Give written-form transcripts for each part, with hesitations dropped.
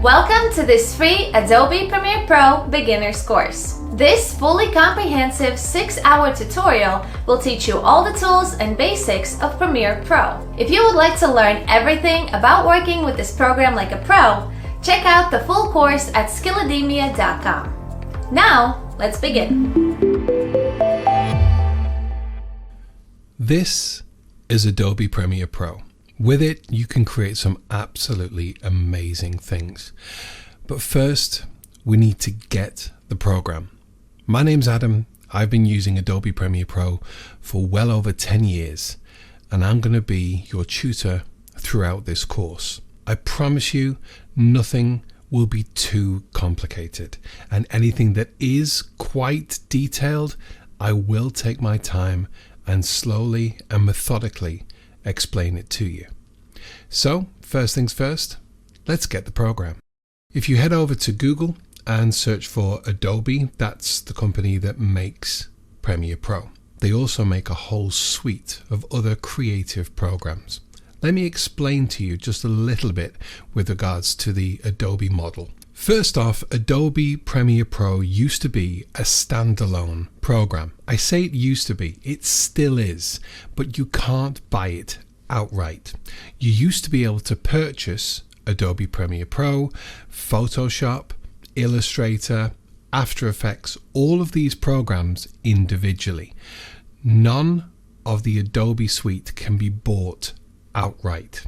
Welcome to this free Adobe Premiere Pro beginner's course. This fully comprehensive 6-hour tutorial will teach you all the tools and basics of Premiere Pro. If you would like to learn everything about working with this program like a pro, check out the full course at skillademia.com. Now, let's begin. This is Adobe Premiere Pro. With it, you can create some absolutely amazing things. But first, we need to get the program. My name's Adam. I've been using Adobe Premiere Pro for well over 10 years, and I'm going to be your tutor throughout this course. I promise you, nothing will be too complicated, and anything that is quite detailed, I will take my time and slowly and methodically explain it to you. So, first things first, let's get the program. If you head over to Google and search for Adobe, that's the company that makes Premiere Pro. They also make a whole suite of other creative programs. Let me explain to you just a little bit with regards to the Adobe model. First off, Adobe Premiere Pro used to be a standalone program. I say it used to be, it still is, but you can't buy it outright. You used to be able to purchase Adobe Premiere Pro, Photoshop, Illustrator, After Effects, all of these programs individually. None of the Adobe suite can be bought outright.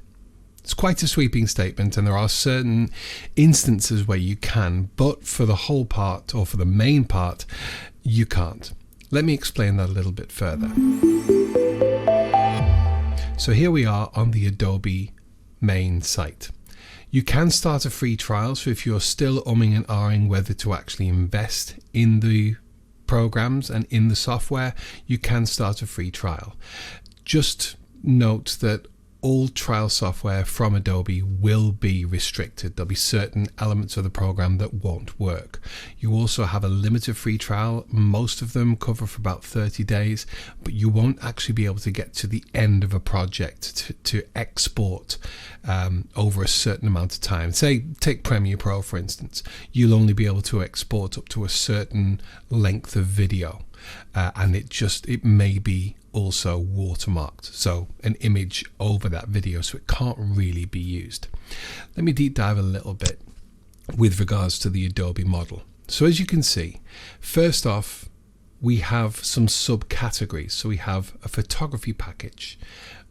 It's quite a sweeping statement, and there are certain instances where you can, but for the whole part, or for the main part, you can't. Let me explain that a little bit further. So here we are on the Adobe main site. You can start a free trial, so if you're still umming and ahhing whether to actually invest in the programs and in the software, you can start a free trial. Just note that all trial software from Adobe will be restricted. There'll be certain elements of the program that won't work. You also have a limited free trial. Most of them cover for about 30 days, but you won't actually be able to get to the end of a project to export over a certain amount of time. Say, take Premiere Pro for instance. You'll only be able to export up to a certain length of video, and it may be also watermarked, so an image over that video, so it can't really be used. Let me deep dive a little bit with regards to the Adobe model. So as you can see, first off, we have some subcategories. So we have a photography package.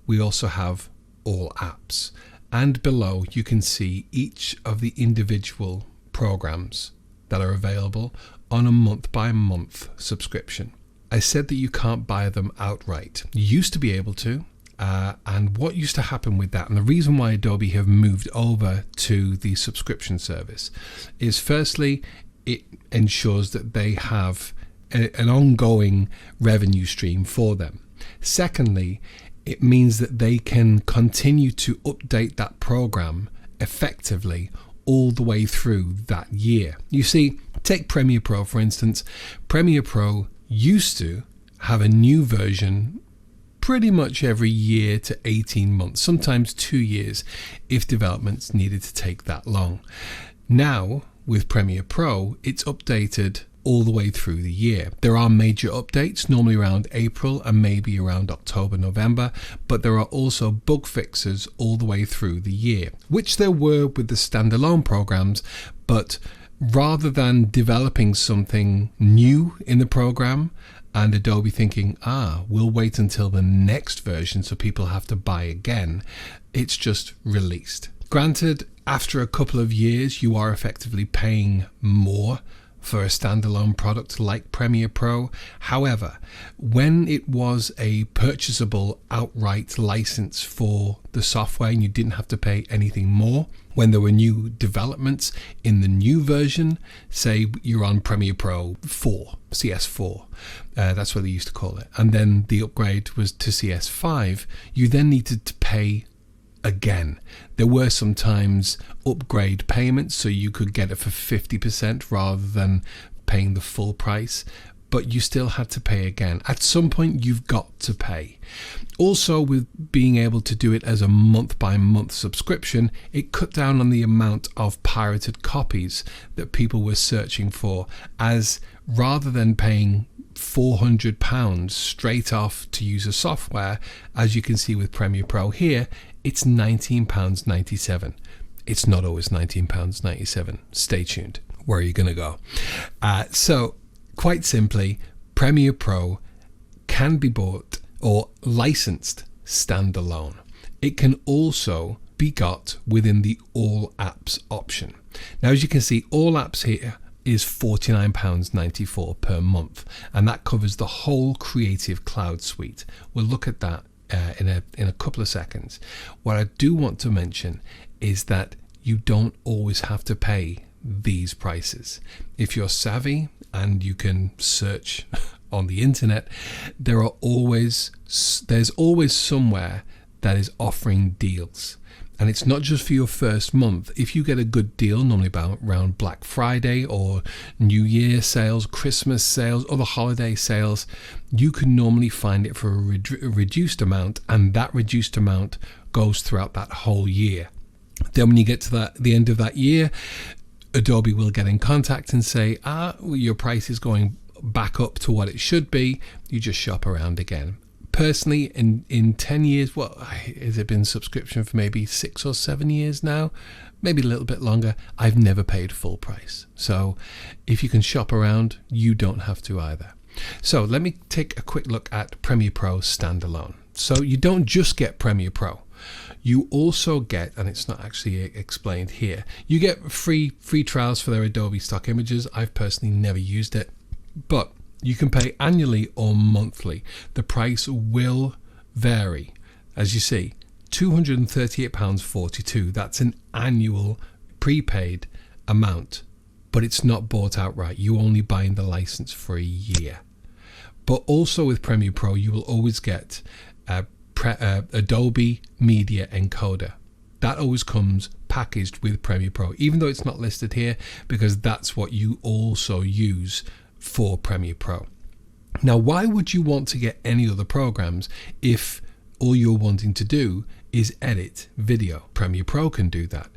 We also have all apps, and below you can see each of the individual programs that are available on a month-by-month subscription. I said that you can't buy them outright. You used to be able to, and what used to happen with that, and the reason why Adobe have moved over to the subscription service, is firstly, it ensures that they have an ongoing revenue stream for them. Secondly, it means that they can continue to update that program effectively all the way through that year. You see, take Premiere Pro for instance. Premiere Pro used to have a new version pretty much every year to 18 months, sometimes 2 years if developments needed to take that long. Now with Premiere Pro, it's updated all the way through the year. There are major updates, normally around April and maybe around October, November, but there are also bug fixes all the way through the year, which there were with the standalone programs, but rather than developing something new in the program and Adobe thinking, we'll wait until the next version so people have to buy again, it's just released. Granted, after a couple of years, you are effectively paying more for a standalone product like Premiere Pro. However, when it was a purchasable outright license for the software and you didn't have to pay anything more, when there were new developments in the new version, say you're on Premiere Pro 4, CS4, that's what they used to call it, and then the upgrade was to CS5, you then needed to pay again. There were sometimes upgrade payments, so you could get it for 50% rather than paying the full price. but you still had to pay again. At some point, you've got to pay. Also, with being able to do it as a month-by-month subscription, it cut down on the amount of pirated copies that people were searching for, as rather than paying £400 straight off to use a software, as you can see with Premiere Pro here, it's £19.97. It's not always £19.97. Stay tuned. Where are you going to go? So, quite simply, Premiere Pro can be bought or licensed standalone. It can also be got within the All Apps option. Now, as you can see, All Apps here is £49.94 per month, and that covers the whole Creative Cloud suite. We'll look at that in a couple of seconds. What I do want to mention is that you don't always have to pay these prices. If you're savvy and you can search on the internet, there's always somewhere that is offering deals. And it's not just for your first month. If you get a good deal, normally around Black Friday or New Year sales, Christmas sales, other holiday sales, you can normally find it for a reduced amount, and that reduced amount goes throughout that whole year. Then when you get to the end of that year, Adobe will get in contact and say, your price is going back up to what it should be. You just shop around again. Personally, in 10 years, has it been subscription for maybe 6 or 7 years now? Maybe a little bit longer. I've never paid full price. So if you can shop around, you don't have to either. So let me take a quick look at Premiere Pro Standalone. So you don't just get Premiere Pro. You also get, and it's not actually explained here, you get free trials for their Adobe stock images. I've personally never used it, but you can pay annually or monthly. The price will vary. As you see, £238.42. That's an annual prepaid amount, but it's not bought outright. You only buy the license for a year. But also with Premiere Pro, you will always get Adobe Media Encoder. That always comes packaged with Premiere Pro, even though it's not listed here, because that's what you also use for Premiere Pro. Now, why would you want to get any other programs if all you're wanting to do is edit video? Premiere Pro can do that.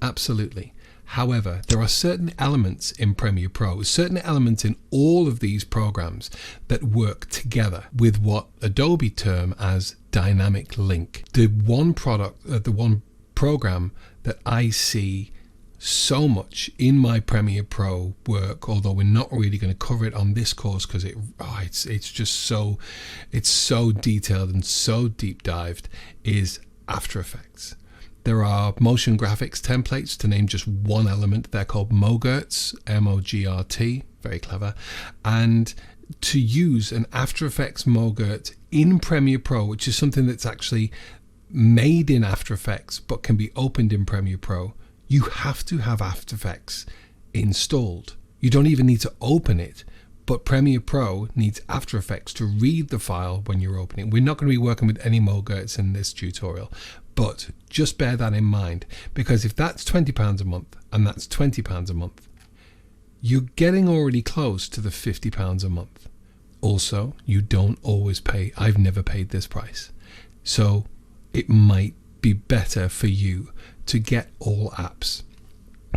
Absolutely. However, there are certain elements in Premiere Pro, certain elements in all of these programs that work together with what Adobe term as dynamic link. The one program that I see so much in my Premiere Pro work, although we're not really going to cover it on this course because it's just so detailed and so deep dived, is After Effects. There are motion graphics templates, to name just one element. They're called MOGRT, M-O-G-R-T, very clever. And to use an After Effects MOGRT in Premiere Pro, which is something that's actually made in After Effects but can be opened in Premiere Pro, you have to have After Effects installed. You don't even need to open it, but Premiere Pro needs After Effects to read the file when you're opening. We're not going to be working with any MOGRTs in this tutorial, but just bear that in mind, because if that's £20 a month and that's £20 a month, you're getting already close to the £50 a month. Also, you don't always pay. I've never paid this price. So it might be better for you to get all apps.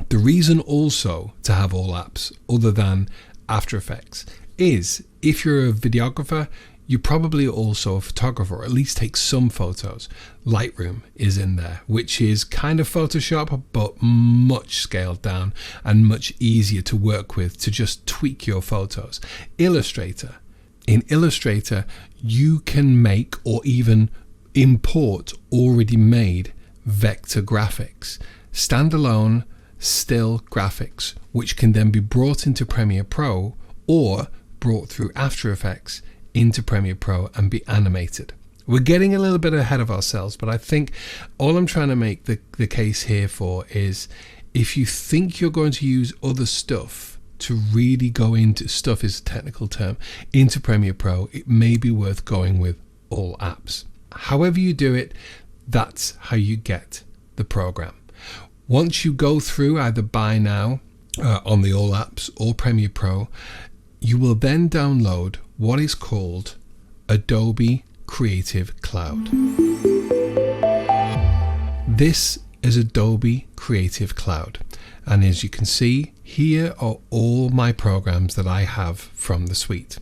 The reason also to have all apps other than After Effects is if you're a videographer, you're probably also a photographer, or at least take some photos. Lightroom is in there, which is kind of Photoshop, but much scaled down and much easier to work with to just tweak your photos. Illustrator. In Illustrator, you can make or even import already made vector graphics, standalone still graphics, which can then be brought into Premiere Pro or brought through After Effects into Premiere Pro and be animated. We're getting a little bit ahead of ourselves, but I think all I'm trying to make the case here for is, if you think you're going to use other stuff to really go into, stuff is a technical term, into Premiere Pro, it may be worth going with all apps. However you do it, that's how you get the program. Once you go through either Buy Now on the All Apps or Premiere Pro, you will then download what is called Adobe Creative Cloud. This is Adobe Creative Cloud, and as you can see, here are all my programs that I have from the suite.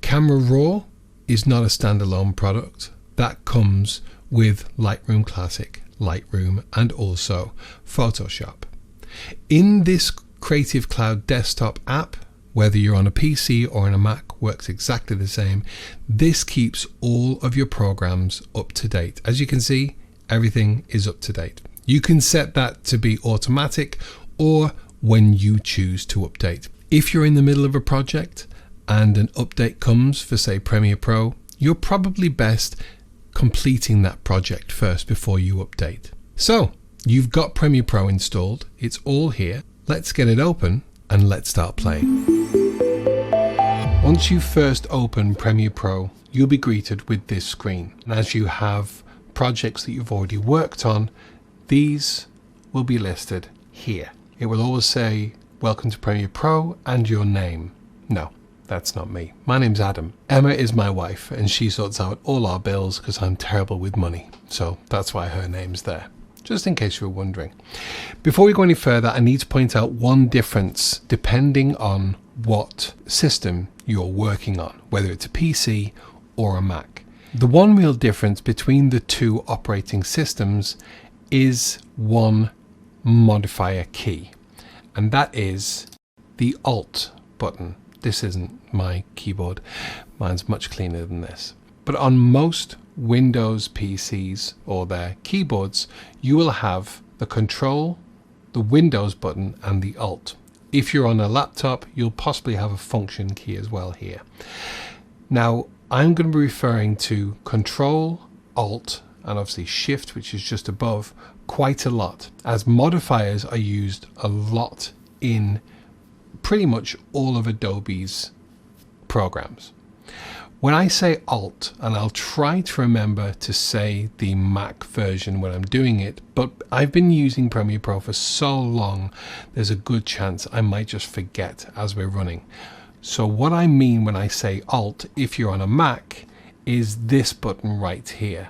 Camera Raw is not a standalone product. That comes with Lightroom Classic, Lightroom, and also Photoshop. In this Creative Cloud desktop app, whether you're on a PC or on a Mac, works exactly the same. This keeps all of your programs up to date. As you can see, everything is up to date. You can set that to be automatic or when you choose to update. If you're in the middle of a project and an update comes for, say, Premiere Pro, you're probably best completing that project first before you update. So, you've got Premiere Pro installed. It's all here. Let's get it open and let's start playing. Once you first open Premiere Pro, you'll be greeted with this screen. And as you have projects that you've already worked on, these will be listed here. It will always say, "Welcome to Premiere Pro," and your name. No, that's not me. My name's Adam. Emma is my wife, and she sorts out all our bills because I'm terrible with money. So that's why her name's there, just in case you were wondering. Before we go any further, I need to point out one difference depending on what system you're working on, whether it's a PC or a Mac. The one real difference between the two operating systems is one modifier key, and that is the Alt button. This isn't my keyboard. Mine's much cleaner than this. But on most Windows PCs or their keyboards, you will have the Control, the Windows button, and the Alt. If you're on a laptop, you'll possibly have a function key as well here. Now, I'm going to be referring to Control, Alt, and obviously Shift, which is just above, quite a lot, as modifiers are used a lot in pretty much all of Adobe's programs. When I say Alt, and I'll try to remember to say the Mac version when I'm doing it, but I've been using Premiere Pro for so long, there's a good chance I might just forget as we're running. So what I mean when I say Alt, if you're on a Mac, is this button right here.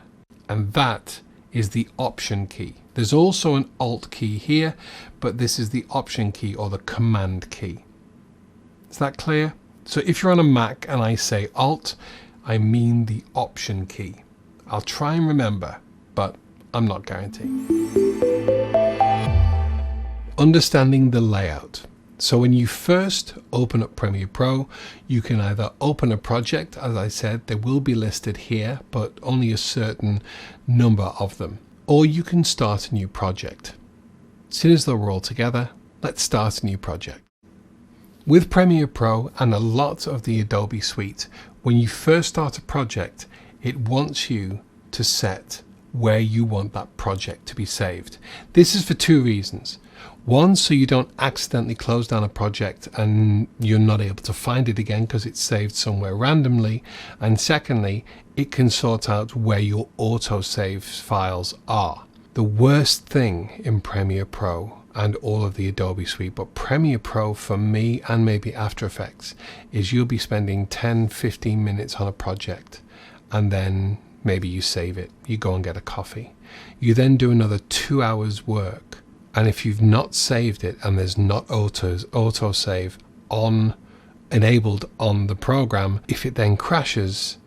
And that is the Option key. There's also an Alt key here, but this is the Option key or the Command key. Is that clear? So if you're on a Mac and I say Alt, I mean the Option key. I'll try and remember, but I'm not guaranteeing. Understanding the layout. So when you first open up Premiere Pro, you can either open a project, as I said, they will be listed here, but only a certain number of them. Or you can start a new project. As soon as they're all together, let's start a new project. With Premiere Pro and a lot of the Adobe suite, when you first start a project, it wants you to set where you want that project to be saved. This is for two reasons. One, so you don't accidentally close down a project and you're not able to find it again because it's saved somewhere randomly. And secondly, it can sort out where your autosave files are. The worst thing in Premiere Pro and all of the Adobe suite, but Premiere Pro for me and maybe After Effects, is you'll be spending 10-15 minutes on a project and then maybe you save it, you go and get a coffee. You then do another 2 hours work, and if you've not saved it and there's not autosave on enabled on the program, if it then crashes,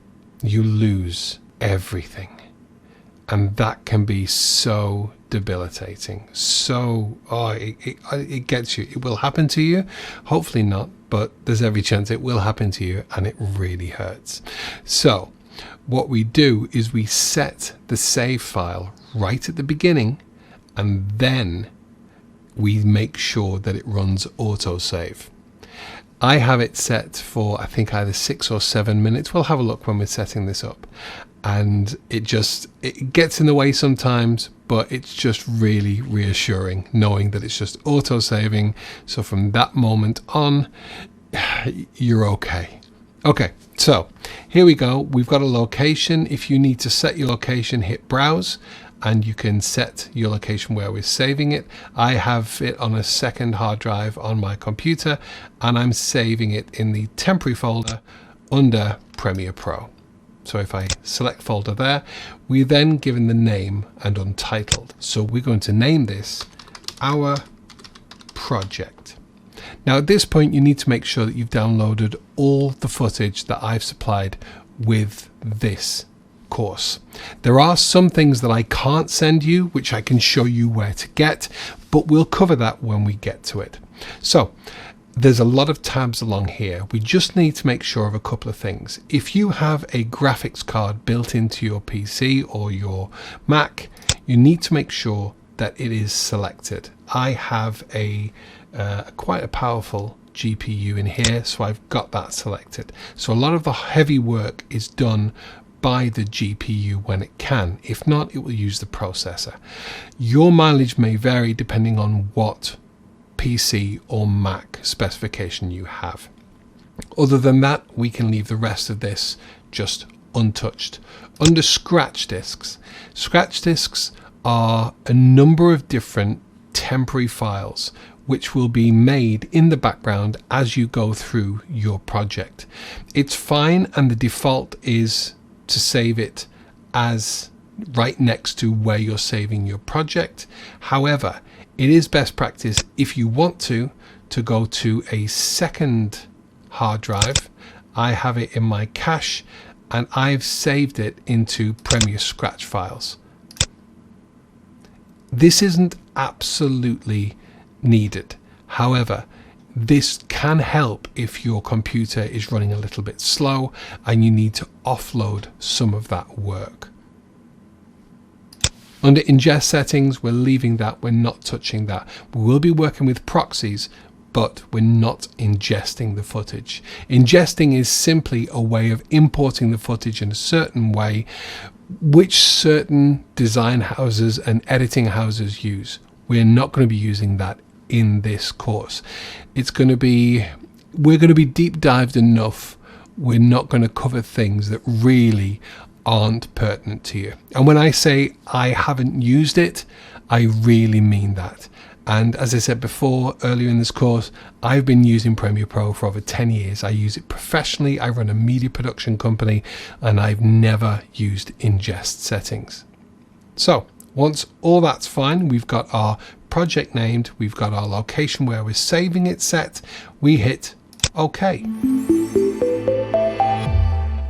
you lose everything. And that can be so debilitating. So, it gets you. It will happen to you. Hopefully not, but there's every chance it will happen to you, and it really hurts. So, what we do is we set the save file right at the beginning, and then we make sure that it runs autosave. I have it set for, I think, either 6 or 7 minutes. We'll have a look when we're setting this up. And it gets in the way sometimes, but it's just really reassuring knowing that it's just auto-saving. So from that moment on, you're okay. Okay, so here we go. We've got a location. If you need to set your location, hit browse, and you can set your location where we're saving it. I have it on a second hard drive on my computer, and I'm saving it in the temporary folder under Premiere Pro. So if I select folder there, we're then given the name and untitled. So we're going to name this our project. Now at this point, you need to make sure that you've downloaded all the footage that I've supplied with this course. There are some things that I can't send you, which I can show you where to get, but we'll cover that when we get to it. So there's a lot of tabs along here. We just need to make sure of a couple of things. If you have a graphics card built into your PC or your Mac, you need to make sure that it is selected. I have a quite a powerful GPU in here, so I've got that selected. So a lot of the heavy work is done by the GPU when it can. If not, it will use the processor. Your mileage may vary depending on what PC or Mac specification you have. Other than that, we can leave the rest of this just untouched. Under scratch disks are a number of different temporary files which will be made in the background as you go through your project. It's fine, and the default is to save it as right next to where you're saving your project. However, it is best practice, if you want to go to a second hard drive. I have it in my cache, and I've saved it into Premiere Scratch files. This isn't absolutely needed. However, this can help if your computer is running a little bit slow and you need to offload some of that work. Under ingest settings, we're leaving that. We're not touching that. We will be working with proxies, but we're not ingesting the footage. Ingesting is simply a way of importing the footage in a certain way, which certain design houses and editing houses use. We're not going to be using that in this course. We're going to be deep dived enough. We're not going to cover things that really aren't pertinent to you. And when I say I haven't used it, I really mean that. And as I said before, earlier in this course, I've been using Premiere Pro for over 10 years. I use it professionally. I run a media production company, and I've never used ingest settings. So once all that's fine, we've got our project named, we've got our location where we're saving it set, we hit OK.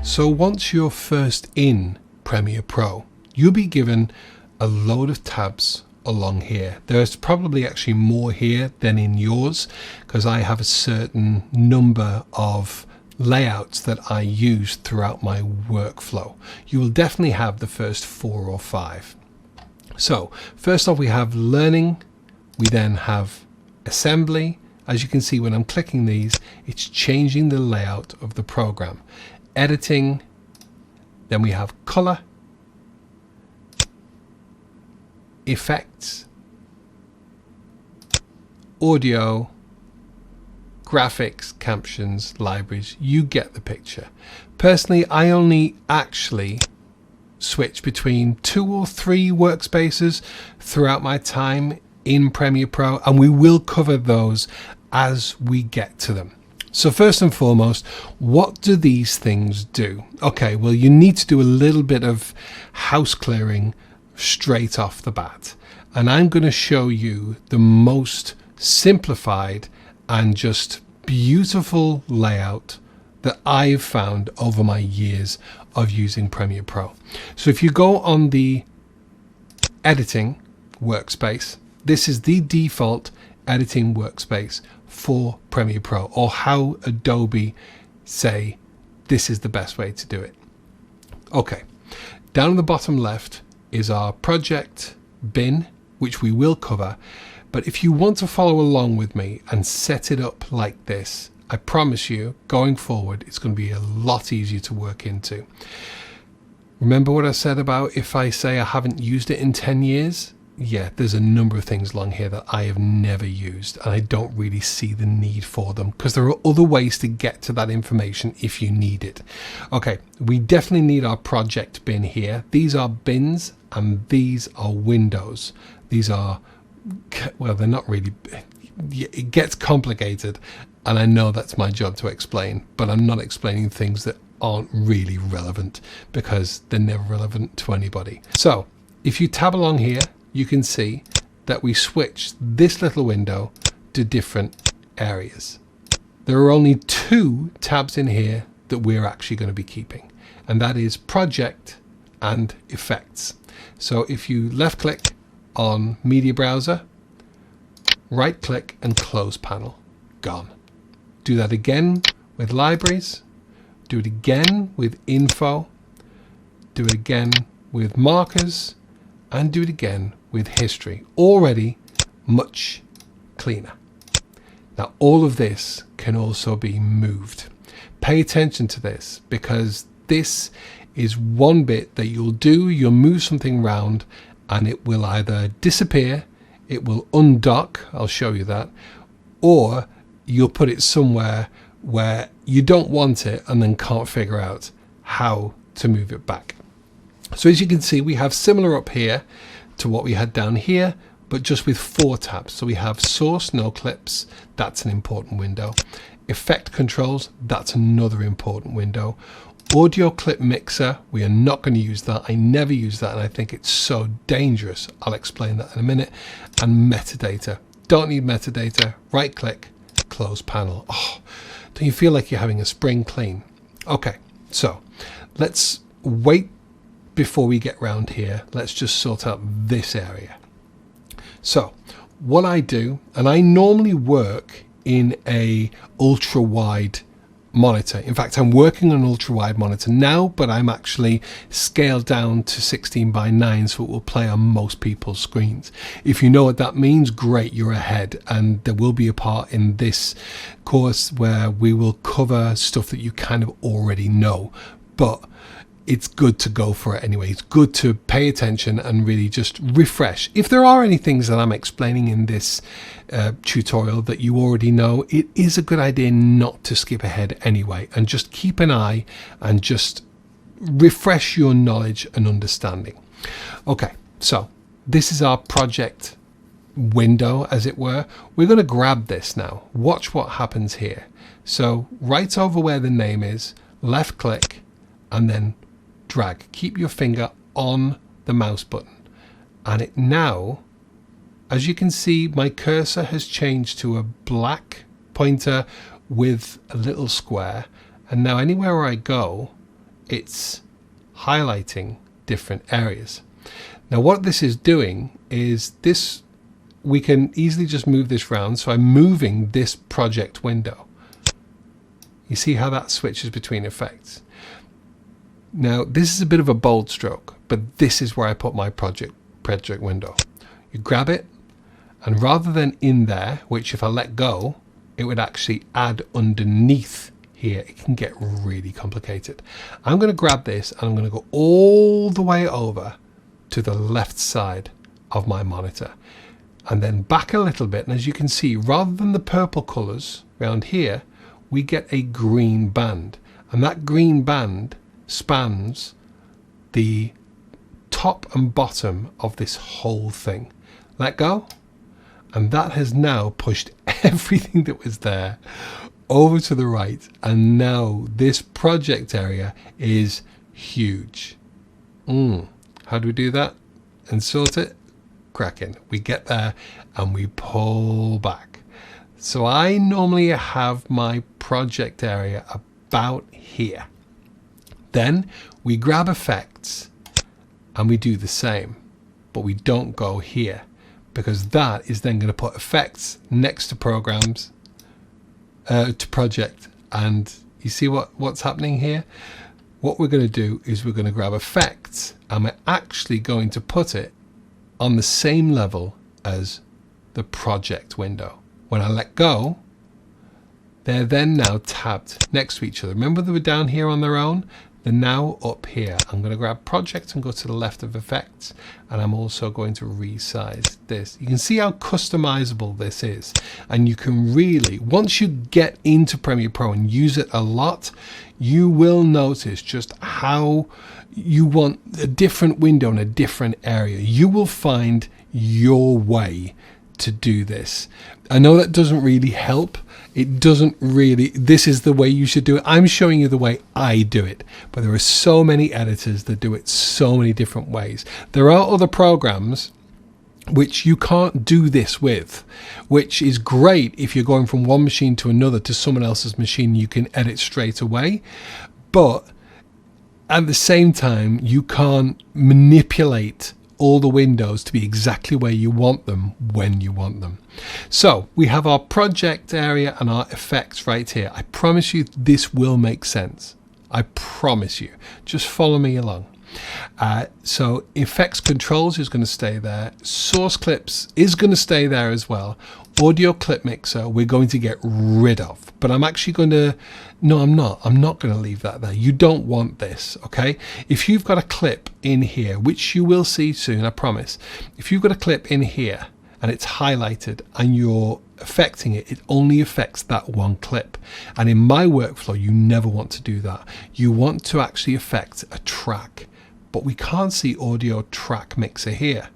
So once you're first in Premiere Pro, you'll be given a load of tabs along here. There's probably actually more here than in yours, because I have a certain number of layouts that I use throughout my workflow. You will definitely have the first 4 or 5. So first off, we have learning. We then have assembly. As you can see, when I'm clicking these, it's changing the layout of the program. Editing, then we have color, effects, audio, graphics, captions, libraries. You get the picture. Personally, I only actually switch between 2 or 3 workspaces throughout my time in Premiere Pro, and we will cover those as we get to them. So first and foremost, what do these things do? Okay, well, you need to do a little bit of house clearing straight off the bat. And I'm going to show you the most simplified and just beautiful layout that I've found over my years of using Premiere Pro. So if you go on the editing workspace, this is the default editing workspace for Premiere Pro, or how Adobe say this is the best way to do it. Okay, down in the bottom left is our project bin, which we will cover. But if you want to follow along with me and set it up like this, I promise you, going forward, it's going to be a lot easier to work into. Remember what I said about if I say I haven't used it in 10 years? Yeah, there's a number of things along here that I have never used, and I don't really see the need for them, because there are other ways to get to that information if you need it. Okay, we definitely need our project bin here. These are bins and these are windows. These are, well, they're not really, it gets complicated, and I know that's my job to explain, but I'm not explaining things that aren't really relevant because they're never relevant to anybody. So if you tab along here, you can see that we switched this little window to different areas. There are only 2 tabs in here that we're actually going to be keeping, and that is Project and Effects. So if you left click on Media Browser, right click and close panel, gone. Do that again with Libraries, do it again with Info, do it again with Markers, and do it again with History. Already much cleaner. Now all of this can also be moved. Pay attention to this, because this is one bit that you'll move something around and it will either disappear, it will undock, I'll show you that, or you'll put it somewhere where you don't want it and then can't figure out how to move it back. So as you can see, we have similar up here to what we had down here, but just with 4 tabs. So we have Source, No Clips, that's an important window. Effect Controls, that's another important window. Audio Clip Mixer, we are not going to use that. I never use that, and I think it's so dangerous. I'll explain that in a minute. And Metadata, don't need metadata. Right click, close panel. Oh, don't you feel like you're having a spring clean? Okay, so let's wait before we get round here. Let's just sort out this area. So what I do, and I normally work in a ultra wide monitor. In fact, I'm working on an ultra wide monitor now, but I'm actually scaled down to 16:9, so it will play on most people's screens. If you know what that means, great, you're ahead. And there will be a part in this course where we will cover stuff that you kind of already know, but it's good to go for it anyway. It's good to pay attention and really just refresh. If there are any things that I'm explaining in this tutorial that you already know, it is a good idea not to skip ahead anyway, and just keep an eye and just refresh your knowledge and understanding. Okay, so this is our project window, as it were. We're going to grab this now. Watch what happens here. So right over where the name is, left click, and then drag. Keep your finger on the mouse button, and it now, as you can see, my cursor has changed to a black pointer with a little square, and now anywhere where I go, it's highlighting different areas. Now what this is doing is this, we can easily just move this round. So I'm moving this project window. You see how that switches between effects. Now this is a bit of a bold stroke, but this is where I put my project window. You grab it, and rather than in there, which if I let go, it would actually add underneath here, it can get really complicated. I'm going to grab this and I'm going to go all the way over to the left side of my monitor, and then back a little bit. And as you can see, rather than the purple colors around here, we get a green band, and that green band spans the top and bottom of this whole thing. Let go, and that has now pushed everything that was there over to the right, and now this project area is huge. How do we do that and sort it? Cracking. We get there and we pull back. So I normally have my project area about here. Then we grab effects and we do the same, but we don't go here, because that is then going to put effects next to programs, to project. And you see what's happening here? What we're going to do is we're going to grab effects, and we're actually going to put it on the same level as the project window. When I let go, they're then now tabbed next to each other. Remember they were down here on their own? Then now up here, I'm going to grab project and go to the left of effects. And I'm also going to resize this. You can see how customizable this is. And you can really, once you get into Premiere Pro and use it a lot, you will notice just how you want a different window in a different area. You will find your way to do this. I know that doesn't really help. It doesn't really, this is the way you should do it. I'm showing you the way I do it, but there are so many editors that do it so many different ways. There are other programs which you can't do this with, which is great if you're going from one machine to another to someone else's machine. You can edit straight away, but at the same time, you can't manipulate all the windows to be exactly where you want them when you want them. So we have our project area and our effects right here. I promise you this will make sense. I promise you. Just follow me along. So effects controls is going to stay there. Source clips is going to stay there as well. Audio clip mixer we're going to get rid of, but I'm actually going to, no, I'm not going to leave that there. You don't want this, okay? If you've got a clip in here, which you will see soon, I promise. If you've got a clip in here and it's highlighted and you're affecting it, it only affects that one clip. And in my workflow, you never want to do that. You want to actually affect a track, but we can't see audio track mixer here.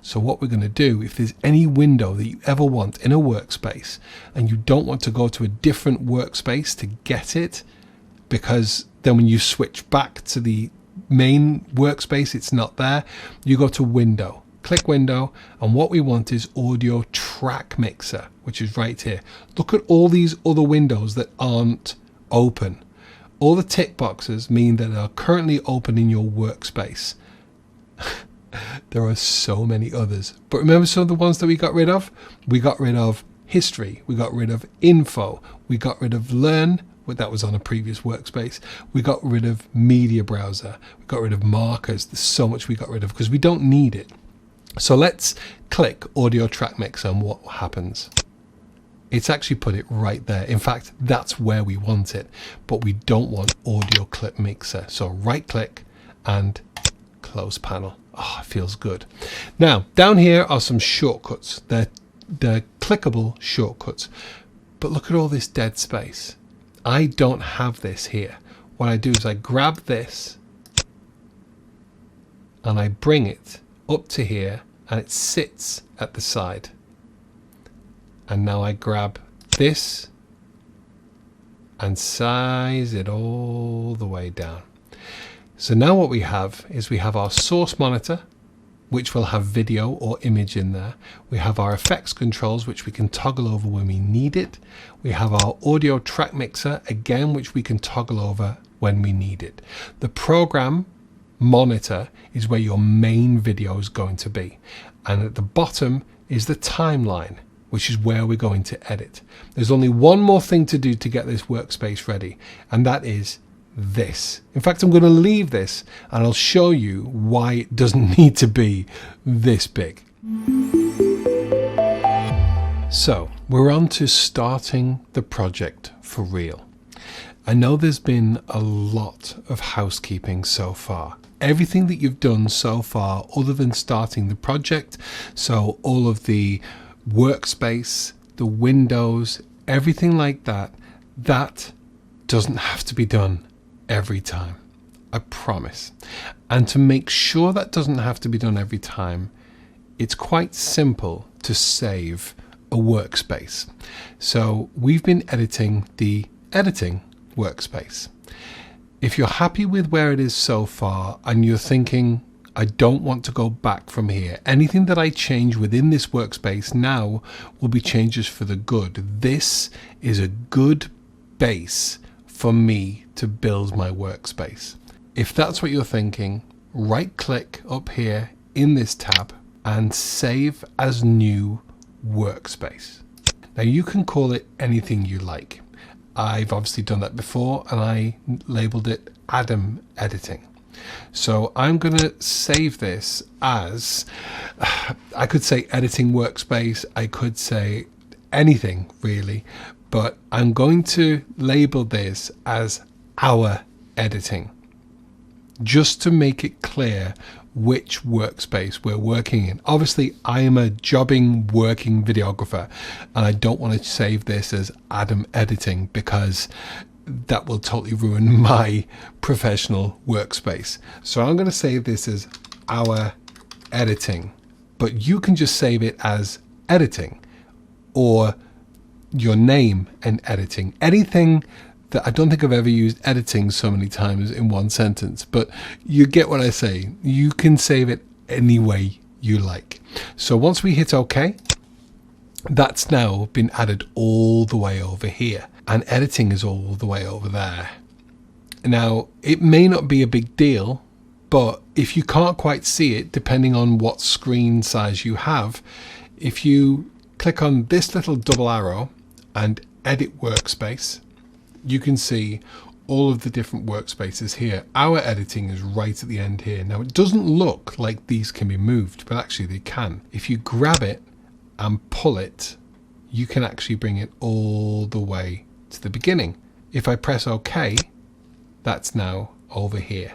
So what we're going to do, if there's any window that you ever want in a workspace and you don't want to go to a different workspace to get it, because then when you switch back to the main workspace it's not there, you go to window, click window, and what we want is audio track mixer, which is right here. Look at all these other windows that aren't open. All the tick boxes mean that they are currently open in your workspace. There are so many others, but remember some of the ones that we got rid of? We got rid of history, we got rid of info, we got rid of learn, that was on a previous workspace, we got rid of media browser, we got rid of markers. There's so much we got rid of because we don't need it. So let's click audio track mixer and what happens? It's actually put it right there. In fact, that's where we want it, but we don't want audio clip mixer. So right click and close panel. Oh, it feels good. Now, down here are some shortcuts. They're clickable shortcuts. But look at all this dead space. I don't have this here. What I do is I grab this and I bring it up to here and it sits at the side. And now I grab this and size it all the way down. So now what we have is we have our source monitor, which will have video or image in there. We have our effects controls, which we can toggle over when we need it. We have our audio track mixer, again, which we can toggle over when we need it. The program monitor is where your main video is going to be. And at the bottom is the timeline, which is where we're going to edit. There's only one more thing to do to get this workspace ready, and that is this. In fact, I'm going to leave this and I'll show you why it doesn't need to be this big. So we're on to starting the project for real. I know there's been a lot of housekeeping so far. Everything that you've done so far other than starting the project, so all of the workspace, the windows, everything like that, that doesn't have to be done every time, I promise. And to make sure that doesn't have to be done every time, it's quite simple to save a workspace. So we've been editing the editing workspace. If you're happy with where it is so far and you're thinking, I don't want to go back from here, anything that I change within this workspace now will be changes for the good. This is a good base for me to build my workspace. If that's what you're thinking, right click up here in this tab and save as new workspace. Now you can call it anything you like. I've obviously done that before and I labeled it Adam Editing. So I'm going to save this as, I could say editing workspace, I could say anything really, but I'm going to label this as our editing, just to make it clear which workspace we're working in. Obviously, I am a jobbing working videographer, and I don't want to save this as Adam editing because that will totally ruin my professional workspace. So I'm going to save this as our editing, but you can just save it as editing or your name and editing. Anything that I don't think I've ever used editing so many times in one sentence, but you get what I say. You can save it any way you like. So once we hit OK, that's now been added all the way over here, and editing is all the way over there. Now, it may not be a big deal, but if you can't quite see it, depending on what screen size you have, if you click on this little double arrow and edit workspace, you can see all of the different workspaces here. Our editing is right at the end here. Now, it doesn't look like these can be moved, but actually they can. If you grab it and pull it, you can actually bring it all the way to the beginning. If I press OK, that's now over here.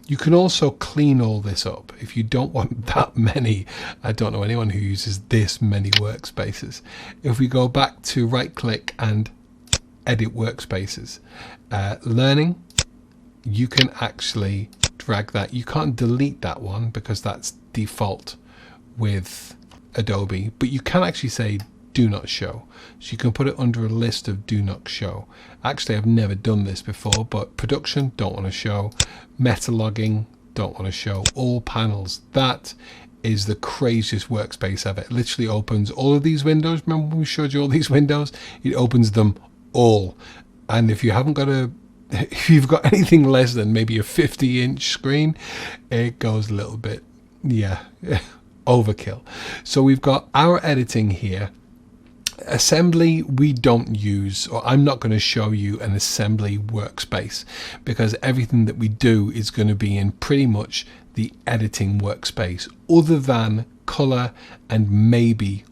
You can also clean all this up if you don't want that many. I don't know anyone who uses this many workspaces. If we go back to right click and edit workspaces, learning, you can actually drag that. You can't delete that one because that's default with Adobe, but you can actually say do not show. So you can put it under a list of do not show. Actually, I've never done this before, but production, don't want to show. Meta logging, don't want to show. All panels, that is the craziest workspace ever. It literally opens all of these windows. Remember when we showed you all these windows? It opens them all. And if you haven't got if you've got anything less than maybe a 50-inch screen, it goes a little bit, yeah, overkill. So we've got our editing here. Assembly we don't use, or I'm not going to show you an assembly workspace because everything that we do is going to be in pretty much the editing workspace, other than color and maybe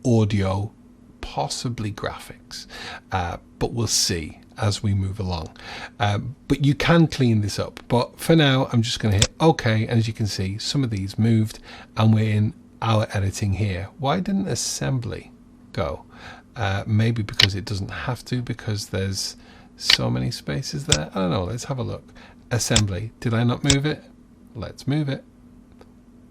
audio, possibly graphics, but we'll see as we move along. But you can clean this up, but for now I'm just going to hit OK, and as you can see, some of these moved and we're in our editing here. Why didn't assembly go? Maybe because it doesn't have to, because there's so many spaces there. I don't know. Let's have a look. Assembly. Did I not move it? Let's move it.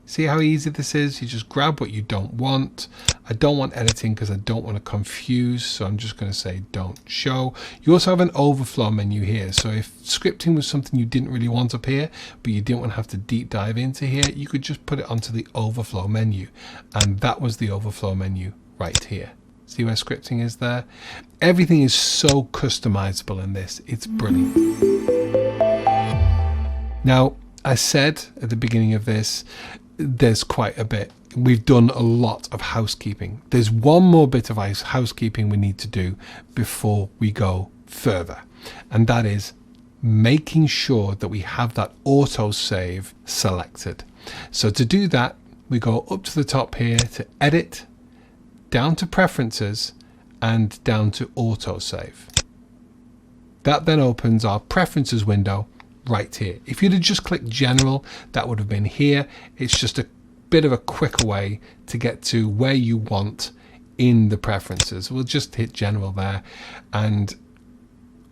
See how easy this is? You just grab what you don't want. I don't want editing because I don't want to confuse, so I'm just going to say don't show. You also have an overflow menu here, so if scripting was something you didn't really want up here, but you didn't want to have to deep dive into here, you could just put it onto the overflow menu, and that was the overflow menu right here. See where scripting is there? Everything is so customizable in this. It's brilliant. Now, I said at the beginning of this, there's quite a bit. We've done a lot of housekeeping. There's one more bit of housekeeping we need to do before we go further, and that is making sure that we have that autosave selected. So to do that, we go up to the top here to edit, down to preferences, and down to autosave. That then opens our preferences window right here. If you'd have just clicked general, that would have been here. It's just a bit of a quicker way to get to where you want in the preferences. We'll just hit general there and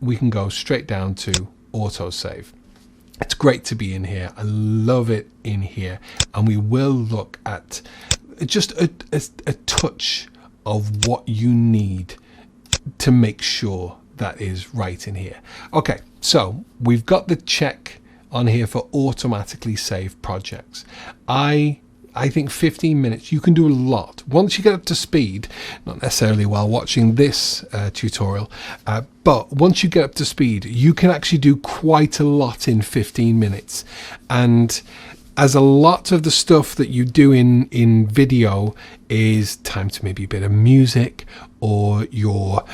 we can go straight down to autosave. It's great to be in here. I love it in here, and we will look at just a touch of what you need to make sure that is right in here. Okay, so we've got the check on here for automatically save projects. I think 15 minutes, you can do a lot. Once you get up to speed, not necessarily while watching this tutorial, but once you get up to speed, you can actually do quite a lot in 15 minutes. And as a lot of the stuff that you do in video is timed to maybe a bit of music, or you're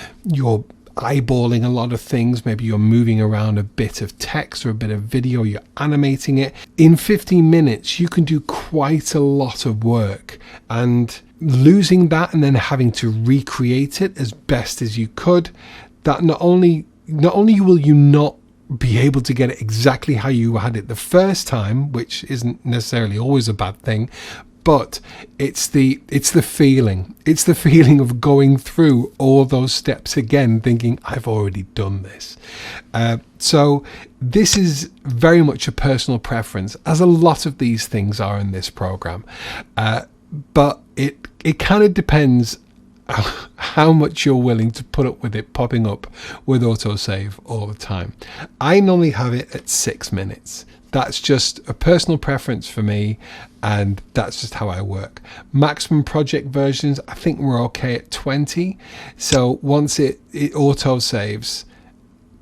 eyeballing a lot of things, maybe you're moving around a bit of text or a bit of video, you're animating it. In 15 minutes, you can do quite a lot of work, and losing that and then having to recreate it as best as you could, that not only will you not be able to get it exactly how you had it the first time, which isn't necessarily always a bad thing, but it's the feeling. It's the feeling of going through all those steps again, thinking, I've already done this. So this is very much a personal preference, as a lot of these things are in this program. But it kind of depends how much you're willing to put up with it popping up with autosave all the time. I normally have it at 6 minutes. That's just a personal preference for me, and that's just how I work. Maximum project versions, I think we're okay at 20. So once it autosaves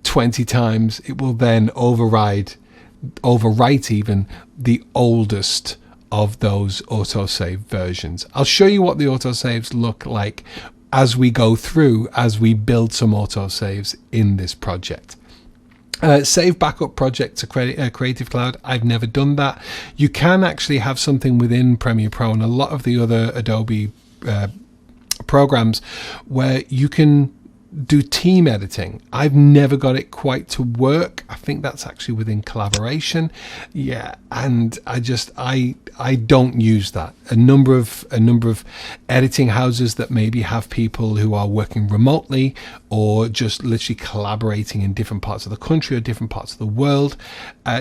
20 times, it will then overwrite even the oldest of those autosave versions. I'll show you what the autosaves look like as we go through, as we build some autosaves in this project. Save backup project to Creative Cloud. I've never done that. You can actually have something within Premiere Pro and a lot of the other Adobe programs where you can do team editing. I've never got it quite to work. I think that's actually within collaboration. Yeah, and I don't use that. A number of editing houses that maybe have people who are working remotely or just literally collaborating in different parts of the country or different parts of the world,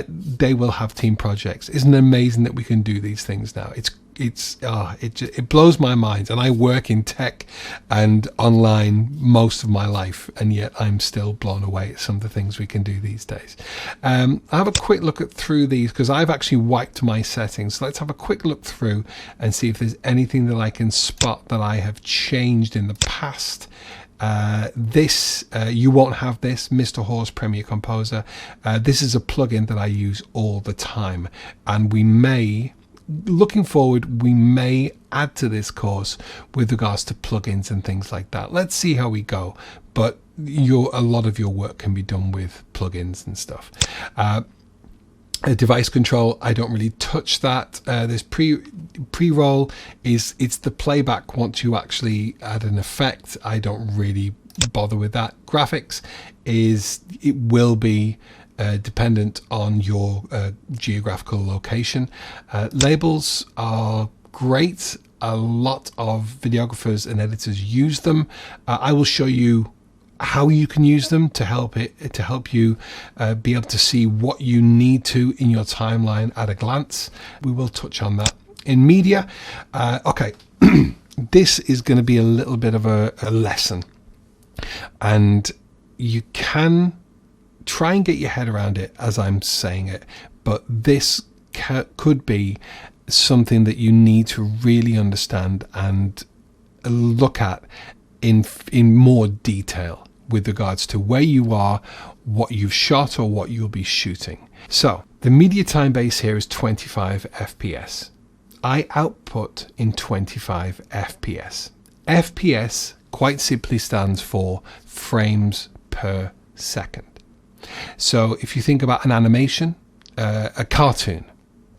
they will have team projects. Isn't it amazing that we can do these things now? It blows my mind, and I work in tech and online most of my life, and yet I'm still blown away at some of the things we can do these days. I'll have a quick look through these because I've actually wiped my settings. So let's have a quick look through and see if there's anything that I can spot that I have changed in the past. You won't have this, Mr. Horse Premiere Composer. This is a plugin that I use all the time, and looking forward, we may add to this course with regards to plugins and things like that. Let's see how we go. But a lot of your work can be done with plugins and stuff. Device control, I don't really touch that. This pre-roll it's the playback once you actually add an effect. I don't really bother with that. Graphics it will be dependent on your geographical location. Labels are great. A lot of videographers and editors use them. I will show you how you can use them to help you be able to see what you need to in your timeline at a glance. We will touch on that. In media, okay, this is going to be a little bit of a lesson, and you can try and get your head around it as I'm saying it, but this could be something that you need to really understand and look at in more detail with regards to where you are, what you've shot or what you'll be shooting. So the media time base here is 25 FPS. I output in 25 FPS. FPS quite simply stands for frames per second. So if you think about an animation, a cartoon,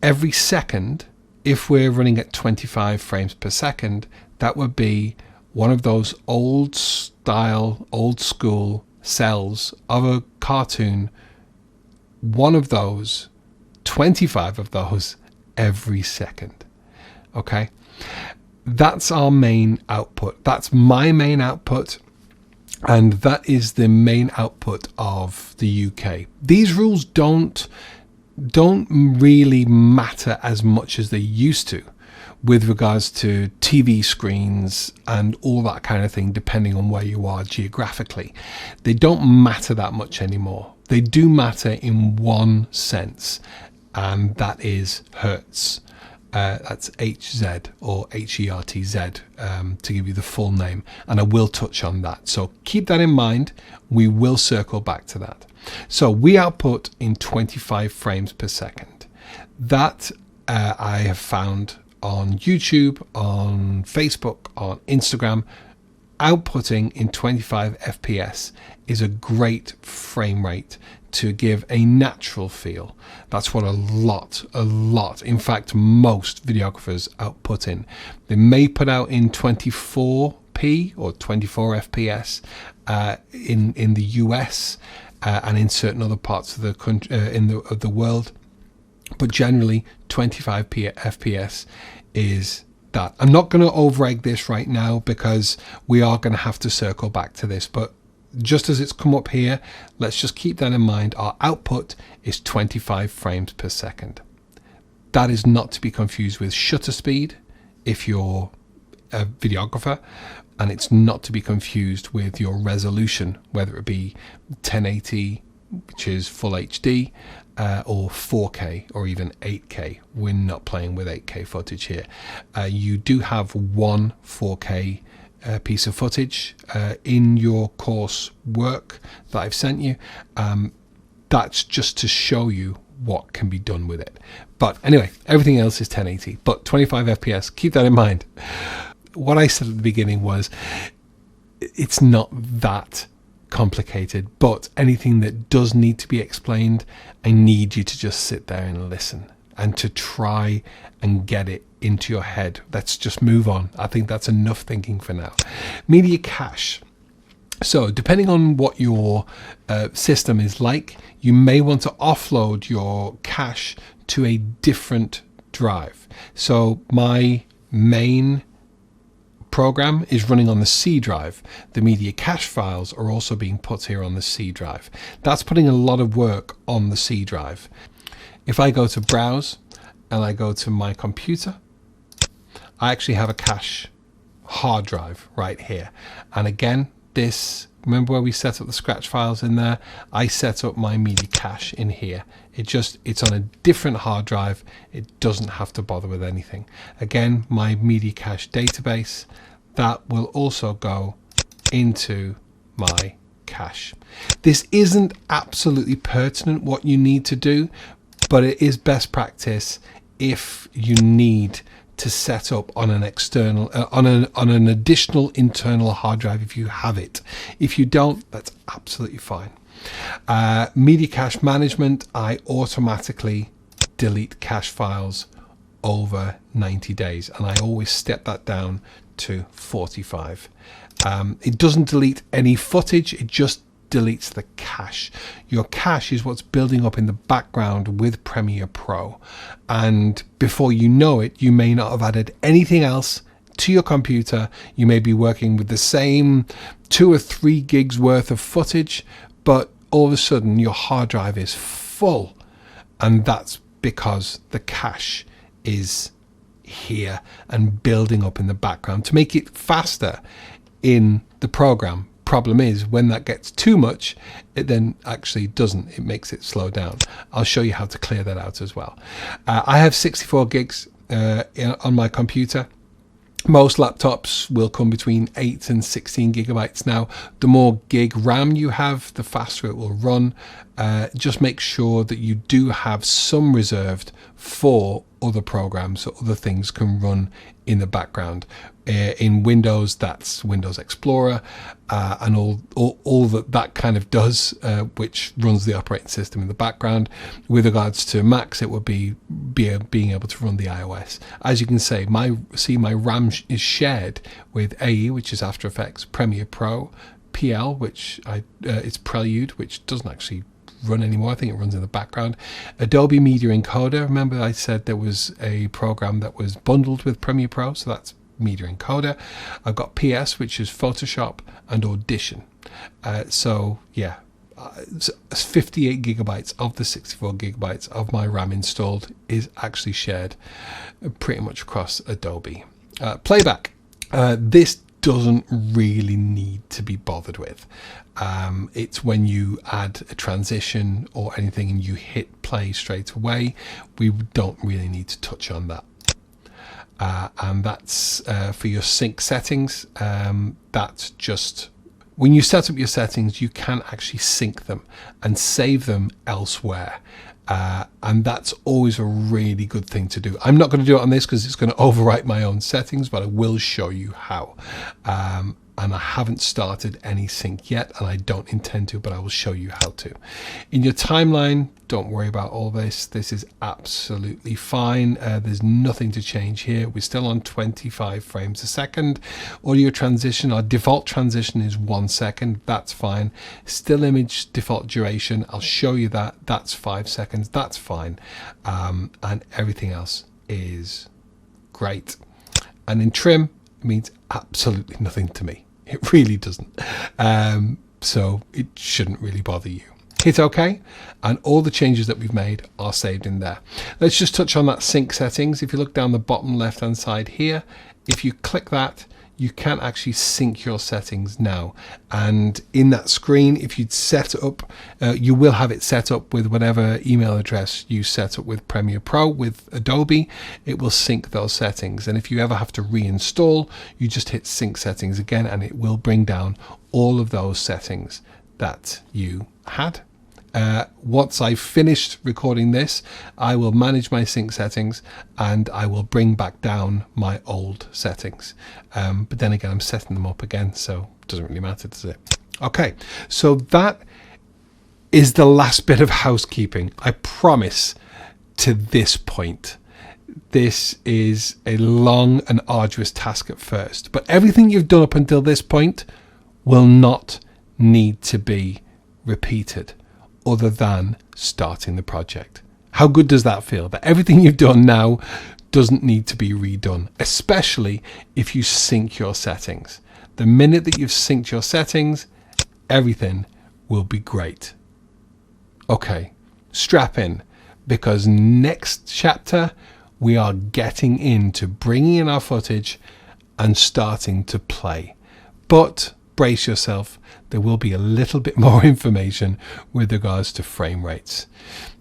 every second, if we're running at 25 frames per second, that would be one of those old school cells of a cartoon. One of those, 25 of those every second. Okay, that's our main output. That's my main output. And that is the main output of the UK. These rules don't really matter as much as they used to with regards to TV screens and all that kind of thing, depending on where you are geographically. They don't matter that much anymore. They do matter in one sense, and that is hertz. That's HZ or HERTZ to give you the full name, and I will touch on that. So keep that in mind. We will circle back to that. So we output in 25 frames per second. That I have found on YouTube, on Facebook, on Instagram. Outputting in 25 FPS is a great frame rate to give a natural feel. That's what a lot, in fact, most videographers output in. They may put out in 24p or 24 FPS in the US. and in certain other parts of the country, of the world. But generally 25 FPS is that. I'm not going to over egg this right now because we are going to have to circle back to this, but just as it's come up here, let's just keep that in mind. Our output is 25 frames per second. That is not to be confused with shutter speed if you're a videographer, and it's not to be confused with your resolution, whether it be 1080, which is full HD, or 4K or even 8K. We're not playing with 8K footage here. You do have one 4K piece of footage in your course work that I've sent you. That's just to show you what can be done with it. But anyway, everything else is 1080, but 25 FPS, keep that in mind. What I said at the beginning was it's not that complicated, but anything that does need to be explained, I need you to just sit there and listen and to try and get it into your head. Let's just move on. I think that's enough thinking for now. Media cache. So depending on what your system is like, you may want to offload your cache to a different drive. So my main program is running on the C drive. The media cache files are also being put here on the C drive. That's putting a lot of work on the C drive. If I go to browse and I go to my computer, I actually have a cache hard drive right here. And again, this, remember where we set up the scratch files in there? I set up my media cache in here. It's on a different hard drive. It doesn't have to bother with anything. Again, my media cache database, that will also go into my cache. This isn't absolutely pertinent what you need to do, but it is best practice if you need to set up on an external, on an additional internal hard drive if you have it. If you don't, that's absolutely fine. Media cache management, I automatically delete cache files over 90 days, and I always step that down to 45. It doesn't delete any footage, it just deletes the cache. Your cache is what's building up in the background with Premiere Pro, and before you know it, you may not have added anything else to your computer. You may be working with the same 2 or 3 gigs worth of footage, but all of a sudden your hard drive is full, and that's because the cache is here and building up in the background to make it faster in the program. Problem is, when that gets too much, it then actually doesn't. It makes it slow down. I'll show you how to clear that out as well. I have 64 gigs on my computer. Most laptops will come between 8 and 16 gigabytes now. The more gig RAM you have, the faster it will run. Just make sure that you do have some reserved for other programs, so other things can run in the background. In Windows, that's Windows Explorer and all that kind of does, which runs the operating system in the background. With regards to Macs, it would be being able to run the iOS. As you can see, my RAM is shared with AE, which is After Effects, Premiere Pro, PL, which it's Prelude, which doesn't actually run anymore. I think it runs in the background. Adobe Media Encoder. Remember I said there was a program that was bundled with Premiere Pro, so that's Media Encoder. I've got PS, which is Photoshop, and Audition. So yeah, 58 gigabytes of the 64 gigabytes of my RAM installed is actually shared pretty much across Adobe. Playback. This doesn't really need to be bothered with. It's when you add a transition or anything and you hit play straight away. We don't really need to touch on that. And that's for your sync settings. That's just when you set up your settings, you can actually sync them and save them elsewhere. And that's always a really good thing to do. I'm not going to do it on this because it's going to overwrite my own settings, but I will show you how. and I haven't started any sync yet, and I don't intend to, but I will show you how to. In your timeline, don't worry about all this. This is absolutely fine. There's nothing to change here. We're still on 25 frames a second. Audio transition, our default transition is 1 second. That's fine. Still image default duration, I'll show you that. That's 5 seconds. That's fine. And everything else is great. And in trim, it means absolutely nothing to me. It really doesn't. So it shouldn't really bother you. Hit OK, and all the changes that we've made are saved in there. Let's just touch on that sync settings. If you look down the bottom left hand side here, if you click that, you can actually sync your settings now. And in that screen, if you'd set up, you will have it set up with whatever email address you set up with Premiere Pro, with Adobe. It will sync those settings. And if you ever have to reinstall, you just hit sync settings again, and it will bring down all of those settings that you had. Once I've finished recording this, I will manage my sync settings and I will bring back down my old settings. But then again, I'm setting them up again, so it doesn't really matter, does it? Okay, so that is the last bit of housekeeping. I promise to this point. This is a long and arduous task at first, but everything you've done up until this point will not need to be repeated, other than starting the project. How good does that feel? That everything you've done now doesn't need to be redone, especially if you sync your settings. The minute that you've synced your settings, everything will be great. Okay, strap in, because next chapter we are getting into bringing in our footage and starting to play. But brace yourself, there will be a little bit more information with regards to frame rates.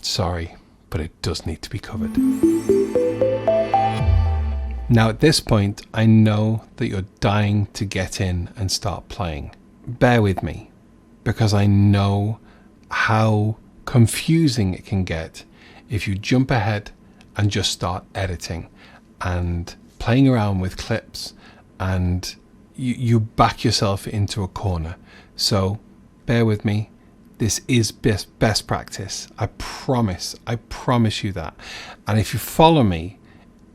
Sorry, but it does need to be covered. Now at this point, I know that you're dying to get in and start playing. Bear with me, because I know how confusing it can get if you jump ahead and just start editing and playing around with clips, and you back yourself into a corner. So bear with me. This is best practice. I promise you that. And if you follow me,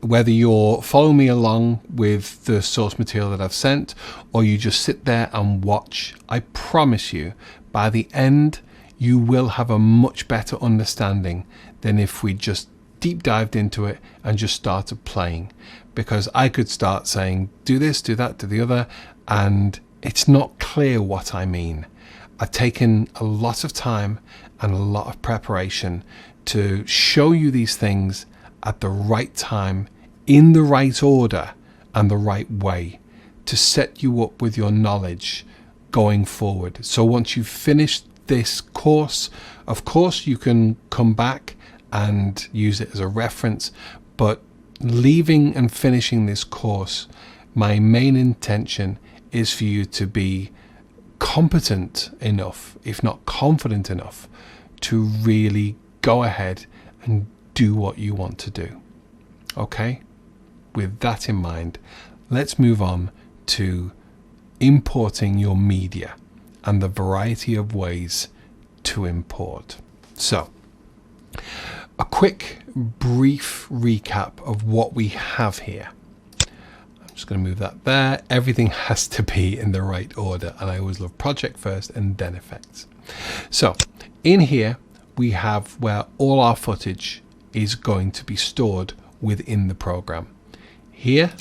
whether you're following me along with the source material that I've sent, or you just sit there and watch, I promise you, by the end, you will have a much better understanding than if we just deep dived into it and just started playing. Because I could start saying, do this, do that, do the other, and it's not clear what I mean. I've taken a lot of time and a lot of preparation to show you these things at the right time, in the right order and the right way, to set you up with your knowledge going forward. So once you've finished this course, of course you can come back and use it as a reference, but leaving and finishing this course, my main intention is for you to be competent enough, if not confident enough, to really go ahead and do what you want to do. Okay? With that in mind, let's move on to importing your media and the variety of ways to import. So, a quick, brief recap of what we have here. I'm just going to move that there. Everything has to be in the right order, and I always love project first and then effects. So, in here, we have where all our footage is going to be stored within the program. Here,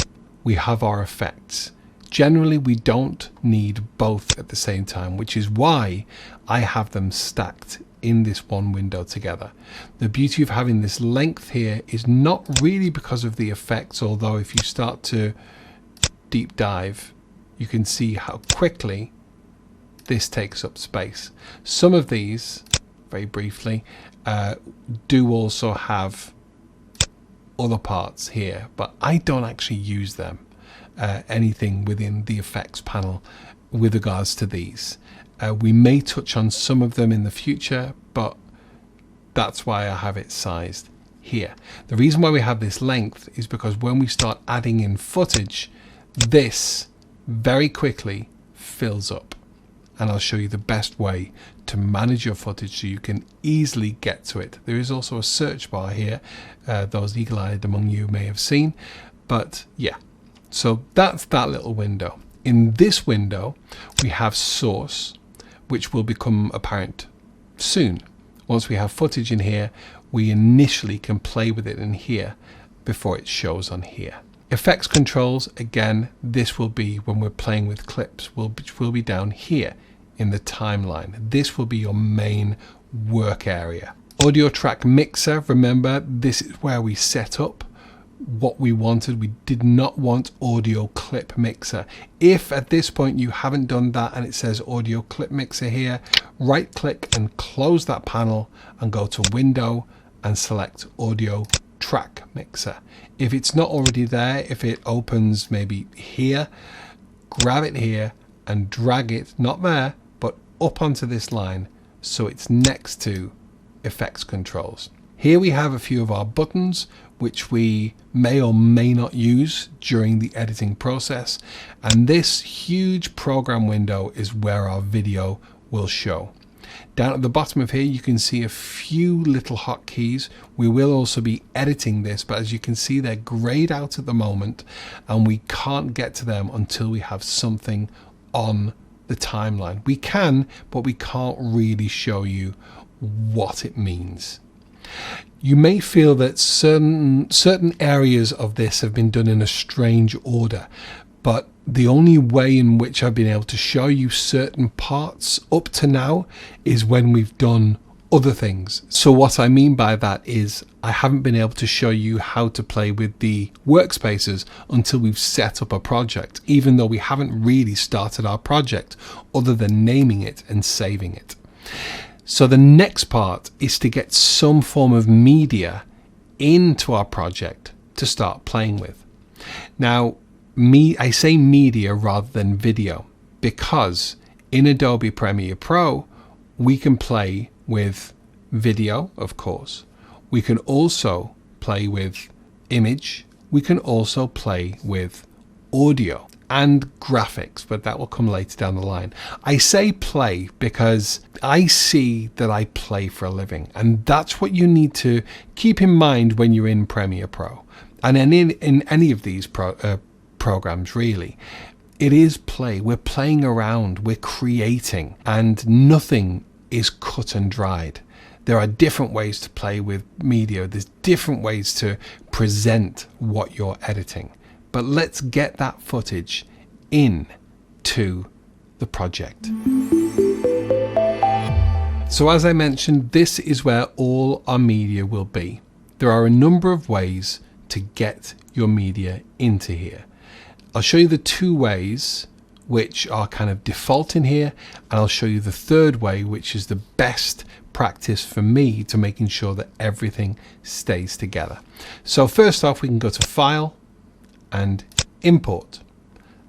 we have our effects. Generally, we don't need both at the same time, which is why I have them stacked in this one window together. The beauty of having this length here is not really because of the effects, although if you start to deep dive, you can see how quickly this takes up space. Some of these, very briefly, do also have other parts here, but I don't actually use them, anything within the effects panel with regards to these. We may touch on some of them in the future, but that's why I have it sized here. The reason why we have this length is because when we start adding in footage, this very quickly fills up. And I'll show you the best way to manage your footage so you can easily get to it. There is also a search bar here, those eagle-eyed among you may have seen, but yeah, so that's that little window. In this window we have source, which will become apparent soon. Once we have footage in here, we initially can play with it in here before it shows on here. Effects controls, again, this will be when we're playing with clips, which will be down here in the timeline. This will be your main work area. Audio track mixer, remember, this is where we set up what we wanted. We did not want audio clip mixer. If at this point you haven't done that and it says audio clip mixer here, right click and close that panel and go to window and select audio track mixer. If it's not already there, if it opens maybe here, grab it here and drag it, not there, but up onto this line so it's next to effects controls. Here we have a few of our buttons which we may or may not use during the editing process, and this huge program window is where our video will show. Down at the bottom of here you can see a few little hotkeys. We will also be editing this, but as you can see they're grayed out at the moment and we can't get to them until we have something on the timeline. We can, but we can't really show you what it means. You may feel that certain areas of this have been done in a strange order, but the only way in which I've been able to show you certain parts up to now is when we've done other things. So what I mean by that is I haven't been able to show you how to play with the workspaces until we've set up a project, even though we haven't really started our project other than naming it and saving it. So the next part is to get some form of media into our project to start playing with. Now, I say media rather than video because in Adobe Premiere Pro we can play with video, of course. We can also play with image. We can also play with audio and graphics, but that will come later down the line. I say play because I see that I play for a living, and that's what you need to keep in mind when you're in Premiere Pro and in any of these programs really. It is play. We're playing around, we're creating, and nothing is cut and dried. There are different ways to play with media. There's different ways to present what you're editing. But let's get that footage into the project. So as I mentioned, this is where all our media will be. There are a number of ways to get your media into here. I'll show you the two ways which are kind of default in here, and I'll show you the third way, which is the best practice for me to making sure that everything stays together. So first off, we can go to File and Import,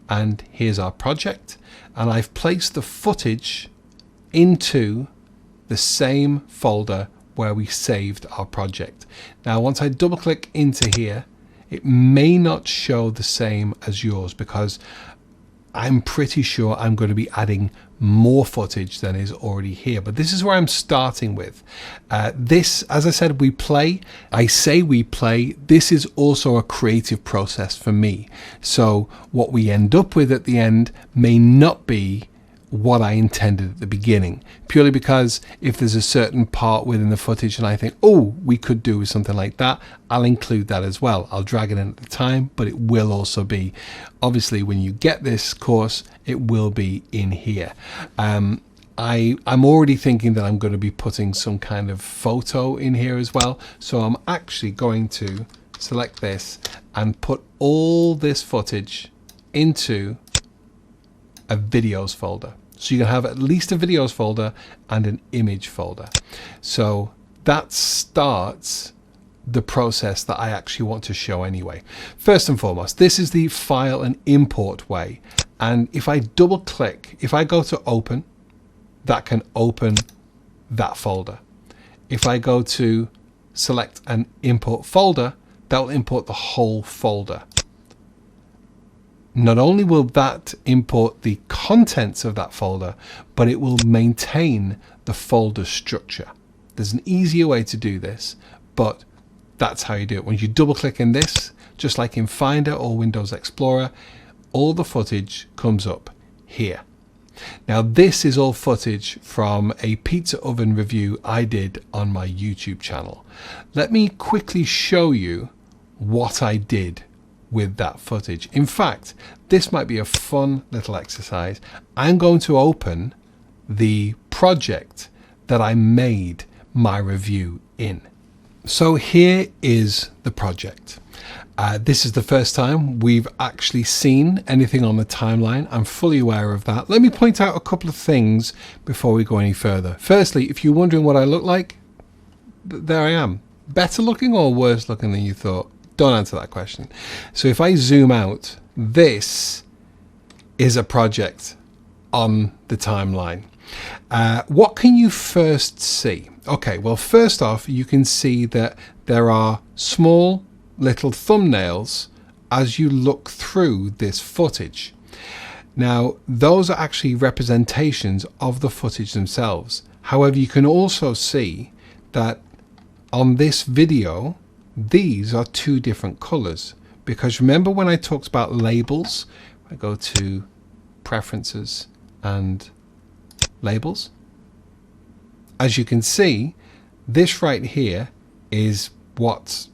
and here's our project, and I've placed the footage into the same folder where we saved our project. Now once I double click into here, it may not show the same as yours because I'm pretty sure I'm going to be adding more footage than is already here, but this is where I'm starting with. This, as I said, we play. I say we play. This is also a creative process for me. So what we end up with at the end may not be what I intended at the beginning, purely because if there's a certain part within the footage and I think, oh, we could do with something like that, I'll include that as well. I'll drag it in at the time, but it will also be, obviously when you get this course, it will be in here. I'm already thinking that I'm going to be putting some kind of photo in here as well. So I'm actually going to select this and put all this footage into a videos folder. So you can have at least a videos folder and an image folder. So that starts the process that I actually want to show anyway. First and foremost, this is the file and import way. And if I double click, if I go to open, that can open that folder. If I go to select an import folder, that will import the whole folder. not only will that import the contents of that folder, but it will maintain the folder structure. There's an easier way to do this, but that's how you do it. When you double click in this, just like in Finder or Windows Explorer, all the footage comes up here. Now this is all footage from a pizza oven review I did on my YouTube channel. Let me quickly show you what I did with that footage. In fact, this might be a fun little exercise. I'm going to open the project that I made my review in. So here is the project. This is the first time we've actually seen anything on the timeline. I'm fully aware of that. Let me point out a couple of things before we go any further. Firstly, if you're wondering what I look like, there I am. Better looking or worse looking than you thought? Don't answer that question. So if I zoom out, this is a project on the timeline. What can you first see? Okay, well, first off, you can see that there are small little thumbnails as you look through this footage. Now, those are actually representations of the footage themselves. However, you can also see that on this video, these are two different colors, because remember when I talked about labels, I go to preferences and labels. As you can see, this right here is what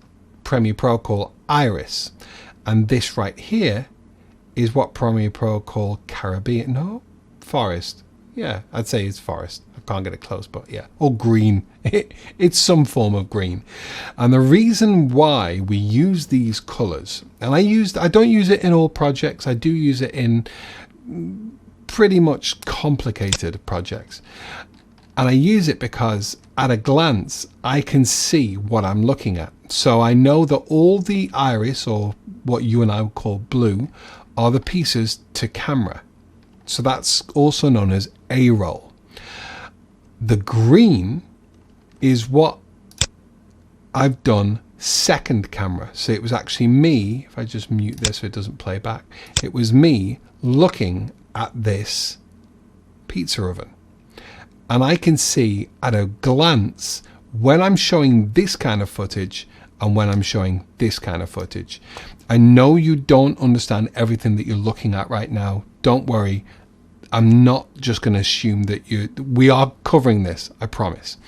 Premiere Pro call Iris, and this right here is what Premiere Pro call Caribbean. No, forest. Yeah, I'd say it's forest. I can't get it close, but yeah, or green. It's some form of green. And the reason why we use these colors, and I don't use it in all projects. I do use it in pretty much complicated projects. And I use it because at a glance, I can see what I'm looking at. So I know that all the iris, or what you and I would call blue, are the pieces to camera. So that's also known as A-roll. The green is what I've done second camera. So it was actually me, if I just mute this so it doesn't play back, it was me looking at this pizza oven. And I can see at a glance when I'm showing this kind of footage and when I'm showing this kind of footage. I know you don't understand everything that you're looking at right now. Don't worry. I'm not just going to assume that we are covering this, I promise.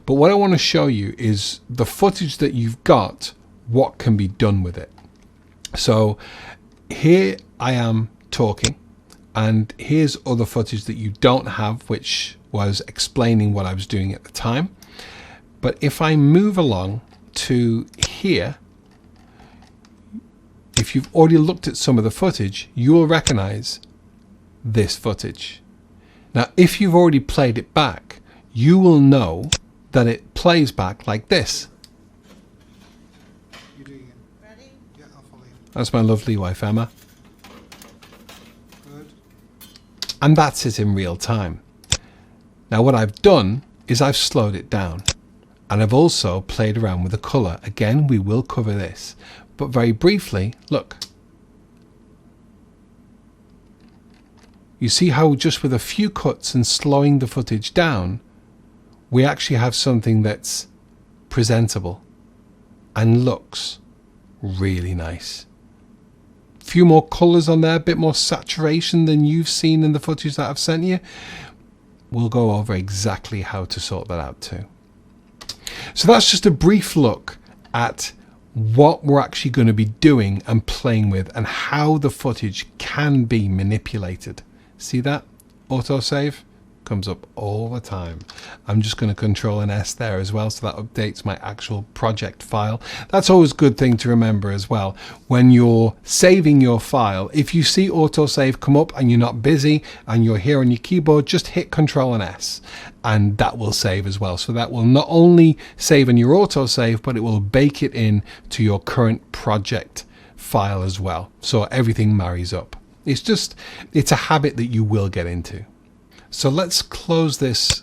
But what I want to show you is the footage that you've got, what can be done with it. So here I am talking, and here's other footage that you don't have, which was explaining what I was doing at the time. But if I move along to here, if you've already looked at some of the footage, you will recognize this footage. Now, if you've already played it back, you will know that it plays back like this. You doing it? Ready? Yeah, I'll follow you. That's my lovely wife, Emma. Good. And that's it in real time. Now, what I've done is I've slowed it down, and I've also played around with the color. Again, we will cover this, but very briefly, look. You see how just with a few cuts and slowing the footage down, we actually have something that's presentable and looks really nice. A few more colors on there, a bit more saturation than you've seen in the footage that I've sent you. We'll go over exactly how to sort that out too. So that's just a brief look at what we're actually going to be doing and playing with, and how the footage can be manipulated. See that? Autosave comes up all the time. I'm just going to Control and S there as well, so that updates my actual project file. That's always a good thing to remember as well. When you're saving your file, if you see autosave come up and you're not busy and you're here on your keyboard, just hit Control and S and that will save as well. So that will not only save in your autosave, but it will bake it in to your current project file as well. So everything marries up. It's a habit that you will get into. So let's close this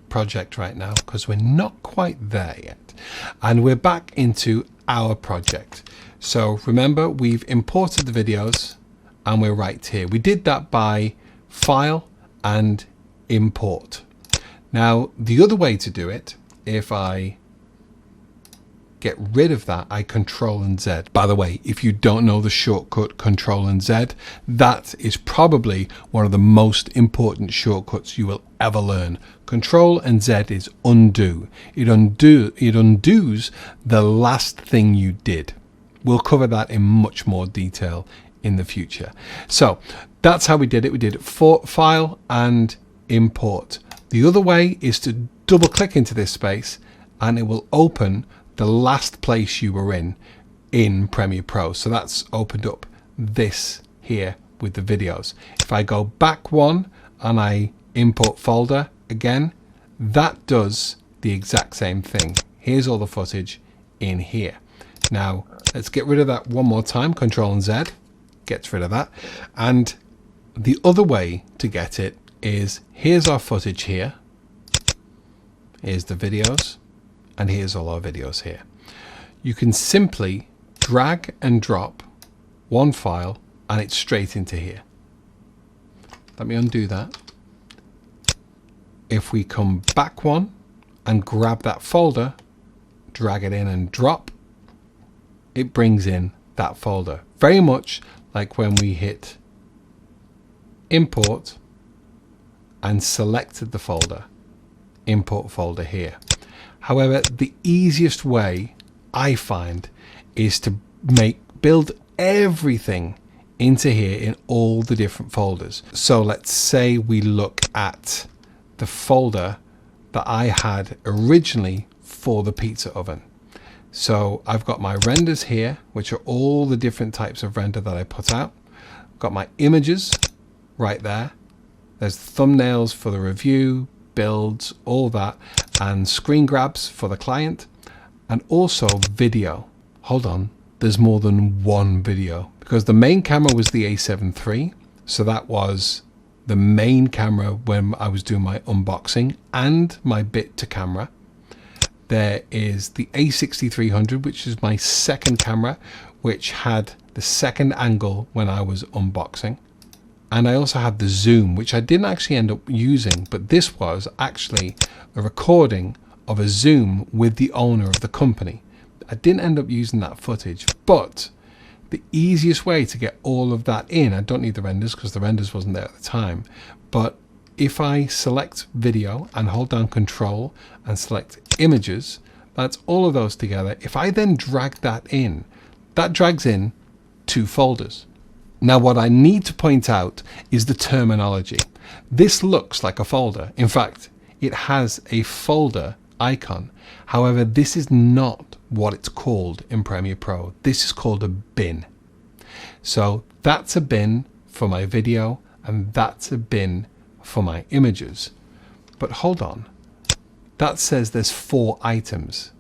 project right now, because we're not quite there yet. And we're back into our project. So remember, we've imported the videos and we're right here. We did that by File and Import. Now, the other way to do it, if I get rid of that, I Control and Z. By the way, if you don't know the shortcut Control and Z, that is probably one of the most important shortcuts you will ever learn. Control and Z is undo. It undoes the last thing you did. We'll cover that in much more detail in the future. So that's how we did it. We did it for File and Import. The other way is to double click into this space and it will open the last place you were in Premiere Pro. So that's opened up this here with the videos. If I go back one and I import folder again, that does the exact same thing. Here's all the footage in here. Now let's get rid of that one more time. Control and Z gets rid of that. And the other way to get it is, here's our footage here. Here's the videos. And here's all our videos here. You can simply drag and drop one file and it's straight into here. Let me undo that. If we come back one and grab that folder, drag it in and drop, it brings in that folder. Very much like when we hit import and selected the folder, import folder here. However, the easiest way I find is to build everything into here in all the different folders. So let's say we look at the folder that I had originally for the pizza oven. So I've got my renders here, which are all the different types of render that I put out. I've got my images right there. There's thumbnails for the review, builds, all that, and screen grabs for the client, and also video. Hold on, there's more than one video because the main camera was the A7 III, so that was the main camera when I was doing my unboxing and my bit to camera. There is the A6300, which is my second camera, which had the second angle when I was unboxing. And I also have the zoom, which I didn't actually end up using, but this was actually a recording of a zoom with the owner of the company. I didn't end up using that footage, but the easiest way to get all of that in, I don't need the renders because the renders wasn't there at the time, but if I select video and hold down Control and select images, that's all of those together. If I then drag that in, that drags in two folders. Now what I need to point out is the terminology. This looks like a folder. In fact, it has a folder icon. However, this is not what it's called in Premiere Pro. This is called a bin. So that's a bin for my video and that's a bin for my images. But hold on, that says there's 4 items.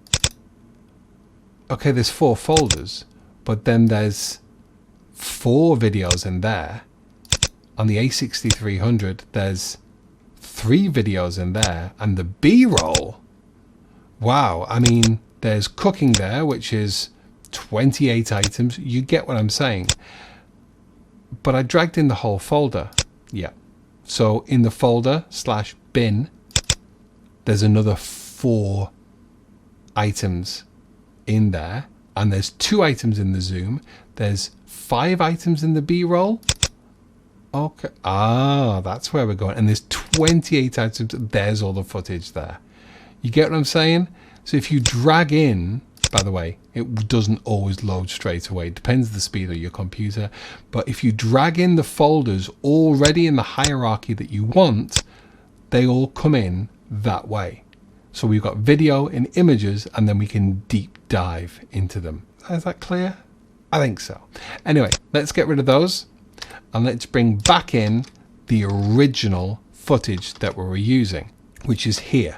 Okay, there's 4 folders, but then there's 4 videos in there. On the A6300, there's 3 videos in there, and the B-roll, wow, I mean, there's cooking there, which is 28 items. You get what I'm saying. But I dragged in the whole folder. Yeah. So in the folder /bin, there's another 4 items in there, and there's 2 items in the zoom. There's 5 items in the B-roll. Okay, that's where we're going. And there's 28 items. There's all the footage there. You get what I'm saying? So if you drag in, by the way, it doesn't always load straight away. It depends on the speed of your computer. But if you drag in the folders already in the hierarchy that you want, they all come in that way. So we've got video and images, and then we can deep dive into them. Is that clear? I think so. Anyway, let's get rid of those and let's bring back in the original footage that we were using, which is here.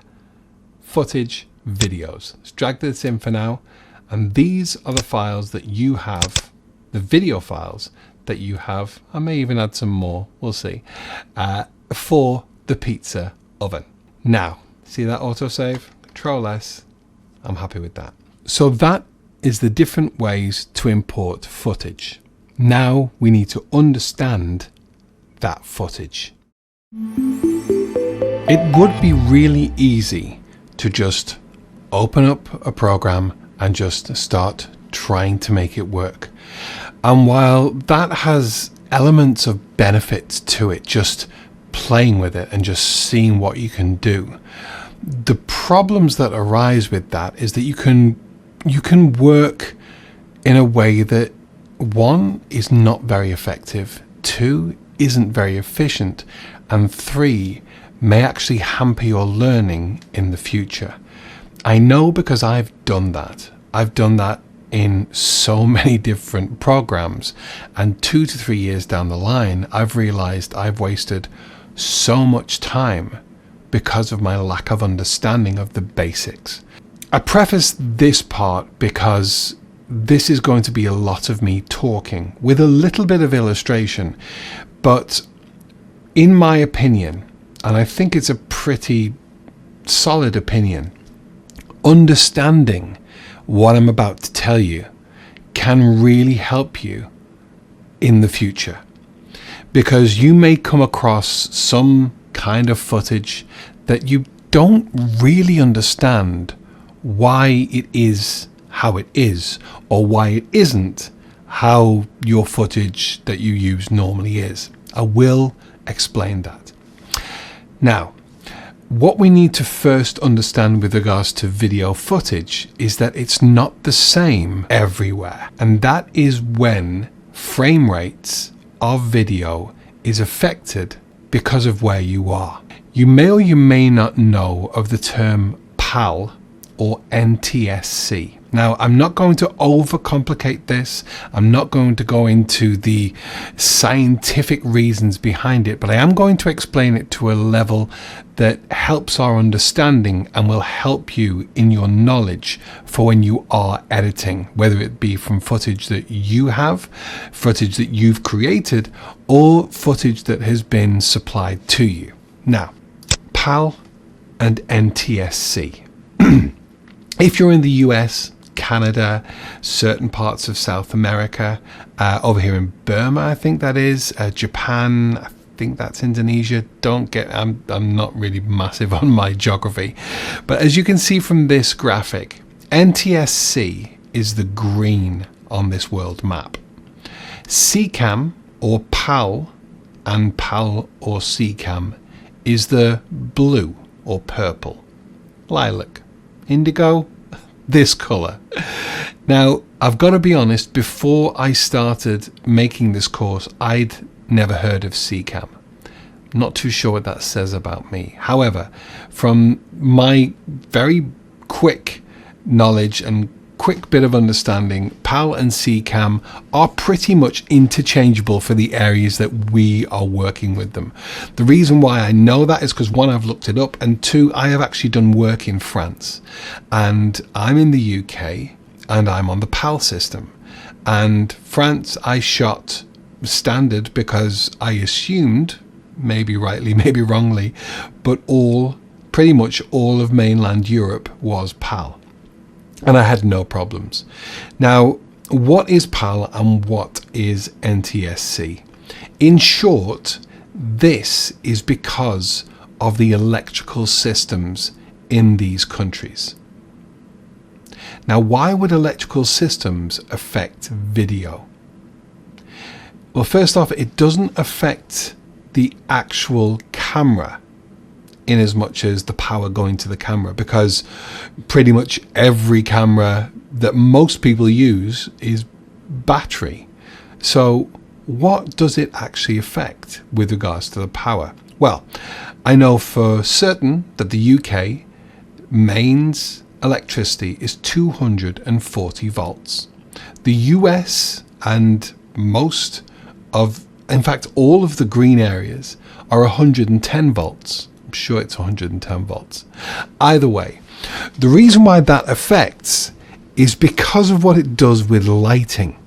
Footage, videos. Let's drag this in for now. And these are the files that you have, the video files that you have. I may even add some more, we'll see, for the pizza oven. Now, see that autosave? Control S. I'm happy with that. So that is the different ways to import footage. Now we need to understand that footage. It would be really easy to just open up a program and just start trying to make it work. And while that has elements of benefits to it, just playing with it and just seeing what you can do, the problems that arise with that is that you can work in a way that, one, is not very effective, two, isn't very efficient, and three, may actually hamper your learning in the future. I know because I've done that. I've done that in so many different programs, and 2 to 3 years down the line, I've realized I've wasted so much time because of my lack of understanding of the basics. I preface this part because this is going to be a lot of me talking with a little bit of illustration, but in my opinion, and I think it's a pretty solid opinion, understanding what I'm about to tell you can really help you in the future, because you may come across some kind of footage that you don't really understand why it is how it is, or why it isn't how your footage that you use normally is. I will explain that. Now, what we need to first understand with regards to video footage is that it's not the same everywhere, and that is when frame rates of video is affected because of where you are. You may or you may not know of the term PAL or NTSC. Now, I'm not going to overcomplicate this. I'm not going to go into the scientific reasons behind it, but I am going to explain it to a level that helps our understanding and will help you in your knowledge for when you are editing, whether it be from footage that you have, footage that you've created, or footage that has been supplied to you. Now, PAL and NTSC. If you're in the US, Canada, certain parts of South America, over here in Burma, I think that is, Japan, I think that's Indonesia. I'm not really massive on my geography, but as you can see from this graphic, NTSC is the green on this world map. CCAM or PAL and PAL or CCAM is the blue or purple, lilac, indigo, this color. Now, I've got to be honest, before I started making this course, I'd never heard of CCAM. Not too sure what that says about me. However, from my very quick knowledge and quick bit of understanding, PAL and CCAM are pretty much interchangeable for the areas that we are working with them. The reason why I know that is because, one, I've looked it up, and two, I have actually done work in France, and I'm in the UK and I'm on the PAL system. And France, I shot standard because I assumed, maybe rightly, maybe wrongly, but pretty much all of mainland Europe was PAL. And I had no problems. Now, what is PAL and what is NTSC? In short, this is because of the electrical systems in these countries. Now, why would electrical systems affect video? Well, first off, it doesn't affect the actual camera in as much as the power going to the camera, because pretty much every camera that most people use is battery. So what does it actually affect with regards to the power? Well, I know for certain that the UK mains electricity is 240 volts. The US and in fact, all of the green areas are 110 volts. I'm sure it's 110 volts. Either way, the reason why that affects is because of what it does with lighting.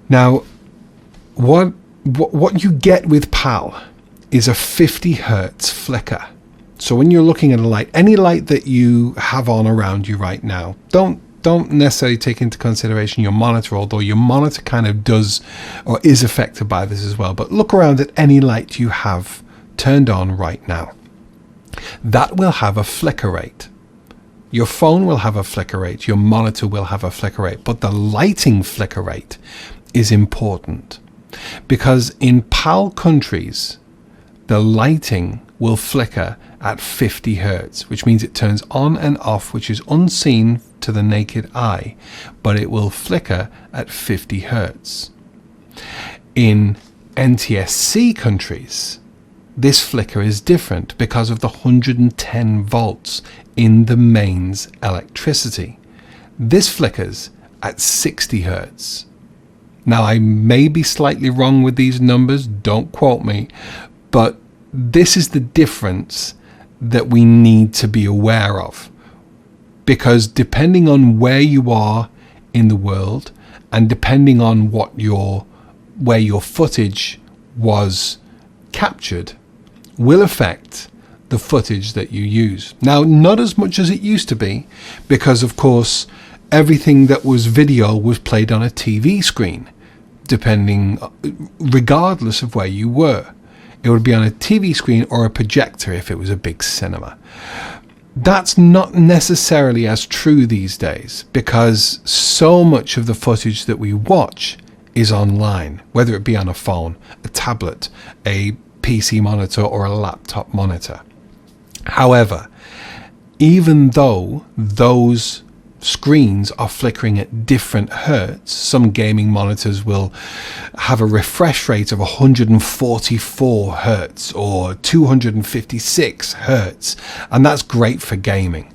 Now, what you get with PAL is a 50 hertz flicker. So when you're looking at a light, any light that you have on around you right now, don't don't necessarily take into consideration your monitor, although your monitor kind of does or is affected by this as well. But look around at any light you have turned on right now. That will have a flicker rate. Your phone will have a flicker rate, your monitor will have a flicker rate, but the lighting flicker rate is important, because in PAL countries, the lighting will flicker at 50 Hertz, which means it turns on and off, which is unseen to the naked eye, but it will flicker at 50 Hertz. In NTSC countries, this flicker is different because of the 110 volts in the mains electricity. This flickers at 60 Hertz. Now, I may be slightly wrong with these numbers, don't quote me, but this is the difference that we need to be aware of, because depending on where you are in the world and depending on where your footage was captured will affect the footage that you use. Now, not as much as it used to be, because of course everything that was video was played on a TV screen, regardless of where you were. It would be on a TV screen or a projector if it was a big cinema. That's not necessarily as true these days, because so much of the footage that we watch is online, whether it be on a phone, a tablet, a PC monitor, or a laptop monitor. However, even though those screens are flickering at different hertz, some gaming monitors will have a refresh rate of 144 hertz or 256 hertz, and that's great for gaming.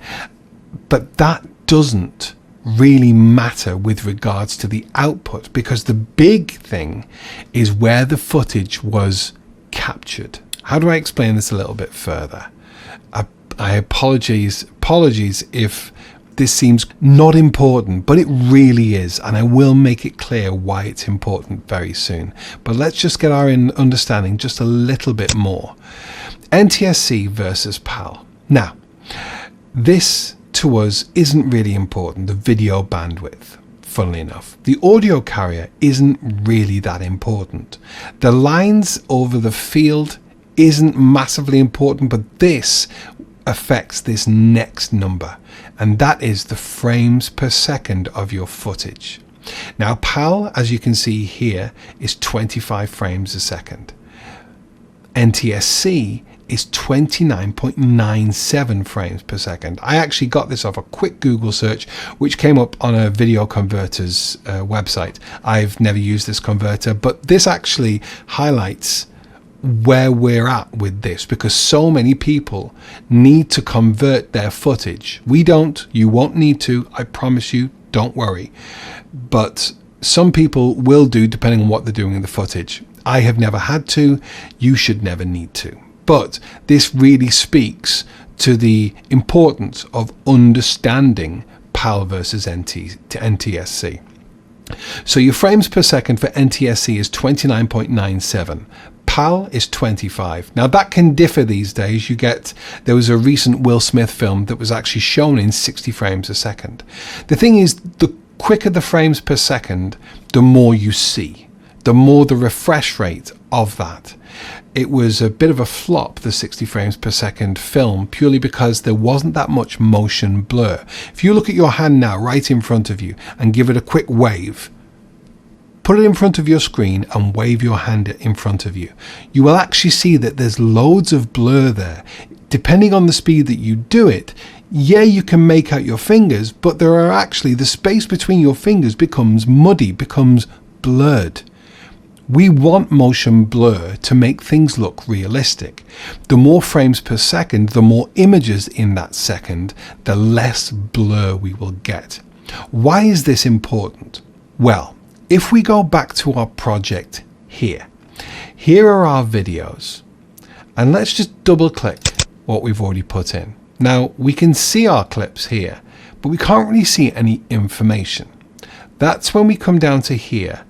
But that doesn't really matter with regards to the output, because the big thing is where the footage was captured. How do I explain this a little bit further? I apologize if this seems not important, but it really is, and I will make it clear why it's important very soon. But let's just get our understanding just a little bit more. NTSC versus PAL. Now, this to us isn't really important, the video bandwidth. Funnily enough, the audio carrier isn't really that important. The lines over the field isn't massively important, but this affects this next number, and that is the frames per second of your footage. Now, PAL, as you can see here, is 25 frames a second. NTSC is 29.97 frames per second. I actually got this off a quick Google search, which came up on a video converter's website. I've never used this converter, but this actually highlights where we're at with this, because so many people need to convert their footage. We don't, you won't need to, I promise you, don't worry. But some people will do, depending on what they're doing in the footage. I have never had to, you should never need to. But this really speaks to the importance of understanding PAL versus NTSC. So your frames per second for NTSC is 29.97. PAL is 25. Now that can differ these days. There was a recent Will Smith film that was actually shown in 60 frames a second. The thing is, the quicker the frames per second, the more you see, the more the refresh rate of that. It was a bit of a flop, the 60 frames per second film, purely because there wasn't that much motion blur. If you look at your hand now right in front of you and give it a quick wave, put it in front of your screen and wave your hand in front of you, you will actually see that there's loads of blur there. Depending on the speed that you do it, yeah, you can make out your fingers, but there are actually, the space between your fingers becomes muddy, becomes blurred. We want motion blur to make things look realistic. The more frames per second, the more images in that second, the less blur we will get. Why is this important? Well, if we go back to our project here are our videos, and let's just double click what we've already put in. Now we can see our clips here, but we can't really see any information. That's when we come down to here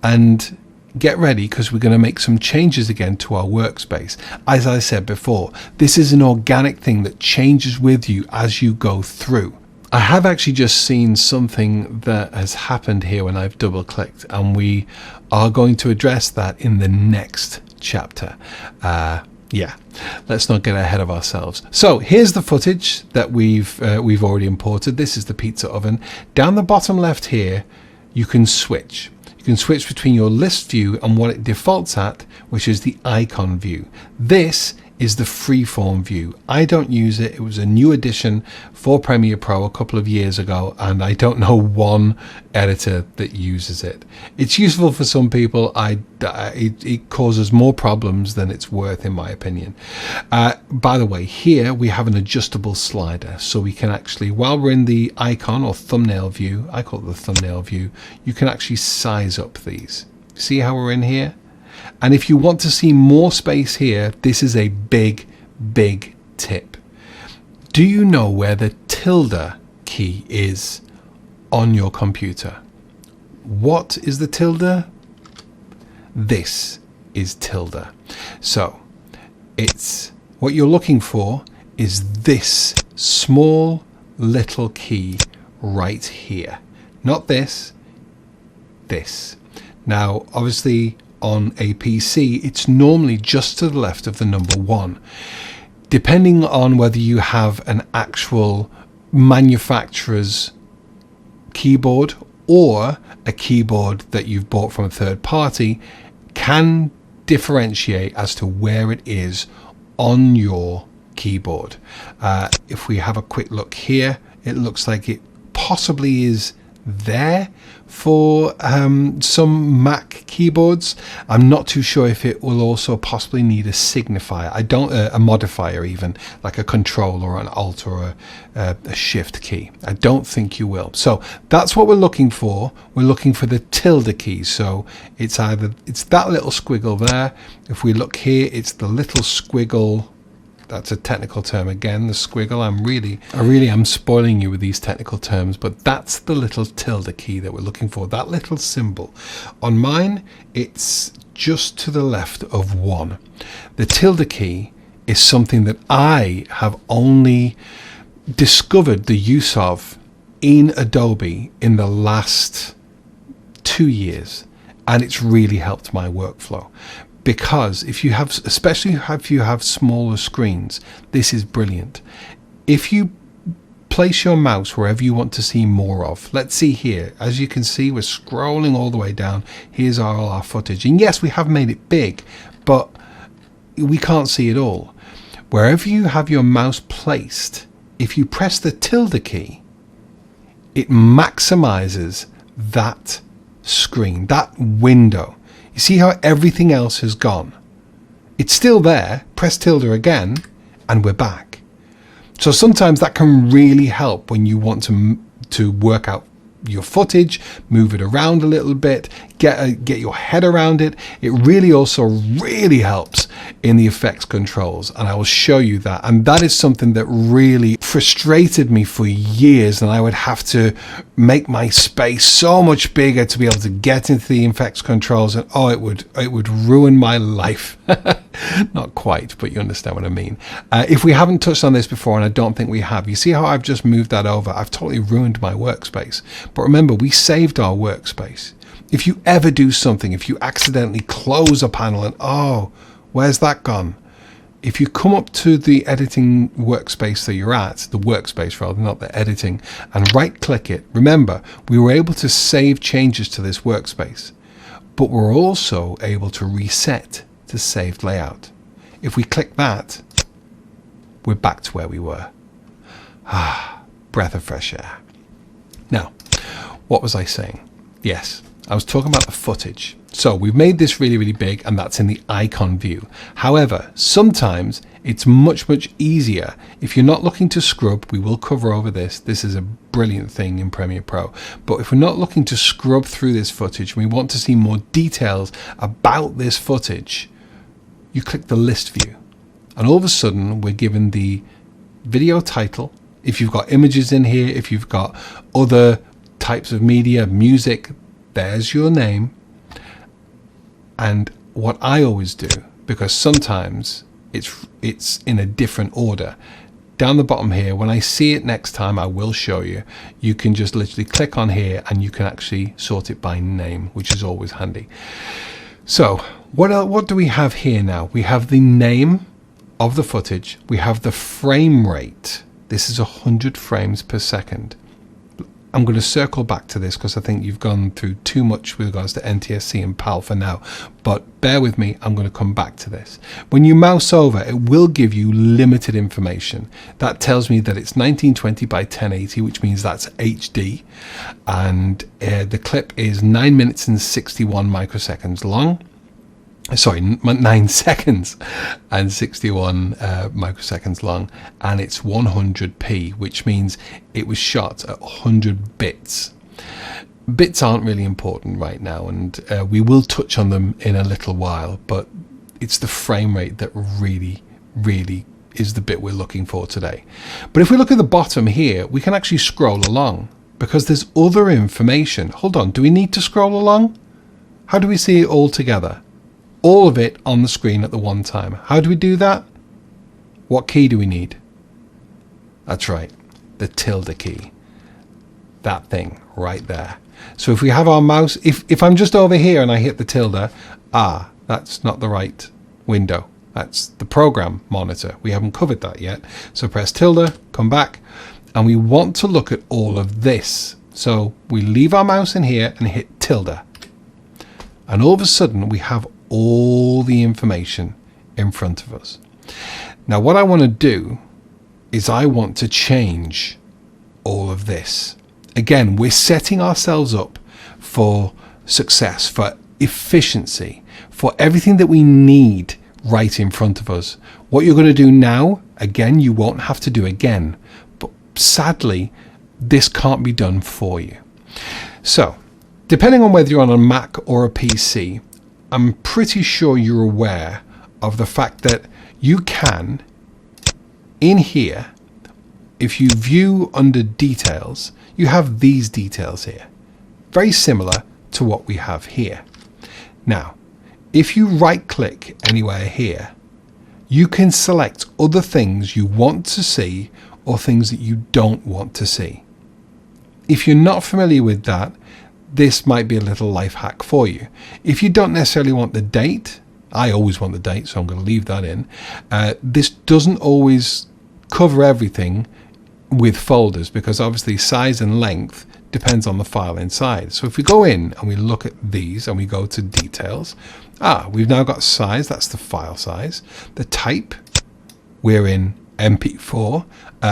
and get ready, because we're going to make some changes again to our workspace. As I said before, this is an organic thing that changes with you as you go through. I have actually just seen something that has happened here when I've double clicked, and we are going to address that in the next chapter. Yeah, let's not get ahead of ourselves. So here's the footage that we've already imported. This is the pizza oven. Down the bottom left here, you can switch. You can switch between your list view and what it defaults at, which is the icon view. This is the freeform view. I don't use it. It was a new addition for Premiere Pro a couple of years ago, and I don't know one editor that uses it. It's useful for some people. It causes more problems than it's worth, in my opinion. By the way, here we have an adjustable slider, so we can actually, while we're in the icon or thumbnail view, I call it the thumbnail view, you can actually size up these. See how we're in here? And if you want to see more space here, this is a big tip. Do you know where the tilde key is on your computer? What is the tilde? This is tilde. So it's what you're looking for is this small little key right here. Not this, this. Now, obviously, on a PC, it's normally just to the left of the number 1. Depending on whether you have an actual manufacturer's keyboard or a keyboard that you've bought from a third party, can differentiate as to where it is on your keyboard. If we have a quick look here, it looks like it possibly is there for some Mac keyboards. I'm not too sure if it will also possibly need a signifier. A modifier, even like a control or an alt or a shift key. I don't think you will. So that's what we're looking for. We're looking for the tilde key. So it's that little squiggle there. If we look here, it's the little squiggle. That's a technical term again, the squiggle. I really am spoiling you with these technical terms, but that's the little tilde key that we're looking for, that little symbol. On mine, it's just to the left of 1. The tilde key is something that I have only discovered the use of in Adobe in the last 2 years, and it's really helped my workflow. Because especially if you have smaller screens, this is brilliant. If you place your mouse wherever you want to see more of, let's see here, as you can see, we're scrolling all the way down. Here's all our footage. And yes, we have made it big, but we can't see it all. Wherever you have your mouse placed, if you press the tilde key, it maximizes that screen, that window. You see how everything else has gone? It's still there. Press tilde again, and we're back. So sometimes that can really help when you want to work out your footage, move it around a little bit, get your head around it. It really also really helps in the effects controls, and I will show you that. And that is something that really frustrated me for years, and I would have to make my space so much bigger to be able to get into the effects controls, and it would ruin my life. Not quite, but you understand what I mean. If we haven't touched on this before, and I don't think we have, you see how I've just moved that over? I've totally ruined my workspace. But remember, we saved our workspace. If you ever do something, if you accidentally close a panel and where's that gone? If you come up to the editing workspace that you're at, the workspace rather, not the editing, and right click it, remember, we were able to save changes to this workspace, but we're also able to reset to saved layout. If we click that, we're back to where we were. Breath of fresh air. Now, what was I saying? Yes, I was talking about the footage. So we've made this really big, and that's in the icon view. However, sometimes it's much easier if you're not looking to scrub. We will cover over this. This is a brilliant thing in Premiere Pro. But if we're not looking to scrub through this footage and we want to see more details about this footage, you click the list view, and all of a sudden we're given the video title. If you've got images in here, if you've got other types of media, music, there's your name. And what I always do, because sometimes it's in a different order, down the bottom here, when I see it next time, I will show you. You can just literally click on here and you can actually sort it by name, which is always handy. So what do we have here now? We have the name of the footage. We have the frame rate. This is 100 frames per second. I'm going to circle back to this because I think you've gone through too much with regards to NTSC and PAL for now, but bear with me, I'm going to come back to this. When you mouse over, it will give you limited information. That tells me that it's 1920 by 1080, which means that's HD, and the clip is 9 minutes and 61 microseconds long. Sorry, 9 seconds and 61 microseconds long, and it's 100p, which means it was shot at 100 bits. Bits aren't really important right now, and we will touch on them in a little while, but it's the frame rate that really is the bit we're looking for today. But if we look at the bottom here, we can actually scroll along because there's other information. Hold on, do we need to scroll along? How do we see it all together? All of it on the screen at the one time. How do we do that? What key do we need? That's right, the tilde key. That thing right there. So if we have our mouse, if I'm just over here and I hit the tilde, that's not the right window. That's the program monitor. We haven't covered that yet. So press tilde, come back, and we want to look at all of this. So we leave our mouse in here and hit tilde. And all of a sudden we have all the information in front of us. Now what I want to do is I want to change all of this. Again, we're setting ourselves up for success, for efficiency, for everything that we need right in front of us. What you're going to do now, again, you won't have to do again, but sadly this can't be done for you. So depending on whether you're on a Mac or a PC, I'm pretty sure you're aware of the fact that you can, in here, if you view under details, you have these details here. Very similar to what we have here. Now, if you right click anywhere here, you can select other things you want to see or things that you don't want to see. If you're not familiar with that, this might be a little life hack for you. If you don't necessarily want the date, I always want the date, so I'm going to leave that in. This doesn't always cover everything with folders because obviously size and length depends on the file inside. So if we go in and we look at these and we go to details, we've now got size, that's the file size. The type, we're in MP4.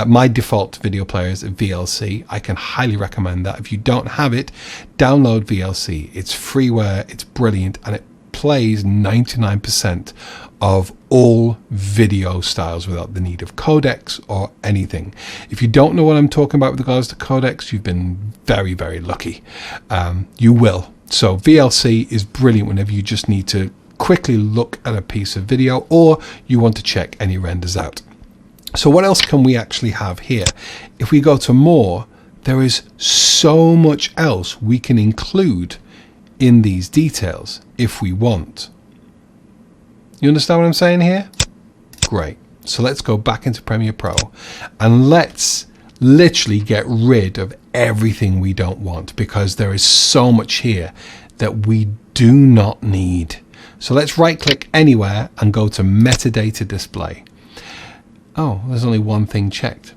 My default video player is a VLC. I can highly recommend that. If you don't have it, download VLC. It's freeware, it's brilliant, and it plays 99% of all video styles without the need of codecs or anything. If you don't know what I'm talking about with regards to codecs, you've been very, very lucky. You will. So VLC is brilliant whenever you just need to quickly look at a piece of video or you want to check any renders out. So what else can we actually have here? If we go to more, there is so much else we can include in these details if we want. You understand what I'm saying here? Great. So let's go back into Premiere Pro and let's literally get rid of everything we don't want because there is so much here that we do not need. So let's right click anywhere and go to metadata display. Oh, there's only one thing checked.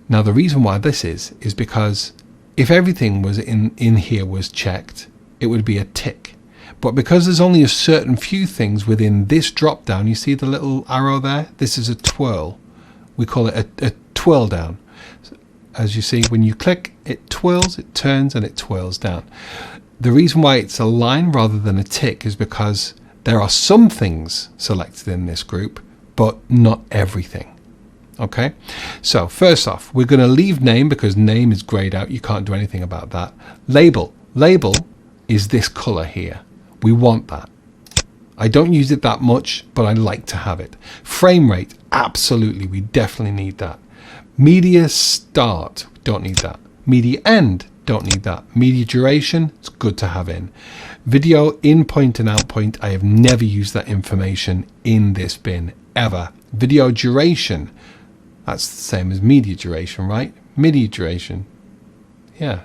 Now the reason why this is because if everything was in here was checked, it would be a tick. But because there's only a certain few things within this drop down, you see the little arrow there? This is a twirl. We call it a twirl down. As you see, when you click, it twirls, it turns, and it twirls down. The reason why it's a line rather than a tick is because there are some things selected in this group, but not everything. Okay, so first off, we're going to leave name because name is grayed out. You can't do anything about that. Label is this color here. We want that. I don't use it that much, but I like to have it. Frame rate, absolutely, we definitely need that. Media start, don't need that. Media end, don't need that. Media duration, it's good to have in. Video in point and out point, I have never used that information in this bin ever. Video duration, That's the same as media duration, right? Media duration. Yeah,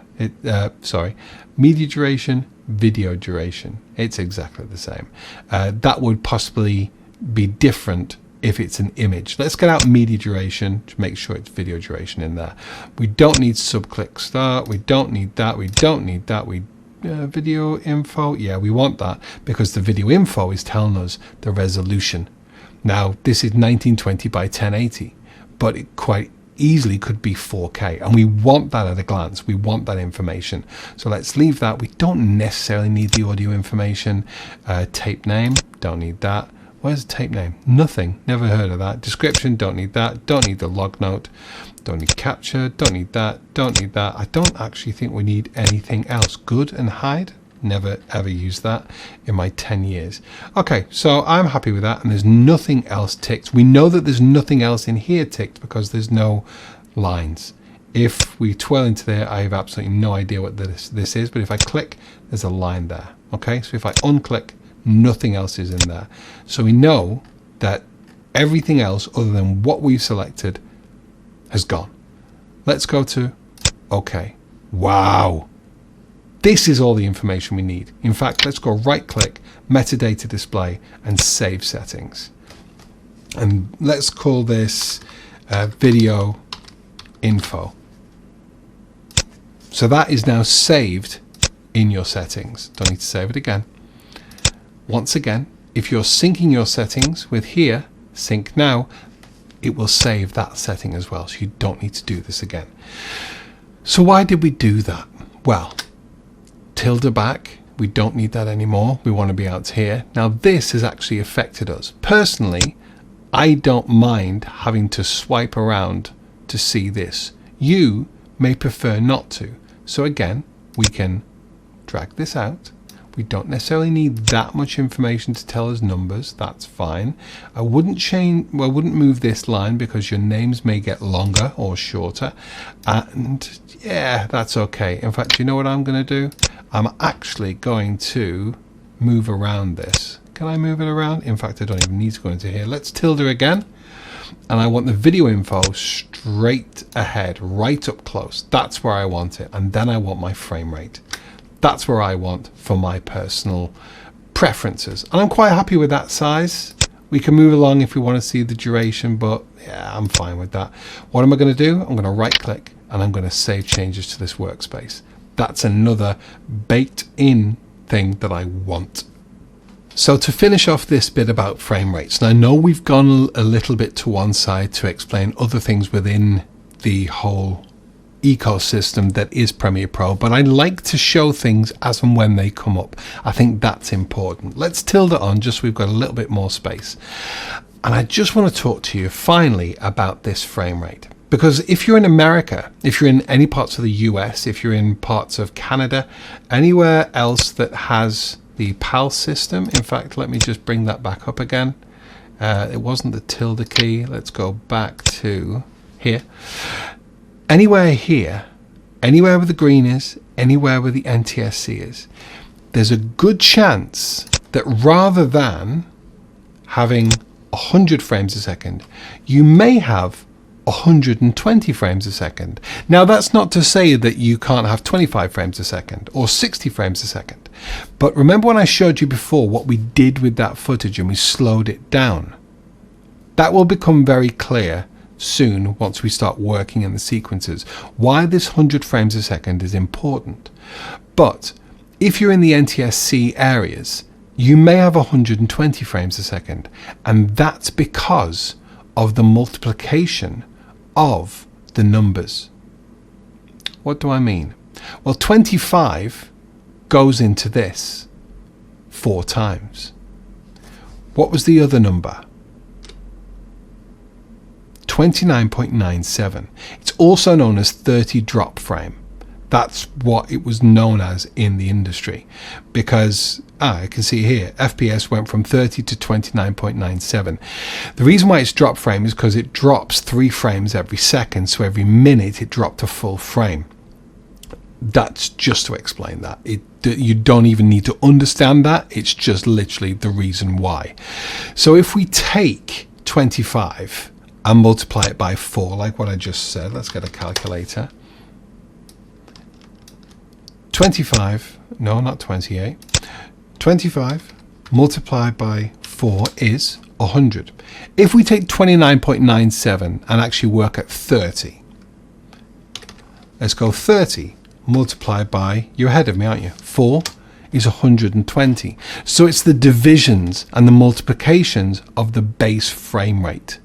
media duration, video duration. It's exactly the same. That would possibly be different if it's an image. Let's get out media duration to make sure it's video duration in there. We don't need subclick start. We don't need that. We don't need that. Video info. Yeah, we want that because the video info is telling us the resolution. Now, this is 1920 by 1080, but it quite easily could be 4K, and we want that at a glance. We want that information. So let's leave that. We don't necessarily need the audio information. Tape name, don't need that. Where's the tape name? Nothing. Never heard of that. Description, don't need that. Don't need the log note. Don't need capture. Don't need that. Don't need that. I don't actually think we need anything else. Good and hide. Never ever used that in my 10 years. Okay, so I'm happy with that, and there's nothing else ticked. We know that there's nothing else in here ticked because there's no lines. If we twirl into there, I have absolutely no idea what this is, but if I click, there's a line there. Okay, so if I unclick, nothing else is in there. So we know that everything else other than what we've selected has gone. Let's go to OK. Wow. This is all the information we need. In fact, let's go right click, metadata display, and save settings. And let's call this video info. So that is now saved in your settings. Don't need to save it again. Once again, if you're syncing your settings with here, sync now, it will save that setting as well. So you don't need to do this again. So why did we do that? Well, tilde back, we don't need that anymore. We want to be out here. Now this has actually affected us. Personally, I don't mind having to swipe around to see this. You may prefer not to. So again, we can drag this out. We don't necessarily need that much information to tell us numbers. That's fine. I wouldn't move this line because your names may get longer or shorter. And yeah, that's okay. In fact, you know what I'm going to do? I'm actually going to move around this. Can I move it around? In fact, I don't even need to go into here. Let's tilde again. And I want the video info straight ahead, right up close. That's where I want it. And then I want my frame rate. That's where I want for my personal preferences. And I'm quite happy with that size. We can move along if we want to see the duration, but yeah, I'm fine with that. What am I going to do? I'm going to right click and I'm going to save changes to this workspace. That's another baked in thing that I want. So to finish off this bit about frame rates, and I know we've gone a little bit to one side to explain other things within the whole ecosystem that is Premiere Pro, but I like to show things as and when they come up. I think that's important. Let's tilde it on just so we've got a little bit more space. And I just want to talk to you finally about this frame rate. Because if you're in America, if you're in any parts of the US, if you're in parts of Canada, anywhere else that has the PAL system, in fact, let me just bring that back up again. It wasn't the tilde key. Let's go back to here. Anywhere here, anywhere where the green is, anywhere where the NTSC is, there's a good chance that rather than having 100 frames a second, you may have 120 frames a second. Now that's not to say that you can't have 25 frames a second or 60 frames a second. But remember when I showed you before what we did with that footage and we slowed it down? That will become very clear soon once we start working in the sequences, why this 100 frames a second is important. But if you're in the NTSC areas, you may have 120 frames a second, and that's because of the multiplication of the numbers. What do I mean? Well, 25 goes into this 4 times. What was the other number? 29.97. It's also known as 30 drop frame. That's what it was known as in the industry, because I can see here FPS went from 30 to 29.97. The reason why it's drop frame is because it drops 3 frames every second, so every minute it dropped a full frame. That's just to explain that. You don't even need to understand that. It's just literally the reason why. So if we take 25 and multiply it by 4, like what I just said. Let's get a calculator. 25, no, not 28. 25 multiplied by 4 is 100. If we take 29.97 and actually work at 30, let's go 30 multiplied by, you're ahead of me, aren't you? 4 is 120. So it's the divisions and the multiplications of the base frame rate.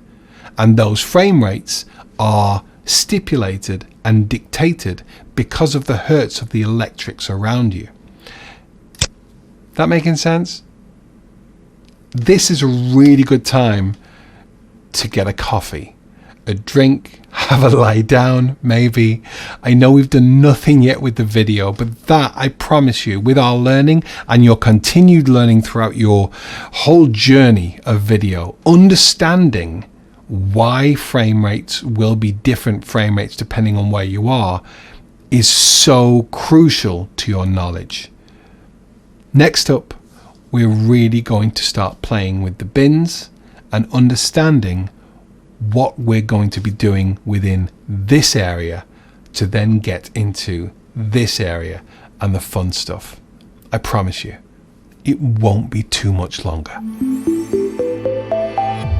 And those frame rates are stipulated and dictated because of the hertz of the electrics around you. That making sense? This is a really good time to get a coffee, a drink, have a lie down, maybe. I know we've done nothing yet with the video, but that, I promise you, with our learning and your continued learning throughout your whole journey of video, understanding why frame rates will be different frame rates depending on where you are is so crucial to your knowledge. Next up, we're really going to start playing with the bins and understanding what we're going to be doing within this area to then get into this area and the fun stuff. I promise you, it won't be too much longer.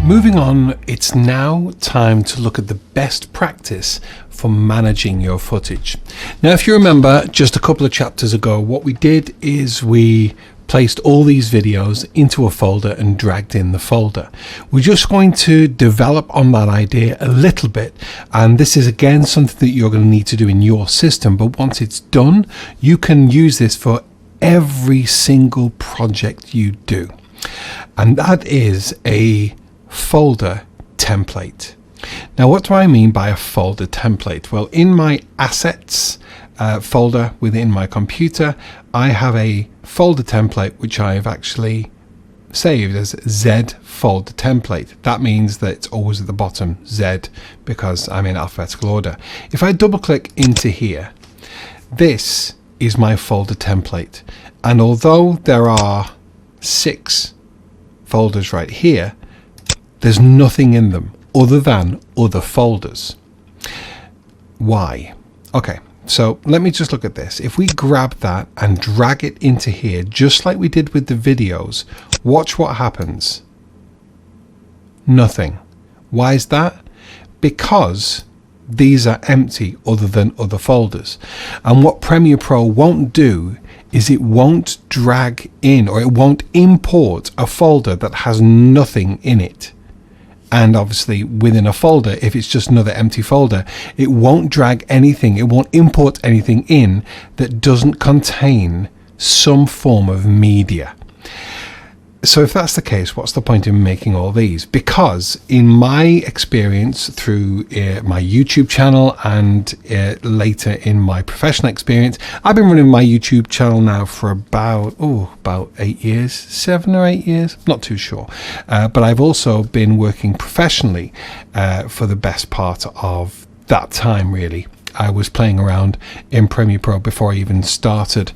Moving on, it's now time to look at the best practice for managing your footage. Now, if you remember, just a couple of chapters ago, what we did is we placed all these videos into a folder and dragged in the folder. We're just going to develop on that idea a little bit, and this is again something that you're going to need to do in your system, but once it's done, you can use this for every single project you do, and that is a folder template. Now, what do I mean by a folder template? Well, in my assets folder within my computer, I have a folder template which I've actually saved as Z folder template. That means that it's always at the bottom, Z, because I'm in alphabetical order. If I double click into here, this is my folder template, and although there are 6 folders right here, there's nothing in them other than other folders. Why? Okay, so let me just look at this. If we grab that and drag it into here, just like we did with the videos, watch what happens. Nothing. Why is that? Because these are empty other than other folders. And what Premiere Pro won't do is it won't drag in, or it won't import a folder that has nothing in it. And obviously within a folder, if it's just another empty folder, it won't drag anything, it won't import anything in that doesn't contain some form of media. So if that's the case, what's the point in making all these? Because in my experience through my YouTube channel and later in my professional experience, I've been running my YouTube channel now for about 8 years, 7 or 8 years, not too sure. But I've also been working professionally for the best part of that time, really. I was playing around in Premiere Pro before I even started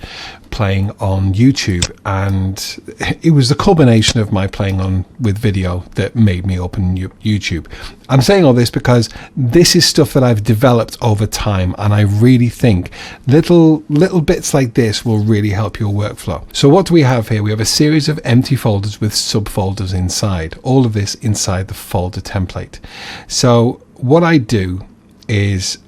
playing on YouTube, and it was the culmination of my playing on with video that made me open YouTube. I'm saying all this because this is stuff that I've developed over time, and I really think little bits like this will really help your workflow. So what do we have here? We have a series of empty folders with subfolders inside, all of this inside the folder template. So what I do is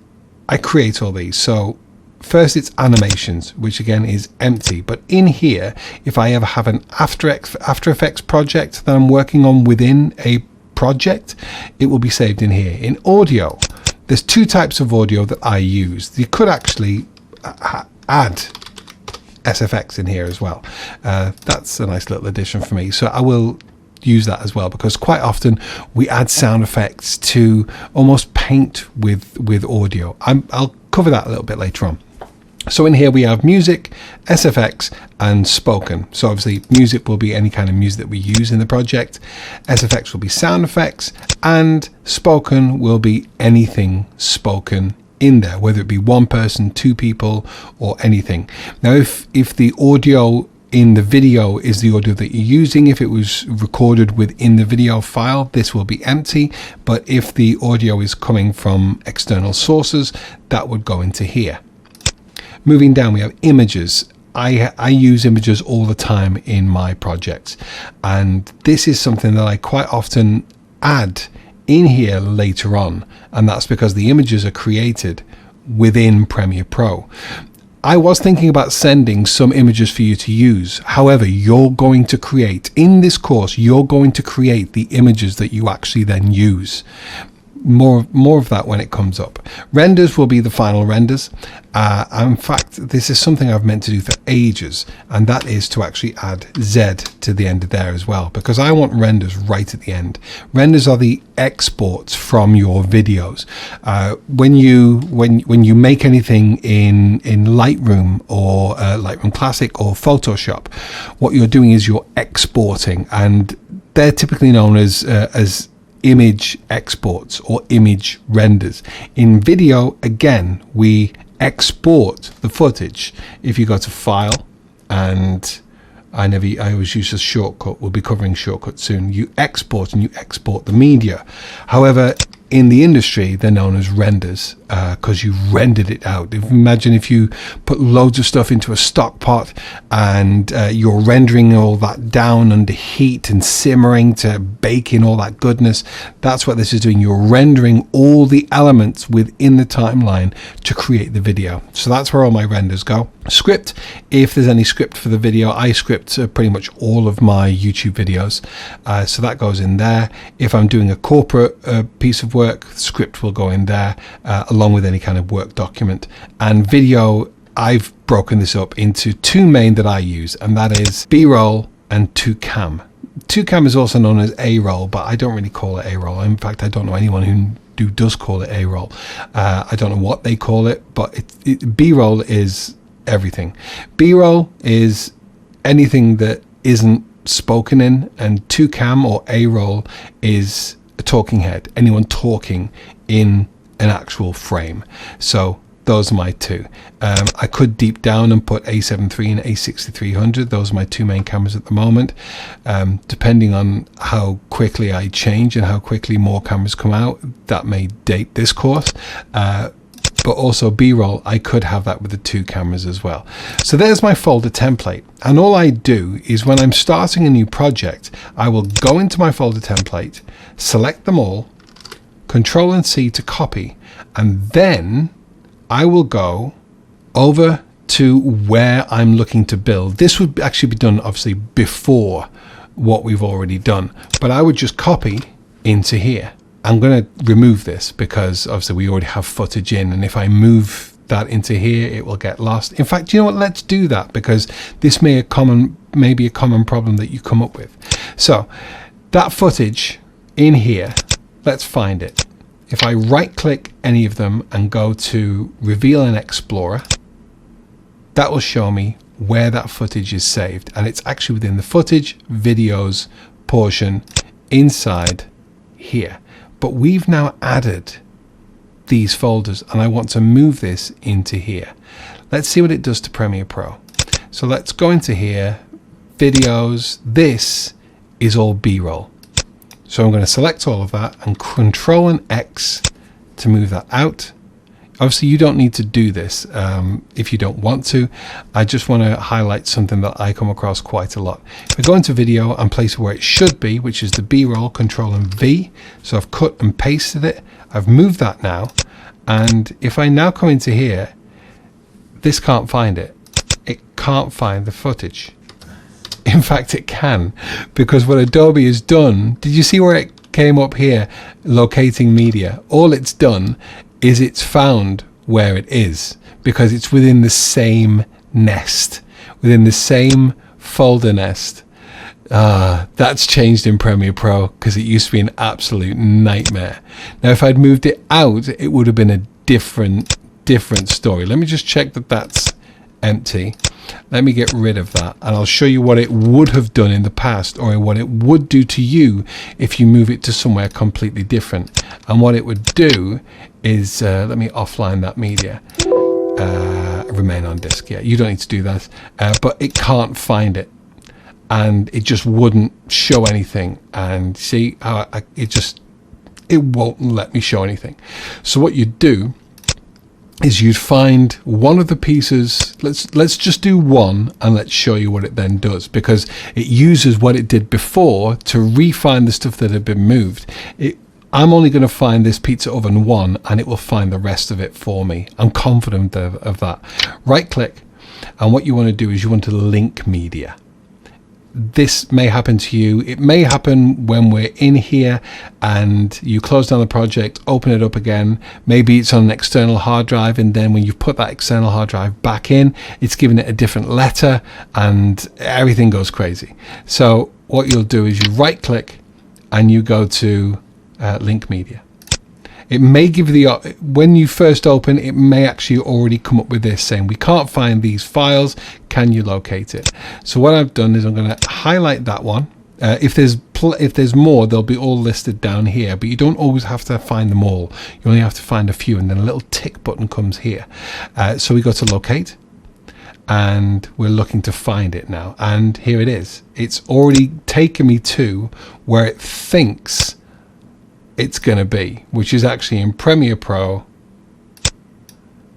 I create all these. So first it's animations, which again is empty, but in here, if I ever have an After Effects project that I'm working on within a project, it will be saved in here. In audio, there's 2 types of audio that I use. You could actually add SFX in here as well. That's a nice little addition for me, so I will use that as well, because quite often we add sound effects to almost paint with audio. I'll cover that a little bit later on. So in here we have music, SFX and spoken. So obviously music will be any kind of music that we use in the project, SFX will be sound effects, and spoken will be anything spoken in there, whether it be one person, 2 people, or anything. Now if the audio in the video is the audio that you're using. If it was recorded within the video file, this will be empty. But if the audio is coming from external sources, that would go into here. Moving down, we have images. I use images all the time in my projects, and this is something that I quite often add in here later on, and that's because the images are created within Premiere Pro. I was thinking about sending some images for you to use. However, you're going to create, in this course, you're going to create the images that you actually then use. More of that when it comes up. Renders will be the final renders. In fact, this is something I've meant to do for ages, and that is to actually add Z to the end of there as well, because I want renders right at the end. Renders are the exports from your videos. When you make anything in Lightroom or Lightroom Classic or Photoshop, what you're doing is you're exporting, and they're typically known as image exports or image renders. In video, again, we export the footage. If you go to File, and I always use a shortcut, we'll be covering shortcuts soon, you export and you export the media. However, in the industry, they're known as renders because you rendered it out. Imagine if you put loads of stuff into a stock pot and you're rendering all that down under heat and simmering to bake in all that goodness. That's what this is doing. You're rendering all the elements within the timeline to create the video. So that's where all my renders go. Script, if there's any script for the video, I script pretty much all of my YouTube videos. So that goes in there. If I'm doing a corporate piece of work, script will go in there along with any kind of work document. And video, I've broken this up into two main that I use, and that is B-roll and 2cam. 2cam is also known as A-roll, but I don't really call it A-roll. In fact, I don't know anyone who does call it A-roll. I don't know what they call it, but B-roll is everything. B-roll is anything that isn't spoken in, and 2cam or A-roll is a talking head, anyone talking in an actual frame. So those are my two. I could deep down and put A7III and A6300. Those are my two main cameras at the moment. Depending on how quickly I change and how quickly more cameras come out, that may date this course. But also B-roll, I could have that with the two cameras as well. So there's my folder template. And all I do is when I'm starting a new project, I will go into my folder template, select them all, Control and C to copy, and then I will go over to where I'm looking to build. This would actually be done obviously before what we've already done, but I would just copy into here. I'm going to remove this because obviously we already have footage in, and if I move that into here, it will get lost. In fact, you know what? Let's do that because this may be a common problem that you come up with. So that footage in here, let's find it. If I right-click any of them and go to Reveal in Explorer, that will show me where that footage is saved, and it's actually within the footage videos portion inside here. But we've now added these folders, and I want to move this into here. Let's see what it does to Premiere Pro. So let's go into here, videos. This is all B-roll. So I'm going to select all of that and Control and X to move that out. Obviously, you don't need to do this if you don't want to. I just want to highlight something that I come across quite a lot. If I go into video and place it where it should be, which is the B-roll, Control and V. So I've cut and pasted it. I've moved that now. And if I now come into here, this can't find it. It can't find the footage. In fact, it can, because what Adobe has done, did you see where it came up here, locating media? All it's done is it's found where it is because it's within the same nest, within the same folder nest. That's changed in Premiere Pro because it used to be an absolute nightmare. Now, if I'd moved it out, it would have been a different story. Let me just check that that's empty. Let me get rid of that, and I'll show you what it would have done in the past, or what it would do to you if you move it to somewhere completely different. And what it would do is, let me offline that media. remain on disk. Yeah, you don't need to do that, but it can't find it, and it just wouldn't show anything. And see how it won't let me show anything. So what you do is you'd find one of the pieces. Let's just do one, and let's show you what it then does, because it uses what it did before to re-find the stuff that had been moved. I'm only going to find this pizza oven 1, and it will find the rest of it for me. I'm confident of that. Right click, and what you want to do is you want to link media. This may happen to you. It may happen when we're in here and you close down the project, open it up again. Maybe it's on an external hard drive, and then when you put that external hard drive back in, it's giving it a different letter and everything goes crazy. So what you'll do is you right click and you go to link media. It may give you when you first open, it may actually already come up with this saying, we can't find these files, can you locate it? So what I've done is I'm going to highlight that one. If there's more, they'll be all listed down here, but you don't always have to find them all. You only have to find a few, and then a little tick button comes here. So we go to locate, and we're looking to find it now, and here it is. It's already taken me to where it thinks it's going to be, which is actually in Premiere Pro,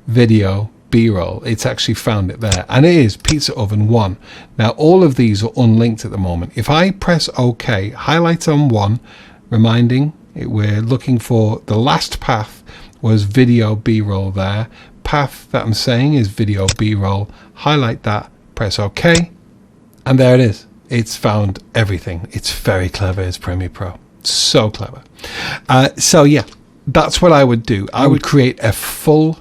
video, B-roll. It's actually found it there, and it is pizza oven 1. Now all of these are unlinked at the moment. If I press OK, highlight on 1, reminding it we're looking for the last path was video B-roll there. Path that I'm saying is video B-roll. Highlight that, press OK, and there it is. It's found everything. It's very clever. It's Premiere Pro. So clever. So yeah, that's what I would do. I would create a full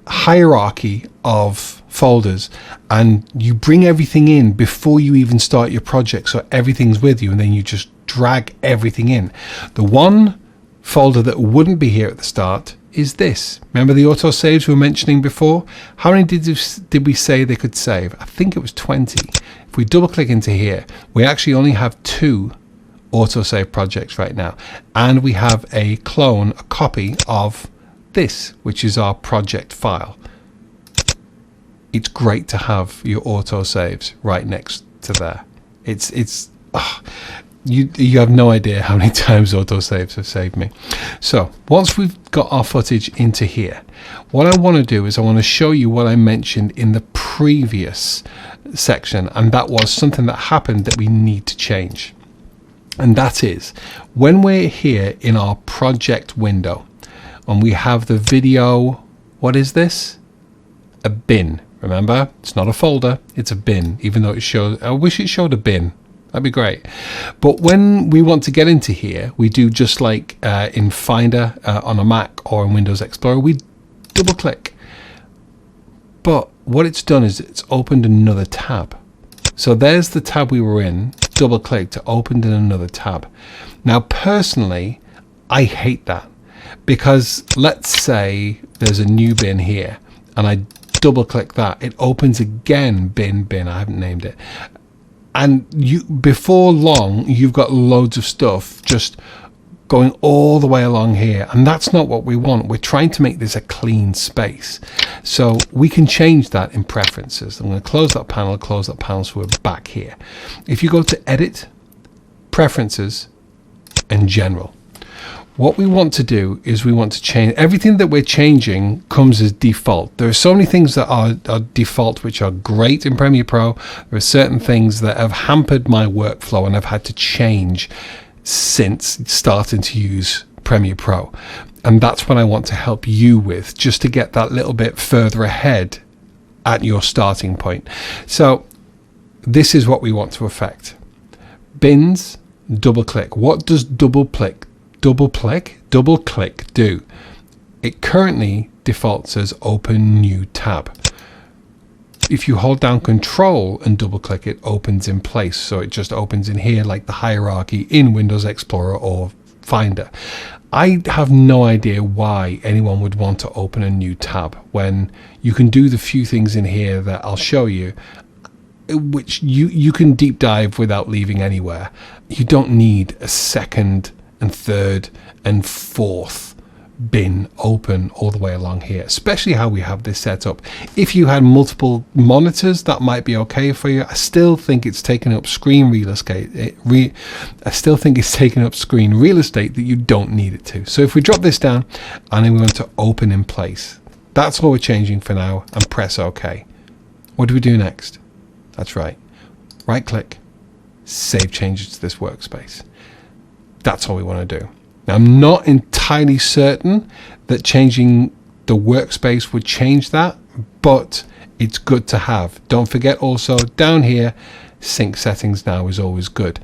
hierarchy of folders, and you bring everything in before you even start your project, so everything's with you, and then you just drag everything in. The one folder that wouldn't be here at the start is this. Remember the auto saves we were mentioning before? How many did we say they could save? I think it was 20. If we double click into here, we actually only have 2 autosave projects right now, and we have a copy of this, which is our project file. It's great to have your autosaves right next to there. You have no idea how many times autosaves have saved me. So once we've got our footage into here, what I want to do is I want to show you what I mentioned in the previous section, and that was something that happened that we need to change. And that is when we're here in our project window and we have the video, what is this? A bin. Remember, it's not a folder, it's a bin, even though it shows, I wish it showed a bin. That'd be great. But when we want to get into here, we do just like in Finder on a Mac or in Windows Explorer, we double click. But what it's done is it's opened another tab. So there's the tab we were in, double click to open in another tab. Now personally, I hate that, because let's say there's a new bin here and I double click that, it opens again bin, I haven't named it. And before long, you've got loads of stuff just going all the way along here, and that's not what we want. We're trying to make this a clean space, so we can change that in preferences. I'm going to close that panel, so we're back here. If you go to edit, preferences, and general, what we want to do is we want to change everything that we're changing comes as default. There are so many things that are default which are great in Premiere Pro. There are certain things that have hampered my workflow and I've had to change since starting to use Premiere Pro, and that's what I want to help you with, just to get that little bit further ahead at your starting point. So this is what we want to affect. Bins, double click. What does double click do? It currently defaults as open new tab. If you hold down Control and double click, it opens in place. So it just opens in here like the hierarchy in Windows Explorer or Finder. I have no idea why anyone would want to open a new tab when you can do the few things in here that I'll show you, which you can deep dive without leaving anywhere. You don't need a second and third and fourth bin open all the way along here, especially how we have this set up. If you had multiple monitors, that might be okay for you. I still think it's taking up screen real estate. I still think it's taking up screen real estate that you don't need it to. So if we drop this down and then we want to open in place, that's all we're changing for now, and press OK. What do we do next? That's right. Right click, save changes to this workspace. That's all we want to do. Now, I'm not entirely certain that changing the workspace would change that, but it's good to have. Don't forget also down here, sync settings now is always good.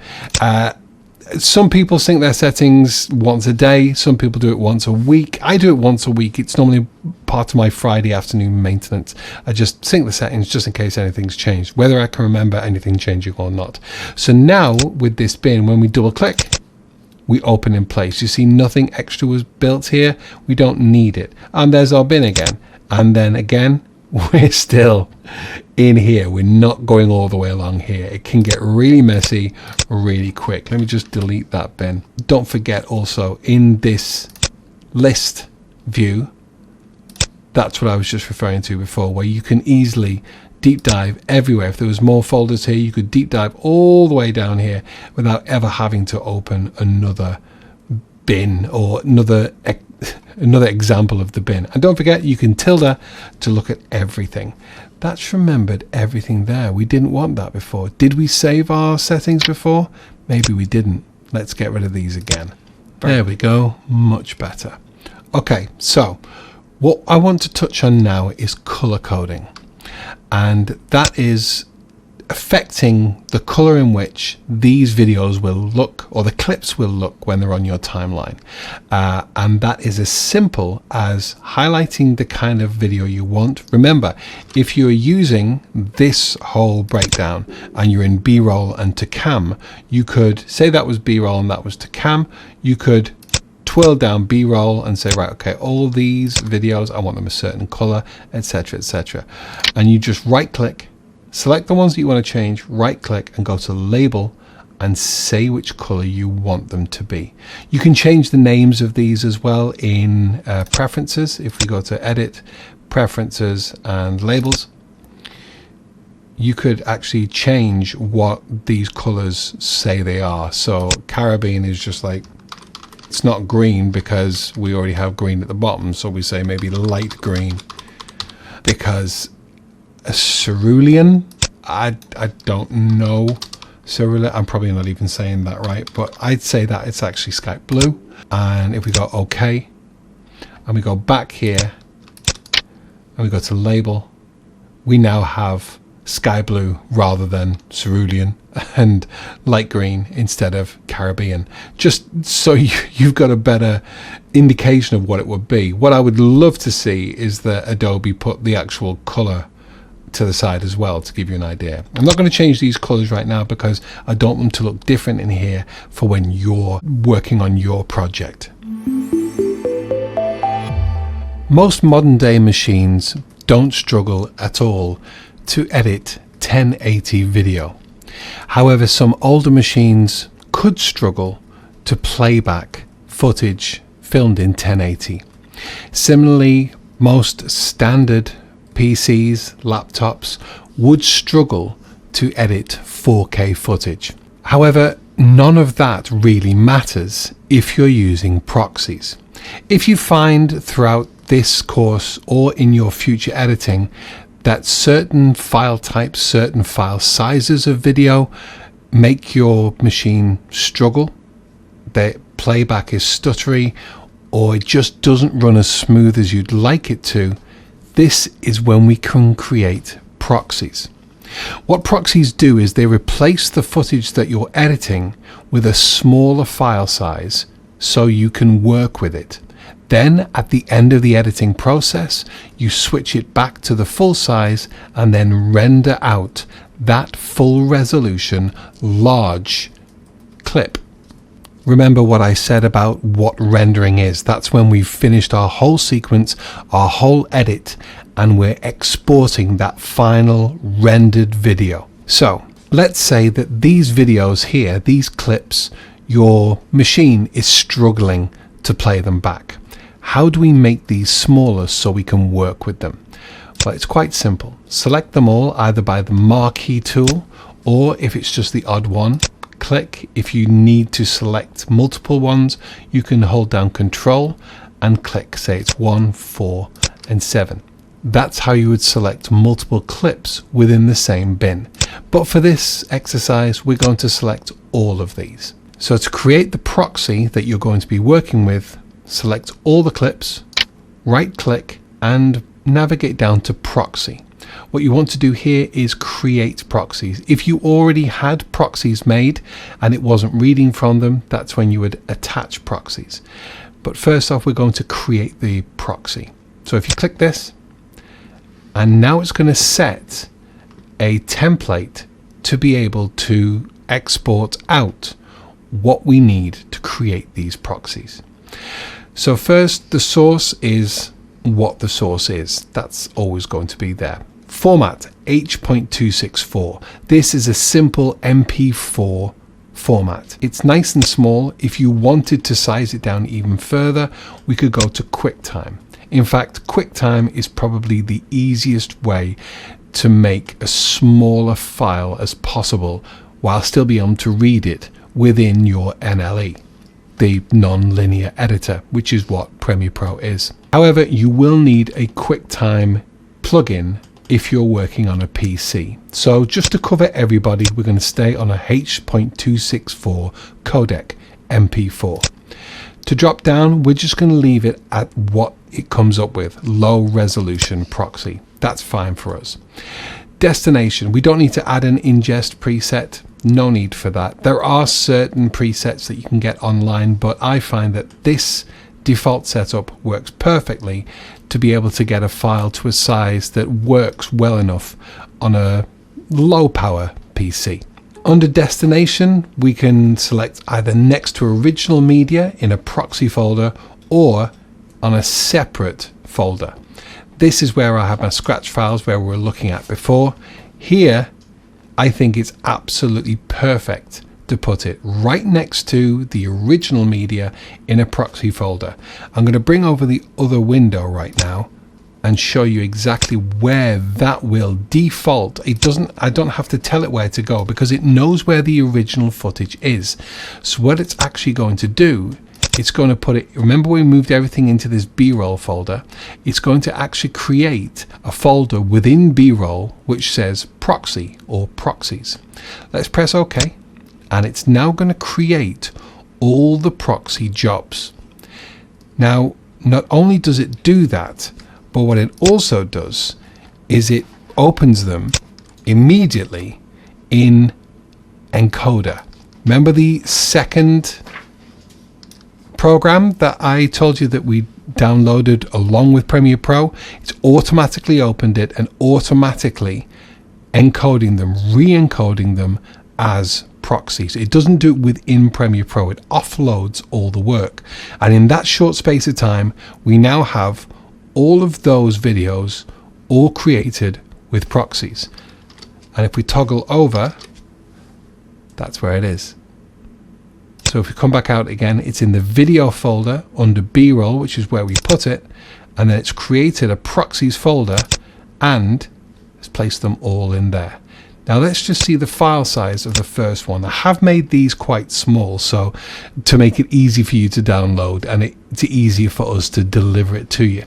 Some people sync their settings once a day. Some people do it once a week. I do it once a week. It's normally part of my Friday afternoon maintenance. I just sync the settings just in case anything's changed, whether I can remember anything changing or not. So now with this bin, when we double click, we open in place. You see nothing extra was built here. We don't need it. And there's our bin again. And then again, we're still in here. We're not going all the way along here. It can get really messy really quick. Let me just delete that bin. Don't forget also in this list view, that's what I was just referring to before, where you can easily deep dive everywhere. If there was more folders here, you could deep dive all the way down here without ever having to open another bin or another example of the bin. And don't forget, you can tilde to look at everything. That's remembered everything there. We didn't want that before. Did we save our settings before? Maybe we didn't. Let's get rid of these again. There we go. Much better. Okay, so what I want to touch on now is color coding. And that is affecting the color in which these videos will look, or the clips will look, when they're on your timeline. And that is as simple as highlighting the kind of video you want. Remember, if you're using this whole breakdown and you're in B-roll and to cam, you could say that was B-roll and that was to cam. You could twirl down B-roll and say, right, okay, all these videos, I want them a certain color, etc., etc. And you just right click, select the ones that you want to change, right click and go to label and say which color you want them to be. You can change the names of these as well in preferences. If we go to edit, preferences and labels, you could actually change what these colors say they are. So Caribbean is just like, it's not green because we already have green at the bottom, so we say maybe light green. Because a cerulean, I don't know cerulean, I'm probably not even saying that right, but I'd say that it's actually sky blue. And if we go OK and we go back here and we go to label, we now have sky blue rather than cerulean and light green instead of Caribbean, just so you've got a better indication of what it would be. What I would love to see is that Adobe put the actual color to the side as well to give you an idea. I'm not going to change these colors right now because I don't want them to look different in here for when you're working on your project. Most modern day machines don't struggle at all to edit 1080 video. However, some older machines could struggle to play back footage filmed in 1080. Similarly, most standard PCs, laptops would struggle to edit 4K footage. However, none of that really matters if you're using proxies. If you find throughout this course or in your future editing that certain file types, certain file sizes of video make your machine struggle, the playback is stuttery, or it just doesn't run as smooth as you'd like it to, this is when we can create proxies. What proxies do is they replace the footage that you're editing with a smaller file size so you can work with it. Then at the end of the editing process, you switch it back to the full size and then render out that full resolution large clip. Remember what I said about what rendering is. That's when we've finished our whole sequence, our whole edit, and we're exporting that final rendered video. So let's say that these videos here, these clips, your machine is struggling to play them back. How do we make these smaller so we can work with them? Well, it's quite simple. Select them all either by the marquee tool, or if it's just the odd one, click. If you need to select multiple ones, you can hold down Control and click, say it's 1, 4 and 7. That's how you would select multiple clips within the same bin. But for this exercise, we're going to select all of these. So to create the proxy that you're going to be working with, select all the clips, right click and navigate down to proxy. What you want to do here is create proxies. If you already had proxies made and it wasn't reading from them, that's when you would attach proxies. But first off, we're going to create the proxy. So if you click this, and now it's going to set a template to be able to export out what we need to create these proxies. So first, the source is what the source is. That's always going to be there. Format H.264. This is a simple MP4 format. It's nice and small. If you wanted to size it down even further, we could go to QuickTime. In fact, QuickTime is probably the easiest way to make a smaller file as possible while still being able to read it within your NLE, the non-linear editor, which is what Premiere Pro is. However, you will need a QuickTime plugin if you're working on a PC. So just to cover everybody, we're going to stay on a H.264 codec MP4. To drop down, we're just going to leave it at what it comes up with, low resolution proxy. That's fine for us. Destination, we don't need to add an ingest preset. No need for that. There are certain presets that you can get online, but I find that this default setup works perfectly to be able to get a file to a size that works well enough on a low power PC. Under destination, we can select either next to original media in a proxy folder or on a separate folder. This is where I have my scratch files where we were looking at before. Here, I think it's absolutely perfect to put it right next to the original media in a proxy folder. I'm going to bring over the other window right now and show you exactly where that will default. I don't have to tell it where to go because it knows where the original footage is. So what it's actually going to do, it's going to put it, remember we moved everything into this B-roll folder, it's going to actually create a folder within B-roll which says proxy or proxies. Let's press OK, and it's now going to create all the proxy jobs. Now, not only does it do that, but what it also does is it opens them immediately in encoder. Remember the second program that I told you that we downloaded along with Premiere Pro? It's automatically opened it and automatically encoding them, re-encoding them as proxies. It doesn't do it within Premiere Pro. It offloads all the work. And in that short space of time, we now have all of those videos all created with proxies. And if we toggle over, that's where it is. So if we come back out again, it's in the video folder under B-roll, which is where we put it, and then it's created a proxies folder and it's placed them all in there. Now let's just see the file size of the first one. I have made these quite small so to make it easy for you to download and it's easier for us to deliver it to you.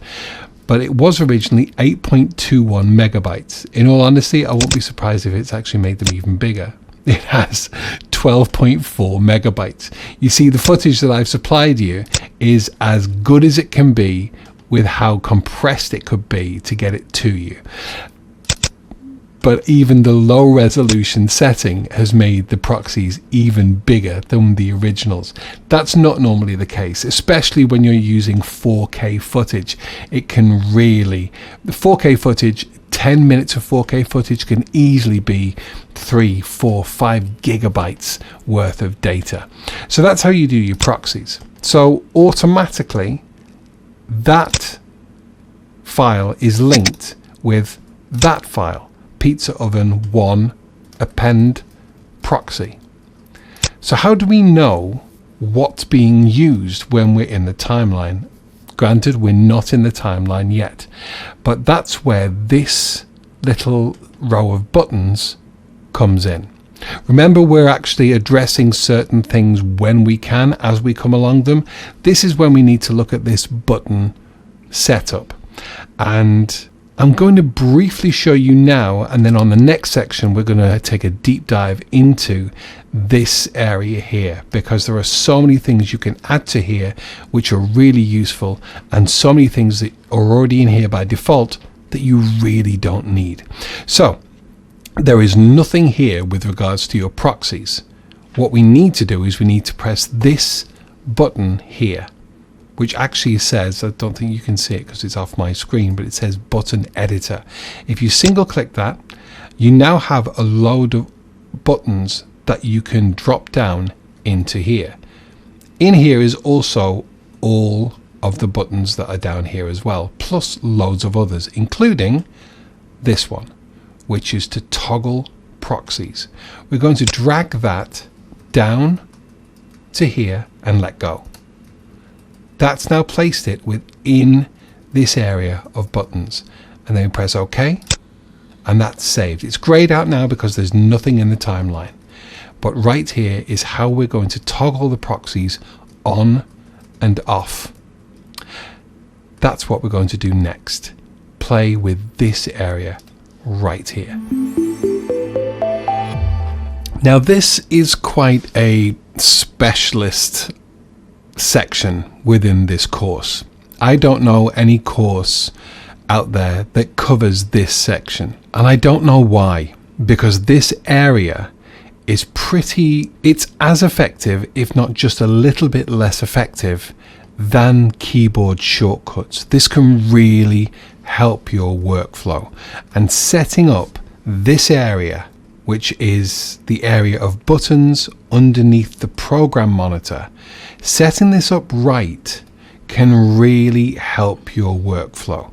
But it was originally 8.21 megabytes. In all honesty, I won't be surprised if it's actually made them even bigger. It has 12.4 megabytes. You see, the footage that I've supplied you is as good as it can be with how compressed it could be to get it to you. But even the low resolution setting has made the proxies even bigger than the originals. That's not normally the case, especially when you're using 4K footage. It can really, the 4K footage, 10 minutes of 4K footage can easily be 3, 4, 5 gigabytes worth of data. So that's how you do your proxies. So automatically that file is linked with that file. Pizza oven 1 append proxy. So how do we know what's being used when we're in the timeline? Granted, we're not in the timeline yet, but that's where this little row of buttons comes in. Remember, we're actually addressing certain things when we can, as we come along them. This is when we need to look at this button setup. And I'm going to briefly show you now, and then on the next section we're going to take a deep dive into this area here, because there are so many things you can add to here which are really useful, and so many things that are already in here by default that you really don't need. So there is nothing here with regards to your proxies. What we need to do is we need to press this button here, which actually says, I don't think you can see it because it's off my screen, but it says button editor. If you single click that, you now have a load of buttons that you can drop down into here. In here is also all of the buttons that are down here as well, plus loads of others, including this one, which is to toggle proxies. We're going to drag that down to here and let go. That's now placed it within this area of buttons, and then press OK, and that's saved. It's grayed out now because there's nothing in the timeline, but right here is how we're going to toggle the proxies on and off. That's what we're going to do next. Play with this area right here. Now this is quite a specialist section within this course. I don't know any course out there that covers this section, and I don't know why, because this area is it's as effective, if not just a little bit less effective, than keyboard shortcuts. This can really help your workflow, and setting up this area, which is the area of buttons underneath the program monitor, setting this up right can really help your workflow.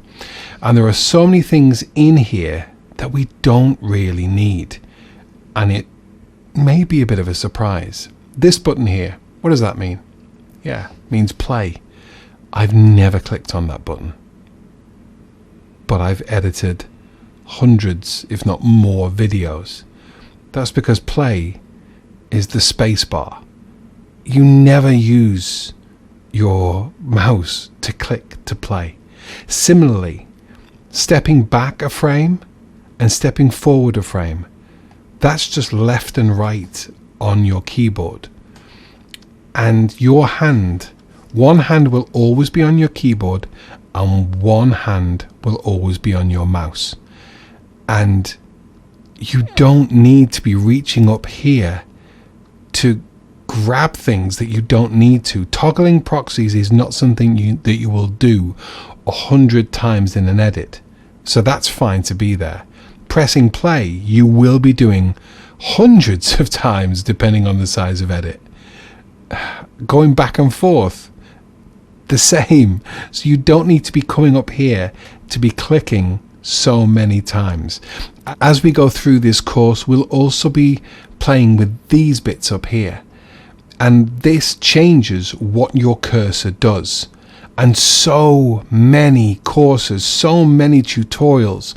And there are so many things in here that we don't really need, and it may be a bit of a surprise. This button here, what does that mean? Yeah, it means play. I've never clicked on that button, but I've edited hundreds, if not more, videos. That's because play is the space bar. You never use your mouse to click to play. Similarly, stepping back a frame and stepping forward a frame, that's just left and right on your keyboard. And your hand, one hand will always be on your keyboard and one hand will always be on your mouse. And you don't need to be reaching up here to grab things that you don't need to. Toggling proxies is not something that you will do 100 times in an edit. So that's fine to be there. Pressing play, you will be doing hundreds of times depending on the size of edit. Going back and forth, the same. So you don't need to be coming up here to be clicking so many times. As we go through this course, we'll also be playing with these bits up here, and this changes what your cursor does. And so many courses, so many tutorials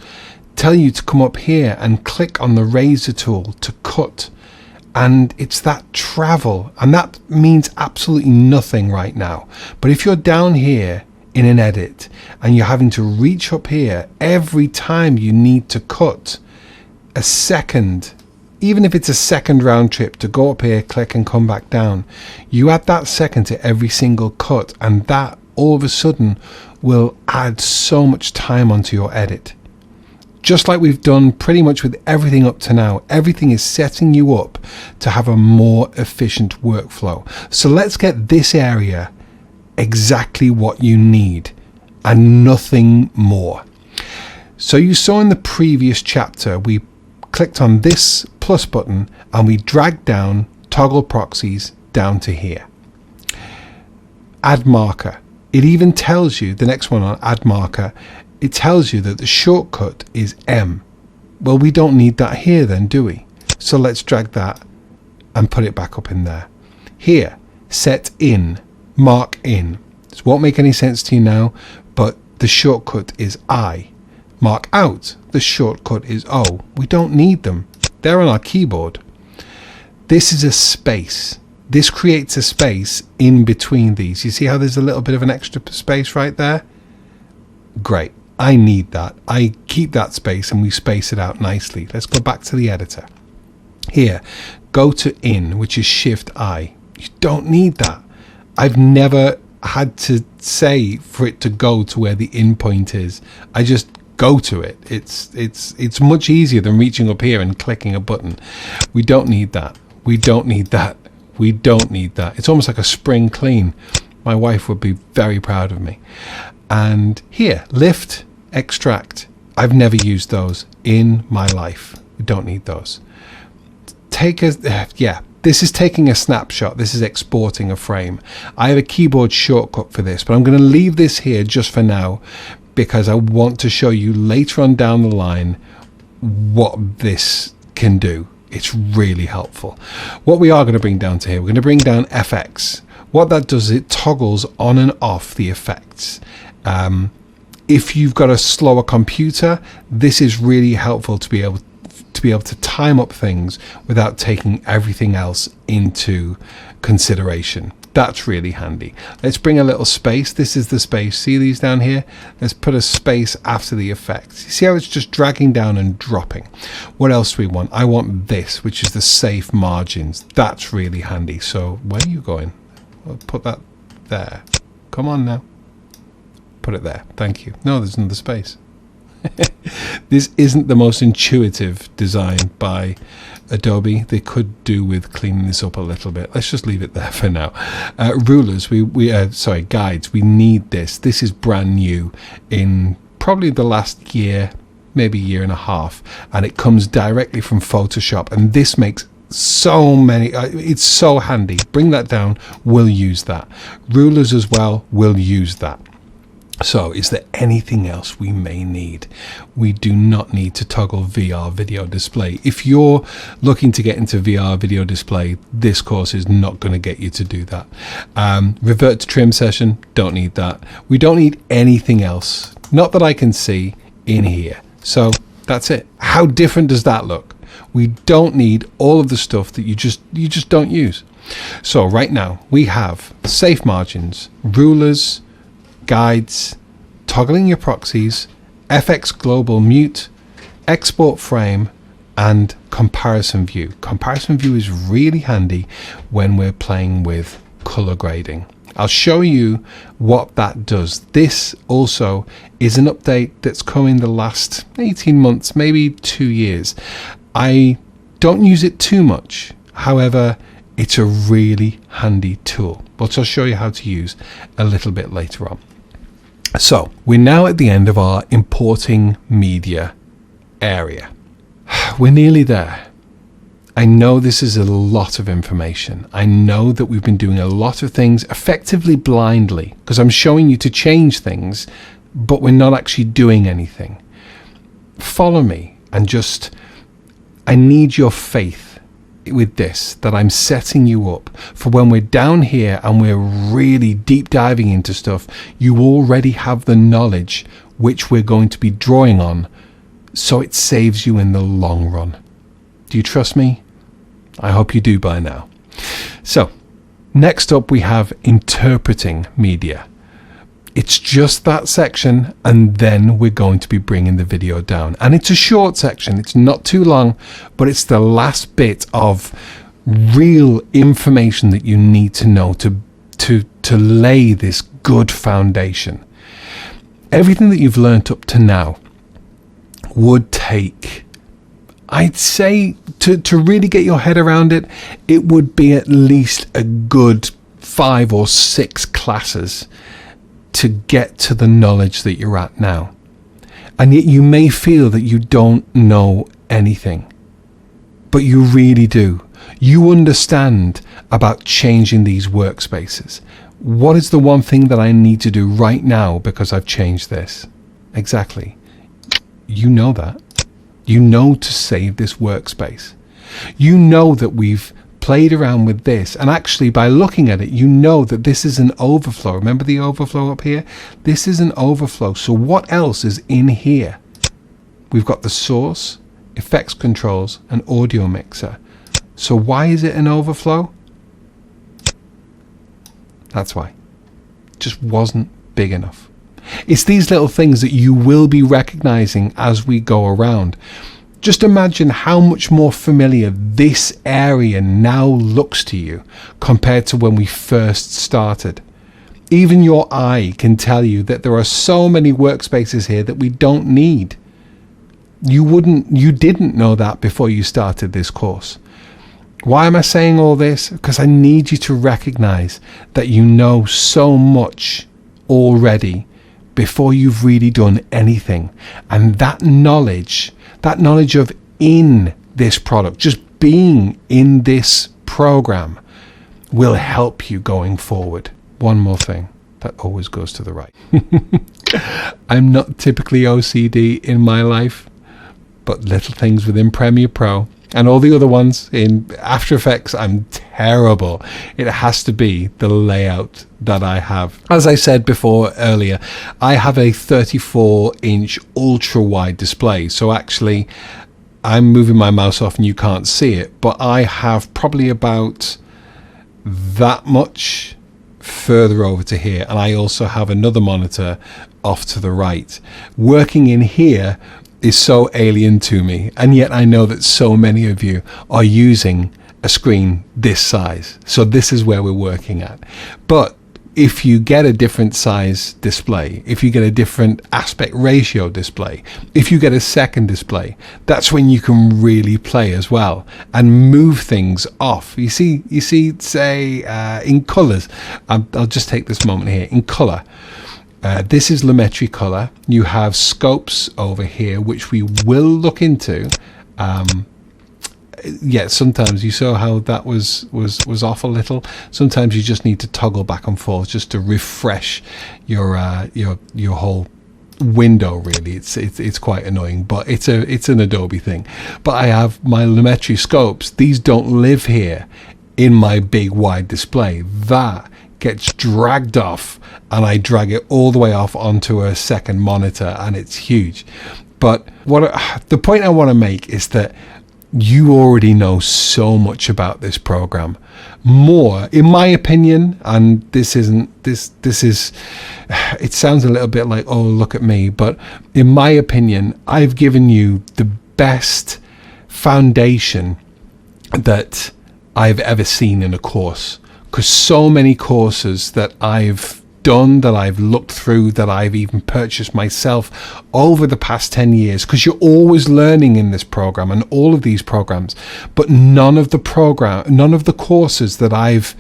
tell you to come up here and click on the razor tool to cut, and it's that travel, and that means absolutely nothing right now. But if you're down here in an edit and you're having to reach up here every time you need to cut a second, even if it's a second round trip to go up here, click and come back down, you add that second to every single cut, and that all of a sudden will add so much time onto your edit. Just like we've done pretty much with everything up to now, everything is setting you up to have a more efficient workflow. So let's get this area exactly what you need and nothing more. So you saw in the previous chapter, we clicked on this plus button and we dragged down toggle proxies down to here. Add marker. It even tells you, the next one on add marker, it tells you that the shortcut is M. Well, we don't need that here then, do we? So let's drag that and put it back up in there. Here, set in, mark in. This won't make any sense to you now, but the shortcut is I. Mark out, the shortcut is O. We don't need them. They're on our keyboard. This is a space. This creates a space in between these. You see how there's a little bit of an extra space right there? Great. I need that. I keep that space and we space it out nicely. Let's go back to the editor. Here, go to in, which is Shift I. You don't need that. I've never had to say for it to go to where the in point is. I just go to it. It's much easier than reaching up here and clicking a button. We don't need that. We don't need that. We don't need that. It's almost like a spring clean. My wife would be very proud of me. And here, lift, extract. I've never used those in my life. We don't need those. This is taking a snapshot. This is exporting a frame. I have a keyboard shortcut for this, but I'm going to leave this here just for now because I want to show you later on down the line what this can do. It's really helpful. What we are going to bring down to here, we're going to bring down FX. What that does is it toggles on and off the effects. If you've got a slower computer, this is really helpful to be able to time up things without taking everything else into consideration. That's really handy. Let's bring a little space. This is the space. See these down here? Let's put a space after the effects. You see how it's just dragging down and dropping? What else do we want? I want this, which is the safe margins. That's really handy. So where are you going? I'll put that there. Come on now. Put it there. Thank you. No, there's another space. This isn't the most intuitive design by Adobe. They could do with cleaning this up a little bit. Let's just leave it there for now. Rulers, guides. We need this. This is brand new in probably the last year, maybe year and a half, and it comes directly from Photoshop. And this makes so many. It's so handy. Bring that down. We'll use that. Rulers as well. We'll use that. So is there anything else we may need? We do not need to toggle VR video display. If you're looking to get into VR video display, this course is not going to get you to do that. Revert to trim session, don't need that. We don't need anything else, not that I can see in here. So that's it. How different does that look? We don't need all of the stuff that you just don't use. So right now we have safe margins, rulers, guides, toggling your proxies, FX global mute, export frame, and comparison view. Comparison view is really handy when we're playing with color grading. I'll show you what that does. This also is an update that's come in the last 18 months, maybe 2 years. I don't use it too much. However, it's a really handy tool, but I'll show you how to use a little bit later on. So we're now at the end of our importing media area. We're nearly there. I know this is a lot of information. I know that we've been doing a lot of things effectively blindly because I'm showing you to change things, but we're not actually doing anything. Follow me and I need your faith with this, that I'm setting you up for when we're down here and we're really deep diving into stuff. You already have the knowledge which we're going to be drawing on, so it saves you in the long run. Do you trust me? I hope you do by now. So next up we have interpreting media. It's just that section, and then we're going to be bringing the video down. And it's a short section. It's not too long, but it's the last bit of real information that you need to know to lay this good foundation. Everything that you've learnt up to now would take, I'd say, to really get your head around it, it would be at least a good 5 or 6 classes to get to the knowledge that you're at now. And yet you may feel that you don't know anything, but you really do. You understand about changing these workspaces. What is the one thing that I need to do right now because I've changed this? Exactly. You know that. You know to save this workspace. You know that we've played around with this, and actually by looking at it, you know that this is an overflow. Remember the overflow up here? This is an overflow. So what else is in here? We've got the source, effects controls, and audio mixer. So why is it an overflow? That's why. Just wasn't big enough. It's these little things that you will be recognizing as we go around. Just imagine how much more familiar this area now looks to you compared to when we first started. Even your eye can tell you that there are so many workspaces here that we don't need. You didn't know that before you started this course. Why am I saying all this? Because I need you to recognize that you know so much already before you've really done anything. And that knowledge of in this product, just being in this program, will help you going forward. One more thing, that always goes to the right. I'm not typically OCD in my life, but little things within Premiere Pro and all the other ones in After Effects, I'm terrible. It has to be the layout that I have. As I said before earlier, I have a 34-inch ultra wide display. So actually, I'm moving my mouse off and you can't see it, but I have probably about that much further over to here. And I also have another monitor off to the right. Working in here is so alien to me, and yet I know that so many of you are using a screen this size, so this is where we're working at. But if you get a different size display, if you get a different aspect ratio display, if you get a second display, that's when you can really play as well and move things off. You see say in colors, I'll just take this moment here. In color, this is Lumetri color. You have scopes over here, which we will look into. Yeah, sometimes you saw how that was off a little. Sometimes you just need to toggle back and forth just to refresh your whole window. Really, it's quite annoying, but it's an Adobe thing. But I have my Lumetri scopes. These don't live here in my big wide display. That gets dragged off, and I drag it all the way off onto a second monitor, and it's huge. But the point I want to make is that you already know so much about this program, more in my opinion. And this is it sounds a little bit like, oh, look at me, but in my opinion, I've given you the best foundation that I've ever seen in a course. Because so many courses that I've done, that I've looked through, that I've even purchased myself over the past 10 years, because you're always learning in this program and all of these programs, but none of the courses that I've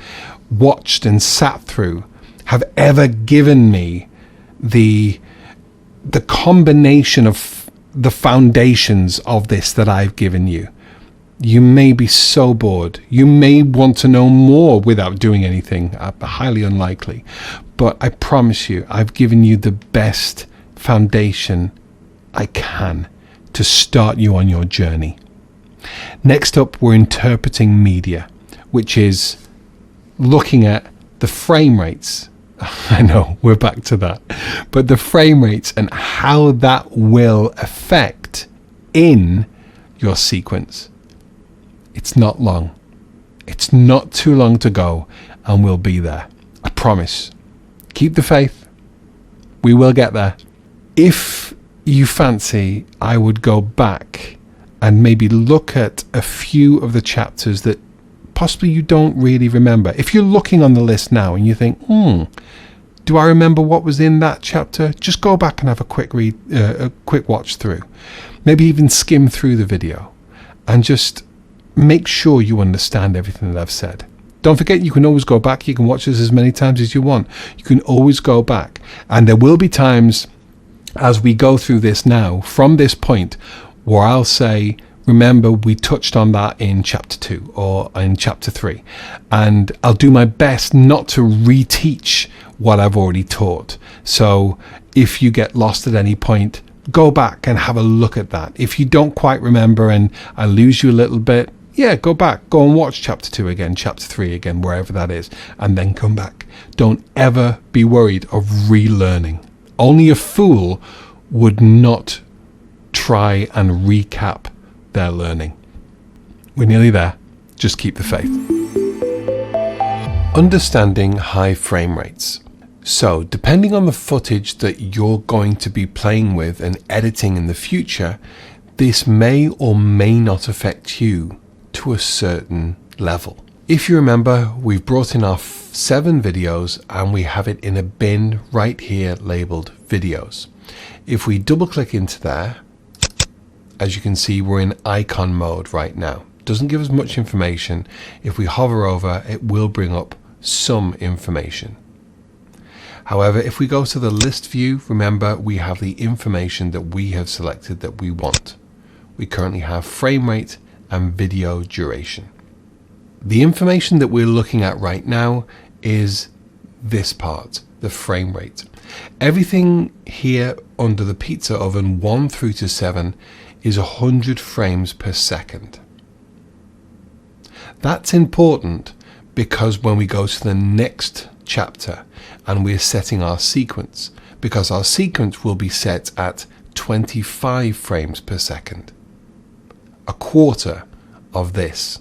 watched and sat through have ever given me the combination of the foundations of this that I've given you. You may be so bored. You may want to know more without doing anything. Highly unlikely. But I promise you, I've given you the best foundation I can to start you on your journey. Next up, we're interpreting media, which is looking at the frame rates. I know, we're back to that. But the frame rates and how that will affect in your sequence. It's not long. It's not too long to go, and we'll be there. I promise. Keep the faith. We will get there. If you fancy, I would go back and maybe look at a few of the chapters that possibly you don't really remember. If you're looking on the list now and you think, do I remember what was in that chapter? Just go back and have a quick watch through. Maybe even skim through the video and just make sure you understand everything that I've said. Don't forget, you can always go back. You can watch this as many times as you want. You can always go back. And there will be times as we go through this now, from this point, where I'll say, remember, we touched on that in chapter 2 or in chapter 3. And I'll do my best not to reteach what I've already taught. So if you get lost at any point, go back and have a look at that. If you don't quite remember and I lose you a little bit, yeah, go back, go and watch chapter 2 again, chapter 3 again, wherever that is, and then come back. Don't ever be worried of relearning. Only a fool would not try and recap their learning. We're nearly there. Just keep the faith. Understanding high frame rates. So, depending on the footage that you're going to be playing with and editing in the future, this may or may not affect you to a certain level. If you remember, we've brought in our 7 videos and we have it in a bin right here labeled videos. If we double click into there, as you can see, we're in icon mode right now. Doesn't give us much information. If we hover over, it will bring up some information. However, if we go to the list view, remember we have the information that we have selected that we want. We currently have frame rate and video duration. The information that we're looking at right now is this part, the frame rate. Everything here under the pizza oven 1 through to 7 is 100 frames per second. That's important because when we go to the next chapter and we're setting our sequence, because our sequence will be set at 25 frames per second, a quarter of this.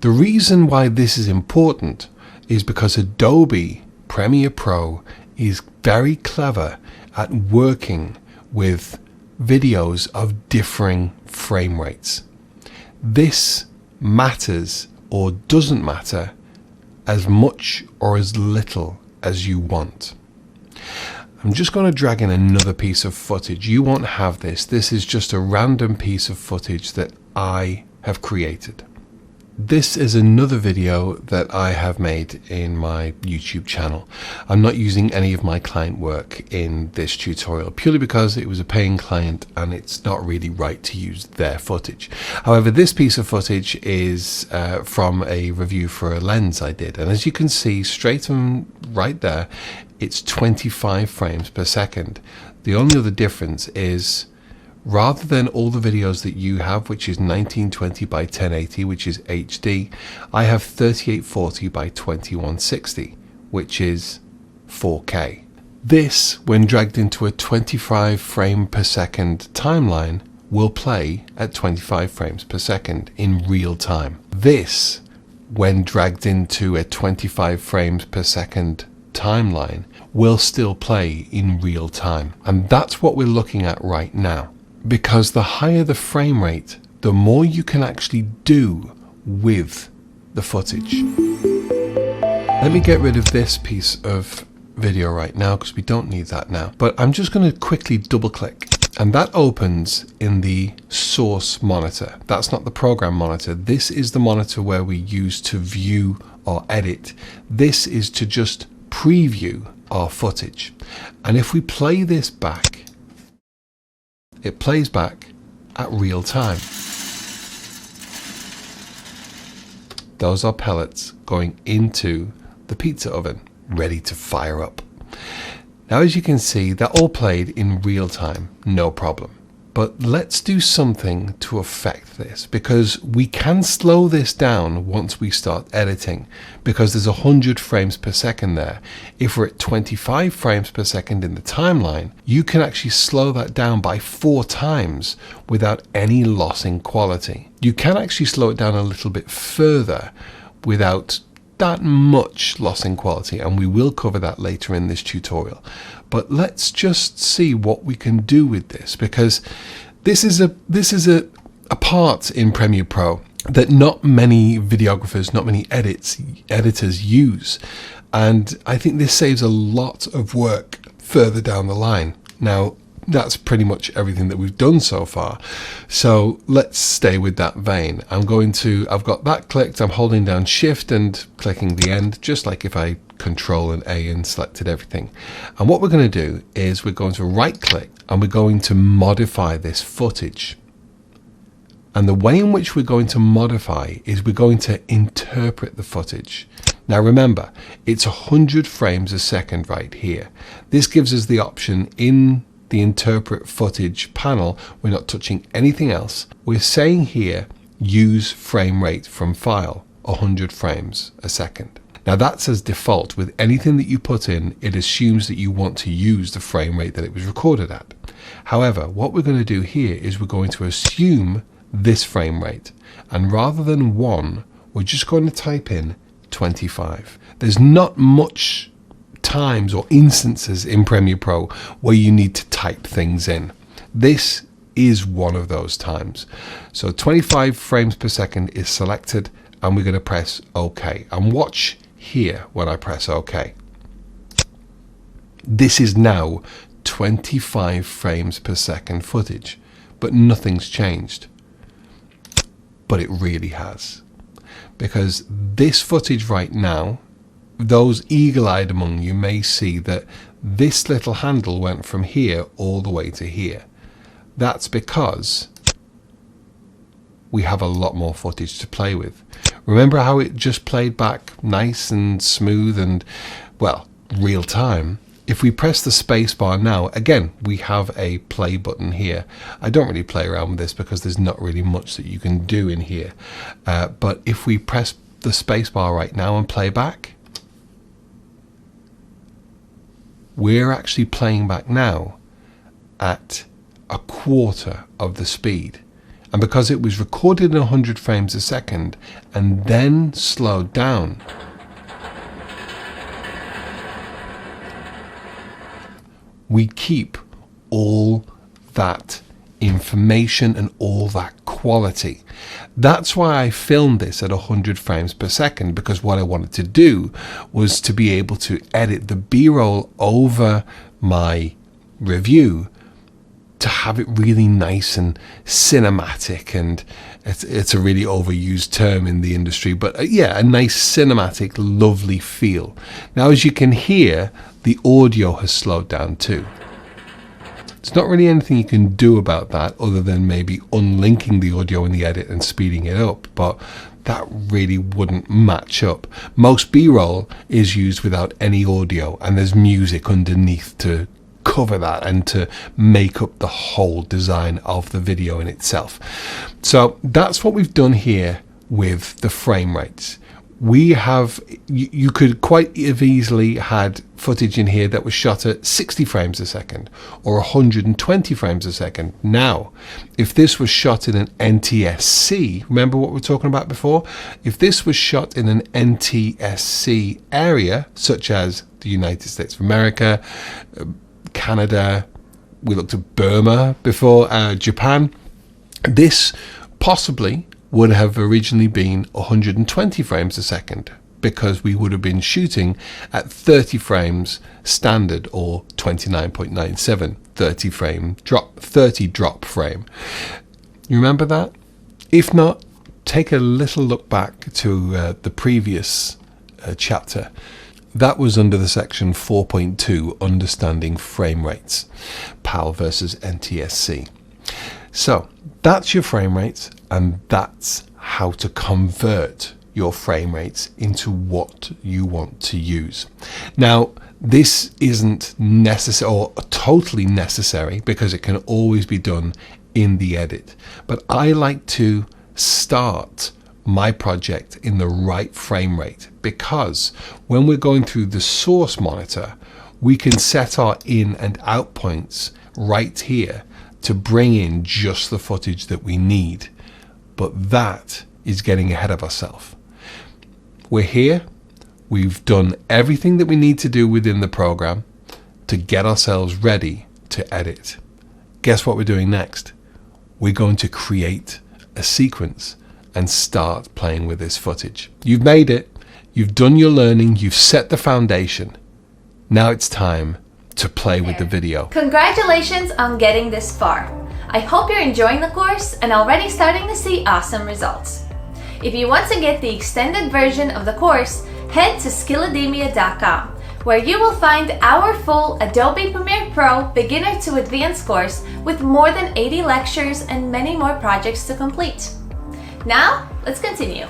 The reason why this is important is because Adobe Premiere Pro is very clever at working with videos of differing frame rates. This matters or doesn't matter as much or as little as you want. I'm just going to drag in another piece of footage. You won't have this. This is just a random piece of footage that I have created. This is another video that I have made in my YouTube channel. I'm not using any of my client work in this tutorial purely because it was a paying client and it's not really right to use their footage. However, this piece of footage is from a review for a lens I did, and as you can see straight and right there, it's 25 frames per second. The only other difference is, rather than all the videos that you have, which is 1920 by 1080, which is HD, I have 3840 by 2160, which is 4K. This, when dragged into a 25 frame per second timeline, will play at 25 frames per second in real time. This, when dragged into a 25 frames per second timeline, will still play in real time. And that's what we're looking at right now. Because the higher the frame rate, the more you can actually do with the footage. Let me get rid of this piece of video right now because we don't need that now. But I'm just going to quickly double click, and that opens in the source monitor. That's not the program monitor. This is the monitor where we use to view or edit. This is to just preview our footage. And if we play this back, it plays back at real time. Those are pellets going into the pizza oven, ready to fire up. Now, as you can see, that all played in real time, no problem. But let's do something to affect this, because we can slow this down once we start editing, because there's 100 frames per second there. If we're at 25 frames per second in the timeline, you can actually slow that down by 4 times without any loss in quality. You can actually slow it down a little bit further without that much loss in quality, and we will cover that later in this tutorial. But let's just see what we can do with this, because this is a part in Premiere Pro that not many videographers, not many editors use, and I think this saves a lot of work further down the line. Now, that's pretty much everything that we've done so far, so let's stay with that vein. I've got that clicked, I'm holding down Shift and clicking the end, just like if I Control and A and selected everything. And what we're going to do is we're going to right click and we're going to modify this footage. And the way in which we're going to modify is we're going to interpret the footage. Now remember, it's 100 frames a second right here. This gives us the option in the interpret footage panel. We're not touching anything else. We're saying here, use frame rate from file, 100 frames a second. Now that's as default. With anything that you put in, it assumes that you want to use the frame rate that it was recorded at. However, what we're going to do here is we're going to assume this frame rate, and rather than 1, we're just going to type in 25. There's not much times or instances in Premiere Pro where you need to type things in. This is one of those times. So 25 frames per second is selected, and we're going to press OK. And watch here when I press OK. This is now 25 frames per second footage, but nothing's changed. But it really has. Because this footage right now, those eagle-eyed among you may see that this little handle went from here all the way to here. That's because we have a lot more footage to play with. Remember how it just played back nice and smooth and, well, real time? If we press the space bar now, again, we have a play button here. I don't really play around with this because there's not really much that you can do in here. But if we press the space bar right now and play back, we're actually playing back now at a quarter of the speed. And because it was recorded in 100 frames a second and then slowed down, we keep all that information and all that quality. That's why I filmed this at 100 frames per second, because what I wanted to do was to be able to edit the B-roll over my review to have it really nice and cinematic, and it's a really overused term in the industry, but yeah, a nice cinematic, lovely feel. Now, as you can hear, the audio has slowed down too. There's not really anything you can do about that other than maybe unlinking the audio in the edit and speeding it up, but that really wouldn't match up. Most B-roll is used without any audio, and there's music underneath to cover that and to make up the whole design of the video in itself. So that's what we've done here with the frame rates. We have, you could quite have easily had footage in here that was shot at 60 frames a second or 120 frames a second. Now, if this was shot in an NTSC, remember what we were talking about before? If this was shot in an NTSC area, such as the United States of America, Canada, we looked at Burma before, Japan, this possibly would have originally been 120 frames a second, because we would have been shooting at 30 frames standard, or 29.97, 30 drop frame. You remember that? If not, take a little look back to the previous chapter. That was under the section 4.2, Understanding Frame Rates, PAL versus NTSC. So that's your frame rates, and that's how to convert your frame rates into what you want to use. Now, this isn't necessary or totally necessary, because it can always be done in the edit. But I like to start my project in the right frame rate, because when we're going through the source monitor, we can set our in and out points right here to bring in just the footage that we need. But that is getting ahead of ourselves. We're here, we've done everything that we need to do within the program to get ourselves ready to edit. Guess what we're doing next? We're going to create a sequence and start playing with this footage. You've made it, you've done your learning, you've set the foundation. Now it's time to play with the video. Congratulations on getting this far. I hope you're enjoying the course and already starting to see awesome results. If you want to get the extended version of the course, head to skillademia.com, where you will find our full Adobe Premiere Pro Beginner to Advanced course with more than 80 lectures and many more projects to complete. Now, let's continue.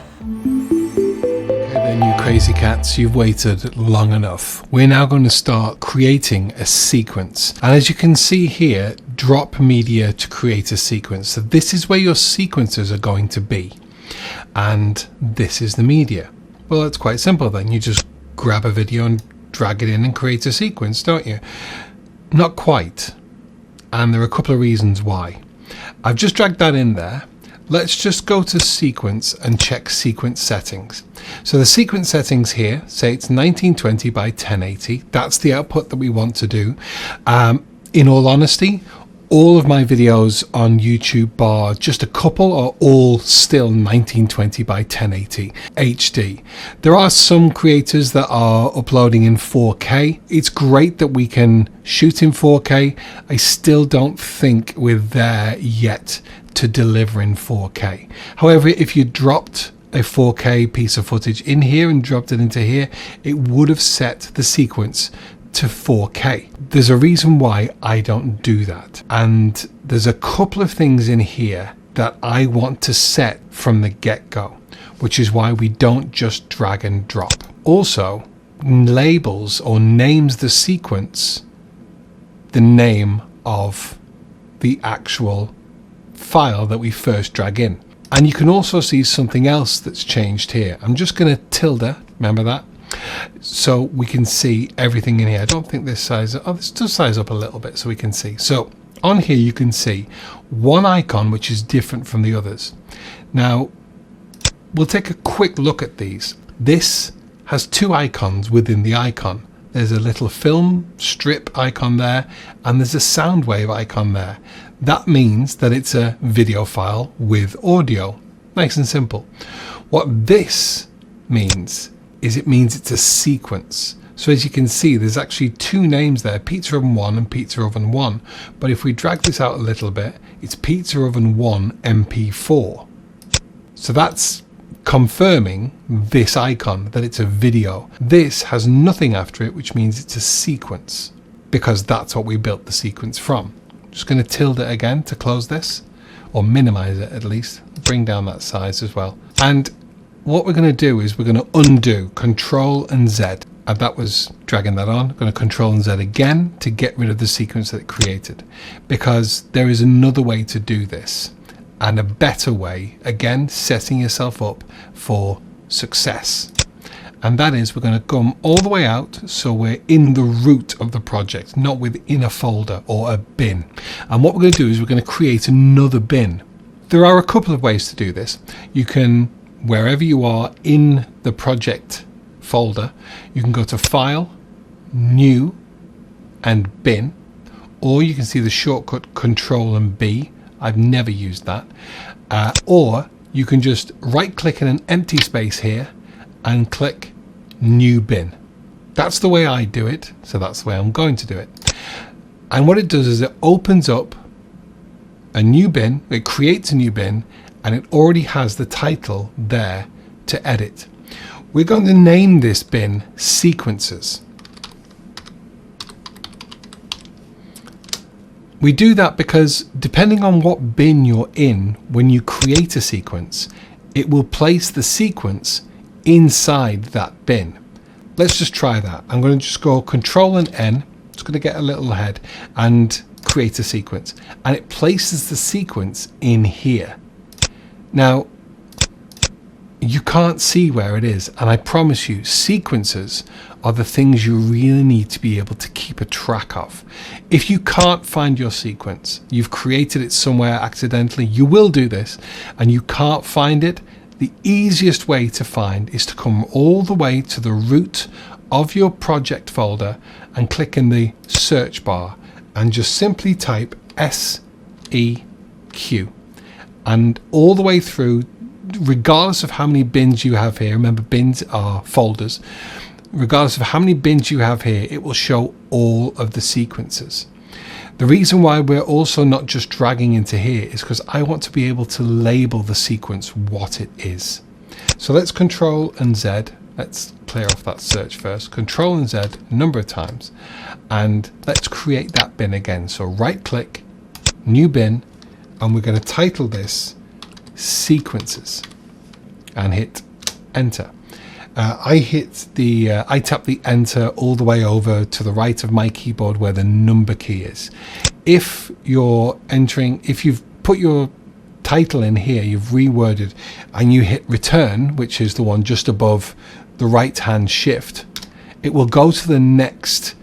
Okay then, you crazy cats, you've waited long enough. We're now going to start creating a sequence. And as you can see here, drop media to create a sequence. So this is where your sequences are going to be. and this is the media. Well, it's quite simple then. You just grab a video and drag it in and create a sequence, don't you? Not quite. And there are a couple of reasons why. I've just dragged that in there. Let's just go to sequence and check sequence settings. So the sequence settings here say it's 1920 by 1080. That's the output that we want to do. In all honesty, all of my videos on YouTube, bar just a couple, are all still 1920 by 1080 HD. There are some creators that are uploading in 4K. It's great that we can shoot in 4K. I still don't think we're there yet to deliver in 4K. However, if you dropped a 4K piece of footage in here and dropped it into here, it would have set the sequence to 4K. There's a reason why I don't do that, and there's a couple of things in here that I want to set from the get-go, which is why we don't just drag and drop. Also, labels or names the sequence the name of the actual file that we first drag in. And you can also see something else that's changed here. I'm just going to tilde, remember that? So we can see everything in here. I don't think this size, oh, this does size up a little bit so we can see. So on here you can see one icon which is different from the others. Now we'll take a quick look at these. This has two icons within the icon. There's a little film strip icon there, and there's a sound wave icon there. That means that it's a video file with audio. Nice and simple. What this means is it means it's a sequence. So as you can see, there's actually two names there, Pizza Oven 1 and Pizza Oven 1. But if we drag this out a little bit, it's Pizza Oven 1 MP4. So that's confirming this icon, that it's a video. This has nothing after it, which means it's a sequence, because that's what we built the sequence from. Just going to tilde it again to close this, or minimize it at least, bring down that size as well. And what we're going to do is we're going to undo Control and Z, and that was dragging that on. I'm going to Control and Z again to get rid of the sequence that it created, because there is another way to do this, and a better way, again setting yourself up for success. And that is, we're going to come all the way out so we're in the root of the project, not within a folder or a bin. And what we're going to do is we're going to create another bin. There are a couple of ways to do this. You can, wherever you are in the project folder, you can go to File, New, and Bin, or you can see the shortcut Control and B. I've never used that. Or you can just right click in an empty space here and click New Bin. That's the way I do it, so that's the way I'm going to do it. And what it does is it opens up a new bin, it creates a new bin, and it already has the title there to edit. We're going to name this bin Sequences. We do that because depending on what bin you're in, when you create a sequence, it will place the sequence inside that bin. Let's just try that. I'm going to just go Control and N. It's going to get a little ahead and create a sequence, and it places the sequence in here. Now you can't see where it is, and I promise you sequences are the things you really need to be able to keep a track of. If you can't find your sequence, you've created it somewhere accidentally, you will do this, and you can't find it, the easiest way to find is to come all the way to the root of your project folder and click in the search bar and just simply type SEQ, and all the way through, regardless of how many bins you have here, remember bins are folders, regardless of how many bins you have here, it will show all of the sequences. The reason why we're also not just dragging into here is because I want to be able to label the sequence what it is. So let's Control and Z. Let's clear off that search first. Control and Z a number of times, and let's create that bin again. So right click, new bin, and we're going to title this Sequences and hit enter. I tap the enter all the way over to the right of my keyboard where the number key is. If you're entering, if you've put your title in here, you've reworded, and you hit return, which is the one just above the right hand shift, it will go to the next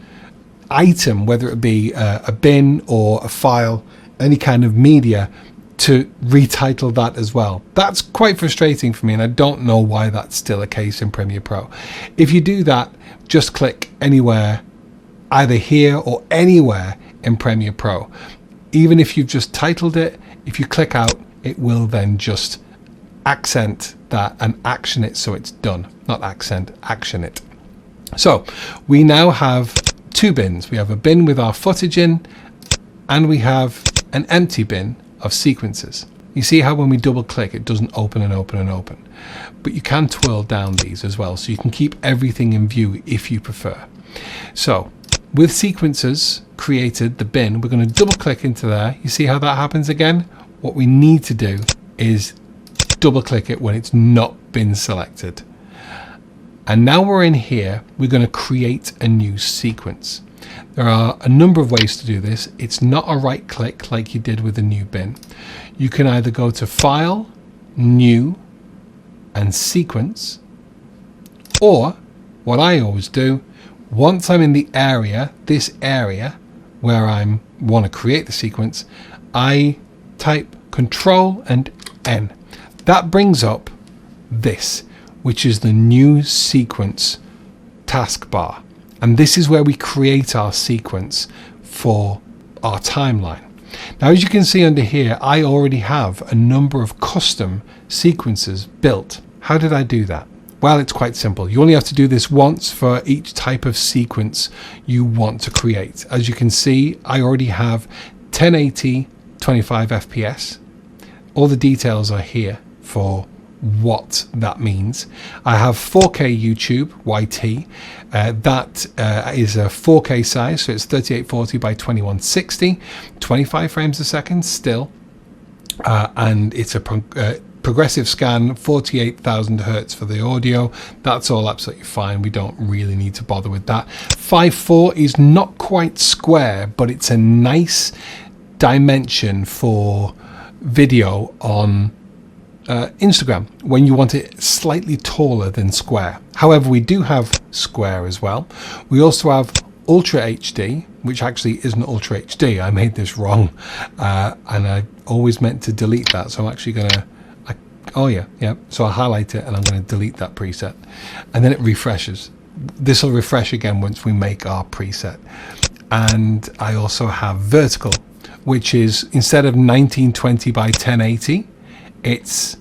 item, whether it be a bin or a file, any kind of media, to retitle that as well. That's quite frustrating for me, and I don't know why that's still a case in Premiere Pro. If you do that, just click anywhere, either here or anywhere in Premiere Pro. Even if you've just titled it, if you click out, it will then just accent that and action it so it's done. Not accent, action it. So we now have two bins. We have a bin with our footage in, and we have an empty bin of sequences. You see how when we double click, it doesn't open and open and open. But you can twirl down these as well, so you can keep everything in view if you prefer. So with sequences created, the bin, we're going to double click into there. You see how that happens again? What we need to do is double click it when it's not been selected. And now we're in here, we're going to create a new sequence. There are a number of ways to do this. It's not a right click like you did with the new bin. You can either go to File, New, and Sequence, or what I always do, once I'm in the area, this area where I want to create the sequence, I type Control and N. That brings up this, which is the new sequence taskbar. And this is where we create our sequence for our timeline. Now, as you can see under here, I already have a number of custom sequences built. How did I do that? Well, it's quite simple. You only have to do this once for each type of sequence you want to create. As you can see, I already have 1080, 25 FPS. All the details are here for what that means. I have 4K YouTube YT. That is a 4K size, so it's 3840 by 2160, 25 frames a second still, and it's a progressive scan, 48,000 hertz for the audio. That's all absolutely fine. We don't really need to bother with that. 5:4 is not quite square, but it's a nice dimension for video on Instagram when you want it slightly taller than square. However, we do have square as well. We also have Ultra HD, which actually isn't Ultra HD. I made this wrong, and I always meant to delete that, so I'm actually gonna so I highlight it and I'm going to delete that preset, and then it refreshes. This will refresh again once we make our preset. And I also have vertical, which is, instead of 1920 by 1080, it's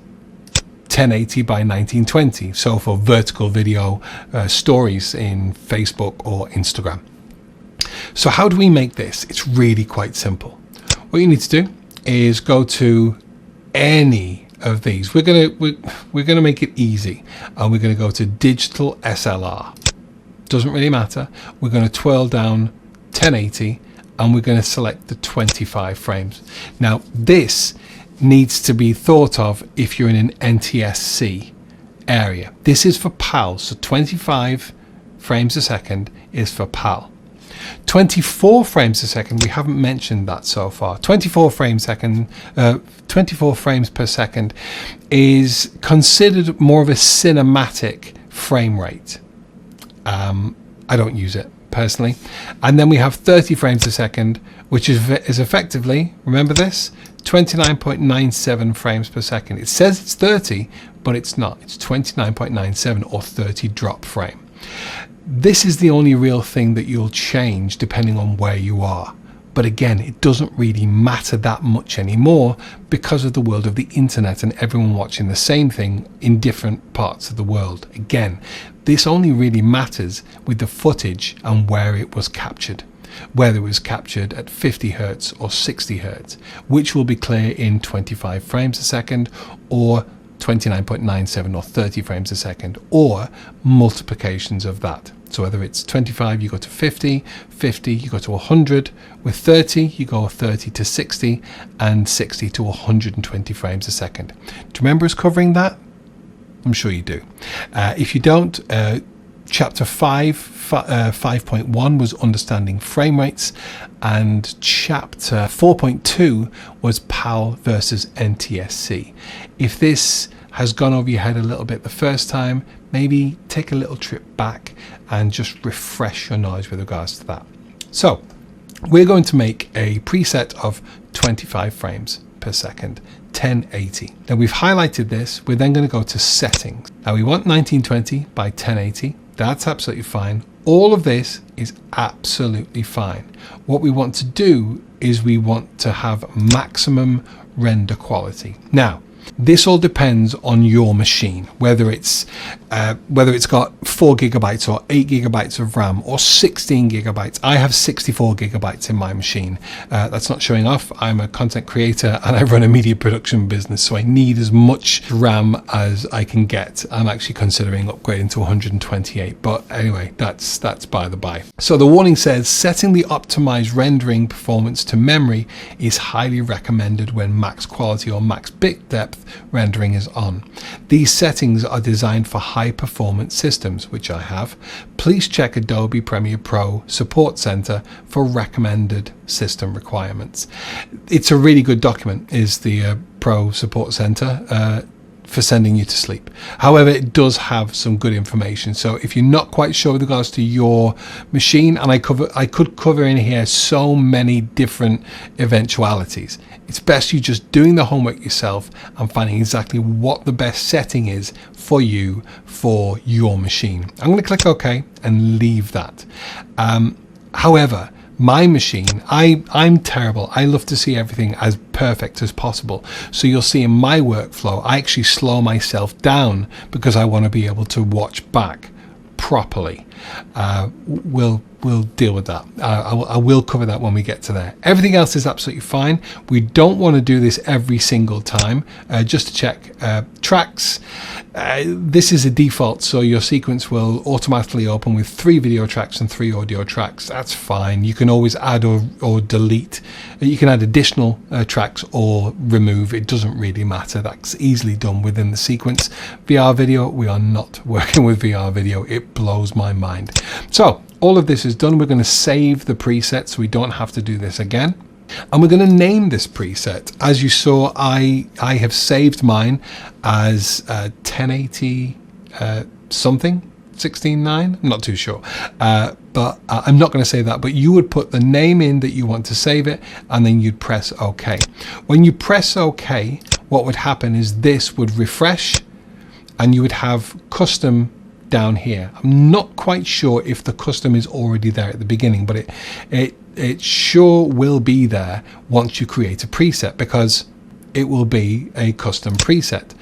1080 by 1920. So for vertical video stories in Facebook or Instagram. So how do we make this? It's really quite simple. What you need to do is go to any of these. We're gonna make it easy, and we're gonna go to digital SLR. Doesn't really matter. We're going to twirl down 1080, and we're going to select the 25 frames. Now this needs to be thought of if you're in an NTSC area. This is for PAL, so 25 frames a second is for PAL. 24 frames a second, we haven't mentioned that so far. 24 frames per second is considered more of a cinematic frame rate. I don't use it personally. And then we have 30 frames a second, which is effectively, remember this, 29.97 frames per second. It says it's 30, but it's not. It's 29.97 or 30 drop frame. This is the only real thing that you'll change depending on where you are. But again, it doesn't really matter that much anymore because of the world of the internet and everyone watching the same thing in different parts of the world. Again, this only really matters with the footage and where it was captured, whether it was captured at 50 hertz or 60 hertz, which will be clear in 25 frames a second or 29.97 or 30 frames a second, or multiplications of that. So whether it's 25, you go to 50, 50, you go to 100, with 30, you go 30 to 60, and 60 to 120 frames a second. Do you remember us covering that? I'm sure you do. If you don't, Chapter 5.1 was understanding frame rates, and chapter 4.2 was PAL versus NTSC. If this has gone over your head a little bit the first time, maybe take a little trip back and just refresh your knowledge with regards to that. So we're going to make a preset of 25 frames per second, 1080. Now we've highlighted this. We're then going to go to settings. Now we want 1920 by 1080. That's absolutely fine. All of this is absolutely fine. What we want to do is we want to have maximum render quality. Now, this all depends on your machine, whether it's got 4 gigabytes or 8 gigabytes of RAM or 16 gigabytes. I have 64 gigabytes in my machine. That's not showing off. I'm a content creator and I run a media production business, so I need as much RAM as I can get. I'm actually considering upgrading to 128, but anyway, that's by the by. So the warning says setting the optimized rendering performance to memory is highly recommended when max quality or max bit depth rendering is on. These settings are designed for high performance systems, which I have. Please check Adobe Premiere Pro Support Center for recommended system requirements. It's a really good document, is the Pro Support Center for sending you to sleep. However, it does have some good information. So if you're not quite sure with regards to your machine, and I could cover in here so many different eventualities, it's best you just doing the homework yourself and finding exactly what the best setting is for you for your machine. I'm going to click OK and leave that. However, my machine, I'm terrible. I love to see everything as perfect as possible. So you'll see in my workflow, I actually slow myself down because I want to be able to watch back properly. We'll deal with that. I will cover that when we get to there. Everything else is absolutely fine. We don't want to do this every single time. Just to check tracks. This is a default, so your sequence will automatically open with 3 video tracks and 3 audio tracks. That's fine. You can always add or delete. You can add additional tracks or remove. It doesn't really matter. That's easily done within the sequence. VR video, we are not working with VR video. It blows my mind. So all of this is done. We're going to save the preset so we don't have to do this again. And we're going to name this preset. As you saw, I have saved mine as 1080 something, 16:9. I'm not too sure. But I'm not going to say that. But you would put the name in that you want to save it, and then you'd press OK. When you press OK, what would happen is this would refresh, and you would have custom down here. I'm not quite sure if the custom is already there at the beginning, but it sure will be there once you create a preset, because it will be a custom preset.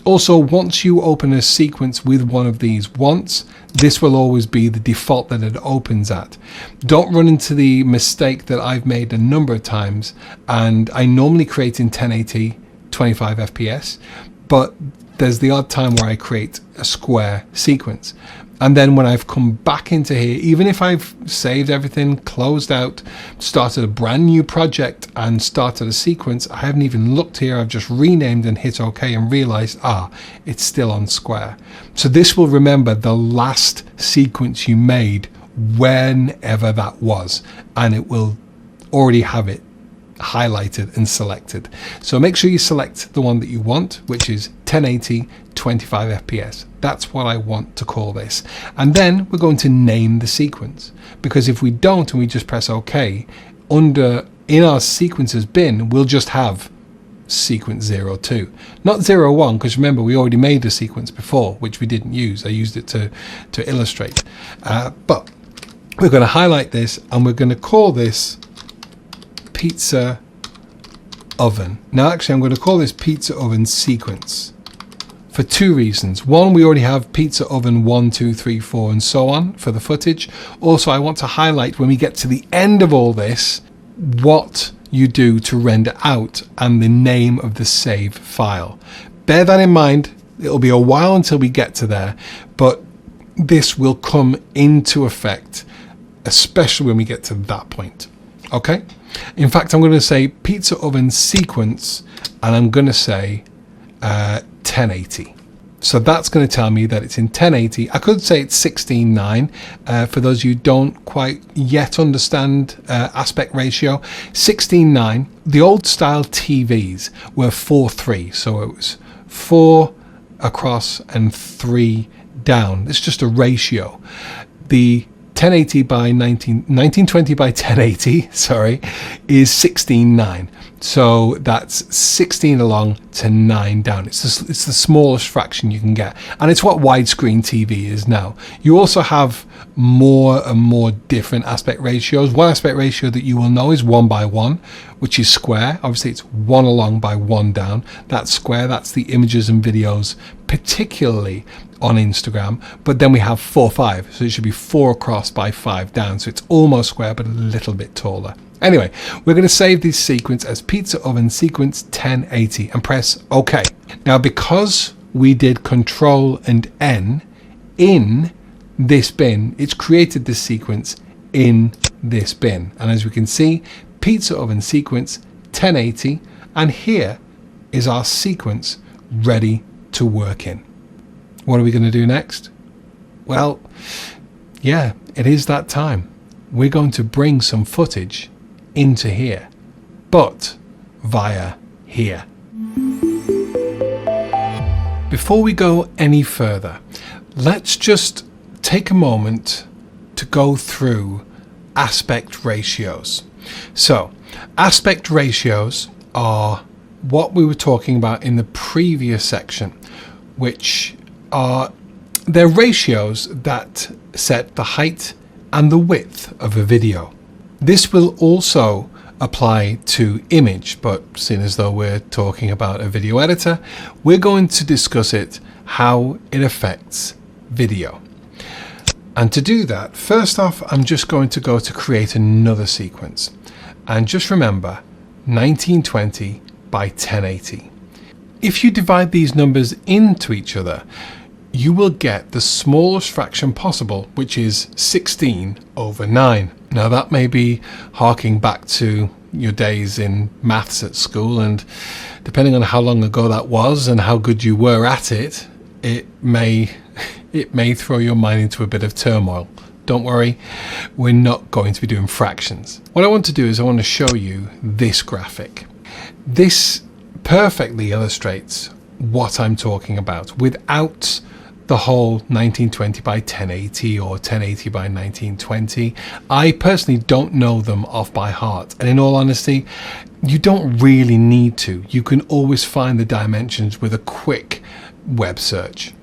Also, once you open a sequence with one of these once, this will always be the default that it opens at. Don't run into the mistake that I've made a number of times, and I normally create in 1080 25 FPS, but there's the odd time where I create a square sequence. And then when I've come back into here, even if I've saved everything, closed out, started a brand new project and started a sequence, I haven't even looked here. I've just renamed and hit OK and realized, it's still on square. So this will remember the last sequence you made whenever that was, and it will already have it highlighted and selected. So make sure you select the one that you want, which is 1080 25 FPS. That's what I want to call this. And then we're going to name the sequence, because if we don't and we just press OK, in our sequences bin we'll just have sequence 02, not 01, because remember we already made a sequence before which we didn't use. I used it to illustrate, but we're going to highlight this and we're going to call this pizza oven. Now actually I'm going to call this pizza oven sequence for 2 reasons. One, we already have pizza oven 1, 2, 3, 4 and so on for the footage. Also, I want to highlight when we get to the end of all this what you do to render out and the name of the save file. Bear that in mind. It'll be a while until we get to there, but this will come into effect especially when we get to that point. Okay? In fact, I'm going to say pizza oven sequence, and I'm going to say 1080. So that's going to tell me that it's in 1080. I could say it's 16:9 for those of you who don't quite yet understand aspect ratio. 16:9. The old style TVs were 4:3, so it was 4 across and 3 down. It's just a ratio. The 1080 by 1920 by 1080, sorry, is 16:9. So that's 16 along to 9 down. It's the smallest fraction you can get. And it's what widescreen TV is now. You also have more and more different aspect ratios. One aspect ratio that you will know is 1:1, which is square. Obviously it's 1 along by 1 down. That's square. That's the images and videos, particularly on Instagram. But then we have 4:5, so it should be 4 across by 5 down. So it's almost square, but a little bit taller. Anyway, we're going to save this sequence as pizza oven sequence 1080 and press OK. Now, because we did Control and N in this bin, it's created this sequence in this bin. And as we can see, pizza oven sequence 1080, and here is our sequence ready to work in. What are we going to do next? Well, yeah, it is that time. We're going to bring some footage into here, but via here. Before we go any further, let's just take a moment to go through aspect ratios. So, aspect ratios are what we were talking about in the previous section, which are they're ratios that set the height and the width of a video. This will also apply to image, but seeing as though we're talking about a video editor, we're going to discuss it, how it affects video. And to do that, first off, I'm just going to go to create another sequence. And just remember, 1920 by 1080. If you divide these numbers into each other, you will get the smallest fraction possible, which is 16/9. Now that may be harking back to your days in maths at school, and depending on how long ago that was and how good you were at it, it may throw your mind into a bit of turmoil. Don't worry, we're not going to be doing fractions. What I want to do is I want to show you this graphic. This perfectly illustrates what I'm talking about without the whole 1920 by 1080 or 1080 by 1920. I personally don't know them off by heart, and in all honesty, you don't really need to. You can always find the dimensions with a quick web search.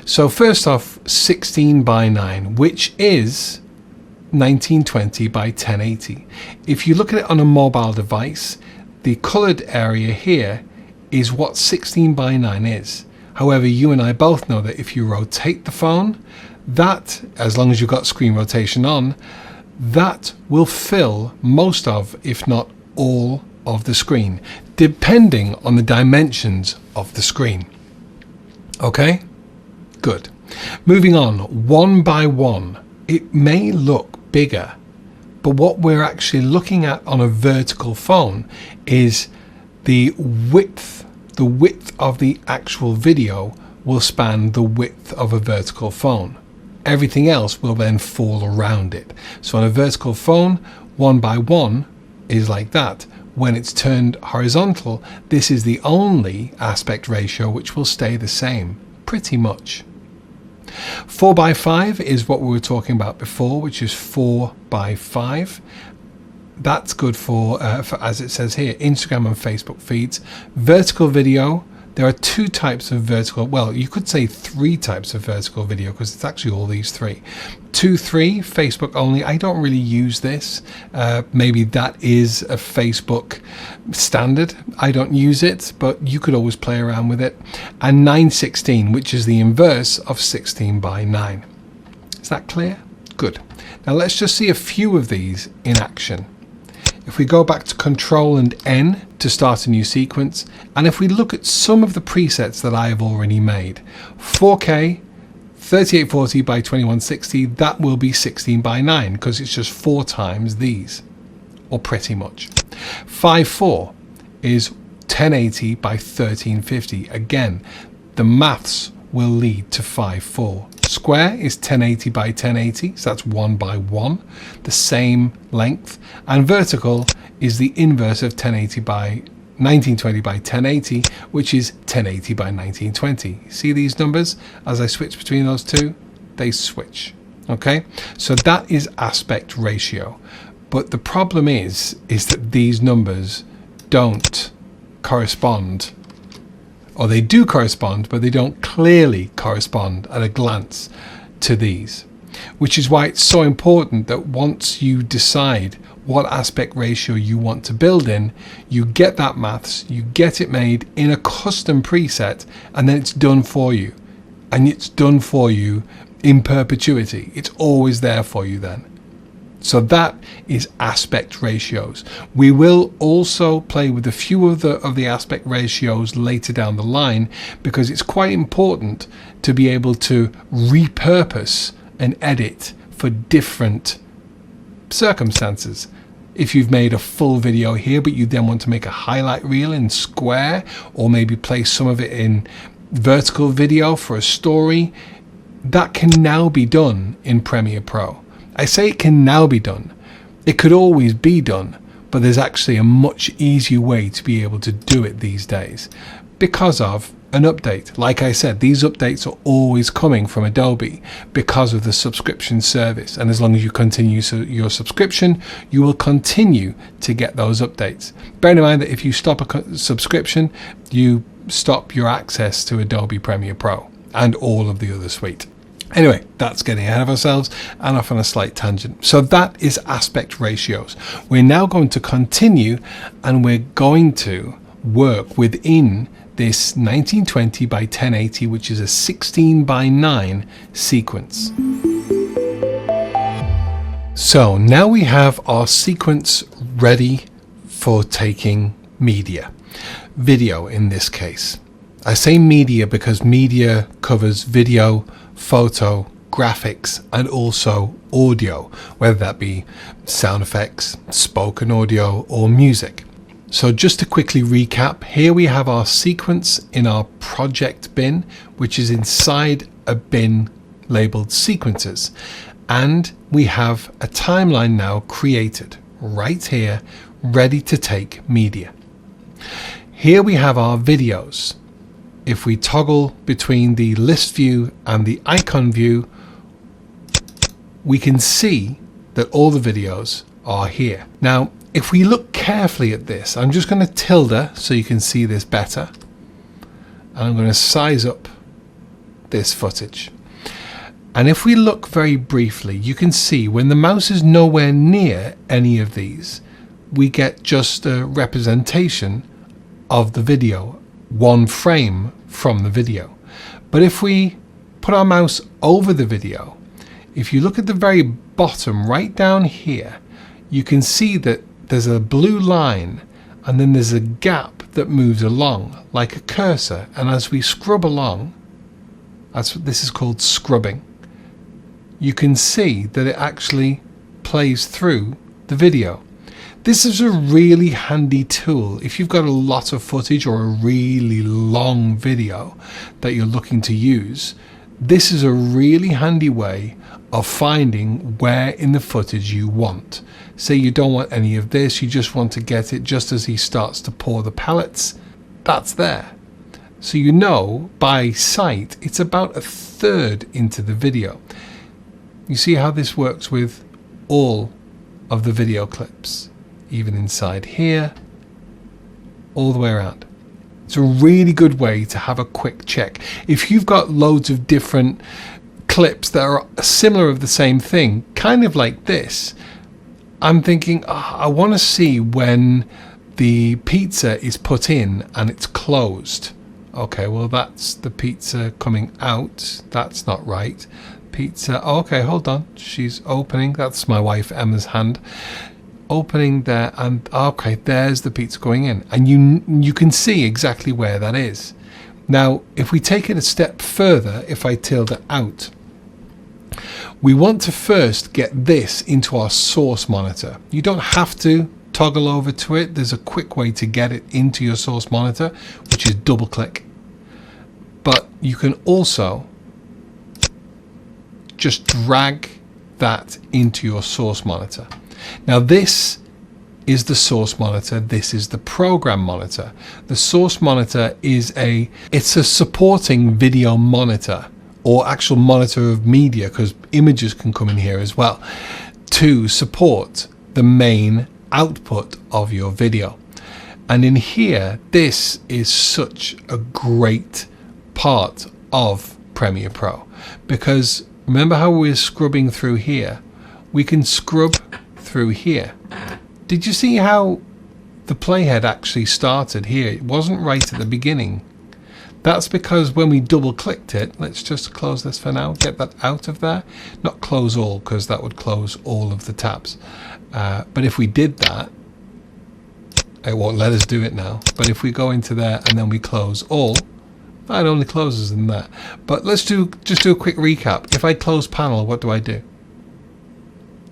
So first off, 16:9, which is 1920 by 1080. If you look at it on a mobile device, the colored area here is what 16:9 is. However, you and I both know that if you rotate the phone, that, as long as you've got screen rotation on, that will fill most of, if not all, of the screen, depending on the dimensions of the screen. Okay? Good. Moving on, 1:1. It may look bigger, but what we're actually looking at on a vertical phone is the width. The width of the actual video will span the width of a vertical phone. Everything else will then fall around it. So on a vertical phone, 1:1 is like that. When it's turned horizontal, this is the only aspect ratio which will stay the same, pretty much. 4:5 is what we were talking about before, which is 4:5. That's good for, as it says here, Instagram and Facebook feeds. Vertical video, there are 2 types of vertical, well, you could say 3 types of vertical video because it's actually all these 3. 2.3, Facebook only. I don't really use this. Maybe that is a Facebook standard. I don't use it, but you could always play around with it. And 9:16, which is the inverse of 16:9. Is that clear? Good. Now let's just see a few of these in action. If we go back to Control and N to start a new sequence, and if we look at some of the presets that I have already made, 4K, 3840 by 2160, that will be 16:9 because it's just 4 times these, or pretty much. 5.4 is 1080 by 1350. Again, the maths will lead to 5:4. Square is 1080 by 1080, so that's 1 by 1, the same length. And vertical is the inverse of 1080 by 1920 by 1080, which is 1080 by 1920. See these numbers? As I switch between those two, they switch. Okay, so that is aspect ratio. But the problem is that these numbers don't correspond, or they do correspond, but they don't clearly correspond at a glance to these, which is why it's so important that once you decide what aspect ratio you want to build in, you get that maths, you get it made in a custom preset, and then it's done for you. And it's done for you in perpetuity. It's always there for you then. So that is aspect ratios. We will also play with a few of the aspect ratios later down the line, because it's quite important to be able to repurpose and edit for different circumstances. If you've made a full video here, but you then want to make a highlight reel in square, or maybe place some of it in vertical video for a story, that can now be done in Premiere Pro. I say it can now be done. It could always be done, but there's actually a much easier way to be able to do it these days because of an update. Like I said, these updates are always coming from Adobe because of the subscription service. And as long as you continue your subscription, you will continue to get those updates. Bear in mind that if you stop a subscription, you stop your access to Adobe Premiere Pro and all of the other suite. Anyway, that's getting ahead of ourselves and off on a slight tangent. So that is aspect ratios. We're now going to continue, and we're going to work within this 1920 by 1080, which is a 16 by 9 sequence. So now we have our sequence ready for taking media. Video in this case. I say media because media covers video, photo, graphics, and also audio, whether that be sound effects, spoken audio, or music. So just to quickly recap, here we have our sequence in our project bin, which is inside a bin labeled sequences. And we have a timeline now created right here, ready to take media. Here we have our videos. If we toggle between the list view and the icon view, we can see that all the videos are here. Now, if we look carefully at this, I'm just going to tilde so you can see this better. And I'm going to size up this footage. And if we look very briefly, you can see when the mouse is nowhere near any of these, we get just a representation of the video, one frame from the video. But if we put our mouse over the video, if you look at the very bottom right down here, you can see that there's a blue line and then there's a gap that moves along like a cursor. And as we scrub along, this is called scrubbing, you can see that it actually plays through the video. This is a really handy tool if you've got a lot of footage or a really long video that you're looking to use. This is a really handy way of finding where in the footage you want. Say you don't want any of this, you just want to get it just as he starts to pour the pellets. That's there. So you know by sight it's about a third into the video. You see how this works with all of the video clips, even inside here, all the way around. It's a really good way to have a quick check. If you've got loads of different clips that are similar of the same thing, kind of like this, I'm thinking, I want to see when the pizza is put in and it's closed. Okay, well that's the pizza coming out. That's not right. Pizza, oh, okay, hold on. She's opening. That's my wife Emma's hand. Opening there, and okay, there's the pizza going in, and you can see exactly where that is. Now if we take it a step further, if I tilde out, we want to first get this into our source monitor. You don't have to toggle over to it. There's a quick way to get it into your source monitor, which is double click. But you can also just drag that into your source monitor. Now this is the source monitor, this is the program monitor. The source monitor is it's a supporting video monitor, or actual monitor of media, because images can come in here as well, to support the main output of your video. And in here, this is such a great part of Premiere Pro, because remember how we're scrubbing through here? We can scrub through here. Did you see how the playhead actually started here? It wasn't right at the beginning. That's because when we double clicked it, let's just close this for now, get that out of there. Not close all, because that would close all of the tabs. But if we did that, it won't let us do it now. But if we go into there and then we close all, that only closes in that. But let's just do a quick recap. If I close panel, what do?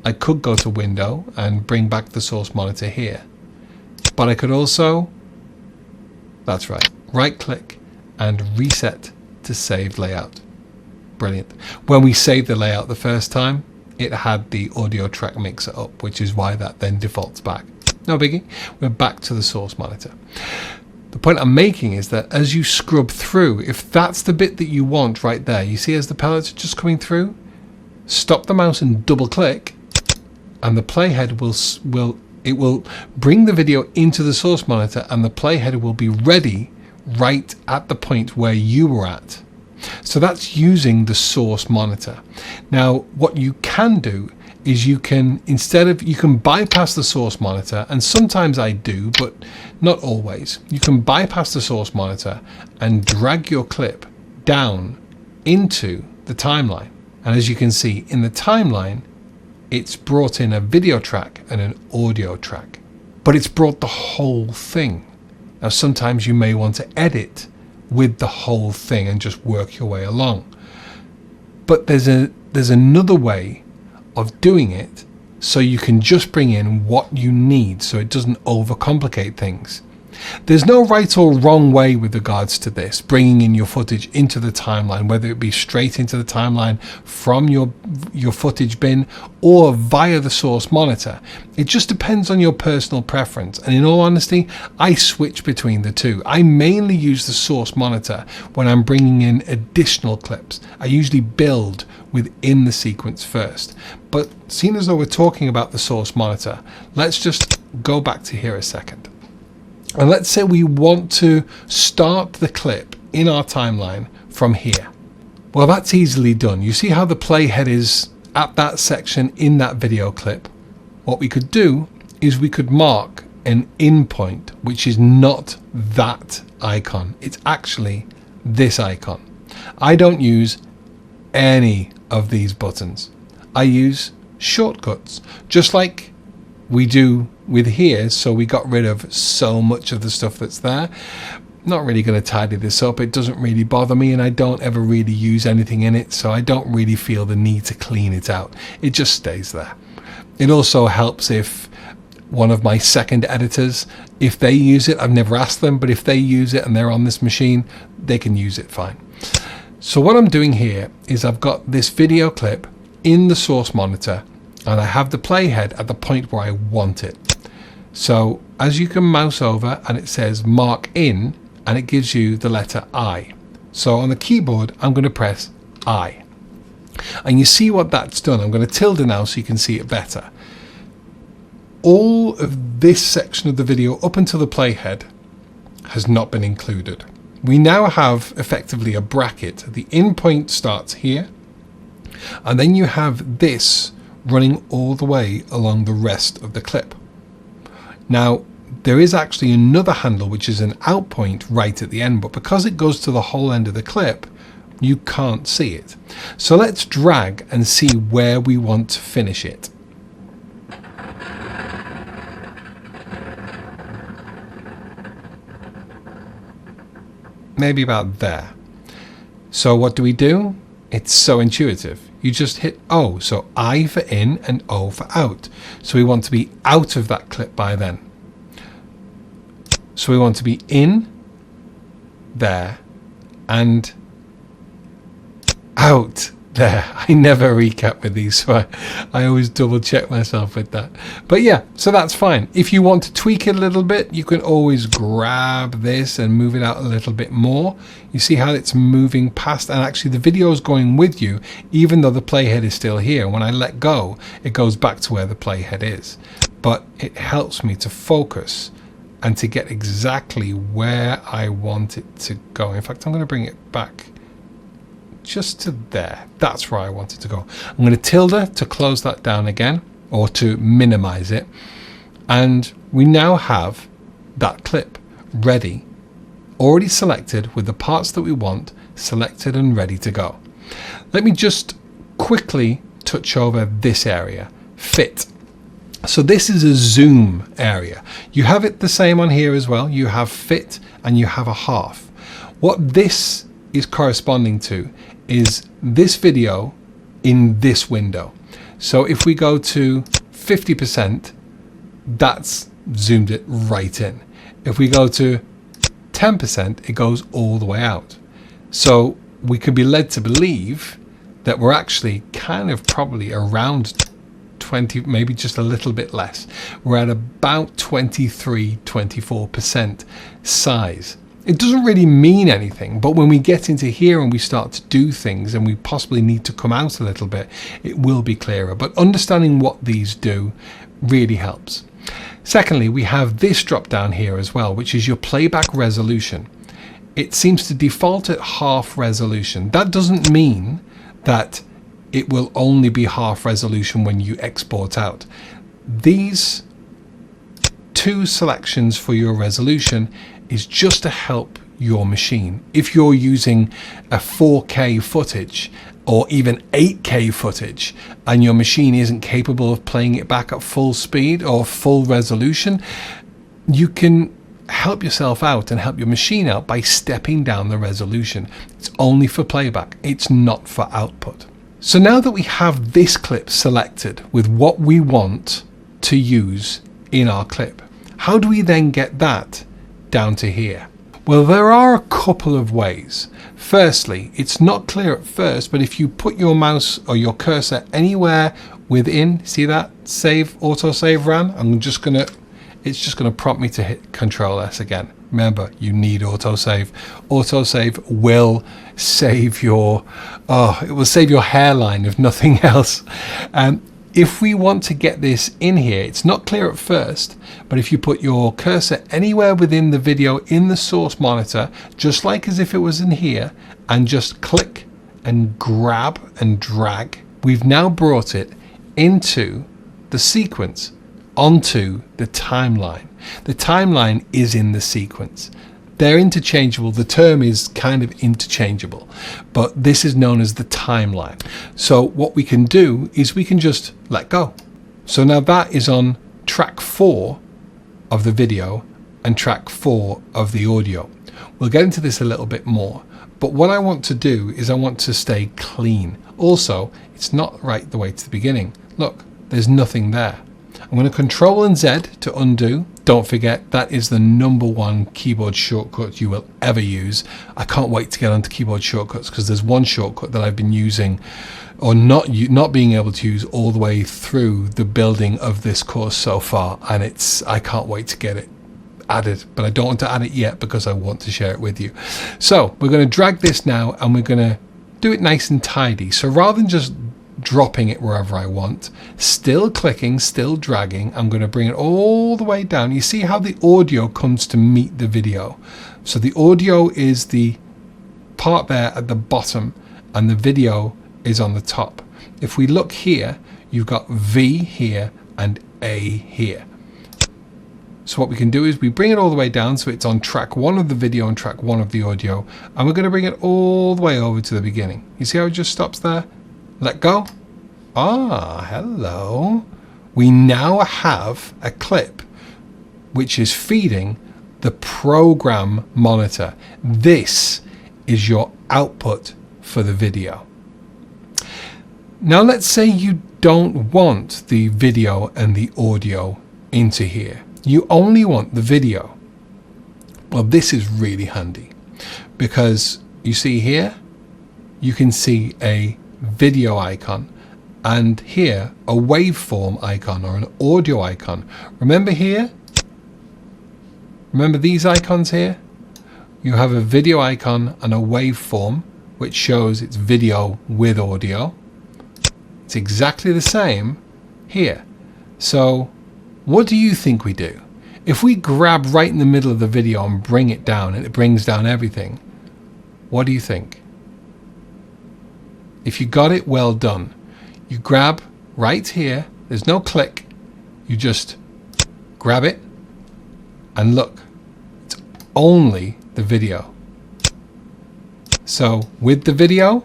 I could go to window and bring back the source monitor here. But I could also, that's right, right click and reset to save layout. Brilliant. When we saved the layout the first time, it had the audio track mixer up, which is why that then defaults back. No biggie. We're back to the source monitor. The point I'm making is that as you scrub through, if that's the bit that you want right there, you see as the pellets are just coming through, stop the mouse and double click, and the playhead will bring the video into the source monitor, and the playhead will be ready right at the point where you were at. So that's using the source monitor. Now what you can do is you can bypass the source monitor, and sometimes I do, but not always. You can bypass the source monitor and drag your clip down into the timeline. And as you can see in the timeline, it's brought in a video track and an audio track, but it's brought the whole thing. Now sometimes you may want to edit with the whole thing and just work your way along. But there's another way of doing it, so you can just bring in what you need so it doesn't overcomplicate things. There's no right or wrong way with regards to this, bringing in your footage into the timeline, whether it be straight into the timeline from your footage bin or via the source monitor. It just depends on your personal preference, and in all honesty, I switch between the two. I mainly use the source monitor when I'm bringing in additional clips. I usually build within the sequence first. But seeing as though we're talking about the source monitor, let's just go back to here a second. And let's say we want to start the clip in our timeline from here. Well, that's easily done. You see how the playhead is at that section in that video clip? What we could do is we could mark an in point, which is not that icon. It's actually this icon. I don't use any of these buttons. I use shortcuts, just like we do with here. So we got rid of so much of the stuff that's there. Not really going to tidy this up. It doesn't really bother me, and I don't ever really use anything in it, so I don't really feel the need to clean it out. It just stays there. It also helps if one of my second editors, if they use it, I've never asked them, but if they use it and they're on this machine, they can use it fine. So what I'm doing here is I've got this video clip in the source monitor, and I have the playhead at the point where I want it. So as you can mouse over and it says mark in, and it gives you the letter I. So on the keyboard, I'm going to press I. And you see what that's done. I'm going to tilde now so you can see it better. All of this section of the video up until the playhead has not been included. We now have effectively a bracket. The in point starts here, and then you have this running all the way along the rest of the clip. Now, there is actually another handle which is an out point right at the end, but because it goes to the whole end of the clip, you can't see it. So let's drag and see where we want to finish it. Maybe about there. So what do? It's so intuitive. You just hit O. So I for in and O for out. So we want to be out of that clip by then. So we want to be in there and out there. I never recap with these, so I always double check myself with that. But yeah, so that's fine. If you want to tweak it a little bit, you can always grab this and move it out a little bit more. You see how it's moving past, and actually the video is going with you, even though the playhead is still here. When I let go, it goes back to where the playhead is. But it helps me to focus and to get exactly where I want it to go. In fact, I'm going to bring it back just to there. That's where I want it to go. I'm going to tilde to close that down again, or to minimize it. And we now have that clip ready, already selected with the parts that we want, selected and ready to go. Let me just quickly touch over this area, fit. So this is a zoom area. You have it the same on here as well. You have fit and you have a half. What this is corresponding to is this video in this window. So if we go to 50%, that's zoomed it right in. If we go to 10%, it goes all the way out. So we could be led to believe that we're actually kind of probably around 20, maybe just a little bit less. We're at about 23-24% size. It doesn't really mean anything, but when we get into here and we start to do things and we possibly need to come out a little bit, it will be clearer. But understanding what these do really helps. Secondly, we have this drop down here as well, which is your playback resolution. It seems to default at half resolution. That doesn't mean that it will only be half resolution when you export out. These two selections for your resolution is just to help your machine. If you're using a 4K footage or even 8K footage and your machine isn't capable of playing it back at full speed or full resolution, you can help yourself out and help your machine out by stepping down the resolution. It's only for playback, it's not for output. So now that we have this clip selected with what we want to use in our clip, how do we then get that down to here? Well, there are a couple of ways. Firstly, it's not clear at first, but if you put your mouse or your cursor anywhere within, see that save, autosave ran? It's just gonna prompt me to hit Control S again. Remember, you need autosave. Autosave will save your, it will save your hairline if nothing else. If we want to get this in here, it's not clear at first, but if you put your cursor anywhere within the video in the source monitor, just like as if it was in here, and just click and grab and drag, we've now brought it into the sequence, onto the timeline. The timeline is in the sequence. They're interchangeable. The term is kind of interchangeable, but this is known as the timeline. So what we can do is we can just let go. So now that is on track 4 of the video and track 4 of the audio. We'll get into this a little bit more, but what I want to do is I want to stay clean. Also, it's not right the way to the beginning. Look, there's nothing there. I'm going to Control and Z to undo. Don't forget, that is the #1 keyboard shortcut you will ever use. I can't wait to get onto keyboard shortcuts because there's one shortcut that I've been using or not being able to use all the way through the building of this course so far, and I can't wait to get it added, but I don't want to add it yet because I want to share it with you. So we're going to drag this now and we're going to do it nice and tidy. So rather than just dropping it wherever I want, still clicking, still dragging, I'm going to bring it all the way down. You see how the audio comes to meet the video. So the audio is the part there at the bottom and the video is on the top. If we look here, you've got V here and A here. So what we can do is we bring it all the way down so it's on track 1 of the video and track 1 of the audio, and we're going to bring it all the way over to the beginning. You see how it just stops there? Let go. Ah, hello. We now have a clip which is feeding the program monitor. This is your output for the video. Now let's say you don't want the video and the audio into here. You only want the video. Well, this is really handy because you see here, you can see a video icon, and here a waveform icon or an audio icon. Remember here? Remember these icons here? You have a video icon and a waveform, which shows it's video with audio. It's exactly the same here. So what do you think we do? If we grab right in the middle of the video and bring it down, and it brings down everything, what do you think? If you got it, well done. You grab right here, there's no click, you just grab it and look, it's only the video. So with the video,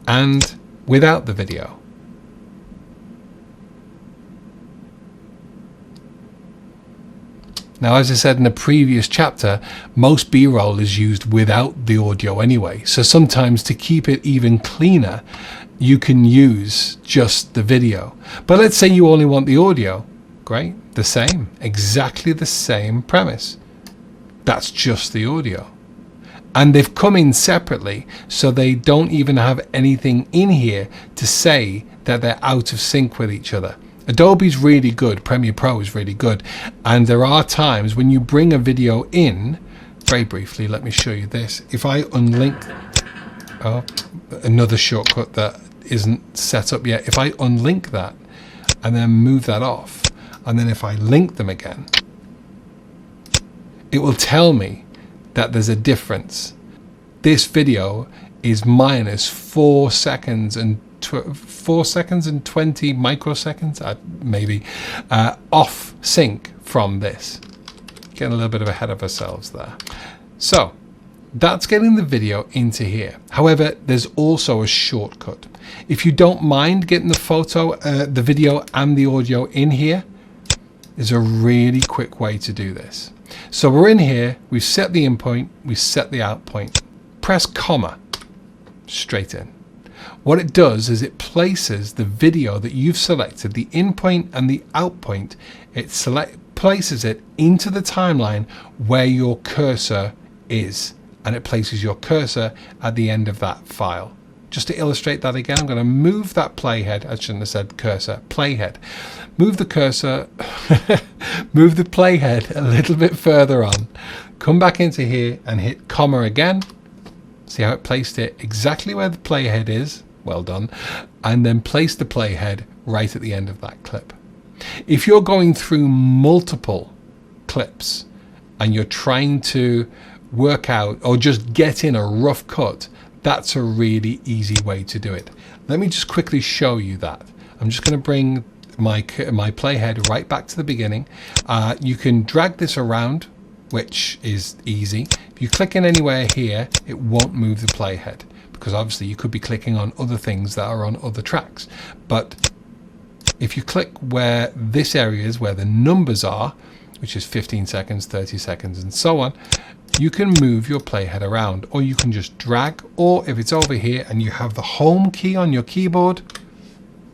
and without the video. Now, as I said in the previous chapter, most B-roll is used without the audio anyway. So sometimes to keep it even cleaner, you can use just the video. But let's say you only want the audio. Great, the same, exactly the same premise. That's just the audio. And they've come in separately, so they don't even have anything in here to say that they're out of sync with each other. Adobe's really good, Premiere Pro is really good, and there are times when you bring a video in, very briefly, let me show you this. If I unlink, another shortcut that isn't set up yet, if I unlink that and then move that off, and then if I link them again, it will tell me that there's a difference. This video is minus 4 seconds and 4 seconds and 20 microseconds, maybe, off sync from this. Getting a little bit of ahead of ourselves there. So that's getting the video into here. However, there's also a shortcut. If you don't mind getting the photo, the video and the audio in here, is a really quick way to do this. So we're in here, we've set the in point, we've set the out point. Press comma, straight in. What it does is it places the video that you've selected, the in point and the out point, it places it into the timeline where your cursor is, and it places your cursor at the end of that file. Just to illustrate that again, I'm going to move that playhead. I shouldn't have said cursor, playhead. Move the cursor, move the playhead a little bit further on. Come back into here and hit comma again. See how it placed it exactly where the playhead is. Well done. And then place the playhead right at the end of that clip. If you're going through multiple clips and you're trying to work out or just get in a rough cut, that's a really easy way to do it. Let me just quickly show you that. I'm just going to bring my playhead right back to the beginning. You can drag this around, which is easy. If you click in anywhere here, it won't move the playhead, because obviously you could be clicking on other things that are on other tracks. But if you click where this area is, where the numbers are, which is 15 seconds, 30 seconds, and so on, you can move your playhead around, or you can just drag, or if it's over here and you have the home key on your keyboard,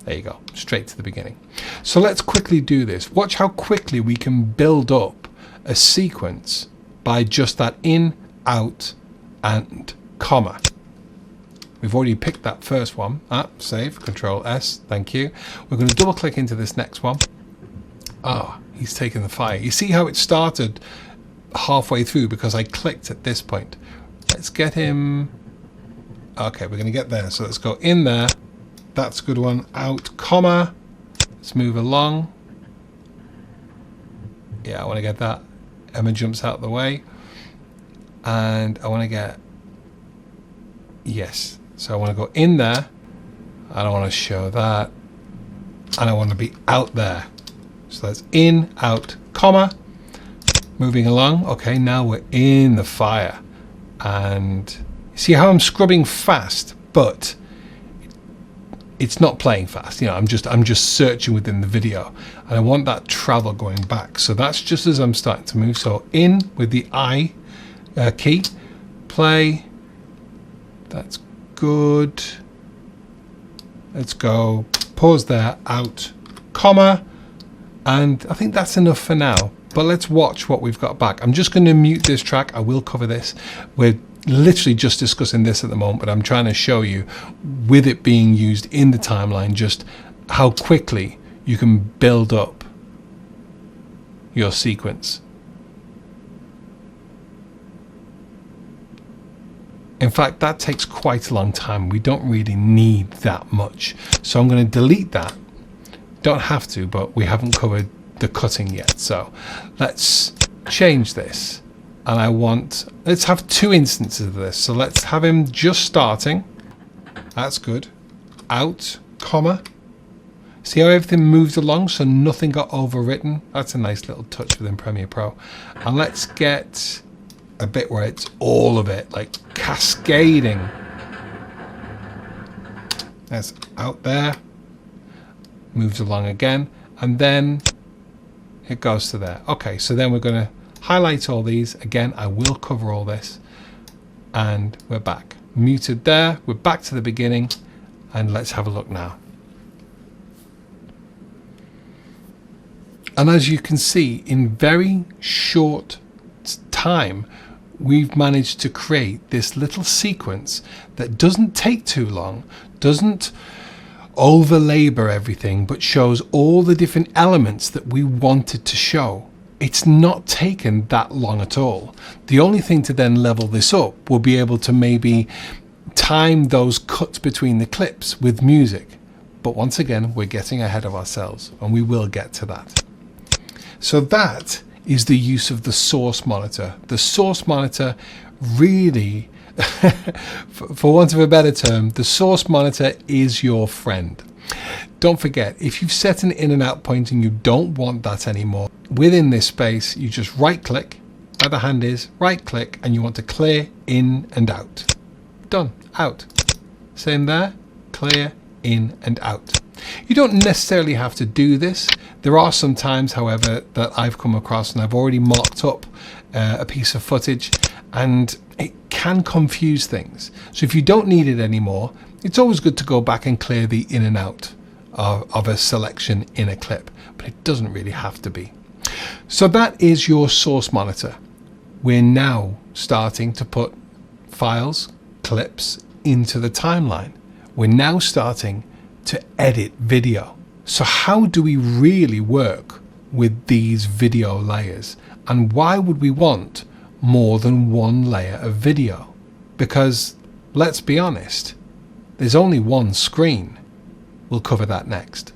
there you go, straight to the beginning. So let's quickly do this. Watch how quickly we can build up a sequence by just that in, out, and comma. We've already picked that first one. Save, Control S, thank you. We're going to double click into this next one. He's taken the fire. You see how it started halfway through because I clicked at this point. Let's get him. Okay, we're going to get there. So let's go in there. That's a good one. Out, comma. Let's move along. Yeah, I want to get that. Emma jumps out the way. And I want to get. Yes. So I want to go in there. I don't want to show that. And I want to be out there. So that's in, out, comma. Moving along. Okay, now we're in the fire. And see how I'm scrubbing fast, but it's not playing fast. You know, I'm just searching within the video, and I want that travel going back. So that's just as I'm starting to move. So in with the I key, play. That's good. Let's go. Pause there. Out, comma. And I think that's enough for now. But let's watch what we've got back. I'm just going to mute this track. I will cover this. We're literally just discussing this at the moment, but I'm trying to show you, with it being used in the timeline, just how quickly you can build up your sequence. In fact, that takes quite a long time. We don't really need that much. So I'm going to delete that. Don't have to, but we haven't covered the cutting yet. So let's change this. And let's have 2 instances of this. So let's have him just starting. That's good. Out, comma. See how everything moved along so nothing got overwritten? That's a nice little touch within Premiere Pro. And let's get a bit where it's all of it, like cascading. That's out there. Moves along again. And then it goes to there. Okay, so then we're going to highlight all these. Again, I will cover all this. And we're back. Muted there. We're back to the beginning. And let's have a look now. And as you can see, in very short time, we've managed to create this little sequence that doesn't take too long, doesn't over-labor everything, but shows all the different elements that we wanted to show. It's not taken that long at all. The only thing to then level this up will be able to maybe time those cuts between the clips with music. But once again, we're getting ahead of ourselves, and we will get to that. So that is the use of the source monitor. The source monitor really, for want of a better term, the source monitor is your friend. Don't forget, if you've set an in and out point and you don't want that anymore, within this space, you just right click, where the hand is, right click, and you want to clear in and out. Done, out. Same there, clear, in and out. You don't necessarily have to do this. There are some times, however, that I've come across and I've already marked up a piece of footage, and it can confuse things. So if you don't need it anymore, it's always good to go back and clear the in and out of a selection in a clip, but it doesn't really have to be. So that is your source monitor. We're now starting to put files, clips into the timeline. We're now starting to edit video. So how do we really work with these video layers? And why would we want more than one layer of video? Because let's be honest, there's only one screen. We'll cover that next.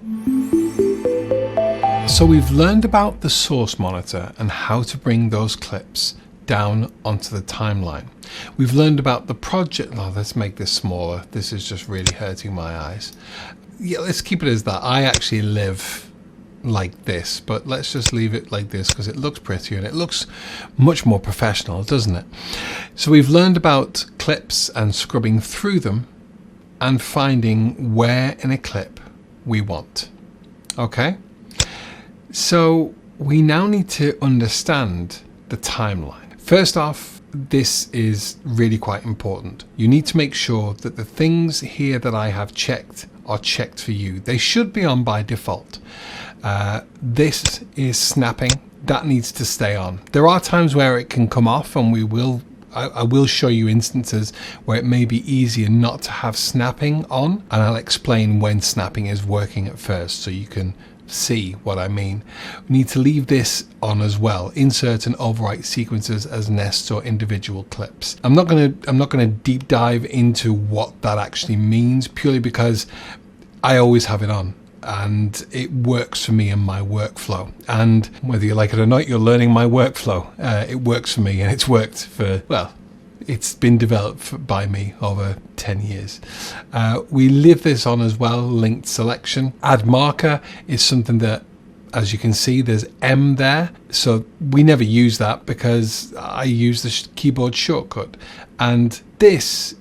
So we've learned about the source monitor and how to bring those clips down onto the timeline. We've learned about the project. Oh, let's make this smaller. This is just really hurting my eyes. Yeah, let's keep it as that. I actually live like this, but let's just leave it like this because it looks prettier and it looks much more professional, doesn't it? So we've learned about clips and scrubbing through them and finding where in a clip we want. Okay? So we now need to understand the timeline. First off, this is really quite important. You need to make sure that the things here that I have checked are checked for you. They should be on by default. This is snapping. That needs to stay on. There are times where it can come off, and I will show you instances where it may be easier not to have snapping on, and I'll explain when snapping is working at first so you can see what I mean. We need to leave this on as well. Insert and overwrite sequences as nests or individual clips. I'm not going to deep dive into what that actually means, purely because I always have it on and it works for me in my workflow. And whether you like it or not, you're learning my workflow. It works for me, and it's worked for, well, it's been developed by me over 10 years. We leave this on as well, linked selection. Add marker is something that, as you can see, there's M there. So we never use that because I use the keyboard shortcut. And this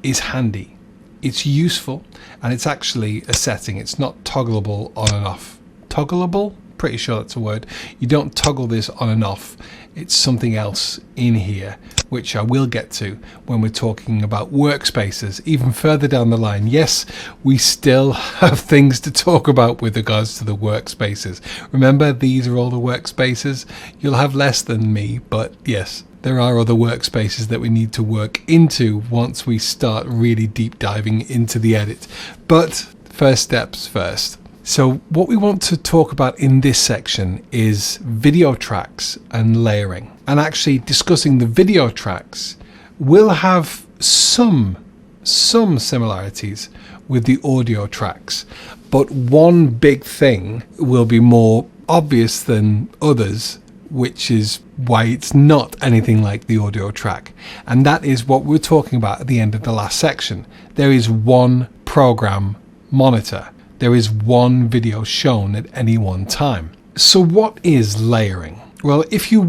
is handy. It's useful, and it's actually a setting. It's not toggleable on and off. Toggleable? pretty sure that's a word. You don't toggle this on and off. It's something else in here, which I will get to when we're talking about workspaces even further down the line. Yes, we still have things to talk about with regards to the workspaces. Remember, these are all the workspaces. You'll have less than me, but yes, there are other workspaces that we need to work into once we start really deep diving into the edit. But first steps first. So what we want to talk about in this section is video tracks and layering. And actually discussing the video tracks will have some similarities with the audio tracks. But one big thing will be more obvious than others, which is why it's not anything like the audio track. And that is what we're talking about at the end of the last section. There is one program monitor. There is one video shown at any one time. So what is layering? Well, if you've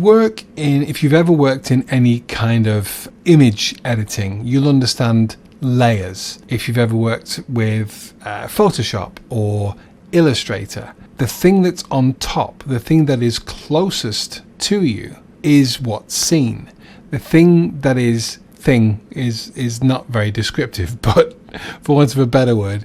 ever worked in any kind of image editing, you'll understand layers. If you've ever worked with Photoshop or Illustrator, the thing that's on top, the thing that is closest to you is what's seen. The thing that is not very descriptive, but for want of a better word,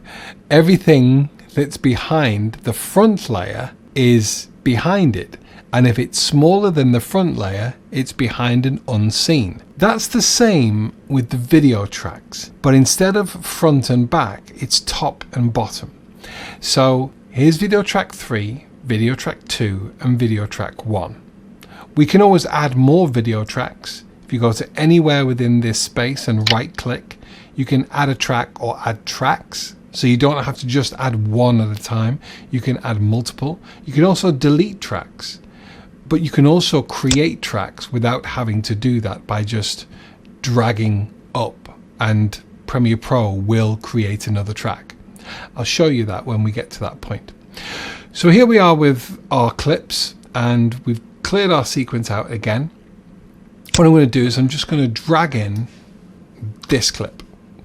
everything that's behind the front layer is behind it. And if it's smaller than the front layer, it's behind an unseen. That's the same with the video tracks, but instead of front and back, it's top and bottom. So here's video track 3, video track 2, and video track 1. We can always add more video tracks. If you go to anywhere within this space and right click, you can add a track or add tracks. So you don't have to just add one at a time. You can add multiple. You can also delete tracks, but you can also create tracks without having to do that by just dragging up, and Premiere Pro will create another track. I'll show you that when we get to that point. So here we are with our clips, and we've cleared our sequence out again. What I'm going to do is I'm just going to drag in this clip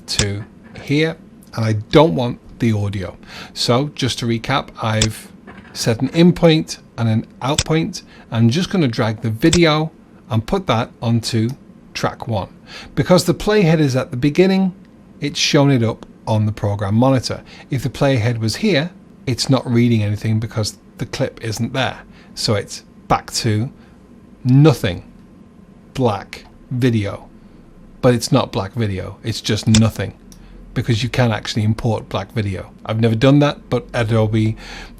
to here, and I don't want the audio. So just to recap, I've set an in point and an out point. I'm just going to drag the video and put that onto track 1. Because the playhead is at the beginning, it's shown it up on the program monitor. If the playhead was here, it's not reading anything because the clip isn't there. So it's back to nothing, black video. But it's not black video, it's just nothing, because you can actually import black video. I've never done that, but Adobe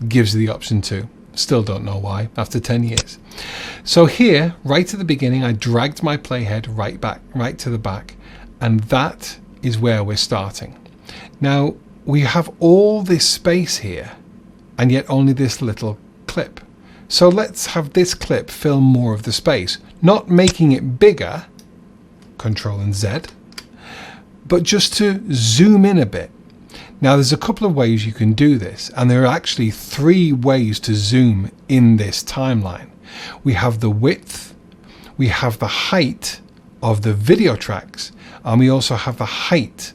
gives you the option to. Still don't know why after 10 years. So here, right at the beginning, I dragged my playhead right to the back, and that is where we're starting. Now we have all this space here, and yet only this little clip. So let's have this clip fill more of the space, not making it bigger, Control and Z, but just to zoom in a bit. Now there's a couple of ways you can do this, and there are actually 3 ways to zoom in this timeline. We have the width, we have the height of the video tracks, and we also have the height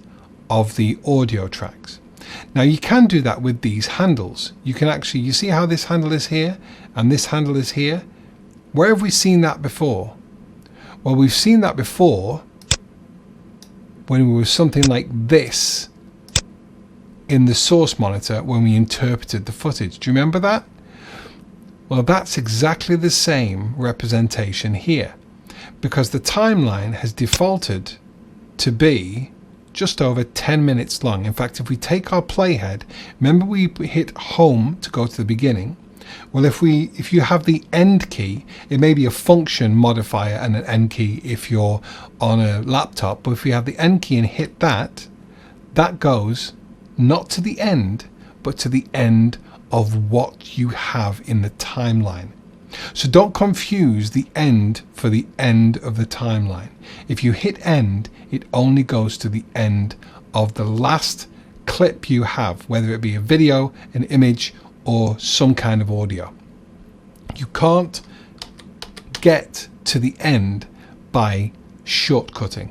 of the audio tracks. Now you can do that with these handles. You can actually, you see how this handle is here and this handle is here? Where have we seen that before? Well, we've seen that before when we were something like this in the source monitor when we interpreted the footage. Do you remember that? Well, that's exactly the same representation here, because the timeline has defaulted to be just over 10 minutes long. In fact, if we take our playhead, remember we hit home to go to the beginning. Well, if you have the end key, it may be a function modifier and an end key if you're on a laptop, but if you have the end key and hit that, that goes not to the end, but to the end of what you have in the timeline. So don't confuse the end for the end of the timeline. If you hit end, it only goes to the end of the last clip you have, whether it be a video, an image, or some kind of audio. You can't get to the end by shortcutting.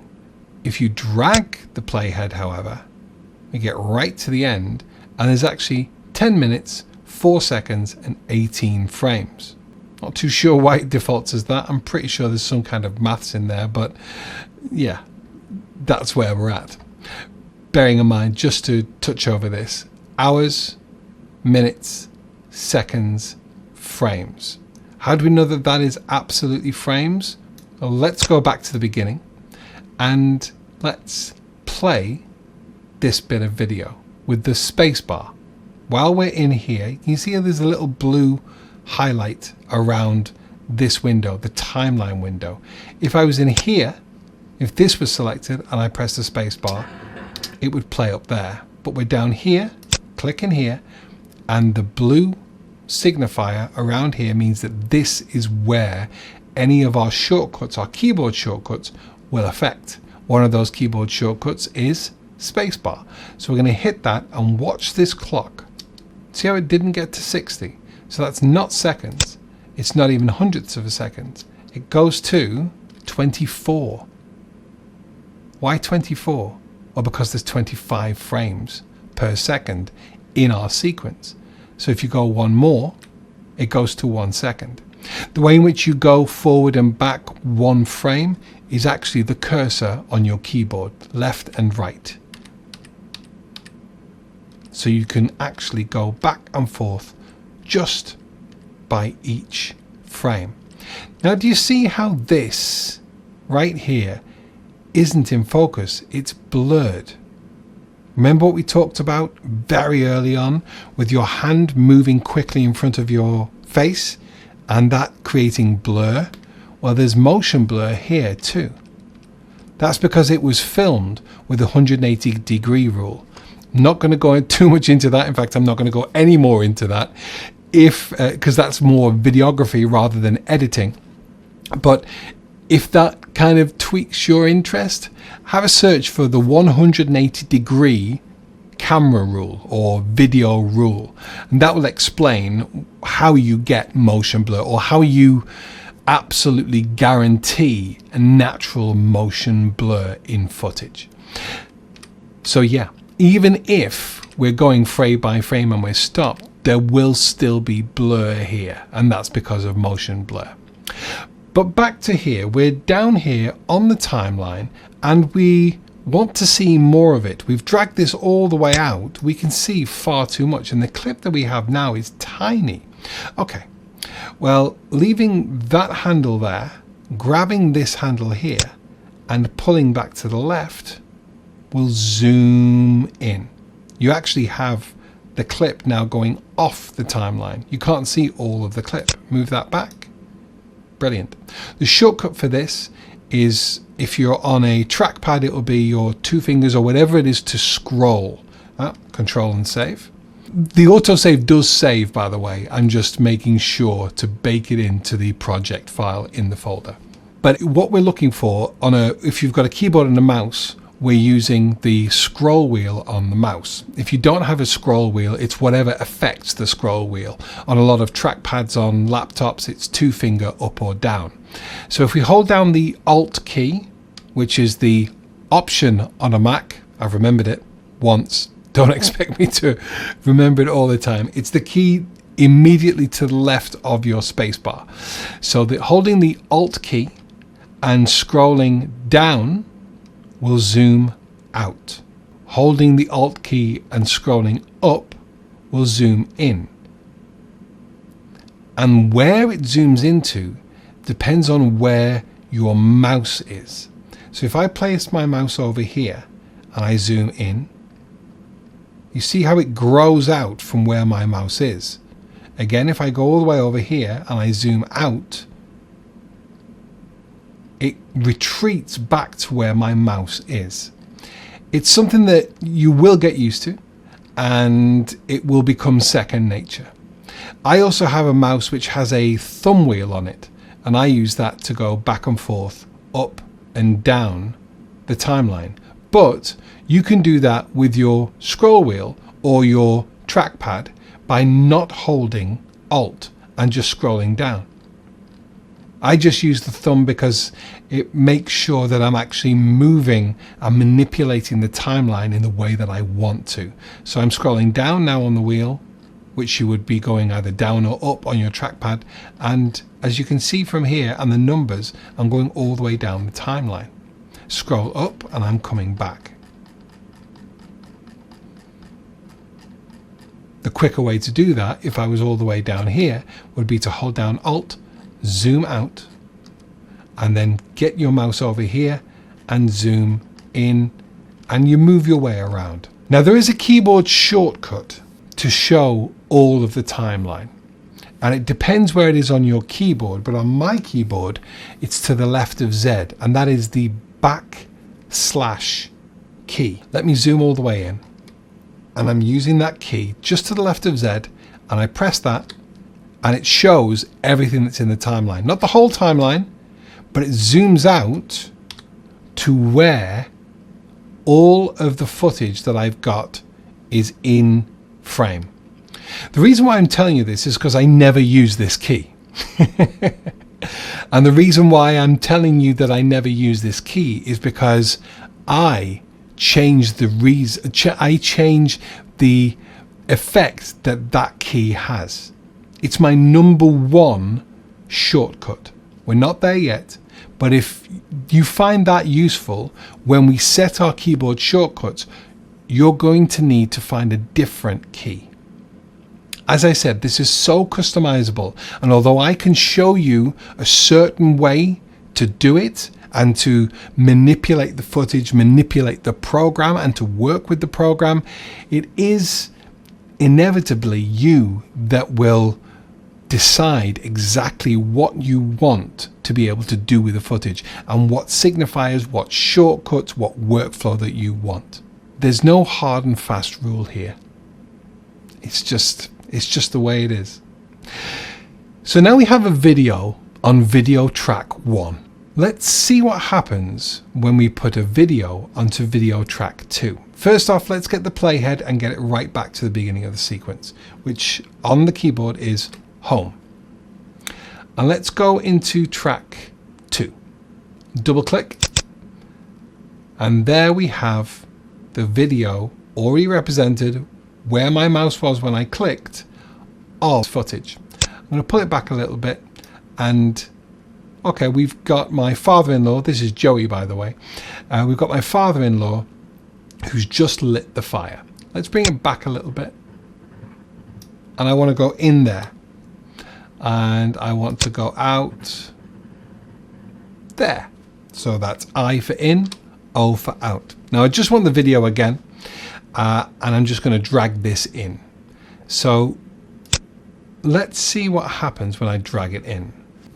If you drag the playhead, however, we get right to the end, and there's actually 10 minutes 4 seconds and 18 frames. Not too sure why it defaults as that. I'm pretty sure there's some kind of maths in there, but yeah, that's where we're at. Bearing in mind, just to touch over this, hours, minutes, seconds, frames. How do we know that that is absolutely frames? Well, let's go back to the beginning and let's play this bit of video with the spacebar. While we're in here, you can see there's a little blue highlight around this window, the timeline window. If I was in here, if this was selected and I press the spacebar, it would play up there. But we're down here, click in here, and the blue signifier around here means that this is where any of our shortcuts, our keyboard shortcuts, will affect. One of those keyboard shortcuts is spacebar. So we're going to hit that and watch this clock. See how it didn't get to 60? So that's not seconds. It's not even hundredths of a second. It goes to 24. Why 24? Well, because there's 25 frames per second in our sequence. So if you go one more, it goes to 1 second. The way in which you go forward and back one frame is actually the cursor on your keyboard, left and right. So you can actually go back and forth just by each frame. Now, do you see how this right here isn't in focus? It's blurred. Remember what we talked about very early on with your hand moving quickly in front of your face and that creating blur? Well, there's motion blur here too. That's because it was filmed with the 180-degree rule. I'm not going to go too much into that. In fact, I'm not going to go any more into that because that's more videography rather than editing. But if that kind of tweaks your interest, have a search for the 180-degree camera rule or video rule, and that will explain how you get motion blur or how you absolutely guarantee a natural motion blur in footage. So yeah, even if we're going frame by frame and we're stopped, there will still be blur here, and that's because of motion blur. But back to here, we're down here on the timeline and we want to see more of it. We've dragged this all the way out. We can see far too much, and the clip that we have now is tiny. Okay, well, leaving that handle there, grabbing this handle here and pulling back to the left will zoom in. You actually have the clip now going off the timeline. You can't see all of the clip. Move that back. Brilliant. The shortcut for this is, if you're on a trackpad, it will be your 2 fingers or whatever it is to scroll. Control and save. The autosave does save, by the way. I'm just making sure to bake it into the project file in the folder. But what we're looking for if you've got a keyboard and a mouse, we're using the scroll wheel on the mouse. If you don't have a scroll wheel, it's whatever affects the scroll wheel. On a lot of trackpads on laptops, it's 2 finger up or down. So if we hold down the Alt key, which is the option on a Mac, I've remembered it once, don't expect me to remember it all the time. It's the key immediately to the left of your spacebar. So holding the Alt key and scrolling down will zoom out. Holding the Alt key and scrolling up will zoom in. And where it zooms into depends on where your mouse is. So if I place my mouse over here and I zoom in, you see how it grows out from where my mouse is. Again, if I go all the way over here and I zoom out, it retreats back to where my mouse is. It's something that you will get used to, and it will become second nature. I also have a mouse which has a thumb wheel on it, and I use that to go back and forth, up and down the timeline. But you can do that with your scroll wheel or your trackpad by not holding Alt and just scrolling down. I just use the thumb because it makes sure that I'm actually moving and manipulating the timeline in the way that I want to. So I'm scrolling down now on the wheel, which you would be going either down or up on your trackpad. And as you can see from here and the numbers, I'm going all the way down the timeline. Scroll up and I'm coming back. The quicker way to do that, if I was all the way down here, would be to hold down Alt, zoom out, and then get your mouse over here and zoom in, and you move your way around. Now there is a keyboard shortcut to show all of the timeline, and it depends where it is on your keyboard, but on my keyboard it's to the left of Z, and that is the / key. Let me zoom all the way in, and I'm using that key just to the left of Z, and I press that and it shows everything that's in the timeline. Not the whole timeline, but it zooms out to where all of the footage that I've got is in frame. The reason why I'm telling you this is because I never use this key. And the reason why I'm telling you that I never use this key is because I change the effect that key has. It's my number one shortcut. We're not there yet, but if you find that useful, when we set our keyboard shortcuts, you're going to need to find a different key. As I said, this is so customizable, and although I can show you a certain way to do it and to manipulate the footage, manipulate the program, and to work with the program, it is inevitably you that will decide exactly what you want to be able to do with the footage and what signifiers, what shortcuts, what workflow that you want. There's no hard and fast rule here. It's just the way it is. So now we have a video on video track 1. Let's see what happens when we put a video onto video track 2. First off, let's get the playhead and get it right back to the beginning of the sequence, which on the keyboard is home. And let's go into track 2. Double click. And there we have the video already represented where my mouse was when I clicked of footage. I'm going to pull it back a little bit, and okay, we've got my father-in-law. This is Joey, by the way. We've got my father-in-law who's just lit the fire. Let's bring it back a little bit, and I want to go in there, and I want to go out there. So that's I for in, O for out. Now I just want the video again, and I'm just going to drag this in. So let's see what happens when I drag it in.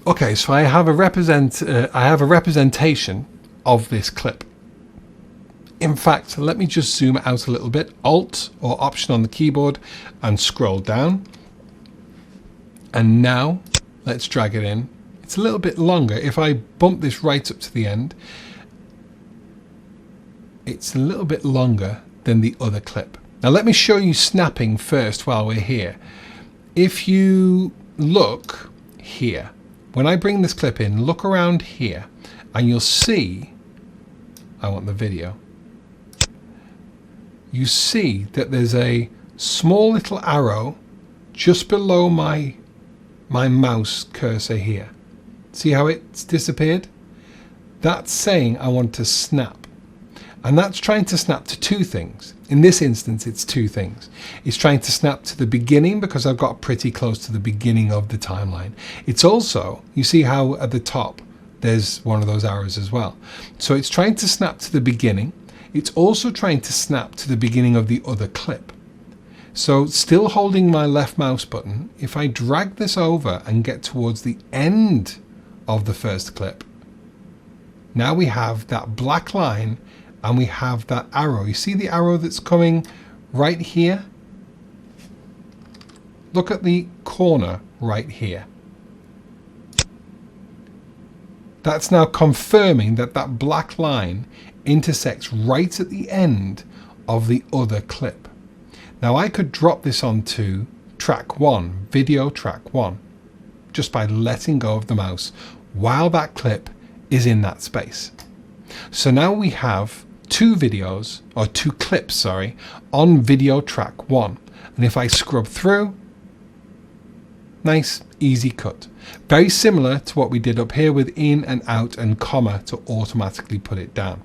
Okay, so I have a representation of this clip. In fact, let me just zoom out a little bit. Alt or Option on the keyboard and scroll down. And now let's drag it in. It's a little bit longer. If I bump this right up to the end, it's a little bit longer than the other clip. Now let me show you snapping first while we're here. If you look here, when I bring this clip in, look around here and you'll see, I want the video. You see that there's a small little arrow just below my mouse cursor here. See how it's disappeared? That's saying I want to snap. And that's trying to snap to two things. In this instance, it's two things. It's trying to snap to the beginning because I've got pretty close to the beginning of the timeline. It's also, you see how at the top, there's one of those arrows as well. So it's trying to snap to the beginning. It's also trying to snap to the beginning of the other clip. So still holding my left mouse button, if I drag this over and get towards the end of the first clip, now we have that black line and we have that arrow. You see the arrow that's coming right here? Look at the corner right here. That's now confirming that that black line intersects right at the end of the other clip. Now I could drop this onto track 1, video track 1, just by letting go of the mouse while that clip is in that space. So now we have two clips on video track 1. And if I scrub through, Nice, easy cut. Very similar to what we did up here with in and out and comma to automatically put it down.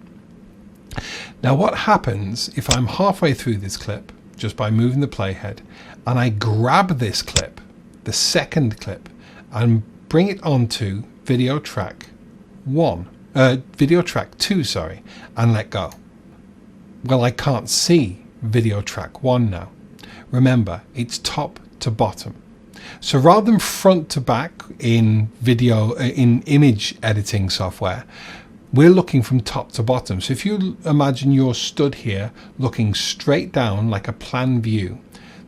Now what happens if I'm halfway through this clip, just by moving the playhead, and I grab this clip, the second clip, and bring it onto video track 2, sorry, and let go? Well, I can't see video track 1 now. Remember, it's top to bottom. So rather than front to back in image editing software, we're looking from top to bottom. So if you imagine you're stood here looking straight down like a plan view,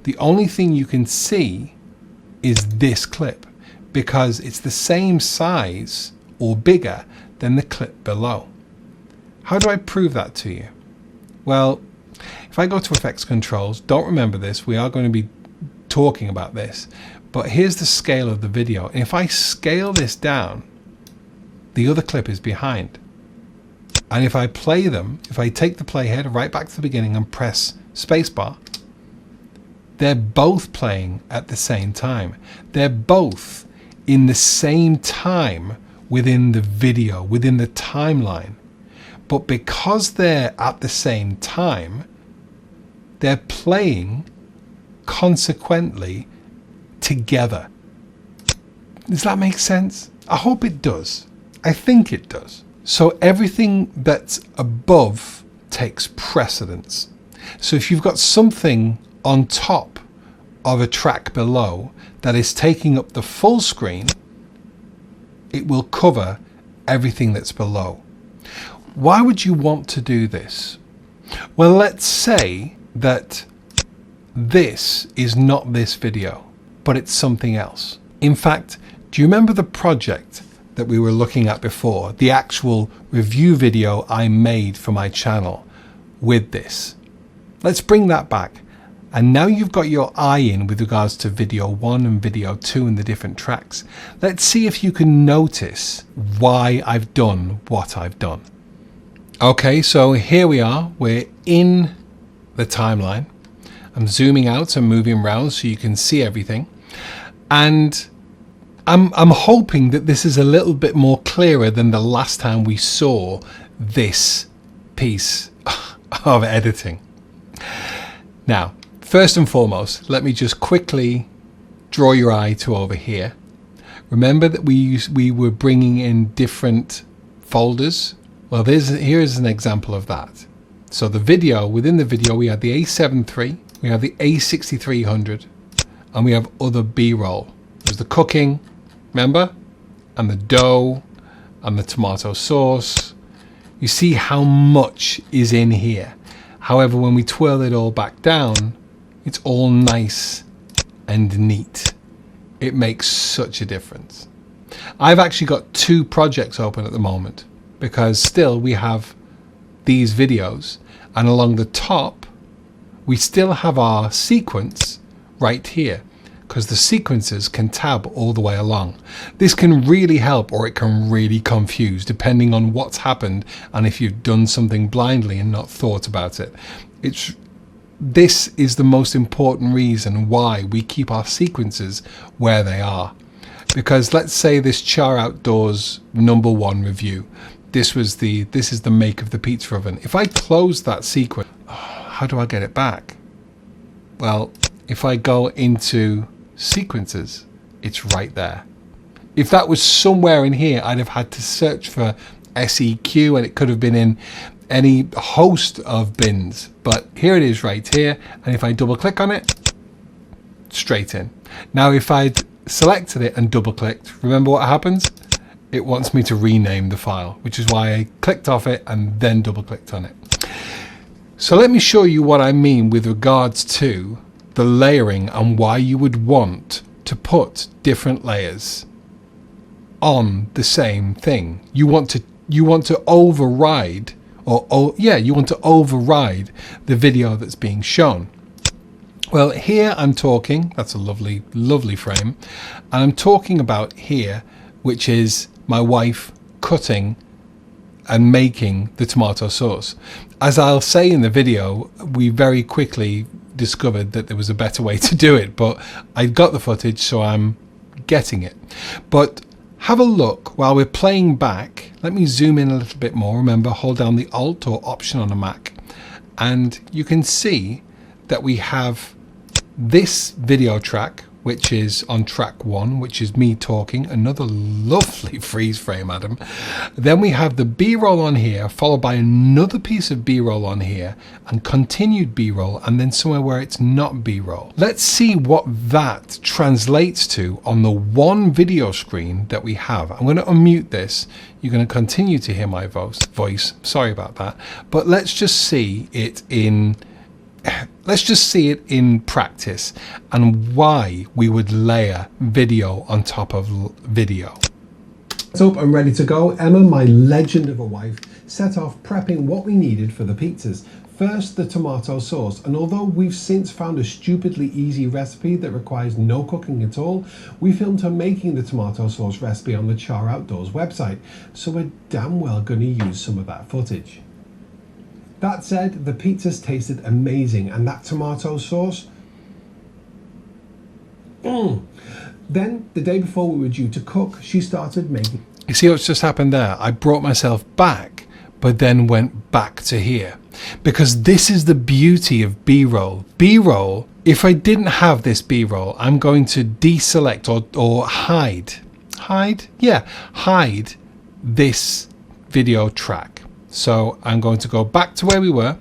the only thing you can see is this clip because it's the same size or bigger than the clip below. How do I prove that to you? Well, if I go to effects controls, don't remember this, we are going to be talking about this, but here's the scale of the video. And if I scale this down, the other clip is behind. And if I play them, if I take the playhead right back to the beginning and press spacebar, they're both playing at the same time. They're both in the same time within the video, within the timeline. But because they're at the same time, they're playing consequently together. Does that make sense? I hope it does. I think it does. So everything that's above takes precedence. So if you've got something on top of a track below that is taking up the full screen, it will cover everything that's below. Why would you want to do this? Well, let's say that this is not this video, but it's something else. In fact, do you remember the project that we were looking at before, the actual review video I made for my channel with this? Let's bring that back. And now you've got your eye in with regards to video 1 and video 2 and the different tracks. Let's see if you can notice why I've done what I've done. Okay, so here we are. We're in the timeline. I'm zooming out and moving around so you can see everything. And I'm hoping that this is a little bit more clearer than the last time we saw this piece of editing. Now, first and foremost, let me just quickly draw your eye to over here. Remember that we were bringing in different folders? Well, here's an example of that. So the video, within the video, we had the A7 III, we have the A6300, and we have other B-roll. There's the cooking, remember? And the dough, and the tomato sauce. You see how much is in here. However, when we twirl it all back down, it's all nice and neat. It makes such a difference. I've actually got 2 projects open at the moment because still we have these videos, and along the top we still have our sequence right here because the sequences can tab all the way along. This can really help, or it can really confuse depending on what's happened and if you've done something blindly and not thought about it. This is the most important reason why we keep our sequences where they are. Because let's say this Char Outdoors #1 review, this is the make of the pizza oven. If I close that sequence, how do I get it back? Well, if I go into sequences, it's right there. If that was somewhere in here, I'd have had to search for SEQ, and it could have been in any host of bins, but here it is right here. And if I double click on it, straight in. Now if I'd selected it and double clicked, remember what happens? It wants me to rename the file, which is why I clicked off it and then double clicked on it. So let me show you what I mean with regards to the layering and why you would want to put different layers on the same thing. You want to override you want to override the video that's being shown. Well, here I'm talking, that's a lovely, lovely frame. And I'm talking about here, which is my wife cutting and making the tomato sauce. As I'll say in the video, we very quickly discovered that there was a better way to do it, but I got the footage, so I'm getting it. But have a look while we're playing back. Let me zoom in a little bit more. Remember, hold down the Alt or Option on a Mac, and you can see that we have this video track, which is on track 1, which is me talking. Another lovely freeze frame, Adam. Then we have the B-roll on here, followed by another piece of B-roll on here, and continued B-roll, and then somewhere where it's not B-roll. Let's see what that translates to on the one video screen that we have. I'm going to unmute this. You're going to continue to hear my voice. Sorry about that. But let's just see it in practice and why we would layer video on top of video. It's up and ready to go. Emma, my legend of a wife, set off prepping what we needed for the pizzas. First, the tomato sauce, and although we've since found a stupidly easy recipe that requires no cooking at all, we filmed her making the tomato sauce recipe on the Char Outdoors website, so we're damn well going to use some of that footage. That said, the pizzas tasted amazing, and that tomato sauce, Then, the day before we were due to cook, she started making... You see what's just happened there? I brought myself back, but then went back to here. Because this is the beauty of B-roll. B-roll, if I didn't have this B-roll, I'm going to deselect or hide. Hide? Yeah, hide this video track. So I'm going to go back to where we were,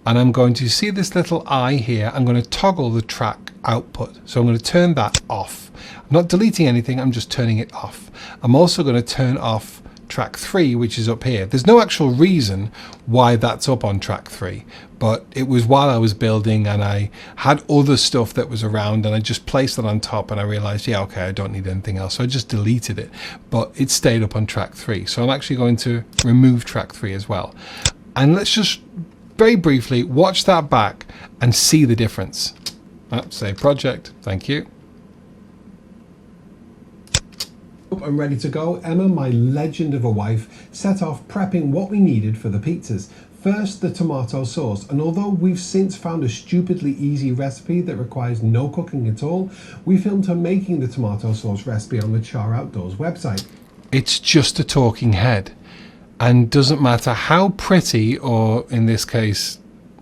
and I'm going to see this little eye here. I'm going to toggle the track output. So I'm going to turn that off. I'm not deleting anything, I'm just turning it off. I'm also going to turn off track 3, which is up here. There's no actual reason why that's up on track 3, but it was while I was building and I had other stuff that was around, and I just placed it on top, and I realized, yeah, okay, I don't need anything else. So I just deleted it, but it stayed up on track 3. So I'm actually going to remove track 3 as well. And let's just very briefly watch that back and see the difference. Save project, thank you. And ready to go, Emma, my legend of a wife, set off prepping what we needed for the pizzas. First, the tomato sauce, and although we've since found a stupidly easy recipe that requires no cooking at all, we filmed her making the tomato sauce recipe on the Char Outdoors website. It's just a talking head, and doesn't matter how pretty, or in this case,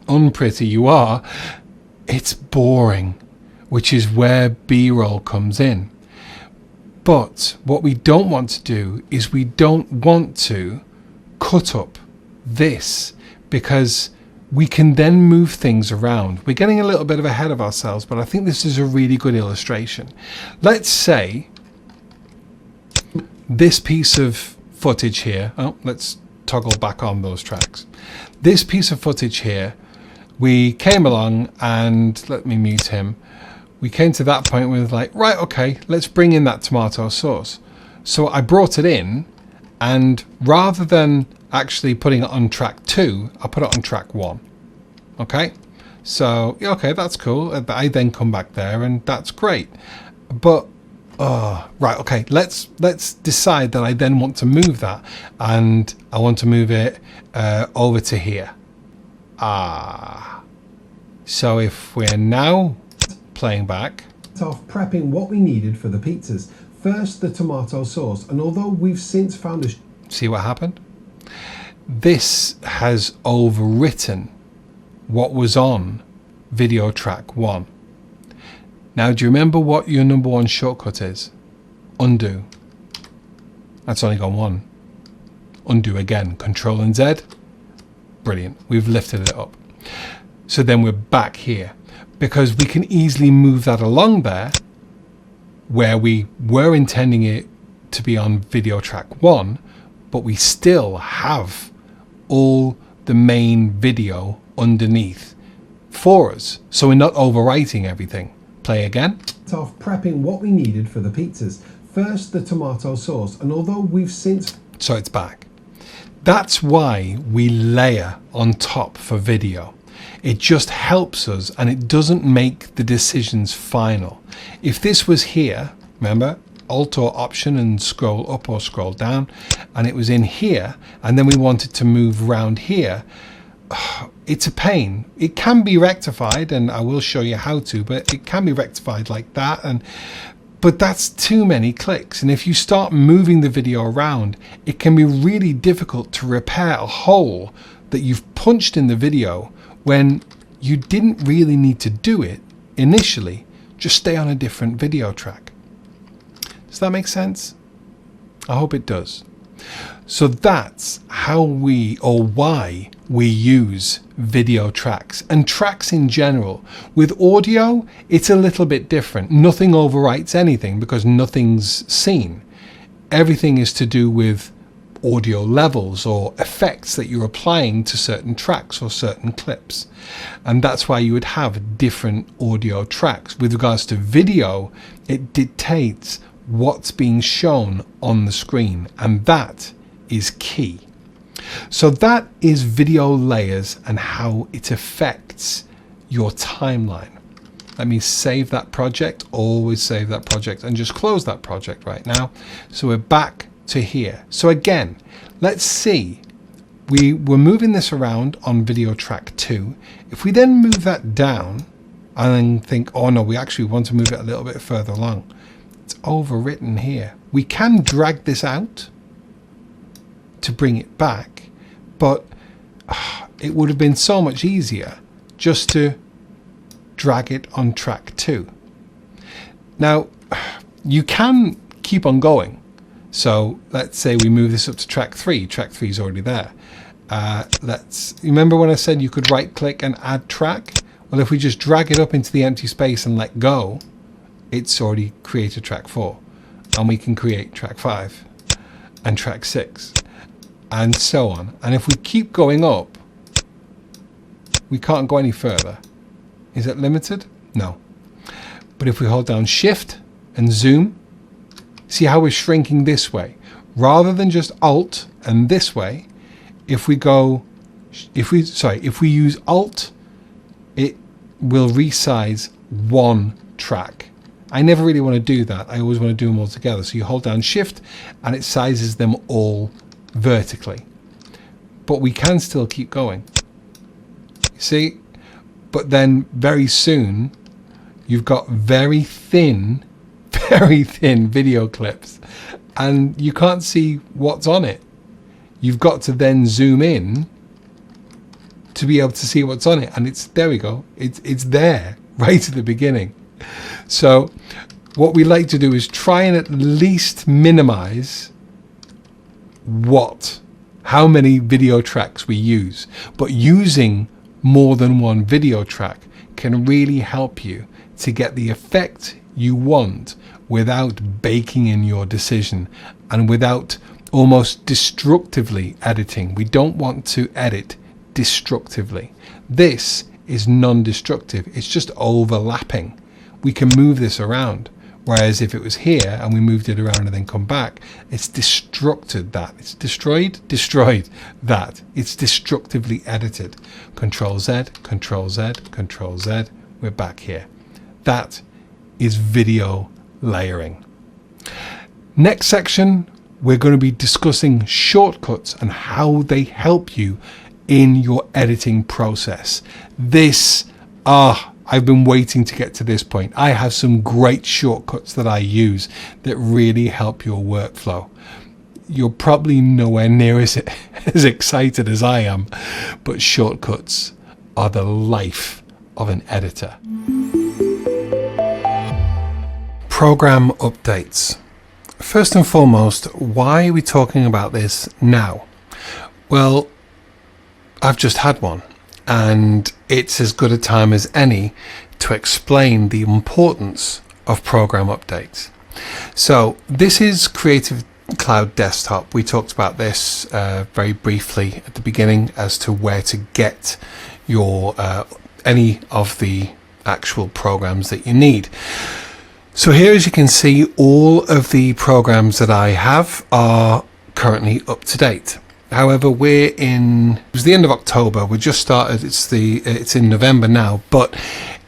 unpretty you are, it's boring, which is where B-roll comes in. But what we don't want to do is we don't want to cut up this, because we can then move things around. We're getting a little bit ahead of ourselves, but I think this is a really good illustration. Let's say this piece of footage here, let's toggle back on those tracks. This piece of footage here, we came along, and let me mute him. We came to that point where we were like, right, okay, let's bring in that tomato sauce. So I brought it in, and rather than actually putting it on track 2, I put it on track 1. Okay, so yeah, okay, that's cool. I then come back there, and that's great. But right, okay, let's decide that I then want to move that, and I want to move it over to here. So if we're now playing back, off prepping what we needed for the pizzas. First, the tomato sauce, and although we've since found a... See what happened? This has overwritten what was on video track 1. Now, do you remember what your number 1 shortcut is? Undo. That's only gone 1. Undo again. Control and Z. Brilliant. We've lifted it up. So then we're back here, because we can easily move that along there where we were intending it to be on video track 1, but we still have all the main video underneath for us. So we're not overwriting everything. Play again. Off prepping what we needed for the pizzas. First, the tomato sauce, and although we've since... So it's back. That's why we layer on top for video. It just helps us, and it doesn't make the decisions final. If this was here, remember, Alt or Option and scroll up or scroll down, and it was in here, and then we wanted to move around here, it's a pain. It can be rectified, and I will show you how to, but it can be rectified like that, and But that's too many clicks, and if you start moving the video around, it can be really difficult to repair a hole that you've punched in the video when you didn't really need to do it initially. Just stay on a different video track. Does that make sense? I hope it does. So that's how why we use video tracks and tracks in general. With audio, it's a little bit different. Nothing overwrites anything because nothing's seen. Everything is to do with audio levels or effects that you're applying to certain tracks or certain clips. And that's why you would have different audio tracks. With regards to video, it dictates what's being shown on the screen, and that is key. So that is video layers and how it affects your timeline. Let me save that project, always save that project, and just close that project right now. So we're back to here. So again, let's see, we're moving this around on video track 2. If we then move that down and then think, oh no, we actually want to move it a little bit further along, it's overwritten here. We can drag this out to bring it back, but it would have been so much easier just to drag it on track 2. Now you can keep on going. So let's say we move this up to track 3. Track 3 is already there. Remember when I said you could right click and add track? Well, if we just drag it up into the empty space and let go, it's already created track 4, and we can create track 5 and track 6 and so on. And if we keep going up, we can't go any further. Is it limited? No. But if we hold down Shift and zoom, see how we're shrinking this way rather than just Alt and this way. If we use Alt, it will resize one track. I never really want to do that. I always want to do them all together. So you hold down Shift and it sizes them all vertically. But we can still keep going. You see? But then very soon you've got very thin video clips and you can't see what's on it. You've got to then zoom in to be able to see what's on it, and there we go, it's there right at the beginning. So what we like to do is try and at least minimize how many video tracks we use, but using more than one video track can really help you to get the effect you want without baking in your decision and without almost destructively editing. We don't want to edit destructively. This is non-destructive. It's just overlapping. We can move this around. Whereas if it was here and we moved it around and then come back, it's destructed that. It's destroyed that. It's destructively edited. Control Z, Control Z, Control Z. We're back here. That is video layering. Next section, we're going to be discussing shortcuts and how they help you in your editing process. I've been waiting to get to this point. I have some great shortcuts that I use that really help your workflow. You're probably nowhere near as excited as I am, but shortcuts are the life of an editor. Program updates. First and foremost, why are we talking about this now? Well, I've just had one, and it's as good a time as any to explain the importance of program updates. So this is Creative Cloud Desktop. We talked about this very briefly at the beginning as to where to get your any of the actual programs that you need. So here, as you can see, all of the programs that I have are currently up to date. However, it was the end of October. We just started. It's in November now, but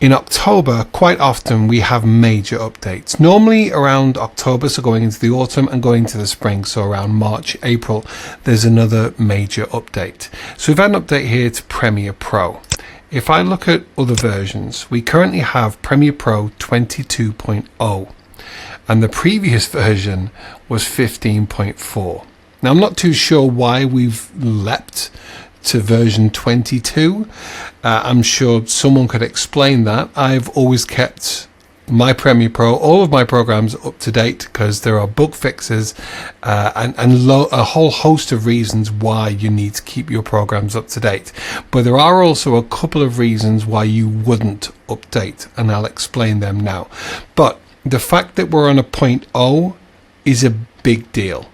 in October, quite often we have major updates. Normally around October, so going into the autumn and going to the spring, so around March, April, there's another major update. So we've had an update here to Premiere Pro. If I look at other versions, we currently have Premiere Pro 22.0. and the previous version was 15.4. Now, I'm not too sure why we've leapt to version 22. I'm sure someone could explain that. I've always kept my Premiere Pro, all of my programs, up to date because there are bug fixes and a whole host of reasons why you need to keep your programs up to date. But there are also a couple of reasons why you wouldn't update, and I'll explain them now. But the fact that we're on a 0.0 is a big deal,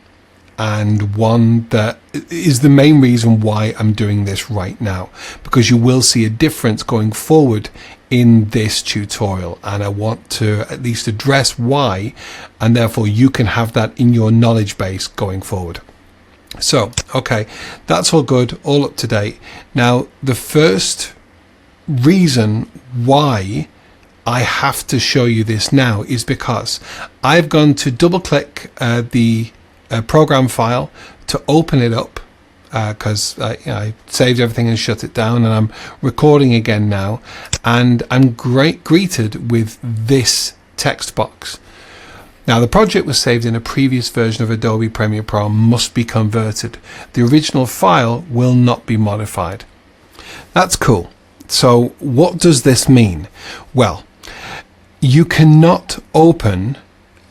and one that is the main reason why I'm doing this right now, because you will see a difference going forward in this tutorial, and I want to at least address why, and therefore you can have that in your knowledge base going forward. So, okay, that's all good, all up to date. Now, the first reason why I have to show you this now is because I've gone to double click the program file to open it up, because I saved everything and shut it down, and I'm recording again now, and I'm greeted with this text box. Now, the project was saved in a previous version of Adobe Premiere Pro and must be converted. The original file will not be modified. That's cool. So what does this mean? Well, you cannot open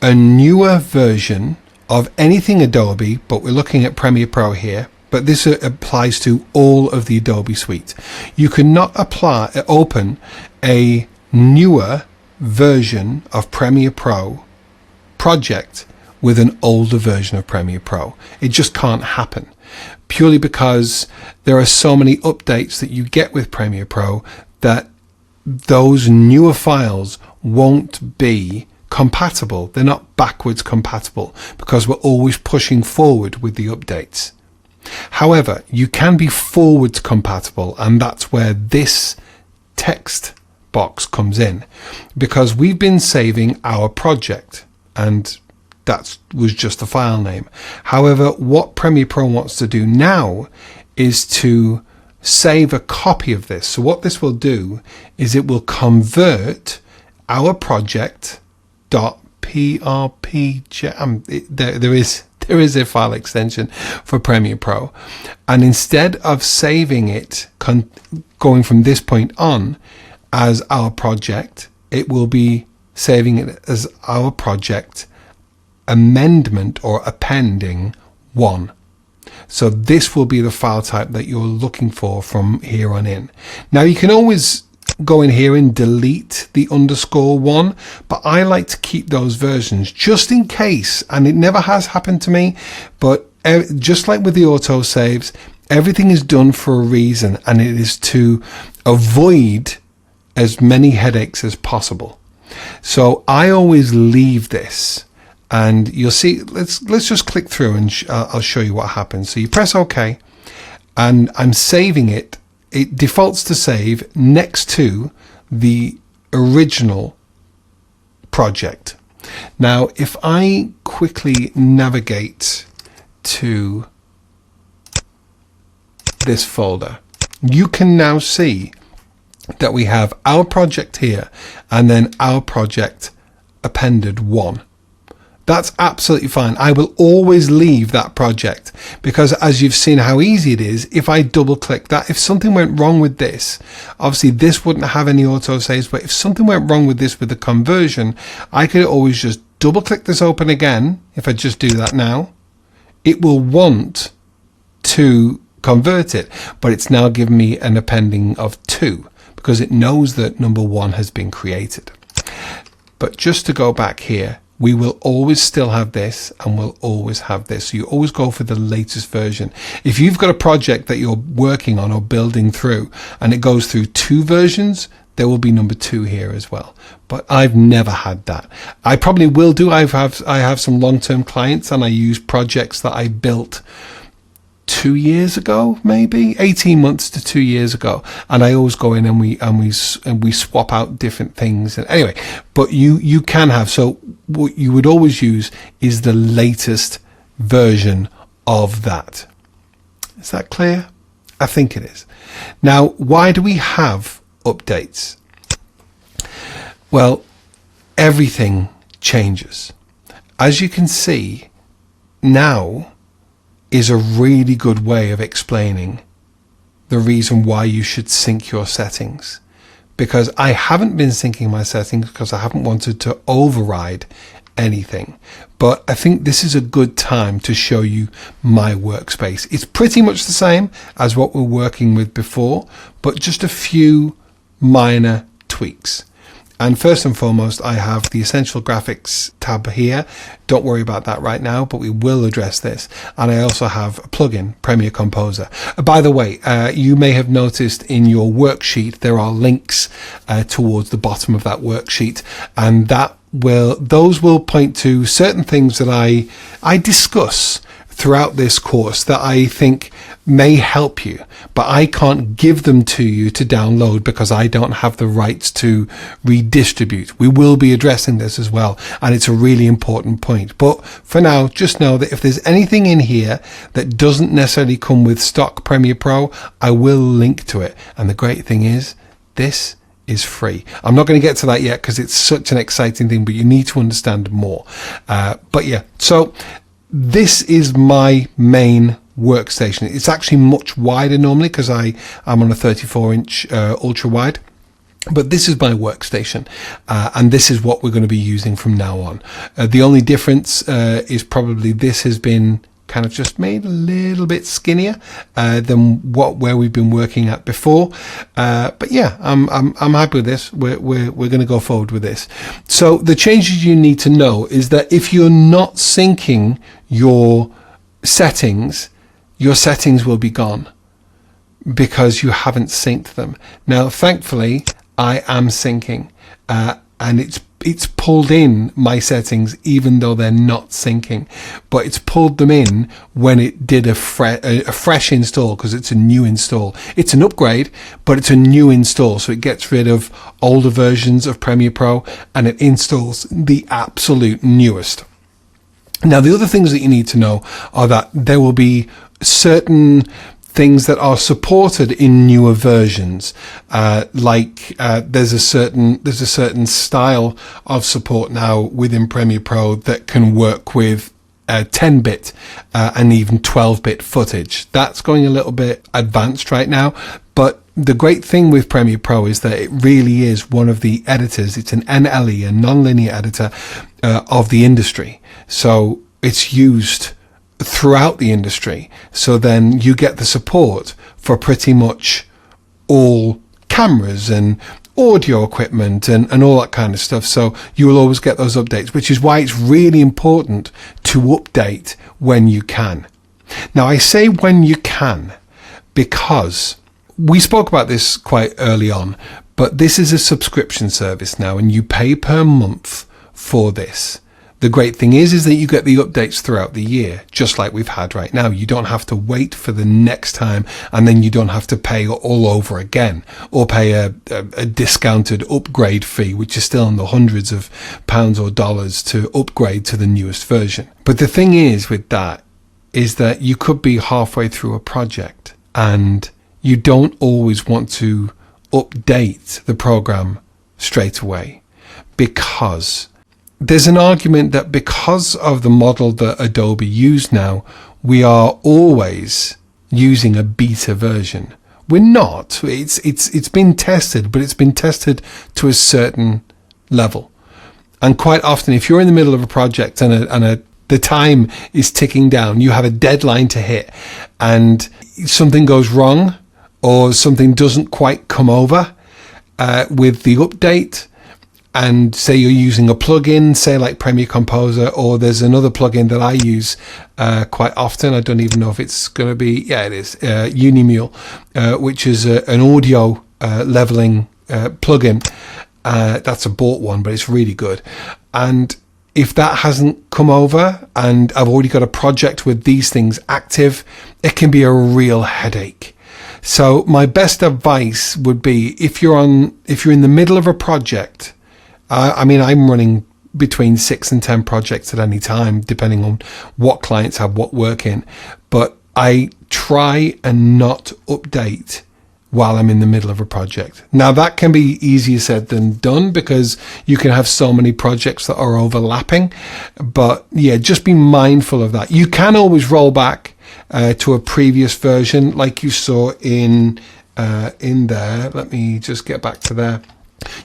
a newer version of anything Adobe, but we're looking at Premiere Pro here, but this applies to all of the Adobe suite. You cannot open a newer version of Premiere Pro project with an older version of Premiere Pro. It just can't happen, purely because there are so many updates that you get with Premiere Pro that those newer files won't be compatible. They're not backwards compatible because we're always pushing forward with the updates. However, you can be forwards compatible, and that's where this text box comes in, because we've been saving our project and that was just the file name. However, what Premiere Pro wants to do now is to save a copy of this. So what this will do is it will convert our project .prpj. There is a file extension for Premiere Pro, and instead of saving it going from this point on as our project, it will be saving it as our project amendment or appending 1. So this will be the file type that you're looking for from here on in. Now, you can always go in here and delete the _1, but I like to keep those versions just in case, and it never has happened to me, but just like with the auto saves, everything is done for a reason, and it is to avoid as many headaches as possible. So I always leave this, and you'll see, let's just click through and I'll show you what happens. So you press OK, and I'm saving it. It defaults to save next to the original project. Now, if I quickly navigate to this folder, you can now see that we have our project here and then our project appended 1. That's absolutely fine. I will always leave that project because, as you've seen how easy it is, if I double click that, if something went wrong with this, obviously this wouldn't have any auto saves, but if something went wrong with this with the conversion, I could always just double click this open again. If I just do that now, it will want to convert it, but it's now given me an appending of 2 because it knows that number 1 has been created. But just to go back here, we will always still have this, and we'll always have this. So you always go for the latest version. If you've got a project that you're working on or building through and it goes through 2 versions, there will be number 2 here as well. But I've never had that. I probably will do. I have some long-term clients, and I use projects that I built 2 years ago, maybe 18 months to 2 years ago, and I always go in and we swap out different things. And anyway, but you can have, so what you would always use is the latest version of that. Is that clear? I think it is. Now, why do we have updates? Well, everything changes. As you can see, now is a really good way of explaining the reason why you should sync your settings, because I haven't been syncing my settings because I haven't wanted to override anything. But I think this is a good time to show you my workspace. It's pretty much the same as what we're working with before, but just a few minor tweaks. And first and foremost, I have the Essential Graphics tab here. Don't worry about that right now, but we will address this. And I also have a plugin, Premiere Composer. By the way, you may have noticed in your worksheet, there are links towards the bottom of that worksheet, and those will point to certain things that I discuss throughout this course that I think may help you, but I can't give them to you to download because I don't have the rights to redistribute. We will be addressing this as well, and it's a really important point. But for now, just know that if there's anything in here that doesn't necessarily come with stock Premiere Pro, I will link to it. And the great thing is, this is free. I'm not going to get to that yet because it's such an exciting thing, but you need to understand more. But yeah, so this is my main workstation. It's actually much wider normally because I'm on a 34-inch ultra wide, but this is my workstation, and this is what we're going to be using from now on. The only difference is probably this has been kind of just made a little bit skinnier than where we've been working at before, but yeah, I'm happy with this. We're going to go forward with this. So the changes you need to know is that if you're not syncing your settings will be gone because you haven't synced them. Now, thankfully, I am syncing, and it's pulled in my settings even though they're not syncing, but it's pulled them in when it did a fresh install, because it's a new install. It's an upgrade, but it's a new install, so it gets rid of older versions of Premiere Pro and it installs the absolute newest. Now, the other things that you need to know are that there will be certain things that are supported in newer versions, there's a certain style of support now within Premiere Pro that can work with 10-bit and even 12-bit footage. That's going a little bit advanced right now, but the great thing with Premiere Pro is that it really is one of the editors. It's an NLE, a non-linear editor of the industry. So it's used throughout the industry. So then you get the support for pretty much all cameras and audio equipment and all that kind of stuff. So you will always get those updates, which is why it's really important to update when you can. Now, I say when you can because we spoke about this quite early on, but this is a subscription service now and you pay per month for this. The great thing is that you get the updates throughout the year, just like we've had right now. You don't have to wait for the next time, and then you don't have to pay all over again, or pay a discounted upgrade fee, which is still in the hundreds of pounds or dollars to upgrade to the newest version. But the thing is with that is that you could be halfway through a project and you don't always want to update the program straight away, because there's an argument that because of the model that Adobe use now, we are always using a beta version. We're not. It's been tested, but it's been tested to a certain level. And quite often, if you're in the middle of a project and the time is ticking down, you have a deadline to hit, and something goes wrong or something doesn't quite come over with the update, and say you're using a plugin, say like Premiere Composer, or there's another plugin that I use quite often. I don't even know if it's going to be, yeah, it is, Unimule, which is an audio leveling plugin. That's a bought one, but it's really good. And if that hasn't come over and I've already got a project with these things active, it can be a real headache. So my best advice would be, if you're in the middle of a project, I'm running between 6 and 10 projects at any time, depending on what clients have what work in. But I try and not update while I'm in the middle of a project. Now that can be easier said than done because you can have so many projects that are overlapping, but yeah, just be mindful of that. You can always roll back to a previous version like you saw in there. Let me just get back to there.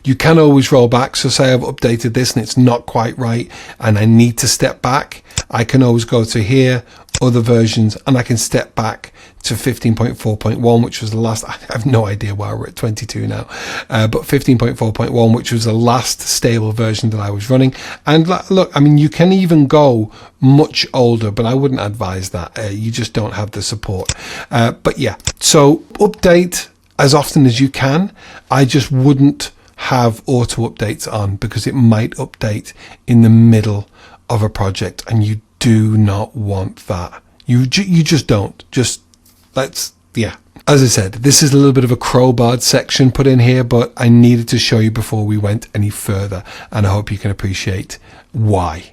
You can always roll back. So say I've updated this and it's not quite right and I need to step back. I can always go to here, other versions, and I can step back to 15.4.1, which was the last. I have no idea why we're at 22 now, but 15.4.1, which was the last stable version that I was running. And look, I mean, you can even go much older, but I wouldn't advise that. You just don't have the support. But yeah, so update as often as you can. I just wouldn't have auto updates on because it might update in the middle of a project and you do not want that. You just don't. Just let's, yeah. As I said, this is a little bit of a crowbarred section put in here, but I needed to show you before we went any further, and I hope you can appreciate why.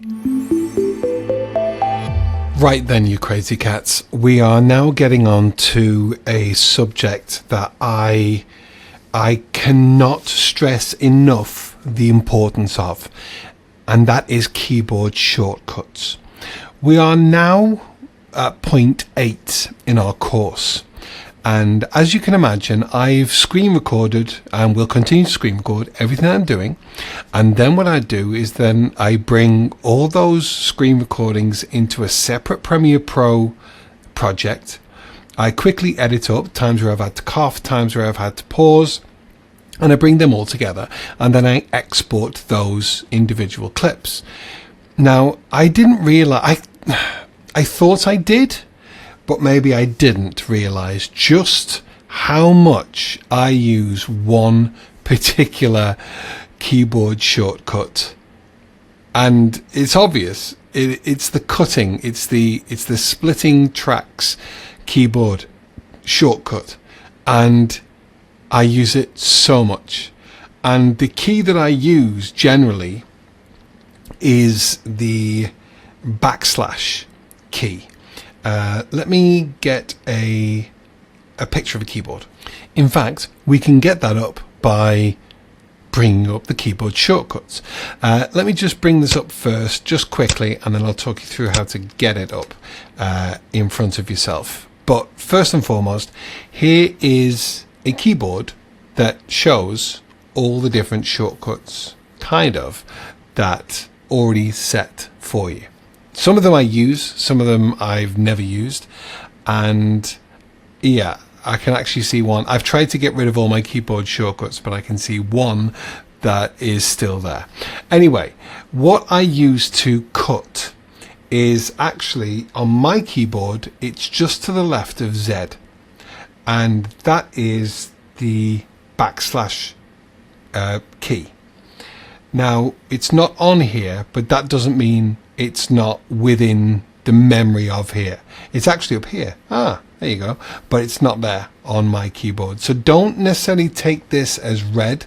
Right then, you crazy cats, we are now getting on to a subject that I cannot stress enough the importance of, and that is keyboard shortcuts. We are now at point 8 in our course, and as you can imagine, I've screen recorded and will continue to screen record everything I'm doing, and then what I do is then I bring all those screen recordings into a separate Premiere Pro project. I quickly edit up times where I've had to cough, times where I've had to pause, and I bring them all together, and then I export those individual clips. Now, I didn't realize, I thought I did, but maybe I didn't realize just how much I use one particular keyboard shortcut. And it's obvious, it's the cutting, it's the splitting tracks keyboard shortcut, and I use it so much. And the key that I use generally is the backslash key. Let me get a picture of a keyboard. In fact, we can get that up by bringing up the keyboard shortcuts. Let me just bring this up first, just quickly, and then I'll talk you through how to get it up in front of yourself. But first and foremost, here is a keyboard that shows all the different shortcuts, kind of, that already set for you. Some of them I use, some of them I've never used, and yeah, I can actually see one. I've tried to get rid of all my keyboard shortcuts, but I can see one that is still there. Anyway, what I use to cut is actually on my keyboard, it's just to the left of Z, and that is the backslash key. Now, it's not on here, but that doesn't mean it's not within the memory of here. It's actually up here. Ah, there you go. But it's not there on my keyboard. So don't necessarily take this as read.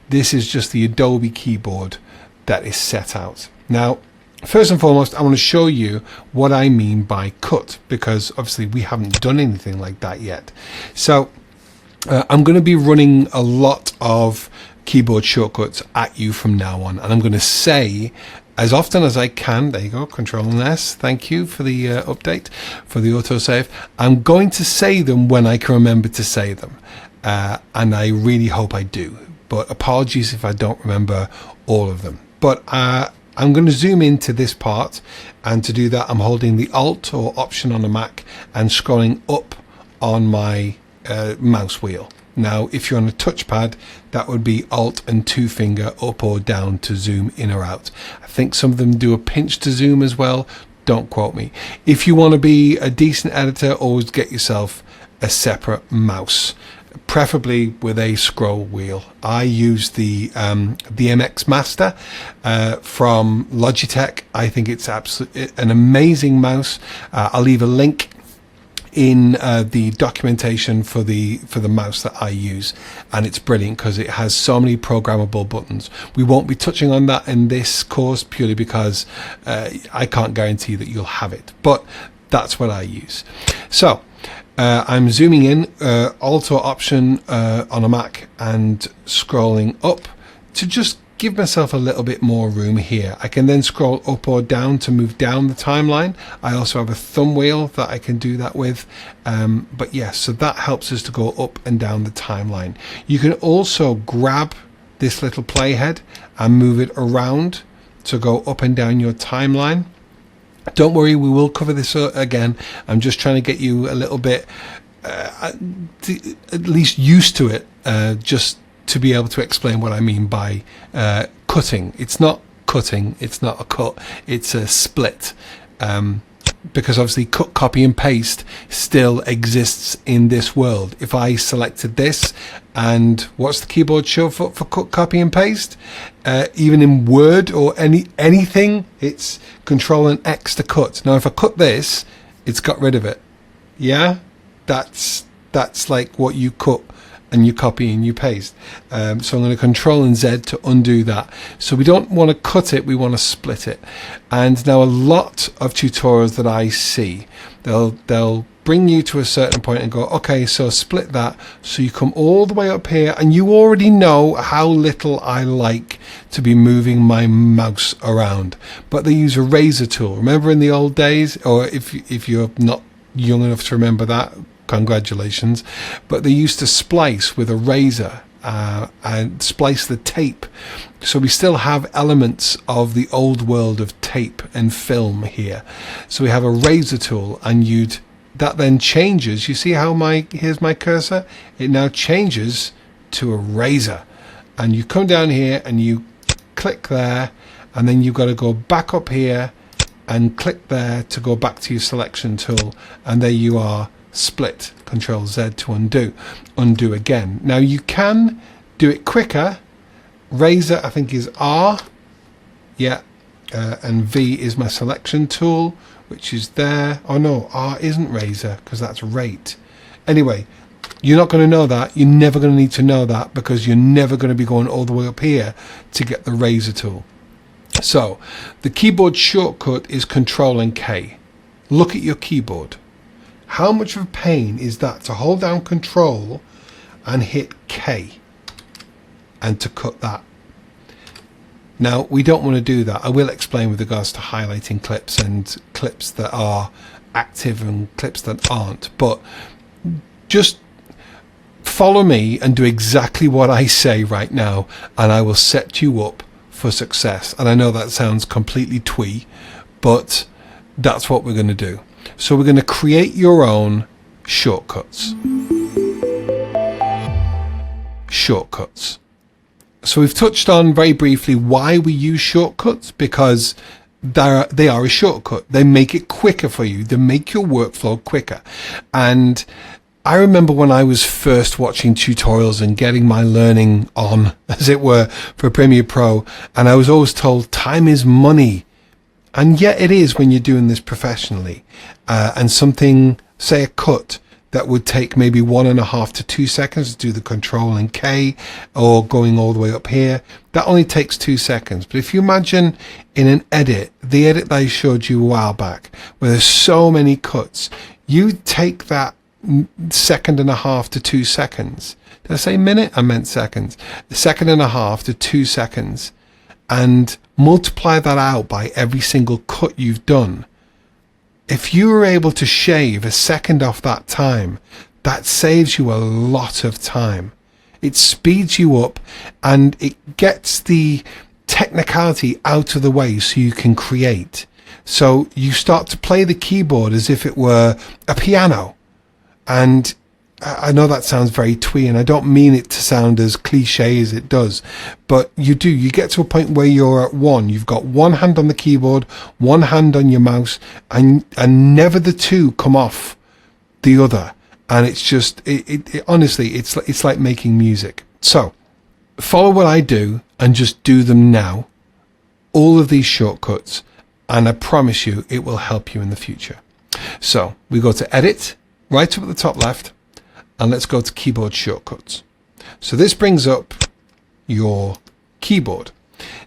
This is just the Adobe keyboard that is set out. Now, first and foremost, I want to show you what I mean by cut, because obviously we haven't done anything like that yet. So I'm going to be running a lot of keyboard shortcuts at you from now on, and I'm going to say as often as I can, there you go, Control and S, thank you for the update, for the autosave. I'm going to say them when I can remember to say them, and I really hope I do, but apologies if I don't remember all of them. But I'm going to zoom into this part, and to do that I'm holding the Alt or Option on the Mac and scrolling up on my mouse wheel. Now, if you're on a touchpad, that would be Alt and 2-finger up or down to zoom in or out. I think some of them do a pinch to zoom as well. Don't quote me. If you want to be a decent editor, always get yourself a separate mouse, preferably with a scroll wheel. I use the MX Master from Logitech. I think it's absolutely an amazing mouse. I'll leave a link in the documentation for the mouse that I use, and it's brilliant because it has so many programmable buttons. We won't be touching on that in this course purely because I can't guarantee that you'll have it, but that's what I use. So I'm zooming in, Alt or Option on a Mac, and scrolling up to just give myself a little bit more room here. I can then scroll up or down to move down the timeline. I also have a thumb wheel that I can do that with. But yes, so that helps us to go up and down the timeline. You can also grab this little playhead and move it around to go up and down your timeline. Don't worry, we will cover this again. I'm just trying to get you a little bit at least used to it, just to be able to explain what I mean by cutting. It's not cutting, it's not a cut, it's a split. Because obviously cut, copy and paste still exists in this world. If I selected this, and what's the keyboard shortcut for cut, copy and paste? Even in Word or anything, it's Control and X to cut. Now if I cut this, it's got rid of it. Yeah, that's like what you cut and you copy and you paste. So I'm going to Control and Z to undo that. So we don't want to cut it, we want to split it. And now a lot of tutorials that I see, they'll bring you to a certain point and go, okay, so split that. So you come all the way up here, and you already know how little I like to be moving my mouse around. But they use a razor tool. Remember in the old days, or if you're not young enough to remember that, congratulations, but they used to splice with a razor and splice the tape. So we still have elements of the old world of tape and film here. So we have a razor tool, and that then changes. You see how here's my cursor? It now changes to a razor, and you come down here and you click there, and then you've got to go back up here and click there to go back to your selection tool, and there you are. Split. Control Z to undo again. Now you can do it quicker. Razor I think is R, yeah, and V is my selection tool, which is there. Oh no, R isn't razor because that's rate. Anyway, you're not going to know that. You're never going to need to know that, because you're never going to be going all the way up here to get the razor tool. So the keyboard shortcut is Control and K. Look at your keyboard. How much of a pain is that to hold down Control and hit K and to cut that? Now we don't want to do that. I will explain with regards to highlighting clips and clips that are active and clips that aren't, but just follow me and do exactly what I say right now, and I will set you up for success. And I know that sounds completely twee, but that's what we're going to do. So we're going to create your own shortcuts. Shortcuts. So we've touched on very briefly why we use shortcuts, because they are a shortcut. They make it quicker for you. They make your workflow quicker. And I remember when I was first watching tutorials and getting my learning on, as it were, for Premiere Pro, and I was always told time is money. And yet it is when you're doing this professionally. And something, say a cut, that would take maybe 1.5 to 2 seconds to do the Control and K, or going all the way up here, that only takes 2 seconds. But if you imagine in an edit, the edit that I showed you a while back, where there's so many cuts, you take that 1.5 to 2 seconds. Did I say minute? I meant seconds. 1.5 to 2 seconds. And multiply that out by every single cut you've done. If you were able to shave a second off that time, that saves you a lot of time. It speeds you up, and it gets the technicality out of the way so you can create. So you start to play the keyboard as if it were a piano. And I know that sounds very twee, and I don't mean it to sound as cliche as it does, but you get to a point where you're at one. You've got one hand on the keyboard, one hand on your mouse, and never the two come off the other. And it's just, honestly, it's like making music. So follow what I do and just do them now. All of these shortcuts, and I promise you it will help you in the future. So we go to Edit, right up at the top left, and let's go to Keyboard Shortcuts. So this brings up your keyboard.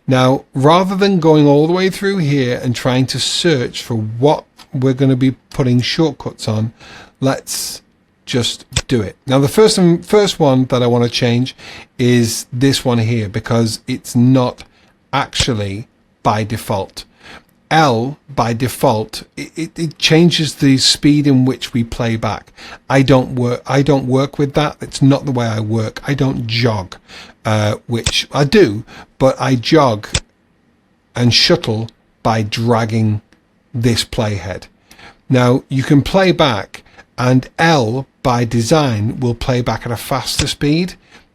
Now, rather than going all the way through here and trying to search for what we're going to be putting shortcuts on, let's just do it. Now the first one that I want to change is this one here, because it's not actually by default. L by default, it changes the speed in which we play back. I don't work with that. It's not the way I work. I don't jog, which I do, but I jog and shuttle by dragging this playhead. Now you can play back, and L by design will play back at a faster speed.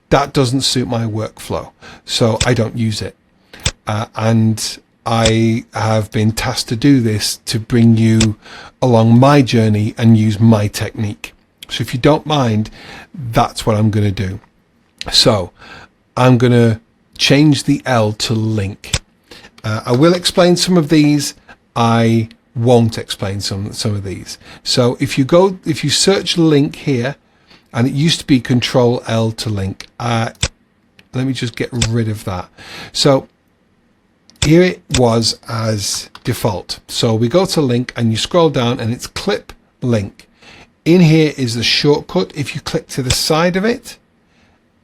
That doesn't suit my workflow, so I don't use it. And I have been tasked to do this to bring you along my journey and use my technique. So if you don't mind, that's what I'm going to do. So I'm going to change the L to link. I will explain some of these. I won't explain some of these. So if you search link here, and it used to be Control L to link. Let me just get rid of that. So here it was as default. So we go to link and you scroll down and it's clip link. In here is the shortcut. If you click to the side of it,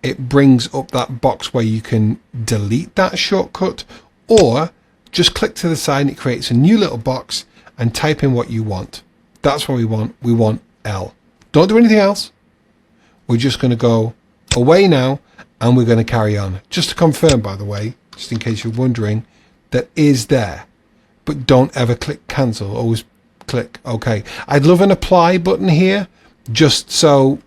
it brings up that box where you can delete that shortcut, or just click to the side and it creates a new little box and type in what you want. That's what we want. We want L. Don't do anything else. We're just going to go away now and we're going to carry on. Just to confirm, by the way, just in case you're wondering, that is there, but don't ever click cancel. Always click OK. I'd love an apply button here, just so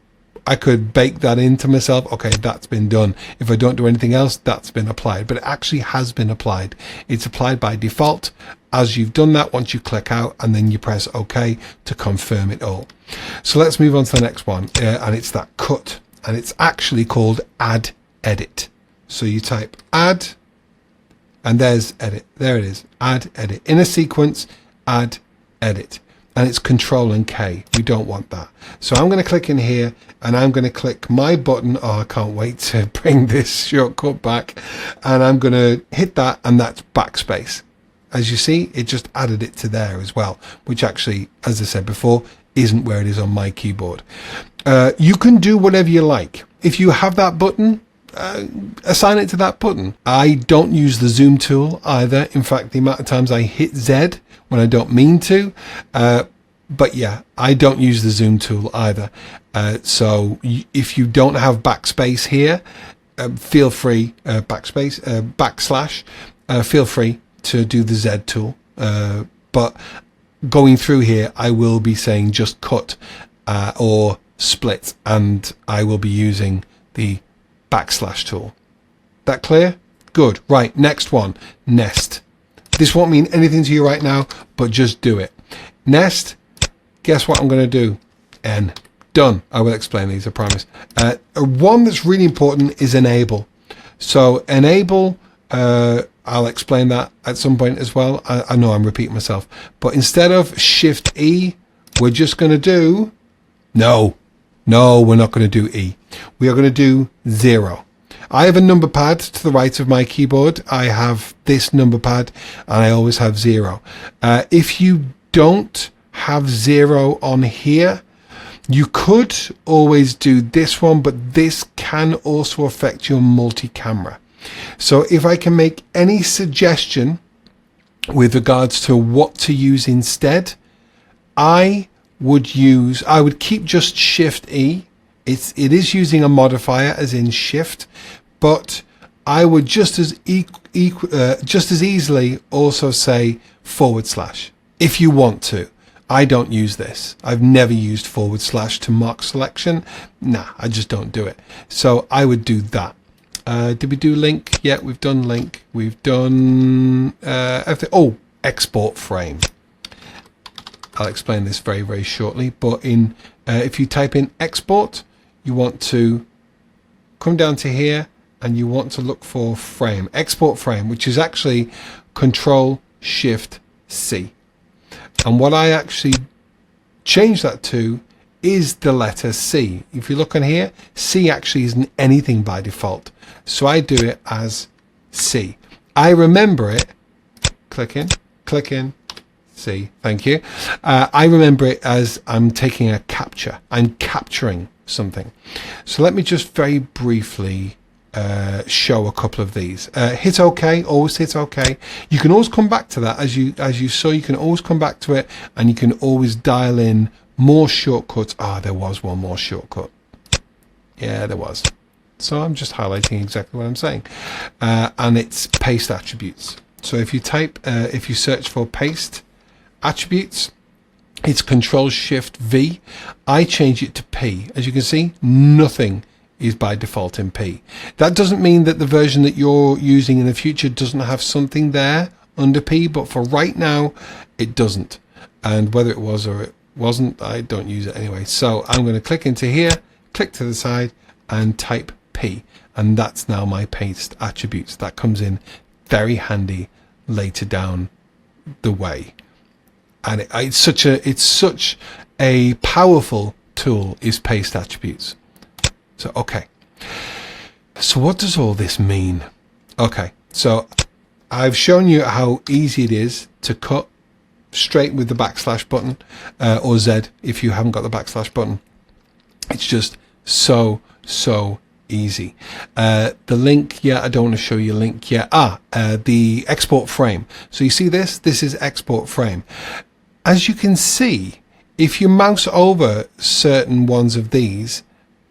I could bake that into myself. Okay, that's been done. If I don't do anything else, that's been applied. But it actually has been applied. It's applied by default. As you've done that, once you click out and then you press OK to confirm it all. So let's move on to the next one, and it's that cut, and it's actually called add edit. So you type add, and there's edit. There it is. Add edit. In a sequence, add edit. And it's Control and K. We don't want that. So I'm going to click in here and I'm going to click my button. Oh, I can't wait to bring this shortcut back. And I'm going to hit that, and that's backspace. As you see, it just added it to there as well, which actually, as I said before, isn't where it is on my keyboard. You can do whatever you like. If you have that button, assign it to that button. I don't use the zoom tool either. In fact, the amount of times I hit Z when I don't mean to, but yeah, I don't use the zoom tool either. So if you don't have backspace here, feel free, backslash, feel free to do the Z tool. But going through here, I will be saying just cut or split, and I will be using the backslash tool. That clear? Good. Right, next one, nest. This won't mean anything to you right now, but just do it. Nest, guess what I'm going to do? N. Done. I will explain these, I promise. One that's really important is enable. So enable, I'll explain that at some point as well. I know I'm repeating myself, but instead of Shift E, we're just going to do, no, we're not going to do E. We are going to do 0. I have a number pad to the right of my keyboard. I have this number pad and I always have 0. If you don't have 0 on here, you could always do this one, but this can also affect your multi-camera. So if I can make any suggestion with regards to what to use instead, I would keep just Shift E. It is using a modifier as in Shift, but I would just as easily also say / if you want to. I don't use this. I've never used / to mark selection. Nah, I just don't do it. So I would do that. Did we do link? Yeah, we've done link. We've done everything. Oh, export frame. I'll explain this very, very shortly. But if you type in export, you want to come down to here and you want to look for frame, export frame, which is actually Control Shift C. And what I actually change that to is the letter C. If you look on here, C actually isn't anything by default. So I do it as C. I remember it, click in, See, thank you. I remember it as I'm taking a capture. I'm capturing something. So let me just very briefly show a couple of these. Hit OK, always hit OK. You can always come back to that, as you saw. You can always come back to it, and you can always dial in more shortcuts. There was one more shortcut. Yeah, there was. So I'm just highlighting exactly what I'm saying, and it's paste attributes. So if you search for paste attributes, it's Control-Shift-V. I change it to P. As you can see, nothing is by default in P. That doesn't mean that the version that you're using in the future doesn't have something there under P, but for right now, it doesn't. And whether it was or it wasn't, I don't use it anyway. So I'm going to click into here, click to the side, and type P. And that's now my paste attributes. That comes in very handy later down the way. And it's such a powerful tool, is paste attributes. So, okay. So what does all this mean? Okay, so I've shown you how easy it is to cut straight with the backslash button, or Z if you haven't got the backslash button. It's just so easy. The link, I don't want to show you a link yet. The export frame. So you see this? This is export frame. As you can see, if you mouse over certain ones of these,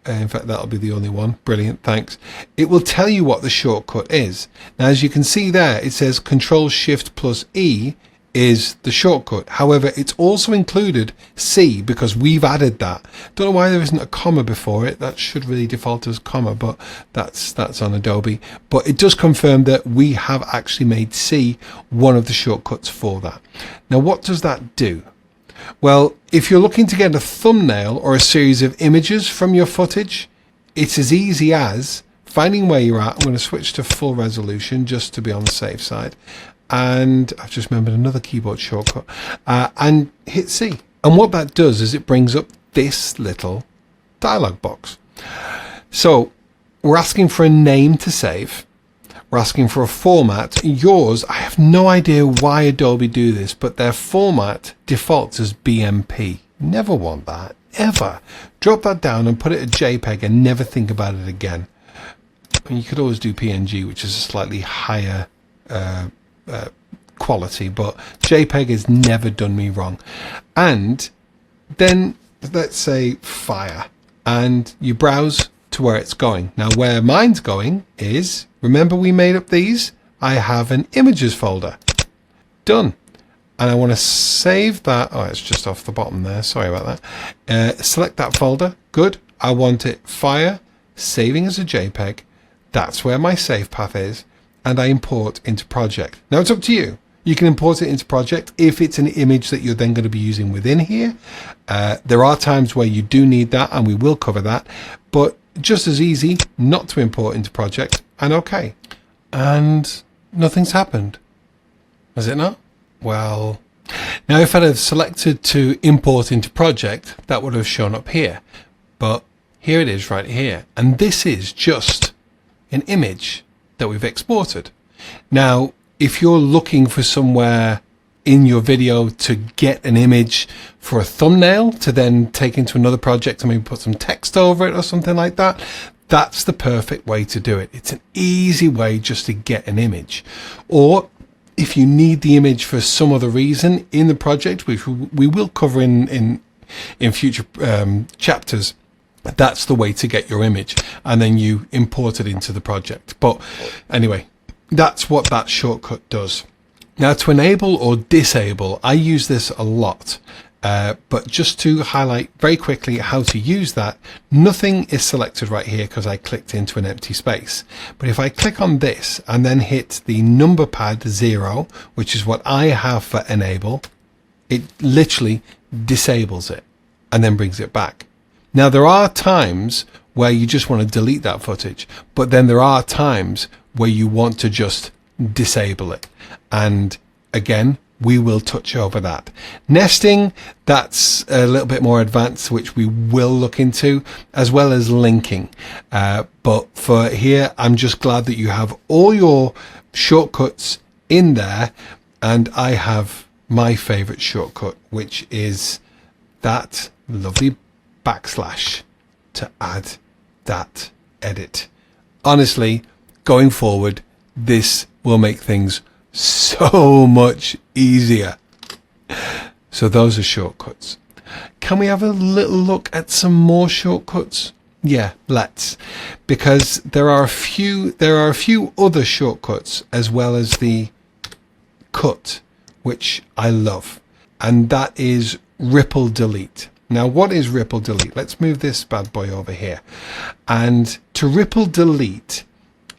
in fact, that'll be the only one. Brilliant, thanks. It will tell you what the shortcut is. Now, as you can see there, it says Control-Shift+E is the shortcut. However, it's also included C because we've added that. Don't know why there isn't a comma before it. That should really default as comma, but that's on Adobe. But it does confirm that we have actually made C one of the shortcuts for that. Now, what does that do? Well, if you're looking to get a thumbnail or a series of images from your footage, it's as easy as finding where you're at. I'm going to switch to full resolution just to be on the safe side. And I've just remembered another keyboard shortcut, and hit C. And what that does is it brings up this little dialog box. So we're asking for a name to save. We're asking for a format. Yours, I have no idea why Adobe do this, but their format defaults as BMP. Never want that, ever. Drop that down and put it at JPEG and never think about it again. I mean, you could always do PNG, which is a slightly higher quality, but JPEG has never done me wrong. And then let's say fire, and you browse to where it's going. Now, where mine's going is, remember we made up these? I have an images folder. Done. And I want to save that. Oh, it's just off the bottom there. Sorry about that. Select that folder. Good. I want it fire, saving as a JPEG. That's where my save path is. And I import into project. Now it's up to you. You can import it into project if it's an image that you're then going to be using within here. There are times where you do need that, and we will cover that. But just as easy not to import into project, and okay. And nothing's happened. Has it not? Well, now if I'd have selected to import into project, that would have shown up here. But here it is right here. And this is just an image that we've exported. Now, if you're looking for somewhere in your video to get an image for a thumbnail to then take into another project and maybe put some text over it or something like that, that's the perfect way to do it. It's an easy way just to get an image. Or if you need the image for some other reason in the project, which we will cover in future chapters, that's the way to get your image, and then you import it into the project. But anyway, that's what that shortcut does. Now, to enable or disable, I use this a lot, but just to highlight very quickly how to use that, nothing is selected right here because I clicked into an empty space. But if I click on this and then hit the number pad 0, which is what I have for enable, it literally disables it and then brings it back. Now, there are times where you just want to delete that footage, but then there are times where you want to just disable it. And again, we will touch over that. Nesting, that's a little bit more advanced, which we will look into, as well as linking. But for here, I'm just glad that you have all your shortcuts in there, and I have my favorite shortcut, which is that lovely backslash to add that edit. Honestly, going forward, this will make things so much easier. So those are shortcuts. Can we have a little look at some more shortcuts? Yeah, let's, because there are a few other shortcuts as well as the cut, which I love, and that is ripple delete. Now, what is ripple delete? Let's move this bad boy over here. And to ripple delete,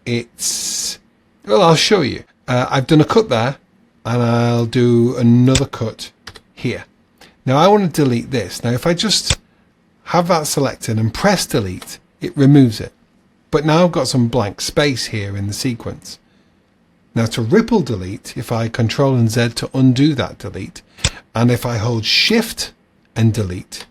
it's, well, I'll show you. I've done a cut there, and I'll do another cut here. Now, I want to delete this. Now, if I just have that selected and press delete, it removes it. But now I've got some blank space here in the sequence. Now, to ripple delete, if I Control and Z to undo that delete, and if I hold Shift and delete,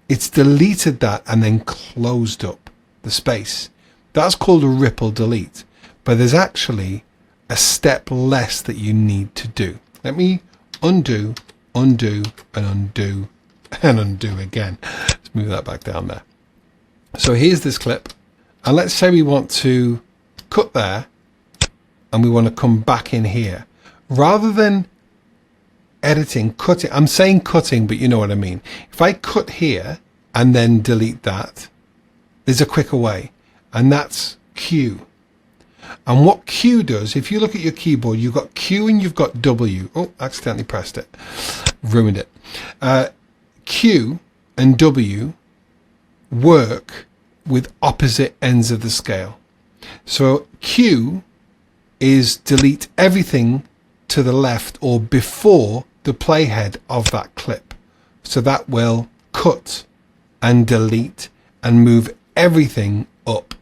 it's deleted that and then closed up the space. That's called a ripple delete, but there's actually a step less that you need to do. Let me undo, undo, and undo, and undo again. Let's move that back down there. So here's this clip, and let's say we want to cut there, and we want to come back in here. Rather than editing, cutting, I'm saying cutting, but you know what I mean. If I cut here and then delete that, there's a quicker way, and that's Q. And what Q does, if you look at your keyboard, you've got Q and you've got W. Oh, accidentally pressed it. Ruined it. Q and W work with opposite ends of the scale. So Q is delete everything to the left or before the playhead of that clip. So that will cut and delete and move everything up.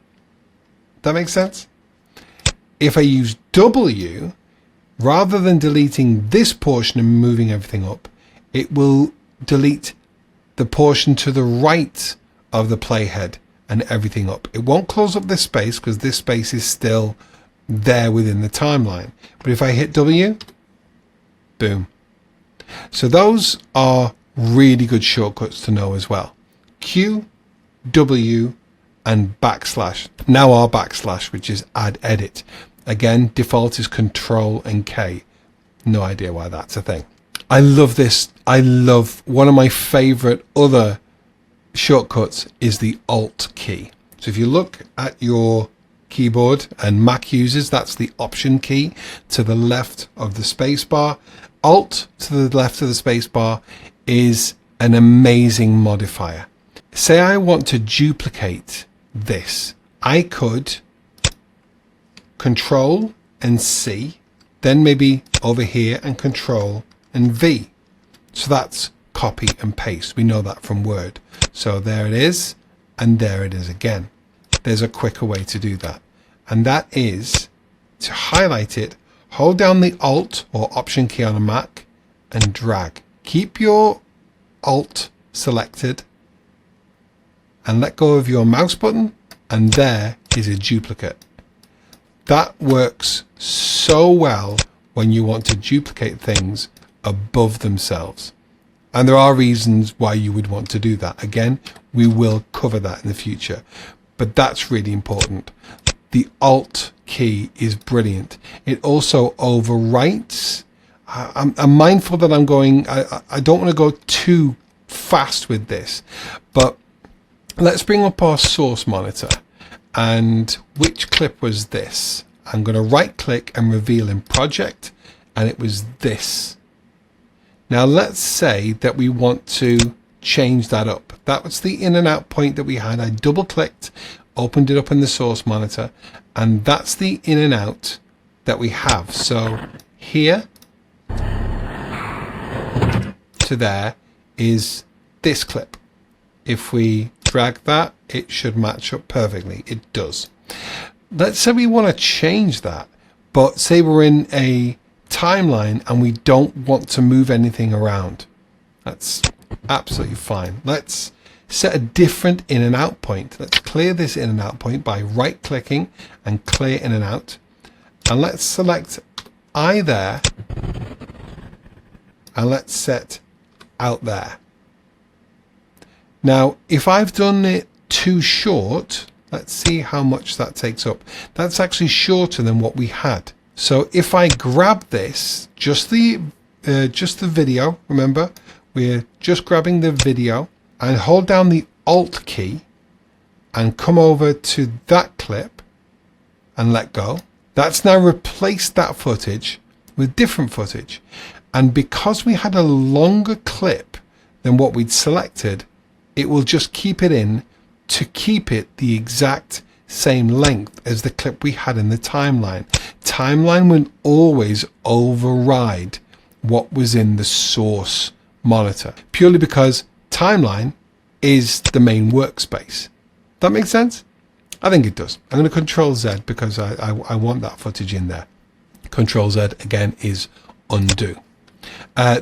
That makes sense? If I use W, rather than deleting this portion and moving everything up, it will delete the portion to the right of the playhead and everything up. It won't close up this space because this space is still there within the timeline. But if I hit W, boom. So those are really good shortcuts to know as well. Q, W, and backslash. Now our backslash, which is add edit. Again, default is Control and K. No idea why that's a thing. I love this. I love, one of my favorite other shortcuts is the Alt key. So if you look at your keyboard, and Mac users, that's the Option key to the left of the space bar. Alt to the left of the space bar is an amazing modifier. Say I want to duplicate this. I could Control and C, then maybe over here and Control and V. So that's copy and paste. We know that from Word. So there it is, and there it is again. There's a quicker way to do that, and that is to highlight it, hold down the Alt or Option key on a Mac and drag. Keep your Alt selected and let go of your mouse button, and there is a duplicate. That works so well when you want to duplicate things above themselves. And there are reasons why you would want to do that. Again, we will cover that in the future, but that's really important. The Alt key is brilliant. It also overwrites. I'm mindful that I'm going, I don't want to go too fast with this, but let's bring up our source monitor. And which clip was this? I'm going to right click and reveal in project, and it was this. Now let's say that we want to change that up. That was the in and out point that we had. I double clicked, opened it up in the source monitor, and that's the in and out that we have. So here to there is this clip. If we drag that, it should match up perfectly. It does. Let's say we want to change that, but say we're in a timeline and we don't want to move anything around. That's absolutely fine. Let's set a different in and out point. Let's clear this in and out point by right clicking and clear in and out. And let's select either and let's set out there. Now, if I've done it too short, let's see how much that takes up. That's actually shorter than what we had. So if I grab this, just the video, remember, we're just grabbing the video, and hold down the Alt key and come over to that clip and let go. That's now replaced that footage with different footage. And because we had a longer clip than what we'd selected, it will just keep it in to keep it the exact same length as the clip we had in the timeline. Timeline will always override what was in the source monitor, purely because timeline is the main workspace. That makes sense? I think it does. I'm going to Control Z because I want that footage in there. Control Z again is undo.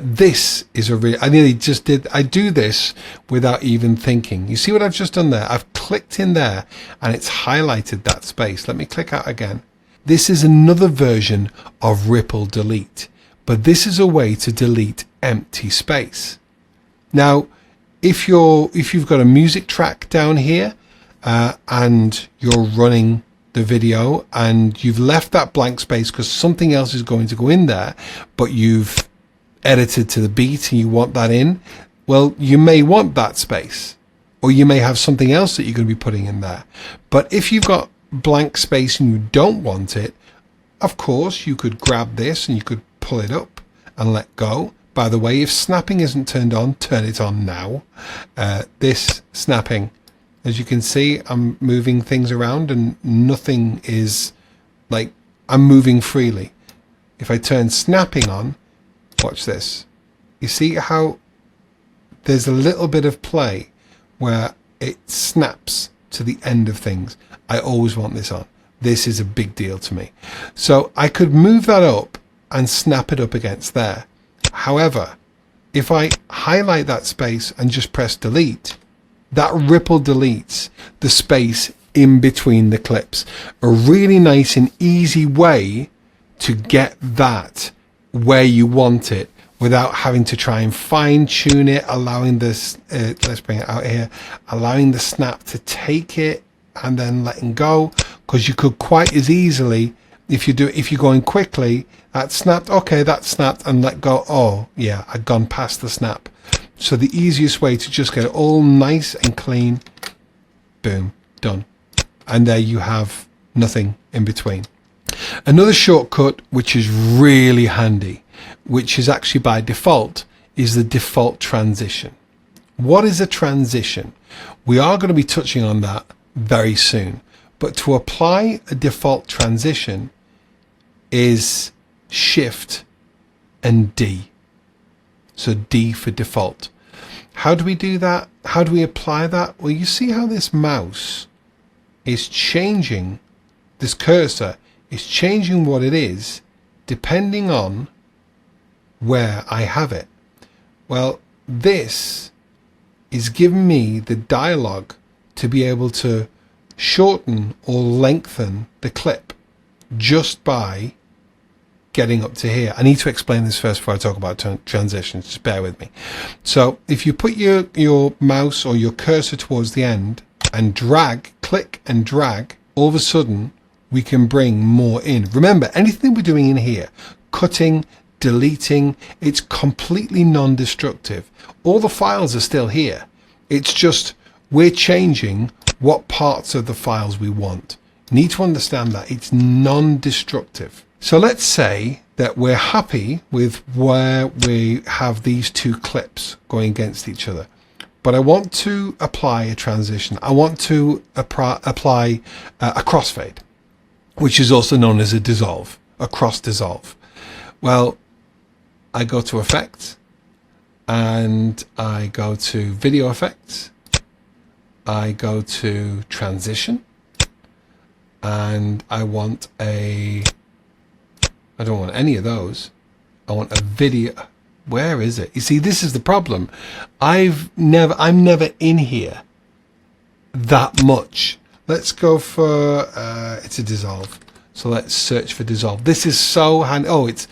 This is a really, I do this without even thinking. You see what I've just done there? I've clicked in there and it's highlighted that space. Let me click out again. This is another version of ripple delete, but this is a way to delete empty space. Now, if you've got a music track down here and you're running the video and you've left that blank space because something else is going to go in there, but you've edited to the beat and you want that in, well, you may want that space, or you may have something else that you're going to be putting in there. But if you've got blank space and you don't want it, of course you could grab this and you could pull it up and let go. By the way, if snapping isn't turned on, turn it on now. This snapping, as you can see, I'm moving things around and nothing is like, I'm moving freely. If I turn snapping on, watch this. You see how there's a little bit of play where it snaps to the end of things. I always want this on. This is a big deal to me. So I could move that up and snap it up against there. However, if I highlight that space and just press delete, that ripple deletes the space in between the clips. A really nice and easy way to get that where you want it without having to try and fine tune it, allowing this, let's bring it out here, allowing the snap to take it and then letting go, because you could quite as easily, if you're going quickly, that snapped, okay, that snapped, and let go. Oh yeah, I'd gone past the snap. So the easiest way to just get it all nice and clean, boom, done. And there you have nothing in between. Another shortcut which is really handy, which is actually by default, is the default transition. What is a transition? We are going to be touching on that very soon. But to apply a default transition is Shift and D. So D for default. How do we do that? How do we apply that? Well, you see how this mouse is changing, this cursor is changing what it is depending on where I have it. Well, this is giving me the dialogue to be able to shorten or lengthen the clip just by getting up to here. I need to explain this first before I talk about transitions. Just bear with me. So if you put your mouse or your cursor towards the end and drag, click and drag, all of a sudden we can bring more in. Remember, anything we're doing in here, cutting, deleting, it's completely non-destructive. All the files are still here. It's just we're changing what parts of the files we want. You need to understand that it's non-destructive. So let's say that we're happy with where we have these two clips going against each other, but I want to apply a transition. I want to apply a crossfade, which is also known as a dissolve, a cross dissolve. Well, I go to Effects and I go to Video Effects. I go to Transition and I want I don't want any of those. I want a video. Where is it? You see, this is the problem. I'm never in here that much. Let's go for, it's a dissolve. So let's search for dissolve. This is so handy. Oh, it's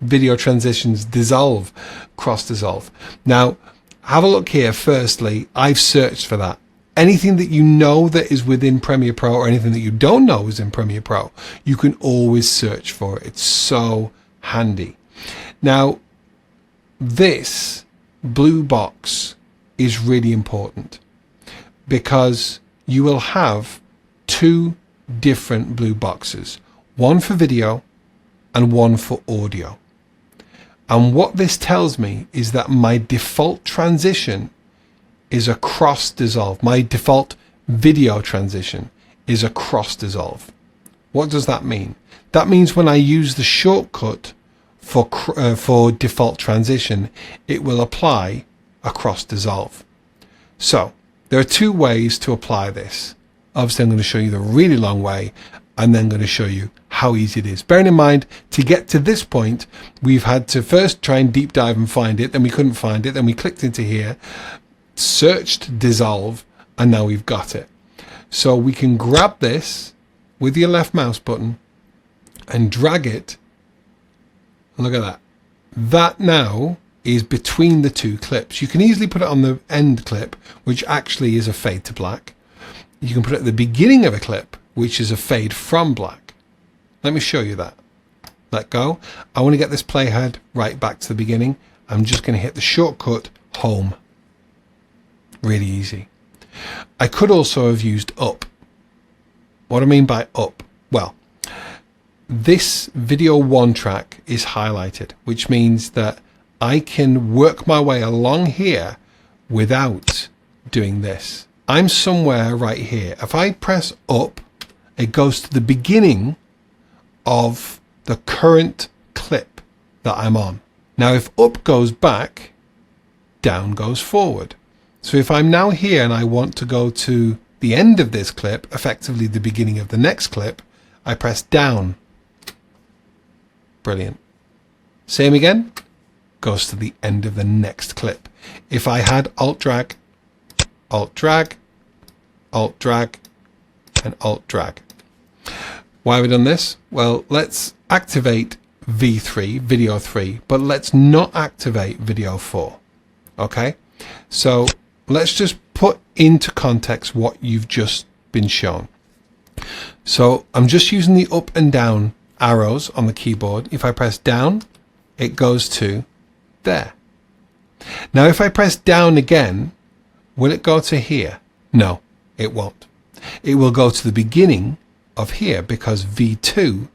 video transitions dissolve, cross dissolve. Now, have a look here. Firstly, I've searched for that. Anything that you know that is within Premiere Pro or anything that you don't know is in Premiere Pro, you can always search for it. It's so handy. Now, this blue box is really important because you will have two different blue boxes, one for video and one for audio. And what this tells me is that my default transition is a cross dissolve. My default video transition is a cross dissolve. What does that mean? That means when I use the shortcut for default transition, it will apply a cross dissolve. So there are two ways to apply this. Obviously, I'm going to show you the really long way and then going to show you how easy it is. Bearing in mind, to get to this point, we've had to first try and deep dive and find it, then we couldn't find it, then we clicked into here, searched dissolve, and now we've got it. So we can grab this with your left mouse button and drag it. Look at that. That now is between the two clips. You can easily put it on the end clip, which actually is a fade to black. You can put it at the beginning of a clip, which is a fade from black. Let me show you that. Let go. I want to get this playhead right back to the beginning. I'm just going to hit the shortcut home. Really easy. I could also have used up. What do I mean by up? Well, this video 1 track is highlighted, which means that I can work my way along here without doing this. I'm somewhere right here. If I press up, it goes to the beginning of the current clip that I'm on. Now, if up goes back, down goes forward. So if I'm now here and I want to go to the end of this clip, effectively the beginning of the next clip, I press down. Brilliant. Same again, goes to the end of the next clip. If I had Alt drag, Alt drag, Alt drag, and Alt drag. Why have we done this? Well, let's activate V3, video 3, but let's not activate video 4. Okay? So let's just put into context what you've just been shown. So I'm just using the up and down arrows on the keyboard. If I press down, it goes to there. Now, if I press down again, will it go to here? No, it won't. It will go to the beginning of here because V2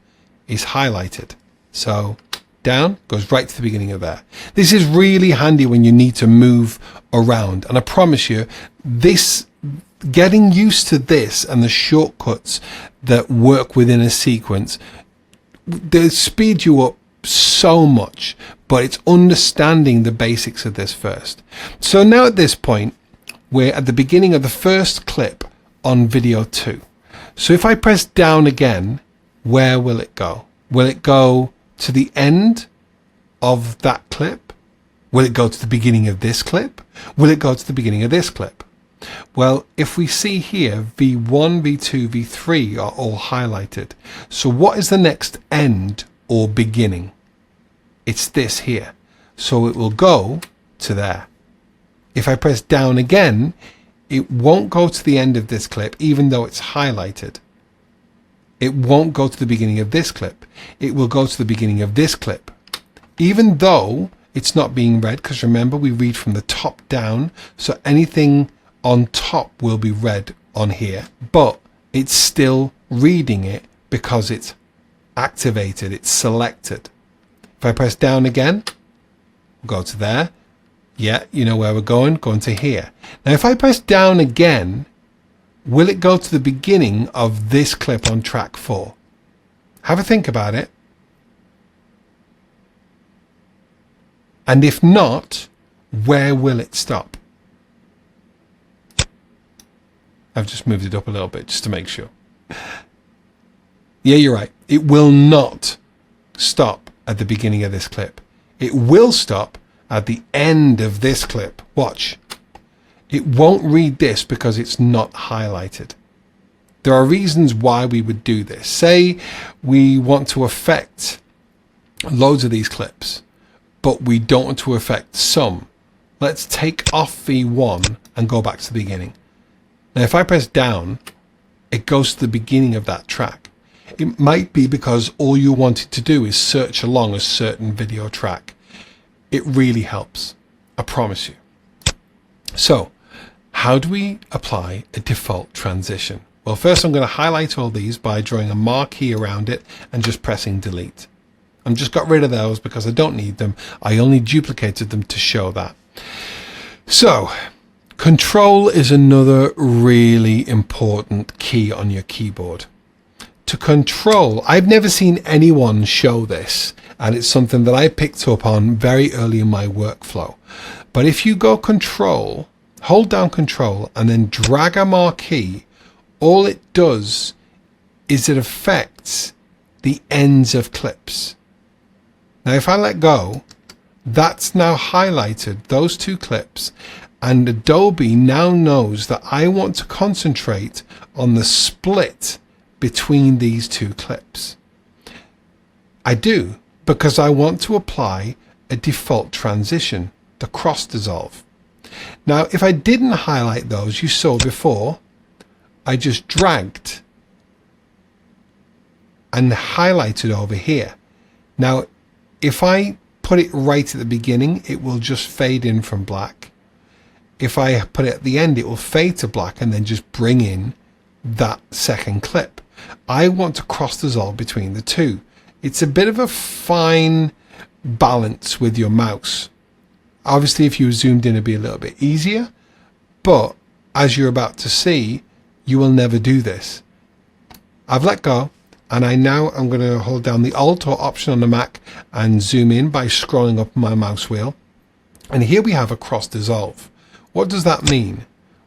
is highlighted. So down goes right to the beginning of there. This is really handy when you need to move around. And I promise you, this, getting used to this and the shortcuts that work within a sequence, they speed you up so much, but it's understanding the basics of this first. So now at this point, we're at the beginning of the first clip on video 2. So if I press down again, where will it go? Will it go to the end of that clip? Will it go to the beginning of this clip? Will it go to the beginning of this clip? Well, if we see here, V1, V2, V3 are all highlighted. So what is the next end or beginning? It's this here. So it will go to there. If I press down again, it won't go to the end of this clip, even though it's highlighted. It won't go to the beginning of this clip. It will go to the beginning of this clip, even though it's not being read, because remember, we read from the top down. So anything on top will be read on here, but it's still reading it because it's activated, it's selected. If I press down again, we'll go to there. Yeah, you know where we're going to here. Now, if I press down again, will it go to the beginning of this clip on track 4? Have a think about it. And if not, where will it stop? I've just moved it up a little bit just to make sure. Yeah, you're right. It will not stop at the beginning of this clip. It will stop at the end of this clip. Watch. It won't read this because it's not highlighted. There are reasons why we would do this. Say we want to affect loads of these clips, but we don't want to affect some. Let's take off V1 and go back to the beginning. Now if I press down, it goes to the beginning of that track. It might be because all you wanted to do is search along a certain video track. It really helps, I promise you. So how do we apply a default transition? Well, first I'm going to highlight all these by drawing a marquee around it and just pressing delete. I've just got rid of those because I don't need them. I only duplicated them to show that. So control is another really important key on your keyboard. To control, I've never seen anyone show this, and it's something that I picked up on very early in my workflow. But if you go control, hold down control and then drag a marquee, all it does is it affects the ends of clips. Now if I let go, that's now highlighted those two clips, and Adobe now knows that I want to concentrate on the split between these two clips. I do, because I want to apply a default transition, the cross dissolve. Now if I didn't highlight those, you saw before, I just dragged and highlighted over here. Now if I put it right at the beginning, it will just fade in from black. If I put it at the end, it will fade to black and then just bring in that second clip. I want to cross dissolve between the two. It's a bit of a fine balance with your mouse. Obviously if you zoomed in, it'd be a little bit easier, but as you're about to see, you will never do this. I've let go, and I'm going to hold down the Alt or Option on the Mac and zoom in by scrolling up my mouse wheel. And here we have a cross dissolve. What does that mean?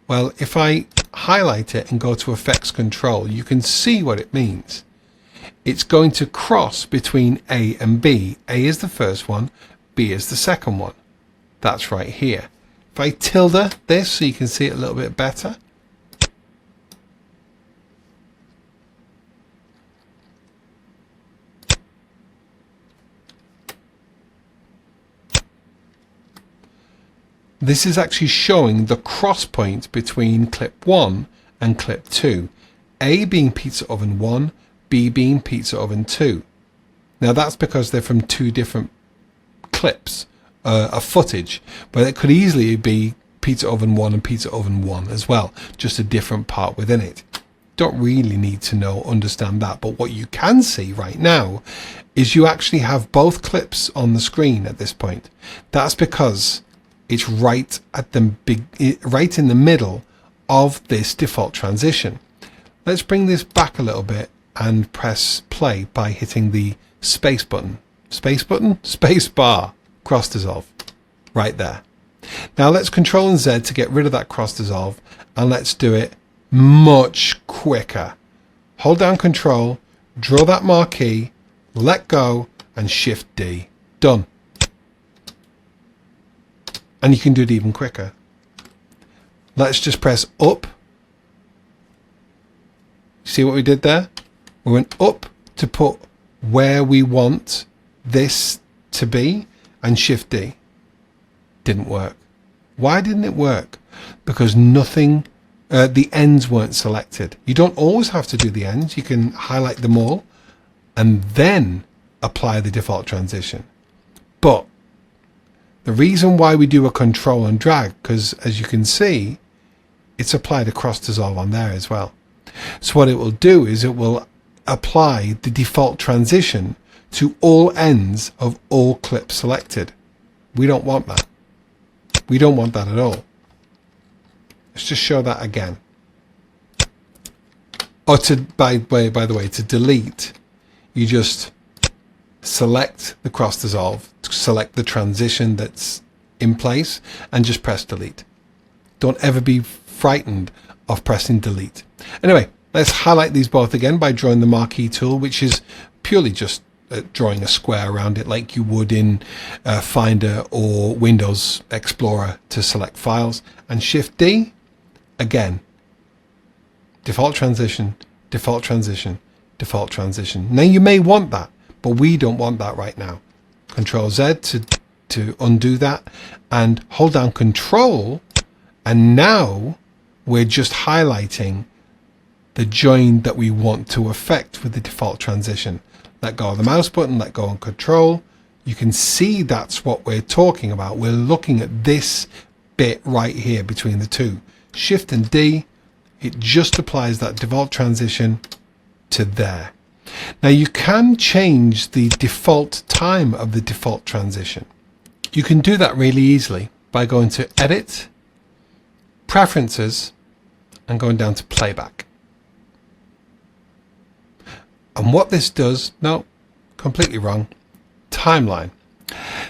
Well, if I highlight it and go to Effects Control, you can see what it means. It's going to cross between A and B. A is the first one, B is the second one. That's right here. If I tilde this so you can see it a little bit better, this is actually showing the cross point between clip 1 and clip 2. A being Pizza Oven 1, B being Pizza Oven 2. Now that's because they're from two different clips of footage, but it could easily be Pizza Oven 1 and Pizza Oven 1 as well, just a different part within it. Don't really need to understand that, but what you can see right now is you actually have both clips on the screen at this point. That's because it's right in the middle of this default transition. Let's bring this back a little bit and press play by hitting the space button. Space button? Space bar. Cross dissolve. Right there. Now let's Control and Z to get rid of that cross dissolve, and let's do it much quicker. Hold down Control, draw that marquee, let go, and Shift D. Done. And you can do it even quicker. Let's just press up. See what we did there? We went up to put where we want this to be, and Shift D. Didn't work. Why didn't it work? Because nothing, the ends weren't selected. You don't always have to do the ends. You can highlight them all and then apply the default transition. But the reason why we do a control and drag, because as you can see, it's applied a cross dissolve on there as well. So what it will do is it will apply the default transition to all ends of all clips selected. We don't want that. We don't want that at all. Let's just show that again. Or by the way, to delete, you just select the cross dissolve, select the transition that's in place, and just press delete. Don't ever be frightened of pressing delete. Anyway, let's highlight these both again by drawing the marquee tool, which is purely just drawing a square around it like you would in Finder or Windows Explorer to select files, and Shift D. Again, default transition, default transition, default transition. Now you may want that, but we don't want that right now. Control Z to undo that, and hold down Control, and now we're just highlighting the join that we want to affect with the default transition. Let go of the mouse button, let go on Control. You can see that's what we're talking about. We're looking at this bit right here between the two. Shift and D, it just applies that default transition to there. Now you can change the default time of the default transition. You can do that really easily by going to Edit, Preferences, and going down to Playback. And what this does, no, completely wrong, Timeline.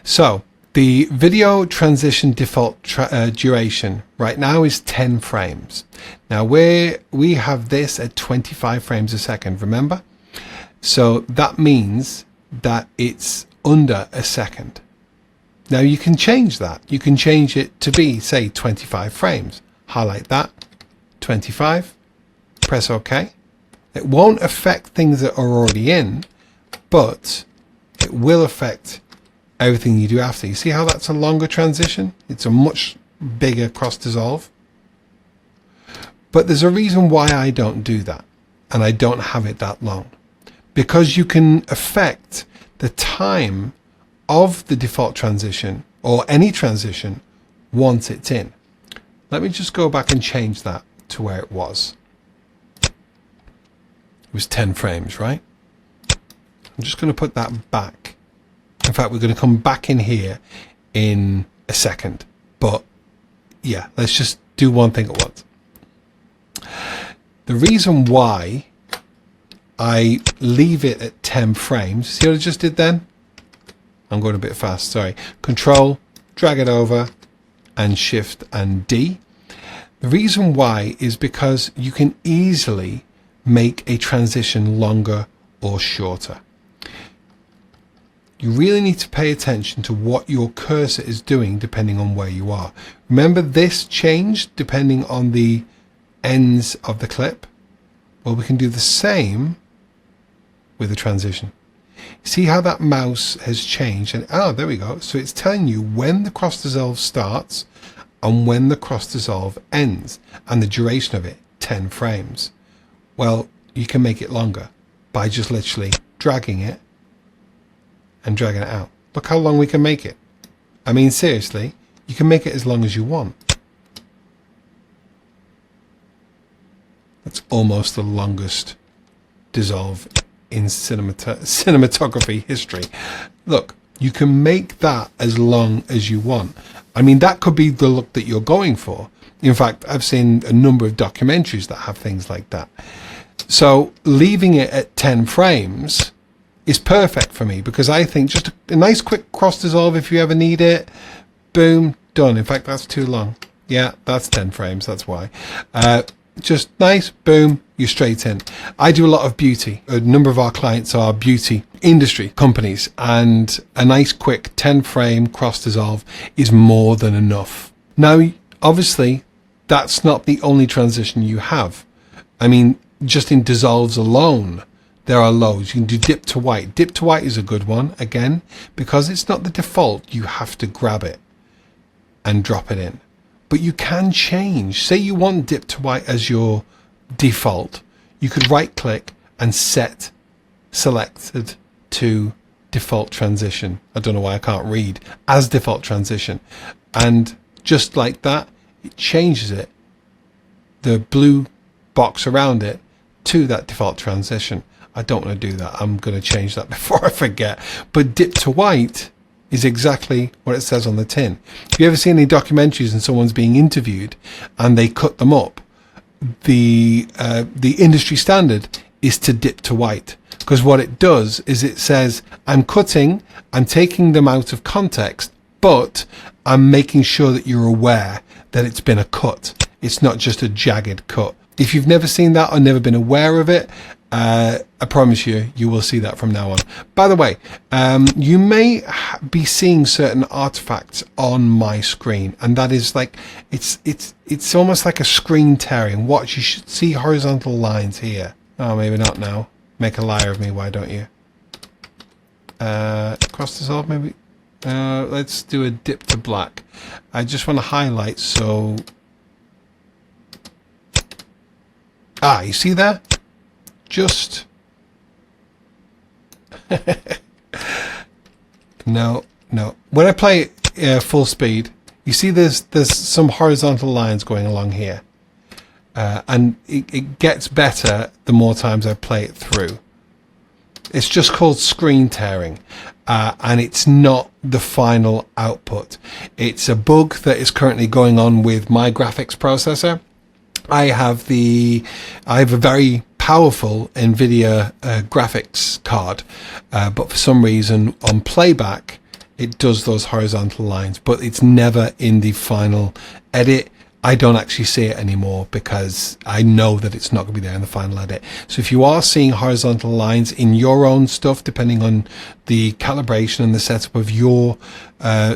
So the video transition default duration right now is 10 frames. Now we have this at 25 frames a second, remember? So that means that it's under a second. Now you can change that. You can change it to be, say, 25 frames. Highlight that, 25, press OK. It won't affect things that are already in, but it will affect everything you do after. You see how that's a longer transition? It's a much bigger cross dissolve. But there's a reason why I don't do that, and I don't have it that long. Because you can affect the time of the default transition, or any transition, once it's in. Let me just go back and change that to where it was. It was 10 frames, right? I'm just going to put that back. In fact, we're going to come back in here in a second. But yeah, let's just do one thing at once. The reason why I leave it at 10 frames, see what I just did then? I'm going a bit fast, sorry. Control, drag it over, and Shift and D. The reason why is because you can easily make a transition longer or shorter. You really need to pay attention to what your cursor is doing depending on where you are. Remember, this changed depending on the ends of the clip? Well, we can do the same with the transition. See how that mouse has changed? And there we go. So it's telling you when the cross dissolve starts and when the cross dissolve ends, and the duration of it, 10 frames. Well, you can make it longer by just literally dragging it and dragging it out. Look how long we can make it. I mean, seriously, you can make it as long as you want. That's almost the longest dissolve in cinematography history. Look, you can make that as long as you want. I mean, that could be the look that you're going for. In fact, I've seen a number of documentaries that have things like that. So leaving it at 10 frames is perfect for me, because I think just a nice quick cross dissolve if you ever need it. Boom, done. In fact, that's too long. Yeah, that's 10 frames. That's why. Just nice, boom, you're straight in. I do a lot of beauty. A number of our clients are beauty industry companies, and a nice quick 10 frame cross dissolve is more than enough. Now, obviously, that's not the only transition you have. I mean, just in dissolves alone, there are loads. You can do dip to white. Dip to white is a good one. Again, because it's not the default, you have to grab it and drop it in. But you can change. Say you want dip to white as your default. You could right click and set selected to default transition. I don't know why I can't read. As default transition. And just like that, it changes it, the blue box around it, to that default transition. I don't want to do that. I'm going to change that before I forget. But dip to white is exactly what it says on the tin. If you ever see any documentaries and someone's being interviewed and they cut them up, the industry standard is to dip to white, because what it does is it says, I'm taking them out of context, but I'm making sure that you're aware that it's been a cut. It's not just a jagged cut. If you've never seen that or never been aware of it, I promise you, you will see that from now on. By the way, you may be seeing certain artifacts on my screen, and that is like, it's almost like a screen tearing. Watch, you should see horizontal lines here. Oh, maybe not now. Make a liar of me, why don't you? cross dissolve maybe. Let's do a dip to black. I just want to highlight so. You see there? Just. No. When I play full speed, you see there's some horizontal lines going along here. And it gets better the more times I play it through. It's just called screen tearing, and it's not the final output. It's a bug that is currently going on with my graphics processor. I have a very powerful NVIDIA graphics card, but for some reason on playback it does those horizontal lines, but it's never in the final edit. I don't actually see it anymore because I know that it's not going to be there in the final edit. So if you are seeing horizontal lines in your own stuff, depending on the calibration and the setup of your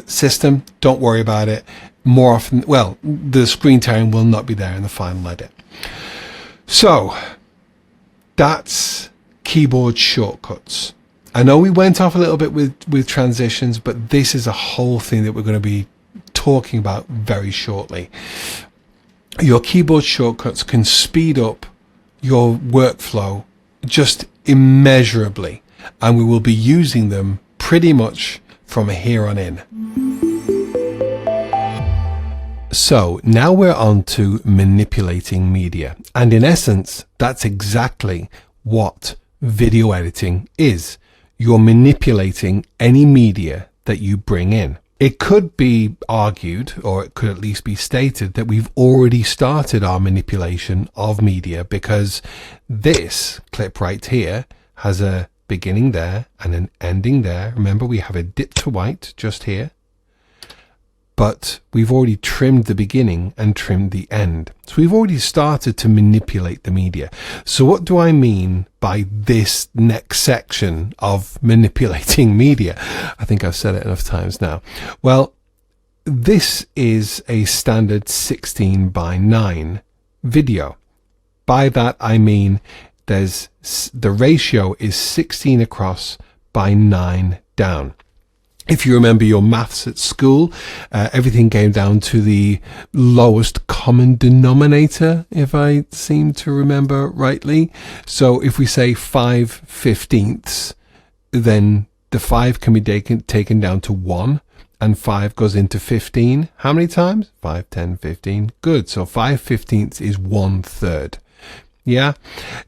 system, don't worry about it. More often, well, the screen tearing will not be there in the final edit. So that's keyboard shortcuts. I know we went off a little bit with transitions, but this is a whole thing that we're going to be talking about very shortly. Your keyboard shortcuts can speed up your workflow just immeasurably, and we will be using them pretty much from here on in. So now we're on to manipulating media, and in essence that's exactly what video editing is. You're manipulating any media that you bring in. It could be argued, or it could at least be stated, that we've already started our manipulation of media, because this clip right here has a beginning there and an ending there. Remember, we have a dip to white just here, but we've already trimmed the beginning and trimmed the end. So we've already started to manipulate the media. So what do I mean by this next section of manipulating media? I think I've said it enough times now. Well, this is a standard 16:9 video. By that I mean the ratio is 16 across by 9 down. If you remember your maths at school, everything came down to the lowest common denominator, if I seem to remember rightly. So if we say 5/15, then the 5 can be taken down to 1, and 5 goes into 15. How many times? 5, 10, 15. Good. So 5/15 is 1/3. Yeah.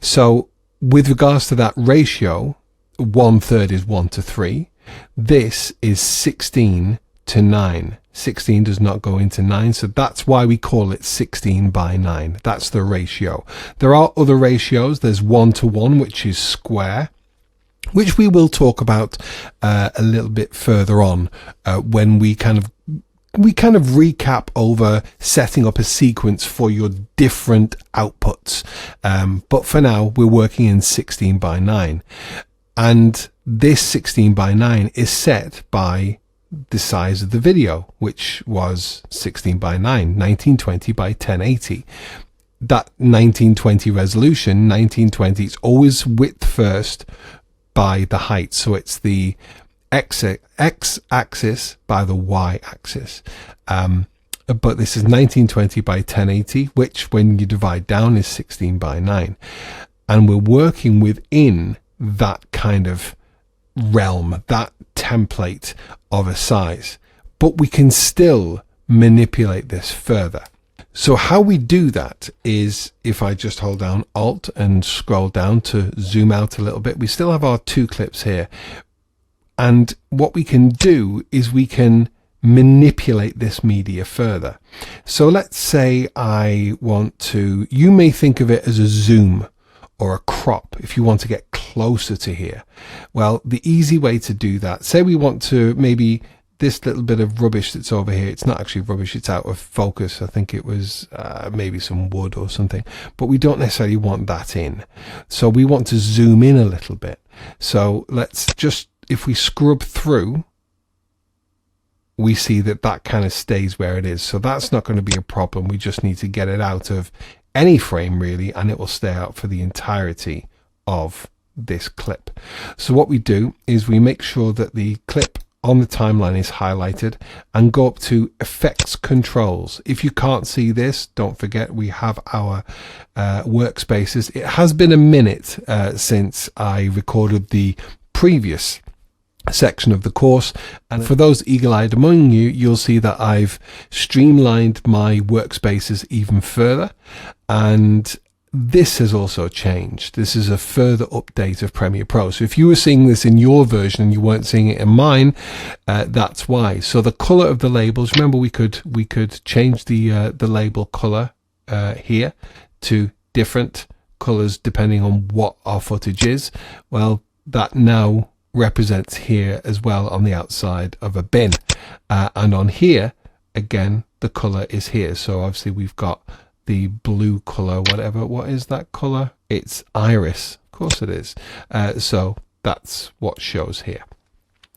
So with regards to that ratio, 1/3 is 1 to 3. This is 16 to 9. 16 does not go into 9, so that's why we call it 16:9. That's the ratio. There are other ratios. There's 1:1, which is square, which we will talk about a little bit further on when we kind of recap over setting up a sequence for your different outputs. But for now, we're working in 16:9. And this 16:9 is set by the size of the video, which was 16:9, 1920 by 1080. That 1920 resolution, 1920, it's always width first by the height. So it's the x-axis by the y-axis. But this is 1920 by 1080, which when you divide down is 16:9. And we're working within that kind of realm, that template of a size, but we can still manipulate this further. So how we do that is, if I just hold down Alt and scroll down to zoom out a little bit, we still have our 2 clips here, and what we can do is we can manipulate this media further. So let's say I want to, you may think of it as a zoom or a crop if you want to get closer to here. Well, the easy way to do that, say we want to, maybe this little bit of rubbish that's over here, it's not actually rubbish, it's out of focus. I think it was maybe some wood or something, but we don't necessarily want that in. So we want to zoom in a little bit. So let's just, if we scrub through, we see that that kind of stays where it is. So that's not going to be a problem. We just need to get it out of any frame really, and it will stay out for the entirety of this clip. So what we do is we make sure that the clip on the timeline is highlighted and go up to effects controls. If you can't see this, don't forget we have our workspaces. It has been a minute since I recorded the previous section of the course, and for those eagle-eyed among you, you'll see that I've streamlined my workspaces even further, and this has also changed. This is a further update of Premiere Pro. So if you were seeing this in your version and you weren't seeing it in mine, that's why. So the color of the labels, remember we could change the label color here to different colors depending on what our footage is. Well, that now represents here as well on the outside of a bin, and on here again the color is here. So obviously we've got the blue color, what is that color? It's iris, of course it is. So that's what shows here.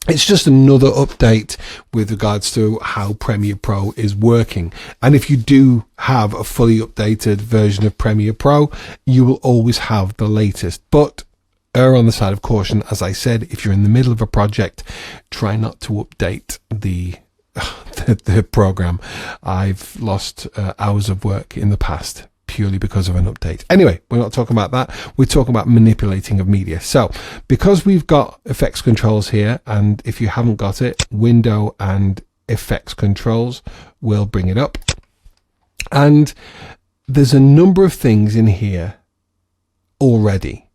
It's just another update with regards to how Premiere Pro is working. And if you do have a fully updated version of Premiere Pro, you will always have the latest. But err on the side of caution. As I said, if you're in the middle of a project, try not to update the program. I've lost hours of work in the past purely because of an update. Anyway, we're not talking about that. We're talking about manipulating of media. So because we've got effects controls here, and if you haven't got it, window and effects controls will bring it up. And there's a number of things in here already.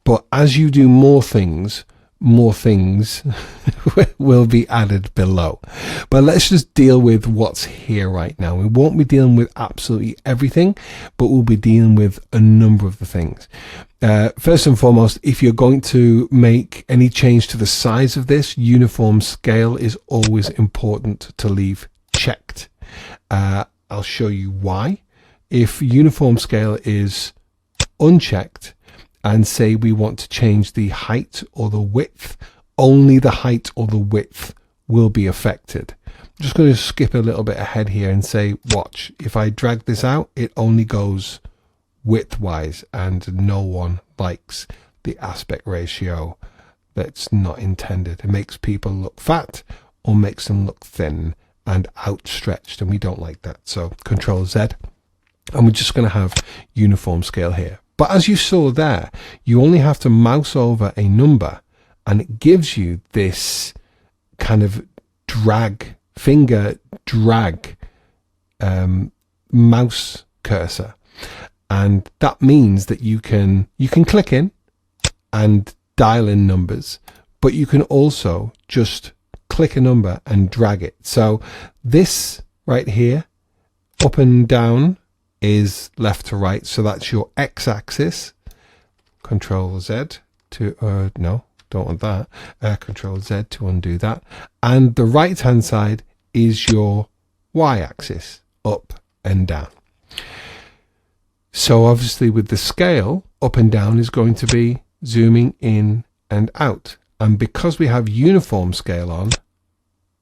But as you do more things will be added below. But let's just deal with what's here right now. We won't be dealing with absolutely everything, but we'll be dealing with a number of the things. First and foremost, if you're going to make any change to the size of this, uniform scale is always important to leave checked. I'll show you why. If uniform scale is unchecked, and say we want to change the height or the width, only the height or the width will be affected. I'm just going to skip a little bit ahead here and say, watch, if I drag this out, it only goes width-wise, and no one likes the aspect ratio that's not intended. It makes people look fat or makes them look thin and outstretched, and we don't like that. So Control Z, and we're just going to have uniform scale here. But as you saw there, you only have to mouse over a number and it gives you this kind of finger drag mouse cursor. And that means that you can click in and dial in numbers, but you can also just click a number and drag it. So this right here, up and down, is left to right, so that's your x-axis. Control Z to no, don't want that. Control Z to undo that, and the right hand side is your y-axis, up and down. So obviously with the scale, up and down is going to be zooming in and out, and because we have uniform scale on,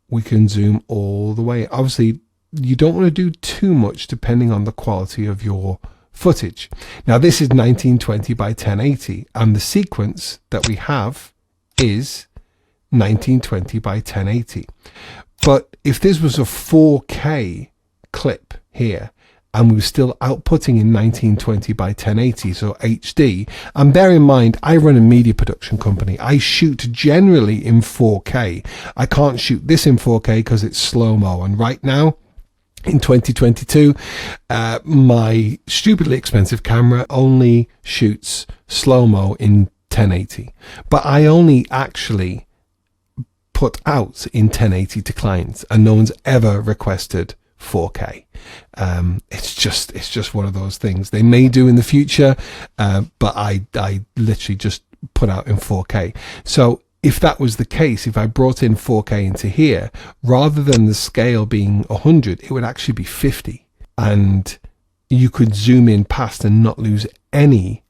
we can zoom all the way. Obviously you don't want to do too much depending on the quality of your footage. Now this is 1920 by 1080 and the sequence that we have is 1920 by 1080. But if this was a 4K clip here and we were still outputting in 1920 by 1080, so HD, and bear in mind I run a media production company. I shoot generally in 4K. I can't shoot this in 4K because it's slow-mo, and right now in 2022, my stupidly expensive camera only shoots slow-mo in 1080. But I only actually put out in 1080 to clients, and no one's ever requested 4K. It's just one of those things. They may do in the future, but I literally just put out in 4K. So if that was the case, if I brought in 4K into here, rather than the scale being 100, it would actually be 50. And you could zoom in past and not lose any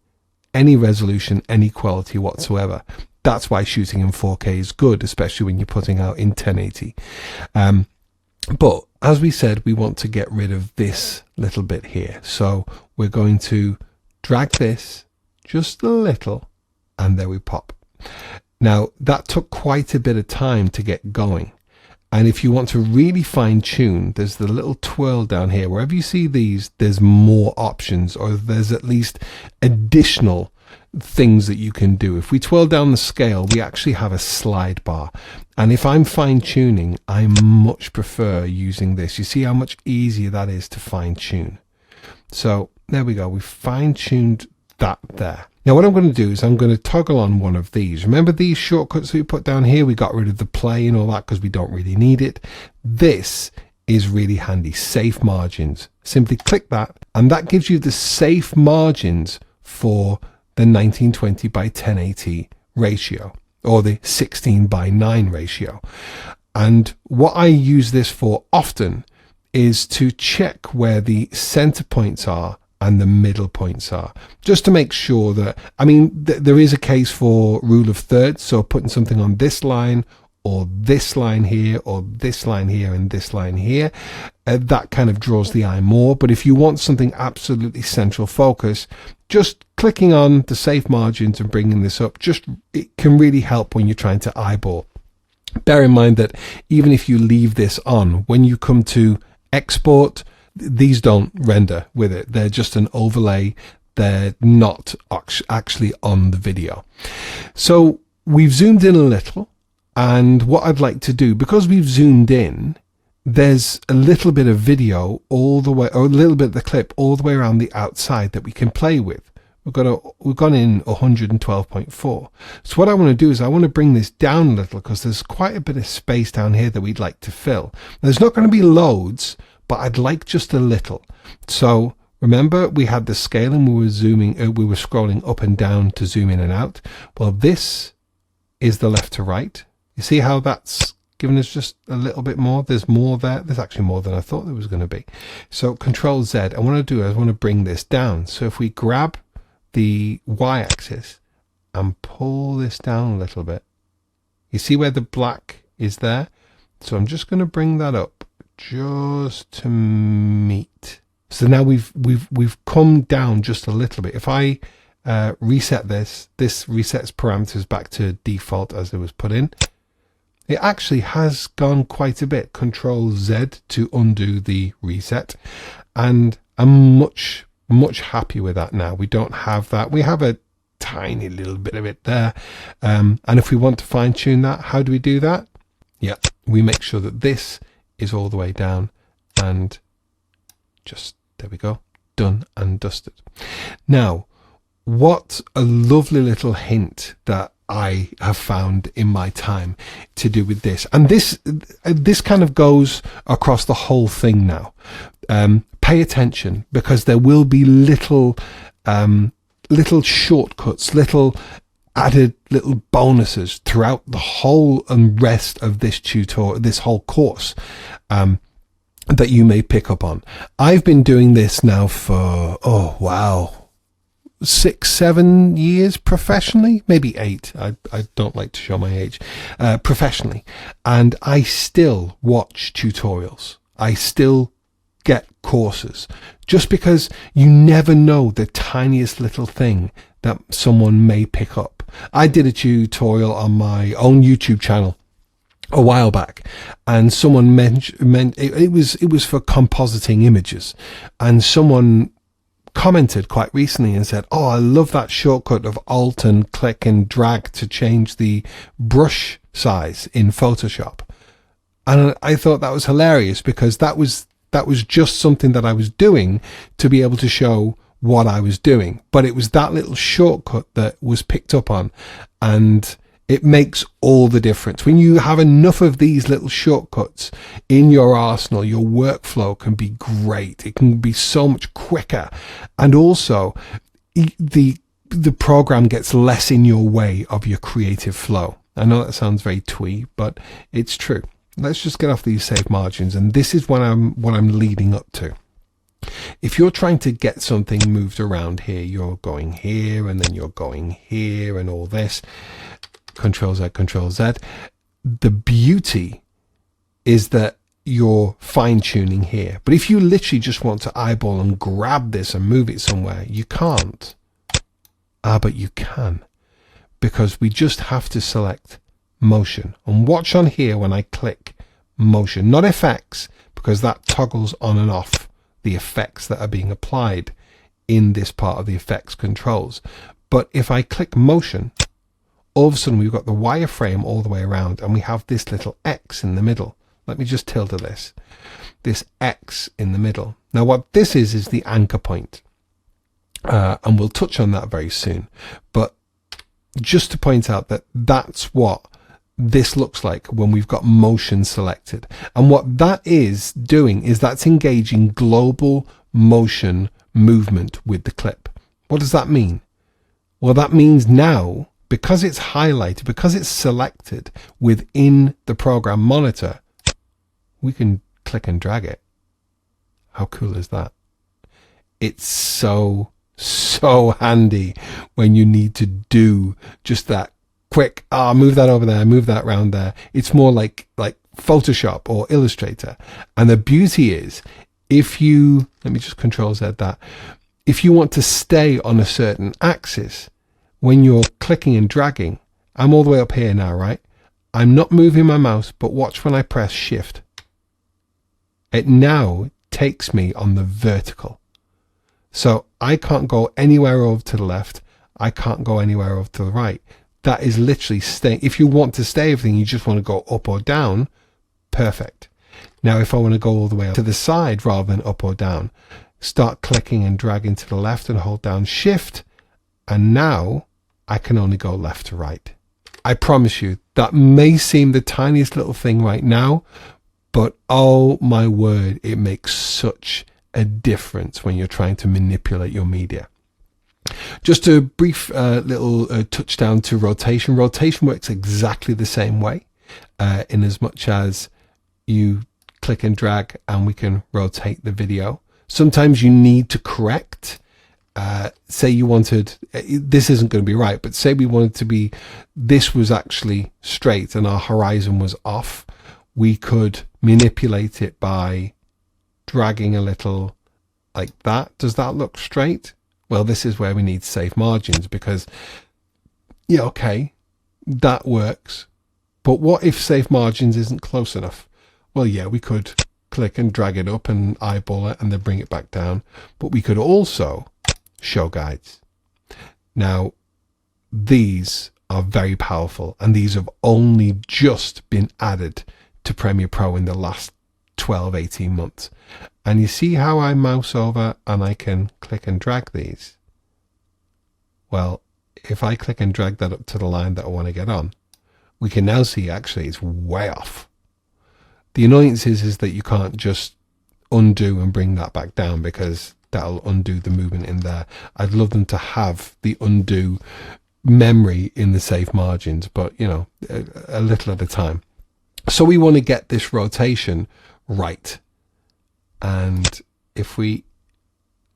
resolution, any quality whatsoever. That's why shooting in 4K is good, especially when you're putting out in 1080. But as we said, we want to get rid of this little bit here. So we're going to drag this just a little and there we pop. Now that took quite a bit of time to get going. And if you want to really fine tune, there's the little twirl down here. Wherever you see these, there's more options, or there's at least additional things that you can do. If we twirl down the scale, we actually have a slide bar. And if I'm fine tuning, I much prefer using this. You see how much easier that is to fine tune. So there we go. We fine tuned that there. Now what I'm going to do is I'm going to toggle on one of these. Remember these shortcuts that we put down here? We got rid of the play and all that because we don't really need it. This is really handy. Safe margins. Simply click that and that gives you the safe margins for the 1920 by 1080 ratio, or the 16 by 9 ratio. And what I use this for often is to check where the center points are and the middle points are, just to make sure that, I mean, there is a case for rule of thirds, so putting something on this line or this line here or this line here and this line here, that kind of draws the eye more. But if you want something absolutely central focus, just clicking on the safe margins and bringing this up, it can really help when you're trying to eyeball. Bear in mind that even if you leave this on, when you come to export, these don't render with it. They're just an overlay. They're not actually on the video. So we've zoomed in a little, and what I'd like to do, because we've zoomed in, there's a little bit of video all the way, or a little bit of the clip all the way around the outside that we can play with. We've gone in 112.4. So what I want to do is I want to bring this down a little, because there's quite a bit of space down here that we'd like to fill. There's not going to be loads, but I'd like just a little. So remember we had the scale and we were scrolling up and down to zoom in and out. Well, this is the left to right. You see how that's giving us just a little bit more? There's more there. There's actually more than I thought there was going to be. So Control Z, I want to bring this down. So if we grab the y-axis and pull this down a little bit, you see where the black is there? So I'm just going to bring that up just to meet. So now we've come down just a little bit. If I reset this resets parameters back to default as it was put in. It actually has gone quite a bit. Control Z to undo the reset, and I'm much happy with that now. We don't have that. We have a tiny little bit of it there, and if we want to fine tune that, how do we do that? Yeah, we make sure that this is all the way down, and just there we go, done and dusted. Now, what a lovely little hint that I have found in my time to do with this, and this kind of goes across the whole thing now. Pay attention, because there will be little shortcuts, little added little bonuses throughout the whole and rest of this tutorial, this whole course, that you may pick up on. I've been doing this now for 6-7 years professionally, maybe 8. I don't like to show my age, professionally, and I still watch tutorials. I still get courses, just because you never know the tiniest little thing that someone may pick up. I did a tutorial on my own YouTube channel a while back, and someone mentioned it was for compositing images, and someone commented quite recently and said, "Oh, I love that shortcut of Alt and click and drag to change the brush size in Photoshop." And I thought that was hilarious, because that was just something that I was doing to be able to show what I was doing. But it was that little shortcut that was picked up on, and it makes all the difference. When you have enough of these little shortcuts in your arsenal, your workflow can be great. It can be so much quicker, and also the program gets less in your way of your creative flow. I know that sounds very twee, but it's true. Let's just get off these safe margins, and this is what I'm leading up to. If you're trying to get something moved around here, you're going here and then you're going here and all this. Control Z, Control Z. The beauty is that you're fine tuning here. But if you literally just want to eyeball and grab this and move it somewhere, you can't. But you can, because we just have to select motion. And watch on here when I click motion, not effects, because that toggles on and off the effects that are being applied in this part of the effects controls. But if I click motion, all of a sudden we've got the wireframe all the way around, and we have this little X in the middle. Let me just tilde this X in the middle. Now what this is the anchor point, and we'll touch on that very soon. But just to point out that that's what this looks like when we've got motion selected. And what that is doing is that's engaging global motion movement with the clip. What does that mean? Well, that means now, because it's highlighted, because it's selected within the program monitor, we can click and drag it. How cool is that? It's so handy when you need to do just that quick, move that over there, move that around there. It's more like Photoshop or Illustrator. And the beauty is, if you, let me just Control Z that, if you want to stay on a certain axis, when you're clicking and dragging, I'm all the way up here now, right? I'm not moving my mouse, but watch when I press Shift. It now takes me on the vertical. So I can't go anywhere over to the left. I can't go anywhere over to the right. That is literally staying. If you want to stay everything, you just want to go up or down, perfect. Now, if I want to go all the way to the side rather than up or down, start clicking and dragging to the left and hold down Shift. And now I can only go left to right. I promise you, that may seem the tiniest little thing right now, but oh my word, it makes such a difference when you're trying to manipulate your media. Just a brief little touchdown to rotation. Rotation works exactly the same way, in as much as you click and drag and we can rotate the video. Sometimes you need to correct. Say you wanted, this isn't going to be right, but say we wanted to be, this was actually straight and our horizon was off. We could manipulate it by dragging a little like that. Does that look straight? Well, this is where we need to save margins, because, yeah, okay, that works. But what if save margins isn't close enough? Well, yeah, we could click and drag it up and eyeball it and then bring it back down. But we could also show guides. Now, these are very powerful, and these have only just been added to Premiere Pro in the last 12-18 months. And you see how I mouse over and I can click and drag these? Well, if I click and drag that up to the line that I want to get on, we can now see actually it's way off. The annoyance is that you can't just undo and bring that back down, because that'll undo the movement in there. I'd love them to have the undo memory in the save margins, but you know, a little at a time. So we want to get this rotation right. And if we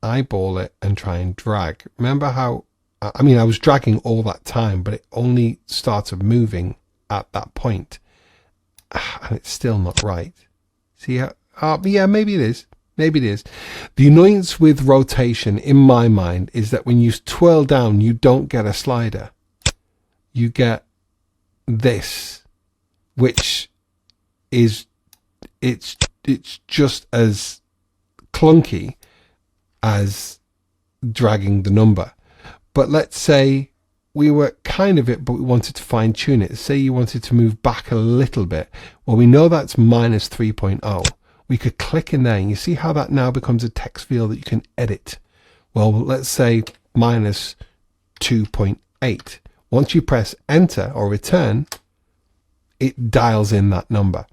eyeball it and try and drag, remember how, I mean, I was dragging all that time, but it only started moving at that point. And it's still not right. See how, yeah, maybe it is. Maybe it is. The annoyance with rotation in my mind is that when you twirl down, you don't get a slider. You get this, which is, it's just as clunky as dragging the number. But let's say we were kind of it, but we wanted to fine tune it. Say you wanted to move back a little bit. Well, we know that's minus 3.0. We could click in there, and you see how that now becomes a text field that you can edit. Well, let's say minus 2.8. Once you press enter or return, it dials in that number.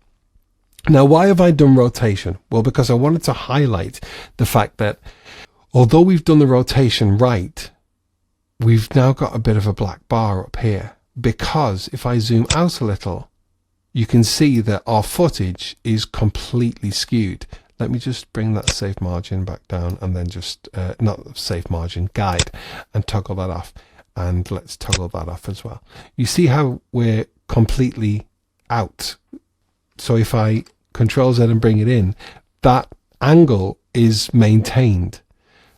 Now, why have I done rotation? Well, because I wanted to highlight the fact that although we've done the rotation right, we've now got a bit of a black bar up here, because if I zoom out a little, you can see that our footage is completely skewed. Let me just bring that save margin back down, and then just, not save margin, guide, and toggle that off. And let's toggle that off as well. You see how we're completely out. So if I Control Z and bring it in, that angle is maintained.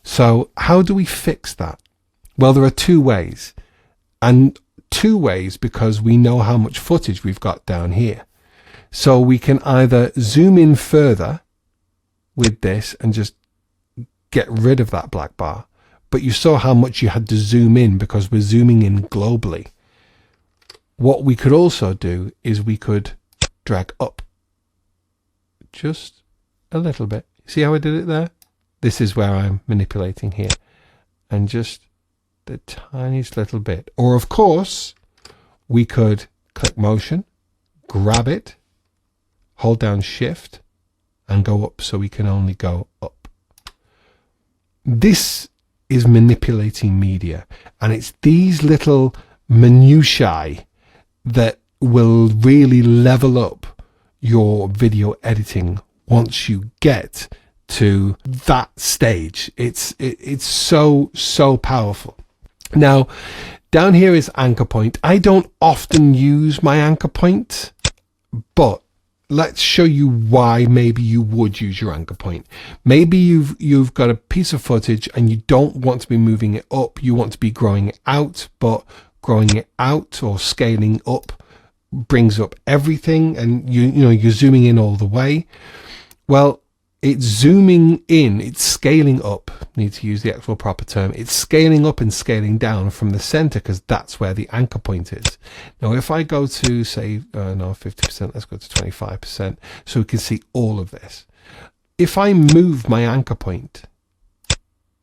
So how do we fix that? Well, there are two ways. And two ways because we know how much footage we've got down here. So we can either zoom in further with this and just get rid of that black bar. But you saw how much you had to zoom in because we're zooming in globally. What we could also do is we could drag up just a little bit. See how I did it there? This is where I'm manipulating here. And just the tiniest little bit. Or of course, we could click motion, grab it, hold down shift and go up so we can only go up. This is manipulating media, and it's these little minutiae that will really level up your video editing once you get to that stage. It's so powerful. Now down here is anchor point. I don't often use my anchor point, but let's show you why maybe you would use your anchor point. Maybe you've got a piece of footage and you don't want to be moving it up. You want to be growing it out, but growing it out or scaling up brings up everything, and you're zooming in all the way. Well, it's zooming in, it's scaling up. Need to use the actual proper term. It's scaling up and scaling down from the center because that's where the anchor point is. Now, if I go to say, no, 50%, let's go to 25%, so we can see all of this. If I move my anchor point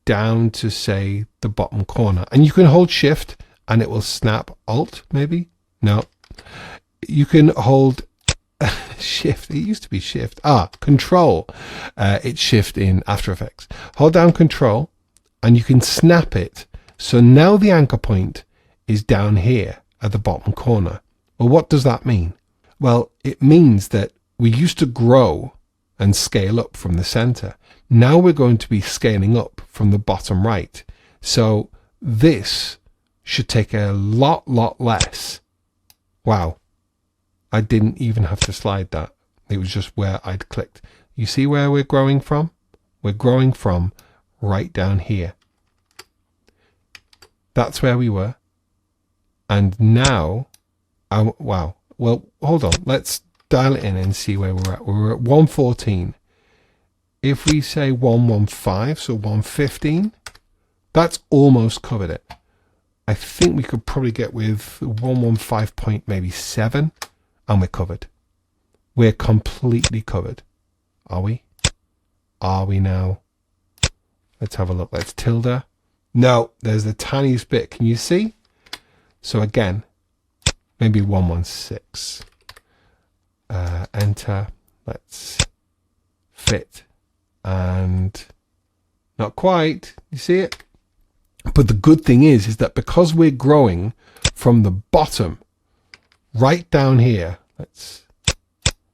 down to say the bottom corner, and you can hold shift and it will snap, alt maybe, no, you can hold shift. It used to be shift. Control. It's shift in After Effects. Hold down control and you can snap it. So now the anchor point is down here at the bottom corner. Well, what does that mean? Well, it means that we used to grow and scale up from the center. Now we're going to be scaling up from the bottom right. So this should take a lot less. Wow. I didn't even have to slide that. It was just where I'd clicked. You see where we're growing from? We're growing from right down here. That's where we were. And now, wow. Well, hold on. Let's dial it in and see where we're at. We're at 114. If we say 115, so 115, that's almost covered it. I think we could probably get with 115 point maybe 7. And we're covered. We're completely covered. Are we? Are we now? Let's have a look. Let's tilde. No, there's the tiniest bit. Can you see? So again, maybe 116. Enter. Let's fit. And not quite. You see it? But the good thing is that because we're growing from the bottom right down here,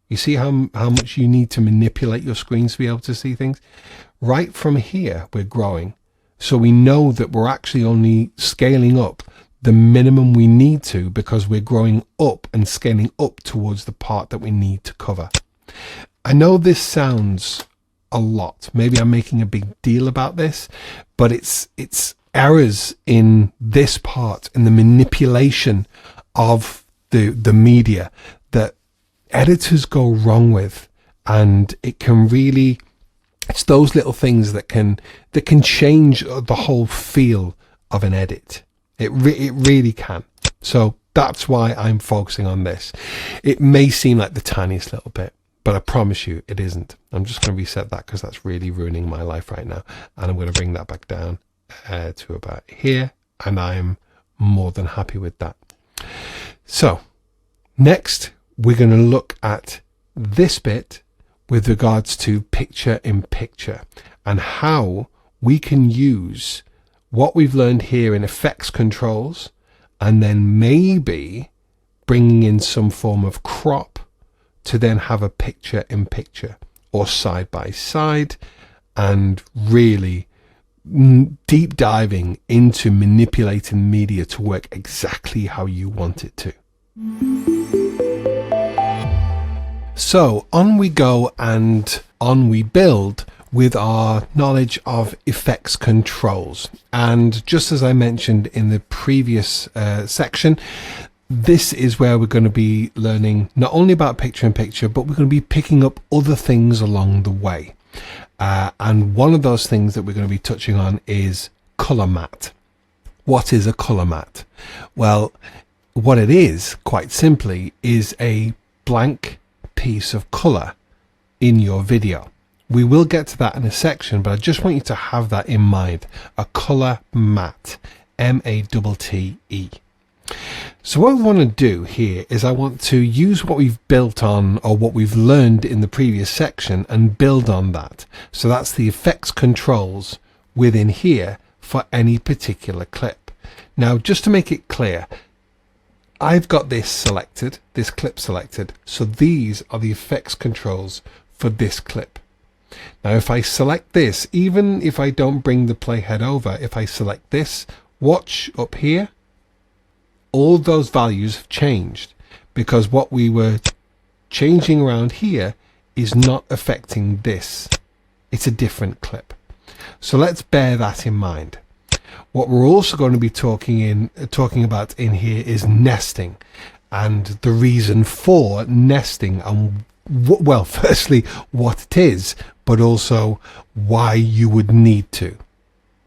you see how much you need to manipulate your screens to be able to see things? Right from here, we're growing. So we know that we're actually only scaling up the minimum we need to because we're growing up and scaling up towards the part that we need to cover. I know this sounds a lot. Maybe I'm making a big deal about this, but it's errors in this part, in the manipulation of the media that editors go wrong with, and it can really, it's those little things that can change the whole feel of an edit. It really can. So that's why I'm focusing on this. It may seem like the tiniest little bit, but I promise you it isn't. I'm just going to reset that because that's really ruining my life right now, and I'm going to bring that back down to about here, and I'm more than happy with that. So next, we're going to look at this bit with regards to picture in picture and how we can use what we've learned here in effects controls and then maybe bringing in some form of crop to then have a picture in picture or side by side, and really deep diving into manipulating media to work exactly how you want it to. So on we go and on we build with our knowledge of effects controls. And just as I mentioned in the previous section, this is where we're going to be learning not only about picture-in-picture, but we're going to be picking up other things along the way. And one of those things that we're going to be touching on is color matte. What is a color matte? Well, what it is, quite simply, is a blank piece of color in your video. We will get to that in a section, but I just want you to have that in mind. A color matte, M-A-T-T-E. So what we want to do here is I want to use what we've built on, or what we've learned in the previous section, and build on that. So that's the effects controls within here for any particular clip. Now, just to make it clear, I've got this selected, this clip selected, so these are the effects controls for this clip. Now if I select this, even if I don't bring the playhead over, if I select this, watch up here, all those values have changed, because what we were changing around here is not affecting this. It's a different clip. So let's bear that in mind. What we're also going to be talking about in here is nesting, and the reason for nesting, and well, firstly what it is, but also why you would need to.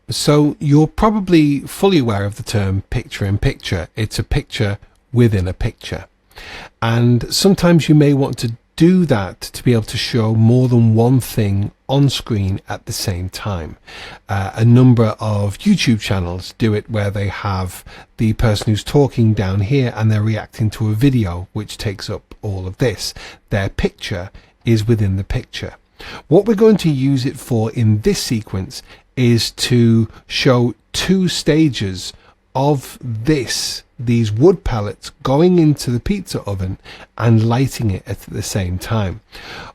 So you're probably fully aware of the term picture-in-picture. It's a picture within a picture, and sometimes you may want to do that to be able to show more than one thing on screen at the same time. A number of YouTube channels do it where they have the person who's talking down here and they're reacting to a video which takes up all of this. Their picture is within the picture. What we're going to use it for in this sequence is to show two stages of these wood pellets going into the pizza oven and lighting it at the same time.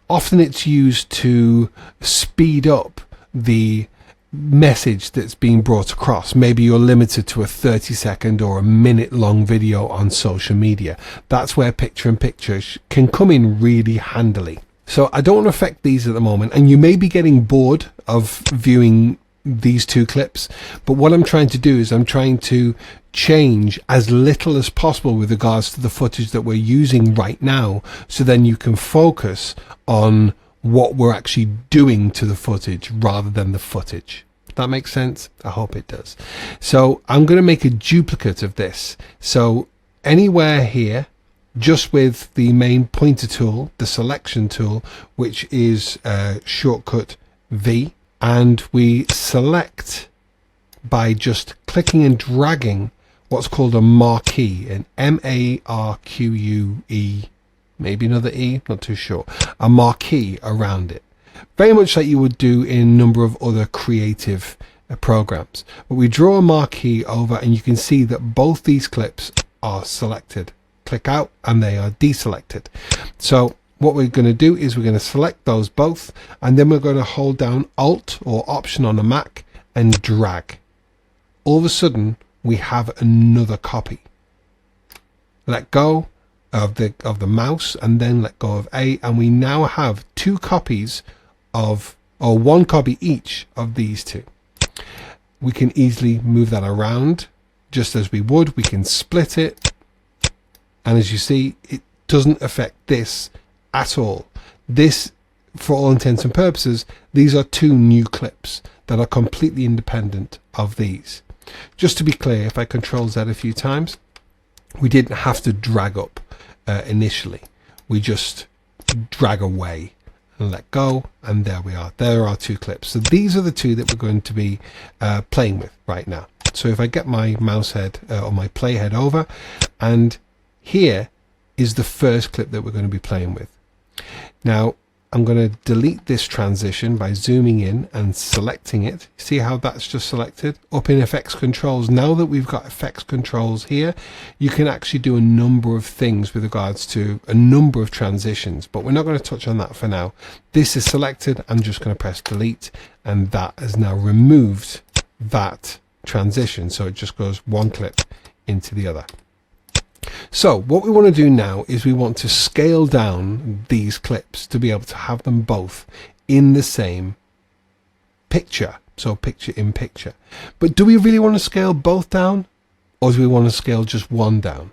Often it's used to speed up the message that's being brought across. Maybe you're limited to a 30-second or a minute long video on social media. That's where picture-in-picture can come in really handily. So I don't want to affect these at the moment, and you may be getting bored of viewing these two clips, but what I'm trying to do is I'm trying to change as little as possible with regards to the footage that we're using right now, so then you can focus on what we're actually doing to the footage rather than the footage. That makes sense? I hope it does. So I'm going to make a duplicate of this. So anywhere here, just with the main pointer tool, the selection tool, which is shortcut V, and we select by just clicking and dragging what's called a marquee, an M-A-R-Q-U-E, maybe another E, not too sure, a marquee around it. Very much like you would do in a number of other creative programs. But we draw a marquee over and you can see that both these clips are selected. Click out and they are deselected. So what we're going to do is we're going to select those both, and then we're going to hold down Alt or Option on a Mac and drag. All of a sudden we have another copy. Let go of the mouse and then let go of A, and we now have two copies of, or one copy each of these two. We can easily move that around just as we would. We can split it, and as you see, it doesn't affect this at all. This, for all intents and purposes, these are two new clips that are completely independent of these. Just to be clear, if I Control Z a few times, we didn't have to drag up initially. We just drag away and let go, and there we are. There are two clips. So these are the two that we're going to be playing with right now. So if I get my mouse head or my playhead over, and here is the first clip that we're going to be playing with. Now I'm going to delete this transition by zooming in and selecting it. See how that's just selected? Up in effects controls, now that we've got effects controls here, you can actually do a number of things with regards to a number of transitions, but we're not going to touch on that for now. This is selected. I'm just going to press delete, and that has now removed that transition, so it just goes one clip into the other. So what we want to do now is we want to scale down these clips to be able to have them both in the same picture, so picture in picture. But do we really want to scale both down, or do we want to scale just one down?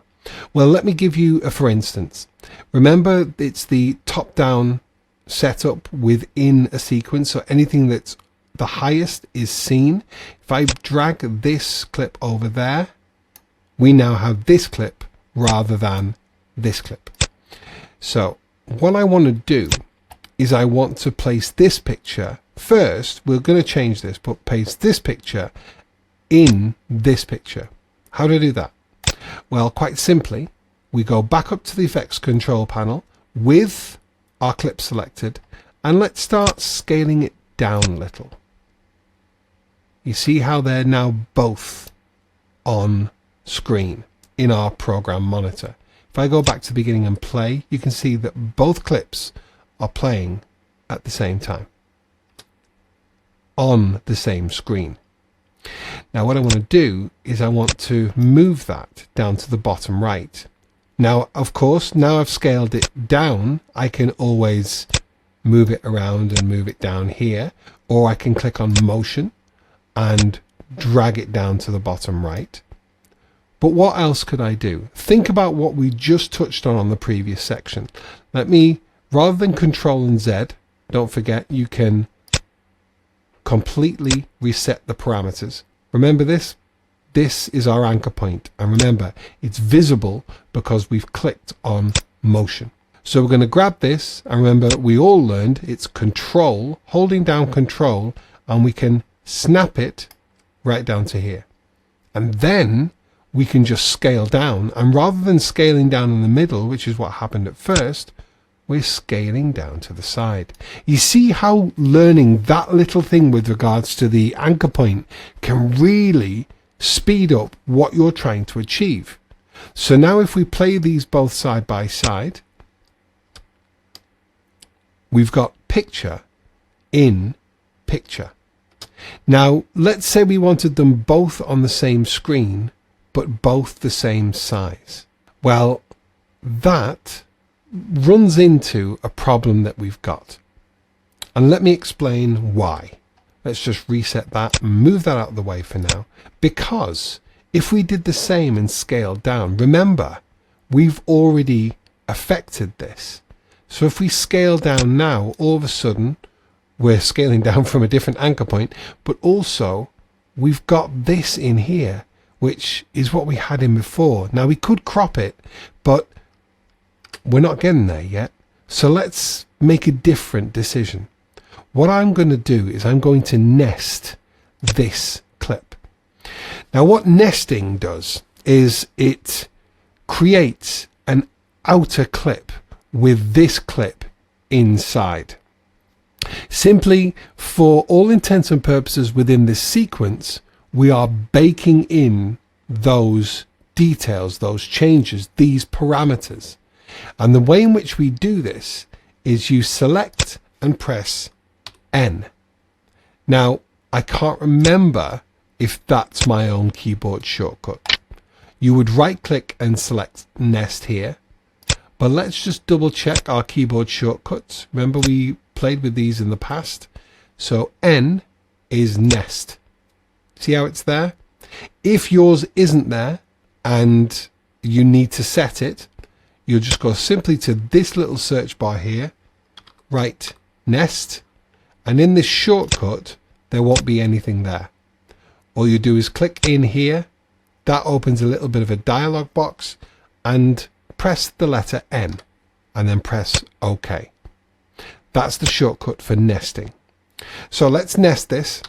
Well, let me give you a for instance. Remember, it's the top-down setup within a sequence, so anything that's the highest is seen. If I drag this clip over there, we now have this clip rather than this clip. So what I want to do is I want to place this picture first. We're going to change this, but paste this picture in this picture. How do I do that? Well, quite simply, we go back up to the effects control panel with our clip selected, and let's start scaling it down a little. You see how they're now both on screen in our program monitor. If I go back to the beginning and play, you can see that both clips are playing at the same time on the same screen. Now what I want to do is I want to move that down to the bottom right. Now, of course, now I've scaled it down, I can always move it around and move it down here, or I can click on motion and drag it down to the bottom right. But what else could I do? Think about what we just touched on the previous section. Let me, rather than Control and Z, don't forget you can completely reset the parameters. Remember this? This is our anchor point, and remember, it's visible because we've clicked on motion. So we're going to grab this, and remember, we all learned it's Control, holding down Control, and we can snap it right down to here. And then we can just scale down, and rather than scaling down in the middle, which is what happened at first, we're scaling down to the side. You see how learning that little thing with regards to the anchor point can really speed up what you're trying to achieve. So now if we play these both side by side, we've got picture in picture. Now let's say we wanted them both on the same screen but both the same size. Well, that runs into a problem that we've got, and let me explain why. Let's just reset that and move that out of the way for now, because if we did the same and scaled down, remember, we've already affected this. So if we scale down now, all of a sudden we're scaling down from a different anchor point, but also we've got this in here, which is what we had in before. Now we could crop it, but we're not getting there yet. So let's make a different decision. What I'm going to do is I'm going to nest this clip. Now what nesting does is it creates an outer clip with this clip inside. Simply, for all intents and purposes within this sequence, we are baking in those details, those changes, these parameters. And the way in which we do this is you select and press N. Now, I can't remember if that's my own keyboard shortcut. You would right click and select nest here, but let's just double check our keyboard shortcuts. Remember, we played with these in the past. So N is nest. See how it's there? If yours isn't there and you need to set it, you'll just go simply to this little search bar here, write nest, and in this shortcut there won't be anything there. All you do is click in here, that opens a little bit of a dialog box, and press the letter N and then press OK. That's the shortcut for nesting. So let's nest this.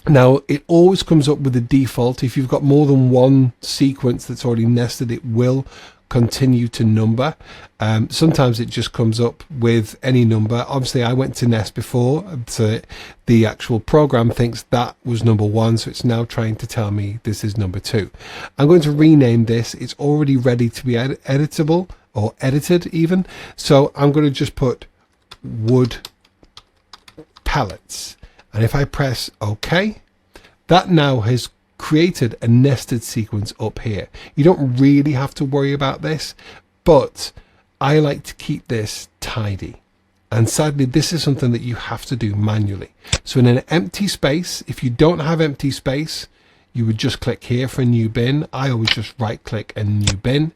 Now it always comes up with a default. If you've got more than one sequence that's already nested, it will continue to number. Sometimes it just comes up with any number. Obviously I went to nest before, so the actual program thinks that was number 1, so it's now trying to tell me this is number 2. I'm going to rename this. It's already ready to be editable or edited even, so I'm going to just put wood pellets, and if I press OK, that now has created a nested sequence up here. You don't really have to worry about this, but I like to keep this tidy, And sadly, this is something that you have to do manually. So in an empty space, if you don't have empty space, you would just click here for a new bin. I always just right click and new bin.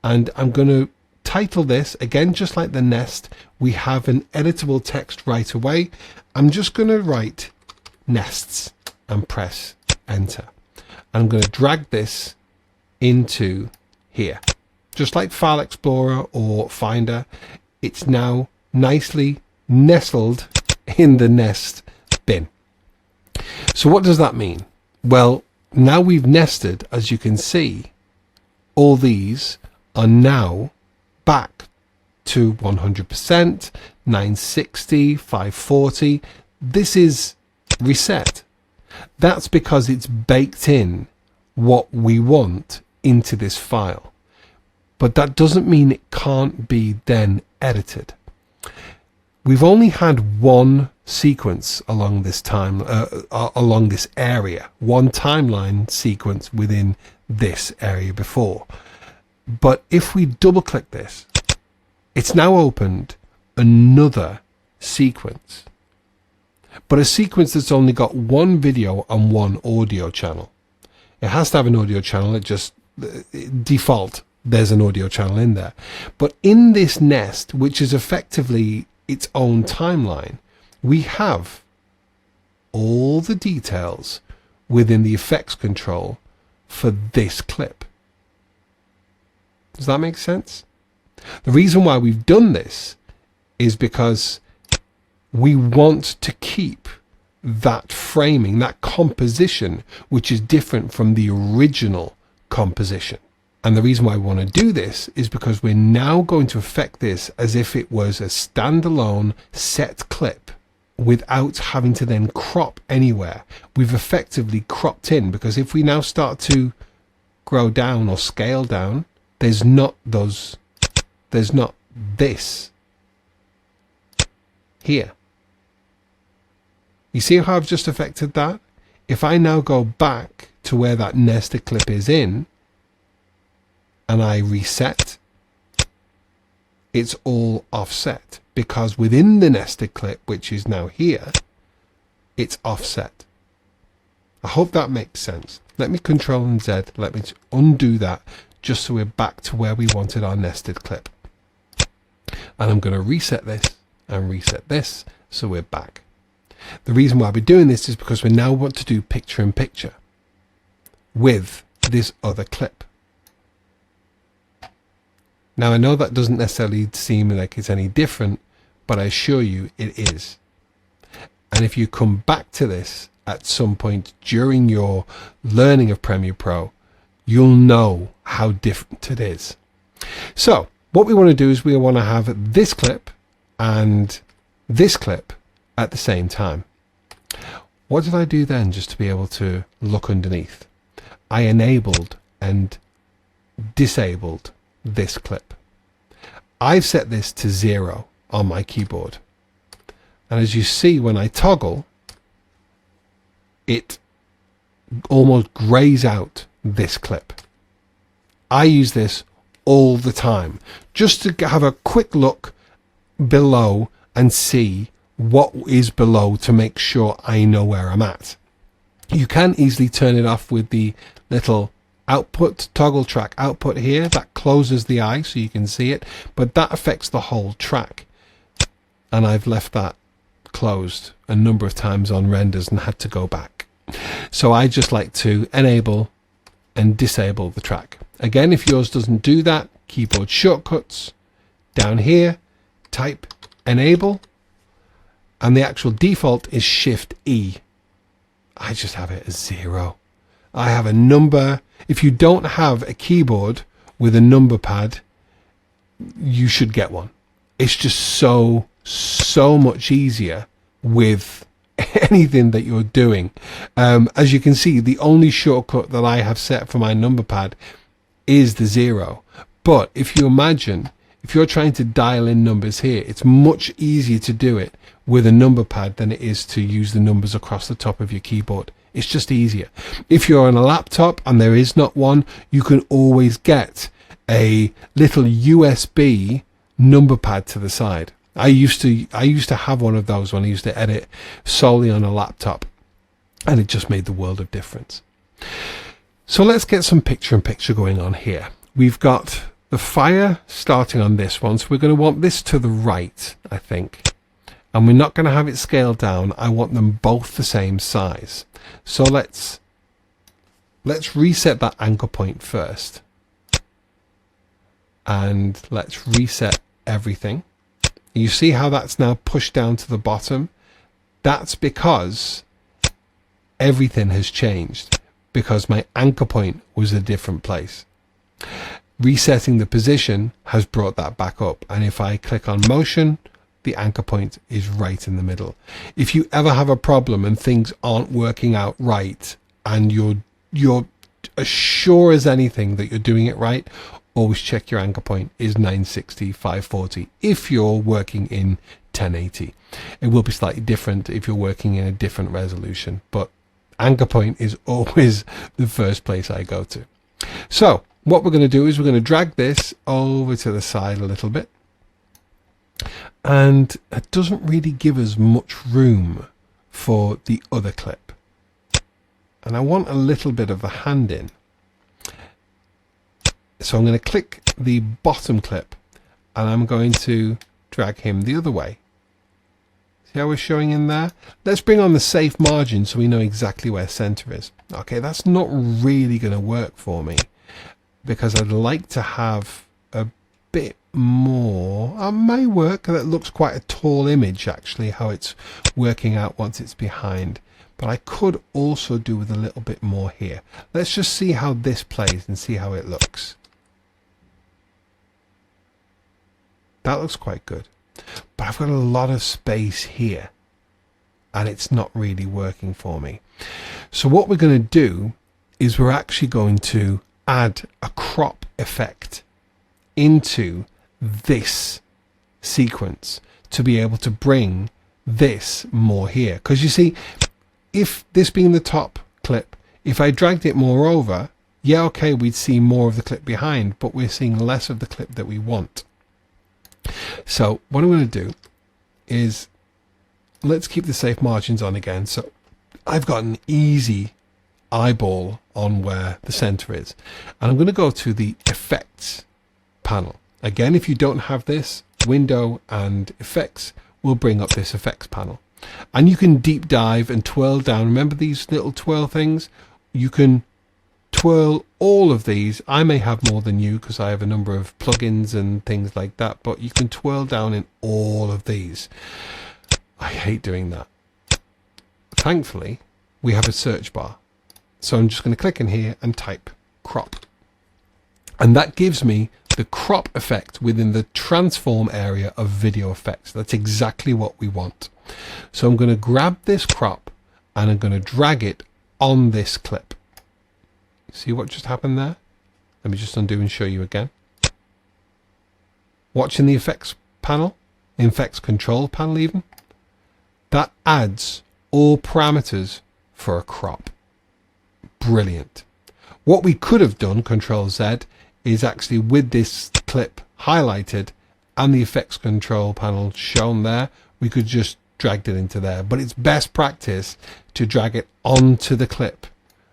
And I'm going to title this, again, just like the nest, we have an editable text right away. I'm just going to write nests and press enter. I'm going to drag this into here. Just like File Explorer or Finder, it's now nicely nestled in the nest bin. So what does that mean? Well, now we've nested, as you can see, all these are now back to 100%, 960, 540. This is reset. That's because it's baked in what we want into this file. But that doesn't mean it can't be then edited. We've only had one sequence along this along this area, one timeline sequence within this area before. But if we double click this, it's now opened another sequence, but a sequence that's only got one video and one audio channel. It has to have an audio channel. It just default, there's an audio channel in there. But in this nest, which is effectively its own timeline, we have all the details within the effects control for this clip. Does that make sense? The reason why we've done this is because we want to keep that framing, that composition, which is different from the original composition. And the reason why we want to do this is because we're now going to affect this as if it was a standalone set clip without having to then crop anywhere. We've effectively cropped in, because if we now start to grow down or scale down, there's not this here. You see how I've just affected that? If I now go back to where that nested clip is in, and I reset, it's all offset, because within the nested clip, which is now here, it's offset. I hope that makes sense. Let me Control and Z, let me undo that, just so we're back to where we wanted our nested clip. And I'm going to reset this and reset this, so we're back. The reason why we're doing this is because we now want to do picture in picture with this other clip. Now I know that doesn't necessarily seem like it's any different, but I assure you it is. And if you come back to this at some point during your learning of Premiere Pro, you'll know how different it is. So what we want to do is we want to have this clip and this clip at the same time. What did I do then just to be able to look underneath? I enabled and disabled this clip. I've set this to 0 on my keyboard, and as you see, when I toggle, it almost grays out this clip. I use this all the time just to have a quick look below and see what is below to make sure I know where I'm at. You can easily turn it off with the little output toggle track output here that closes the eye so you can see it, but that affects the whole track, and I've left that closed a number of times on renders and had to go back. So I just like to enable and disable the track. Again, if yours doesn't do that, keyboard shortcuts down here, type enable, and the actual default is Shift E. I just have it as 0. I have a number. If you don't have a keyboard with a number pad, you should get one. It's just so much easier with anything that you're doing. As you can see, the only shortcut that I have set for my number pad is the 0. But if you imagine, if you're trying to dial in numbers here, it's much easier to do it with a number pad than it is to use the numbers across the top of your keyboard. It's just easier. If you're on a laptop and there is not one, you can always get a little USB number pad to the side. I used to have one of those when I used to edit solely on a laptop, and it just made the world of difference. So let's get some picture-in-picture going on here. We've got the fire starting on this one, so we're going to want this to the right, I think. And we're not going to have it scaled down. I want them both the same size. So let's reset that anchor point first. And let's reset everything. You see how that's now pushed down to the bottom? That's because everything has changed, because my anchor point was a different place. Resetting the position has brought that back up, and if I click on motion, the anchor point is right in the middle. If you ever have a problem and things aren't working out right, and you're as sure as anything that you're doing it right, always check your anchor point is 960 540 if you're working in 1080. It will be slightly different if you're working in a different resolution, but anchor point is always the first place I go to. So what we're going to do is we're going to drag this over to the side a little bit, and it doesn't really give us much room for the other clip, and I want a little bit of a hand in. So I'm going to click the bottom clip and I'm going to drag him the other way. See how we're showing in there? Let's bring on the safe margin so we know exactly where center is. Okay, that's not really going to work for me because I'd like to have a bit more. It may work. That looks quite a tall image actually, how it's working out once it's behind. But I could also do with a little bit more here. Let's just see how this plays and see how it looks. That looks quite good. But I've got a lot of space here and it's not really working for me. So what we're going to do is we're actually going to add a crop effect into this sequence to be able to bring this more here. Because you see, if this being the top clip, if I dragged it more over, yeah, okay, we'd see more of the clip behind, but we're seeing less of the clip that we want. So what I'm going to do is let's keep the safe margins on again. So I've got an easy eyeball on where the center is, and I'm going to go to the effects panel. Again, if you don't have this, window and effects will bring up this effects panel, and you can deep dive and twirl down. Remember these little twirl things? You can twirl all of these. I may have more than you because I have a number of plugins and things like that, but you can twirl down in all of these. I hate doing that. Thankfully, we have a search bar. So I'm just going to click in here and type crop. And that gives me the crop effect within the transform area of video effects. That's exactly what we want. So I'm going to grab this crop and I'm going to drag it on this clip. See what just happened there? Let me just undo and show you again. Watching the effects panel, effects control panel even, that adds all parameters for a crop. Brilliant. What we could have done, Control Z, is actually with this clip highlighted and the effects control panel shown there, we could just drag it into there. But it's best practice to drag it onto the clip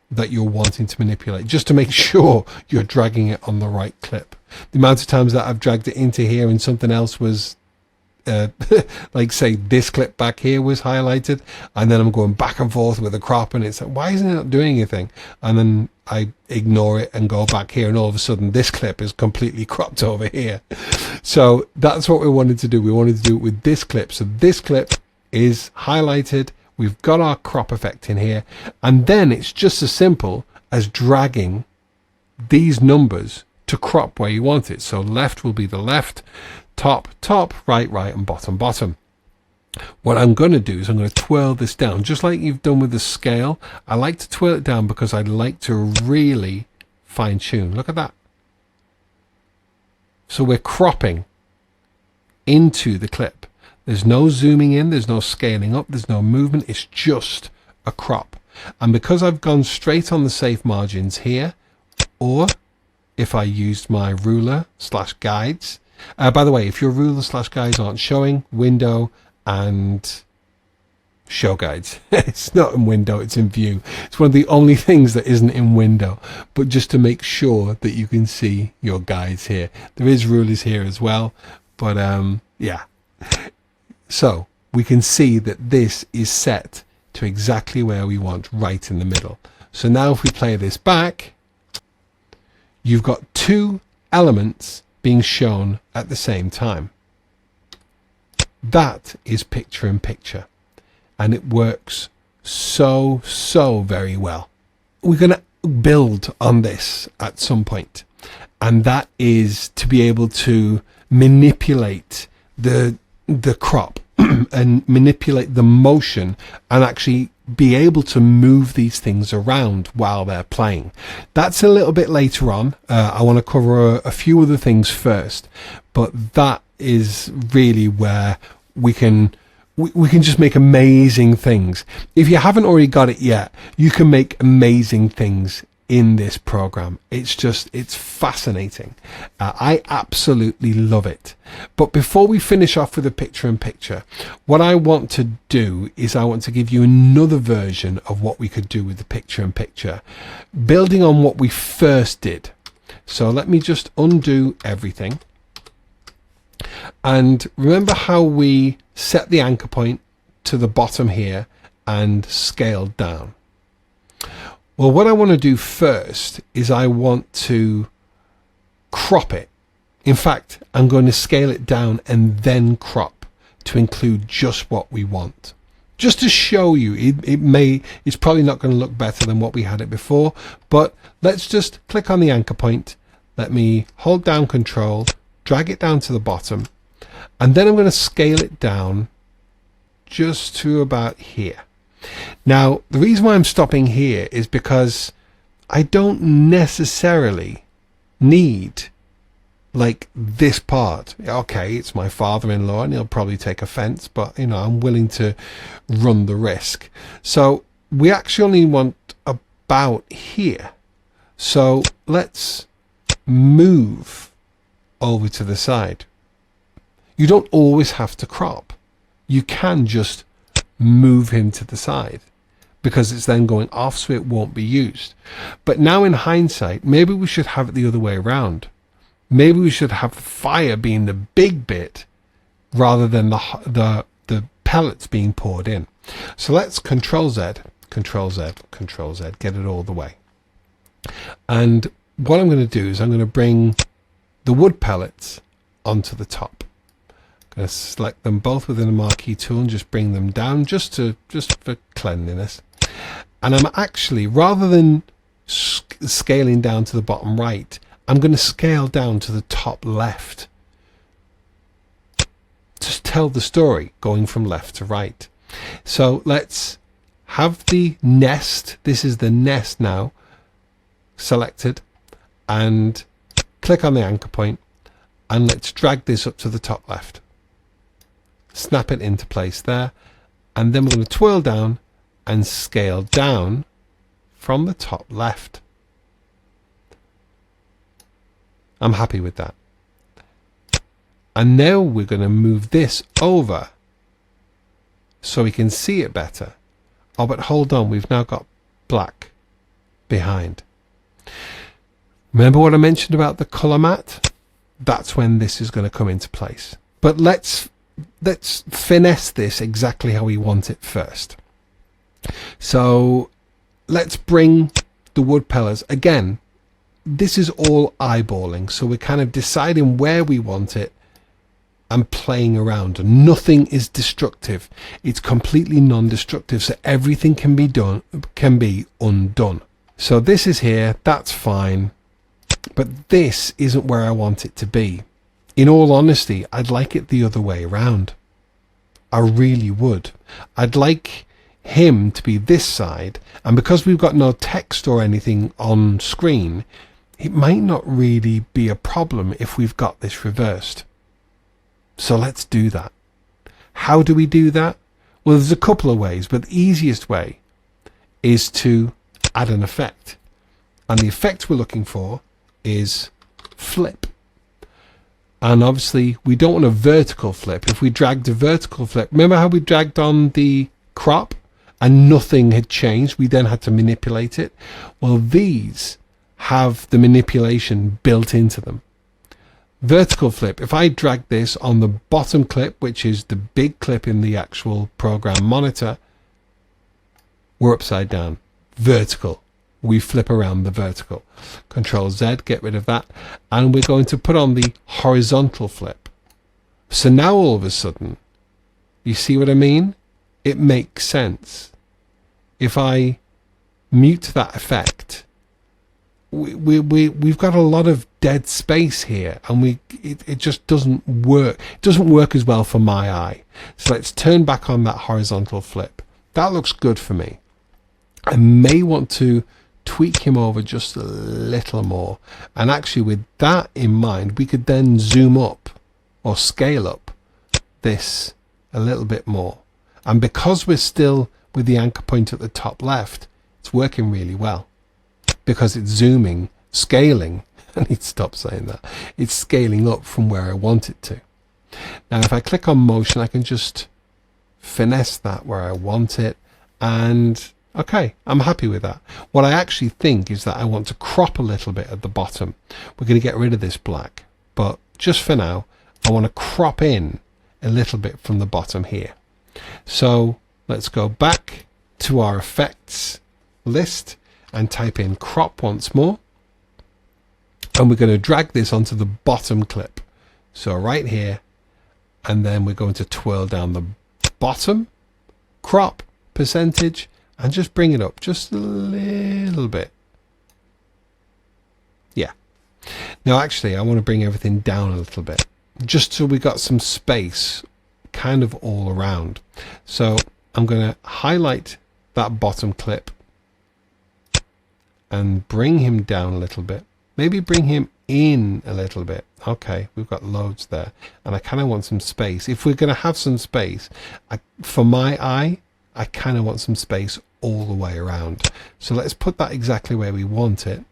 that you're wanting to manipulate, just to make sure you're dragging it on the right clip. The amount of times that I've dragged it into here and something else was like say this clip back here was highlighted, and then I'm going back and forth with the crop and it's like, why isn't it not doing anything? And then I ignore it and go back here and all of a sudden this clip is completely cropped over here. So that's what we wanted to do. We wanted to do it with this clip. So this clip is highlighted. We've got our crop effect in here, and then it's just as simple as dragging these numbers to crop where you want it. So left will be the left, top, top, right, right, and bottom, bottom. What I'm going to do is I'm going to twirl this down, just like you've done with the scale. I like to twirl it down because I like to really fine tune. Look at that. So we're cropping into the clip. There's no zooming in, there's no scaling up, there's no movement, it's just a crop. And because I've gone straight on the safe margins here, or if I used my ruler / guides, By the way, if your ruler/guides aren't showing, window and show guides. It's not in window, it's in view. It's one of the only things that isn't in window, but just to make sure that you can see your guides here. There is rulers here as well, but yeah. So we can see that this is set to exactly where we want, right in the middle. So now if we play this back, you've got two elements being shown at the same time. That is picture in picture, and it works so very well. We're going to build on this at some point, and that is to be able to manipulate the crop and manipulate the motion and actually be able to move these things around while they're playing. That's a little bit later on. I want to cover a few other things first, but that is really where we can just make amazing things. If you haven't already got it yet, you can make amazing things in this program. It's fascinating. I absolutely love it. But before we finish off with the picture in picture, what I want to do is I want to give you another version of what we could do with the picture in picture, building on what we first did. So let me just undo everything. And remember how we set the anchor point to the bottom here and scaled down? Well, what I want to do first is I want to crop it. In fact, I'm going to scale it down and then crop to include just what we want. Just to show you, it's probably not going to look better than what we had it before, but let's just click on the anchor point. Let me hold down Control, drag it down to the bottom, and then I'm going to scale it down just to about here. Now, the reason why I'm stopping here is because I don't necessarily need like this part. Okay, it's my father-in-law and he'll probably take offense, but you know, I'm willing to run the risk. So we actually want about here. So let's move over to the side. You don't always have to crop. You can just move him to the side because it's then going off, so it won't be used. But now in hindsight, maybe we should have it the other way around. Maybe we should have the fire being the big bit rather than the pellets being poured in. So let's Control Z, Control Z, Control Z, get it all the way. And what I'm going to do is I'm going to bring the wood pellets onto the top. I'm going to select them both within the marquee tool and just bring them down just for cleanliness. And I'm actually, rather than scaling down to the bottom right, I'm going to scale down to the top left. Just tell the story going from left to right. So let's have the nest. This is the nest now selected, and click on the anchor point, and let's drag this up to the top left. Snap it into place there, and then we're going to twirl down and scale down from the top left. I'm happy with that. And now we're going to move this over so we can see it better. Oh, but hold on, we've now got black behind. Remember what I mentioned about the color mat? That's when this is going to come into place. But let's finesse this exactly how we want it first. So let's bring the wood pellets. Again, this is all eyeballing, so we're kind of deciding where we want it and playing around. Nothing is destructive. It's completely non-destructive, so everything can be undone. So this is here, that's fine, but this isn't where I want it to be. In all honesty, I'd like it the other way around. I really would. I'd like him to be this side, and because we've got no text or anything on screen, it might not really be a problem if we've got this reversed. So let's do that. How do we do that? Well, there's a couple of ways, but the easiest way is to add an effect. And the effect we're looking for is flip. And obviously we don't want a vertical flip. If we dragged a vertical flip, remember how we dragged on the crop and nothing had changed? We then had to manipulate it. Well, these have the manipulation built into them. Vertical flip, if I drag this on the bottom clip, which is the big clip in the actual program monitor, we're upside down. Vertical, we flip around the vertical. Control Z, get rid of that, and we're going to put on the horizontal flip. So now all of a sudden, you see what I mean? It makes sense. If I mute that effect, we've got a lot of dead space here, and it just doesn't work. It doesn't work as well for my eye. So let's turn back on that horizontal flip. That looks good for me. I may want to tweak him over just a little more, and actually with that in mind we could then zoom up or scale up this a little bit more, and because we're still with the anchor point at the top left, it's working really well because it's zooming, scaling. I need to stop saying that. It's scaling up from where I want it to. Now if I click on motion, I can just finesse that where I want it, and okay, I'm happy with that. What I actually think is that I want to crop a little bit at the bottom. We're going to get rid of this black, but just for now, I want to crop in a little bit from the bottom here. So let's go back to our effects list and type in crop once more. And we're going to drag this onto the bottom clip. So right here, and then we're going to twirl down the bottom, crop, percentage, and just bring it up just a little bit. Yeah. Now actually I want to bring everything down a little bit, just so we got some space kind of all around. So I'm going to highlight that bottom clip and bring him down a little bit. Maybe bring him in a little bit. Okay, we've got loads there, and I kind of want some space. If we're going to have some space, for my eye, I kind of want some space all the way around. So let's put that exactly where we want it,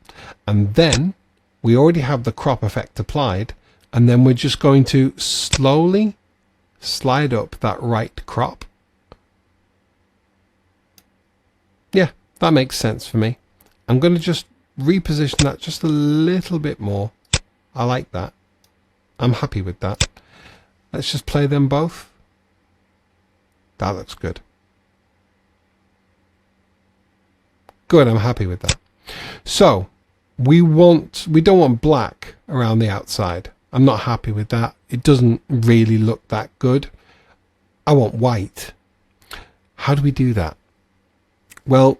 and then we already have the crop effect applied, and then we're just going to slowly slide up that right crop. Yeah, that makes sense for me. I'm going to just reposition that just a little bit more. I like that. I'm happy with that. Let's just play them both. That looks good. Good, I'm happy with that. So we don't want black around the outside. I'm not happy with that. It doesn't really look that good. I want white. How do we do that? Well,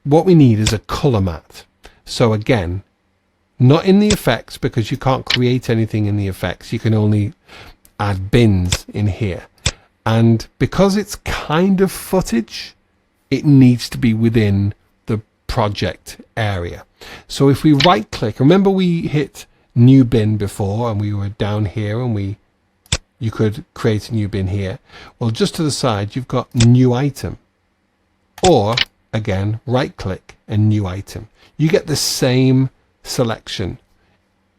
what we need is a color matte. So again, not in the effects, because you can't create anything in the effects. You can only add bins in here. And because it's kind of footage, it needs to be within the project area. So if we right click, remember we hit new bin before and we were down here and you could create a new bin here. Well, just to the side, you've got new item, or again, right click and new item. You get the same selection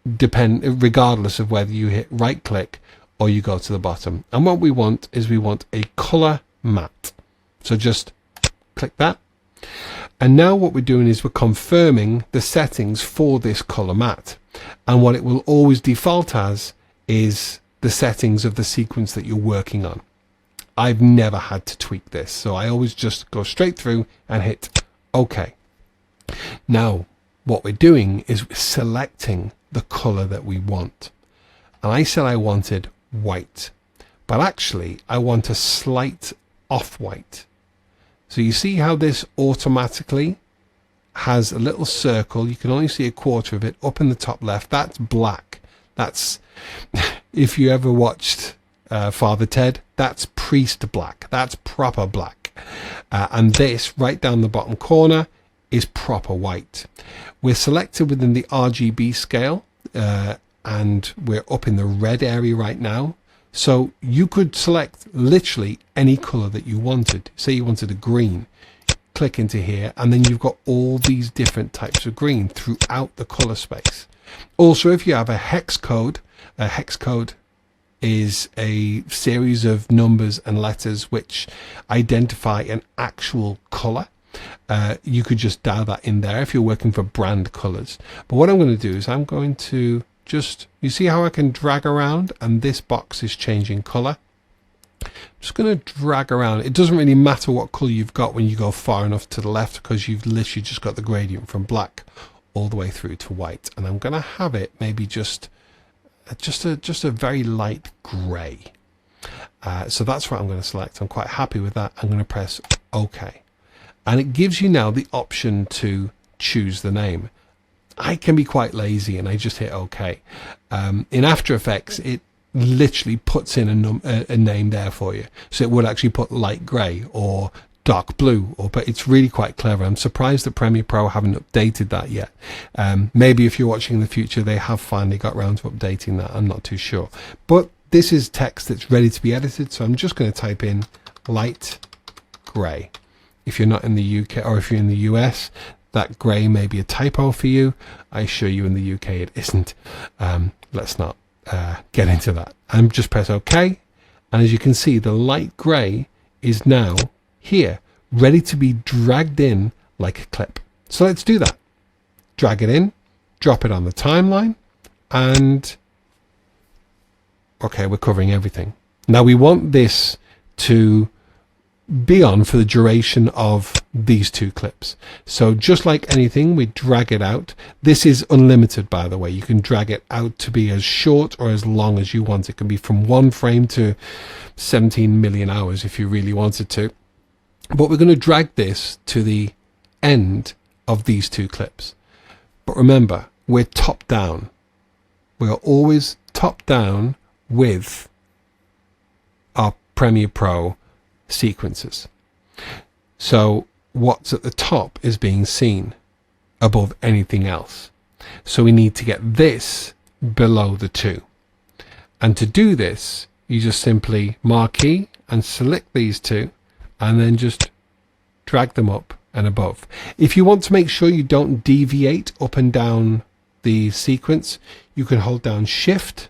regardless of whether you hit right click or you go to the bottom. And what we want is we want a color matte. So just click that. And now what we're doing is we're confirming the settings for this color matte. And what it will always default as is the settings of the sequence that you're working on. I've never had to tweak this, so I always just go straight through and hit OK. Now what we're doing is we're selecting the color that we want. And I said I wanted white, but actually I want a slight off-white. So you see how this automatically has a little circle. You can only see a quarter of it up in the top left. That's black. That's, if you ever watched Father Ted, that's priest black. That's proper black. And this right down the bottom corner is proper white. We're selected within the RGB scale, and we're up in the red area right now. So you could select literally any color that you wanted. Say you wanted a green, click into here, and then you've got all these different types of green throughout the color space. Also, if you have a hex code is a series of numbers and letters which identify an actual color. You could just dial that in there if you're working for brand colors. But what I'm going to do is I'm going to just, you see how I can drag around and this box is changing color. I'm just going to drag around. It doesn't really matter what color you've got when you go far enough to the left, because you've literally just got the gradient from black all the way through to white. And I'm going to have it maybe just a very light gray. So that's what I'm going to select. I'm quite happy with that. I'm going to press OK. And it gives you now the option to choose the name. I can be quite lazy and I just hit OK. In After Effects, it literally puts in a name there for you. So it would actually put light gray or dark blue, but it's really quite clever. I'm surprised that Premiere Pro haven't updated that yet. Maybe if you're watching in the future, they have finally got around to updating that. I'm not too sure. But this is text that's ready to be edited. So I'm just going to type in light gray. If you're not in the UK, or if you're in the US, that gray may be a typo for you. I assure you in the UK it isn't. Let's not get into that. And just press OK. And as you can see, the light gray is now here, ready to be dragged in like a clip. So let's do that. Drag it in, drop it on the timeline, and okay, we're covering everything. Now we want this to be on for the duration of these two clips. So just like anything, we drag it out. This is unlimited, by the way. You can drag it out to be as short or as long as you want. It can be from 1 frame to 17 million hours if you really wanted to. But we're going to drag this to the end of these two clips. But remember, we're top down. We are always top down with our Premiere Pro sequences. So what's at the top is being seen above anything else. So we need to get this below the two. And to do this, you just simply marquee and select these two, and then just drag them up and above. If you want to make sure you don't deviate up and down the sequence, you can hold down Shift,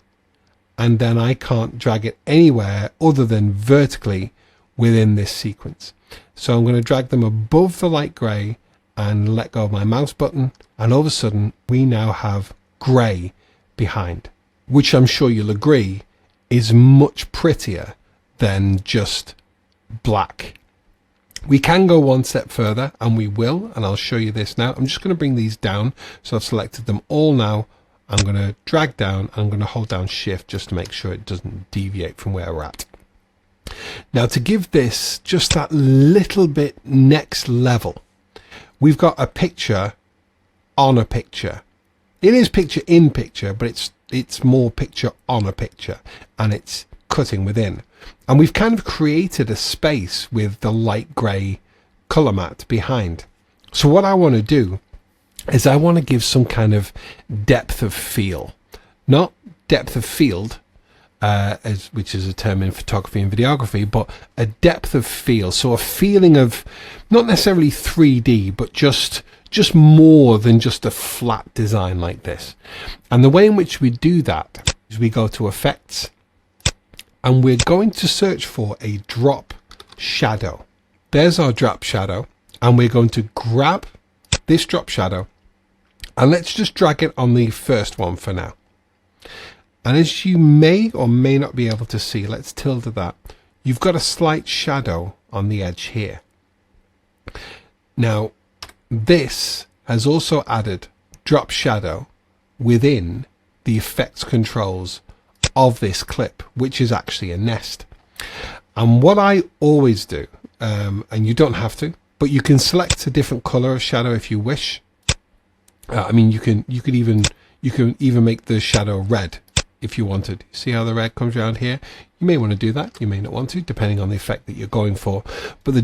and then I can't drag it anywhere other than vertically within this sequence. So I'm going to drag them above the light gray and let go of my mouse button, and all of a sudden we now have gray behind, which I'm sure you'll agree is much prettier than just black. We can go one step further, and we will, and I'll show you this now. I'm just going to bring these down. So I've selected them all now. I'm going to drag down, and I'm going to hold down Shift just to make sure it doesn't deviate from where we're at. Now, to give this just that little bit next level, we've got a picture on a picture. It is picture in picture, but it's more picture on a picture, and it's cutting within. And we've kind of created a space with the light grey colour matte behind. So what I want to do is I want to give some kind of depth of feel, not depth of field, which is a term in photography and videography, but a depth of feel. So a feeling of not necessarily 3D, but just more than just a flat design like this. And the way in which we do that is we go to Effects, and we're going to search for a drop shadow. There's our drop shadow, and we're going to grab this drop shadow, and let's just drag it on the first one for now. And as you may or may not be able to see, let's tilde that. You've got a slight shadow on the edge here. Now, this has also added drop shadow within the effects controls of this clip, which is actually a nest. And what I always do, and you don't have to, but you can select a different color of shadow if you wish. I mean, you can even make the shadow red if you wanted. See how the red comes around here? You may want to do that. You may not want to, depending on the effect that you're going for. But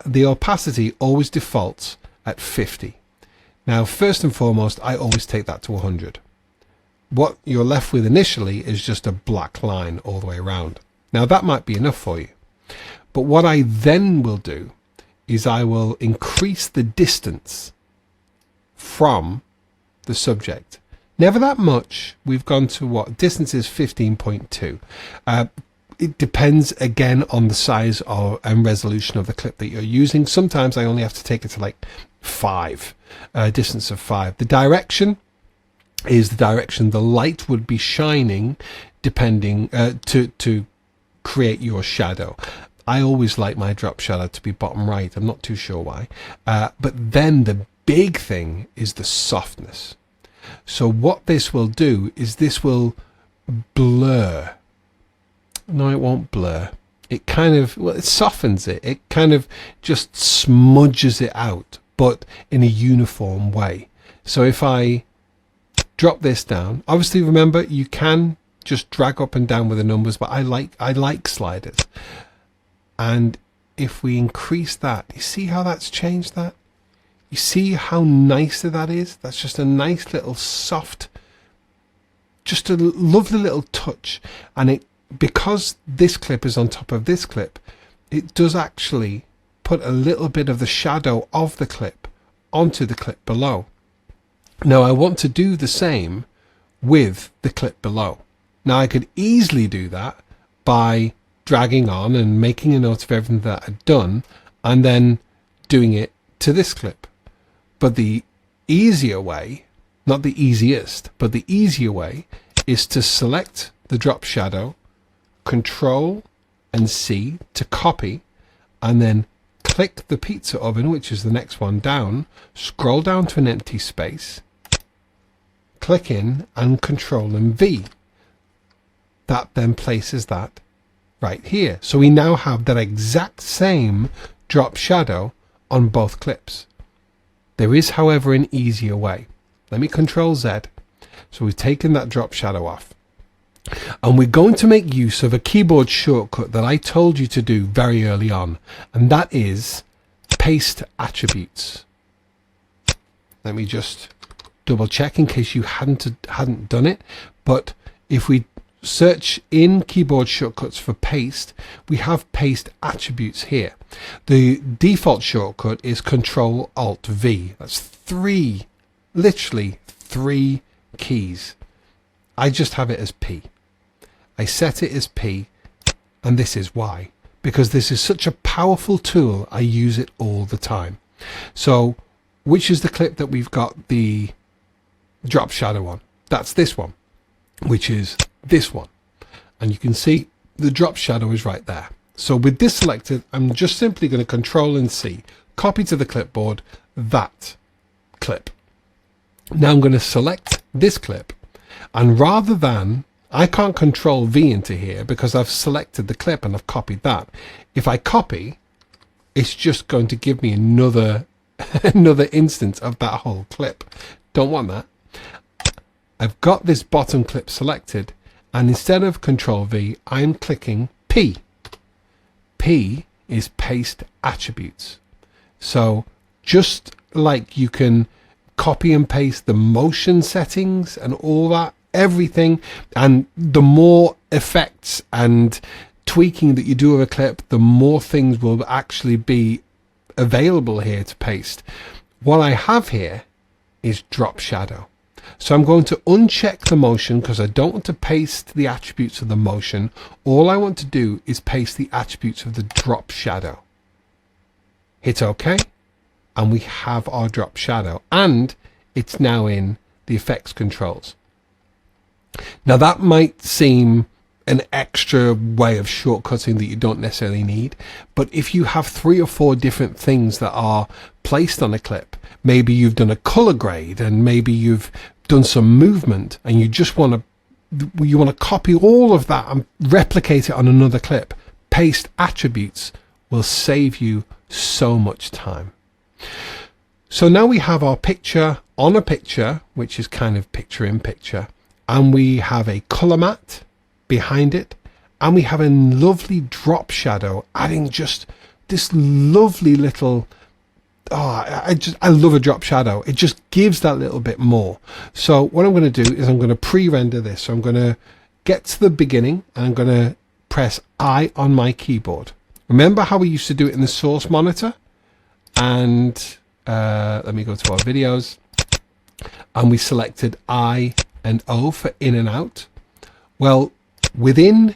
the opacity always defaults at 50. Now, first and foremost, I always take that to 100. What you're left with initially is just a black line all the way around. Now, that might be enough for you. But what I then will do is I will increase the distance from the subject Never that much. We've gone to what? Distance is 15.2. It depends again on the size and resolution of the clip that you're using. Sometimes I only have to take it to like 5, distance of 5. The direction is the direction the light would be shining, depending to create your shadow. I always like my drop shadow to be bottom right. I'm not too sure why. But then the big thing is the softness. So what this will do is this will blur. No, it won't blur. It kind of, well, it softens it. It kind of just smudges it out, but in a uniform way. So if I drop this down, obviously remember you can just drag up and down with the numbers, but I like sliders. And if we increase that, you see how that's changed that? You see how nice that is? That's just a nice little soft, just a lovely little touch. And it, because this clip is on top of this clip, it does actually put a little bit of the shadow of the clip onto the clip below. Now I want to do the same with the clip below. Now I could easily do that by dragging on and making a note of everything that I've done and then doing it to this clip. But the easier way, not the easiest, but the easier way is to select the drop shadow, Control and C to copy, and then click the pizza oven, which is the next one down, scroll down to an empty space, click in and Control and V. That then places that right here. So we now have that exact same drop shadow on both clips. There is, however, an easier way. Let me Control Z. So we've taken that drop shadow off. And we're going to make use of a keyboard shortcut that I told you to do very early on. And that is paste attributes. Let me just double check in case you hadn't done it. But if we search in keyboard shortcuts for paste, we have paste attributes here. The default shortcut is Control Alt V. That's literally three keys. I just have it as P. I set it as P, and this is why. Because this is such a powerful tool, I use it all the time. So, which is the clip that we've got the drop shadow on? That's this one, which is this one. And you can see the drop shadow is right there. So with this selected, I'm just simply going to Control and C, copy to the clipboard that clip. Now I'm going to select this clip, and rather than, I can't Control V into here because I've selected the clip and I've copied that. If I copy, it's just going to give me another instance of that whole clip. Don't want that. I've got this bottom clip selected, and instead of Control V, I'm clicking P. P is paste attributes. So just like you can copy and paste the motion settings and all that, everything, and the more effects and tweaking that you do of a clip, the more things will actually be available here to paste. What I have here is drop shadow. So I'm going to uncheck the motion because I don't want to paste the attributes of the motion. All I want to do is paste the attributes of the drop shadow. Hit OK, and we have our drop shadow, and it's now in the effects controls. Now that might seem an extra way of shortcutting that you don't necessarily need, but if you have 3 or 4 different things that are placed on a clip, maybe you've done a color grade and maybe you've done some movement and you just want to copy all of that and replicate it on another clip, paste attributes will save you so much time. So now we have our picture on a picture, which is kind of picture in picture, and we have a color mat behind it, and we have a lovely drop shadow adding just this lovely little, I love a drop shadow. It just gives that little bit more. So what I'm going to do is I'm going to pre-render this. So I'm going to get to the beginning and I'm going to press I on my keyboard. Remember how we used to do it in the source monitor? And let me go to our videos, and we selected I and O for in and out. Well, within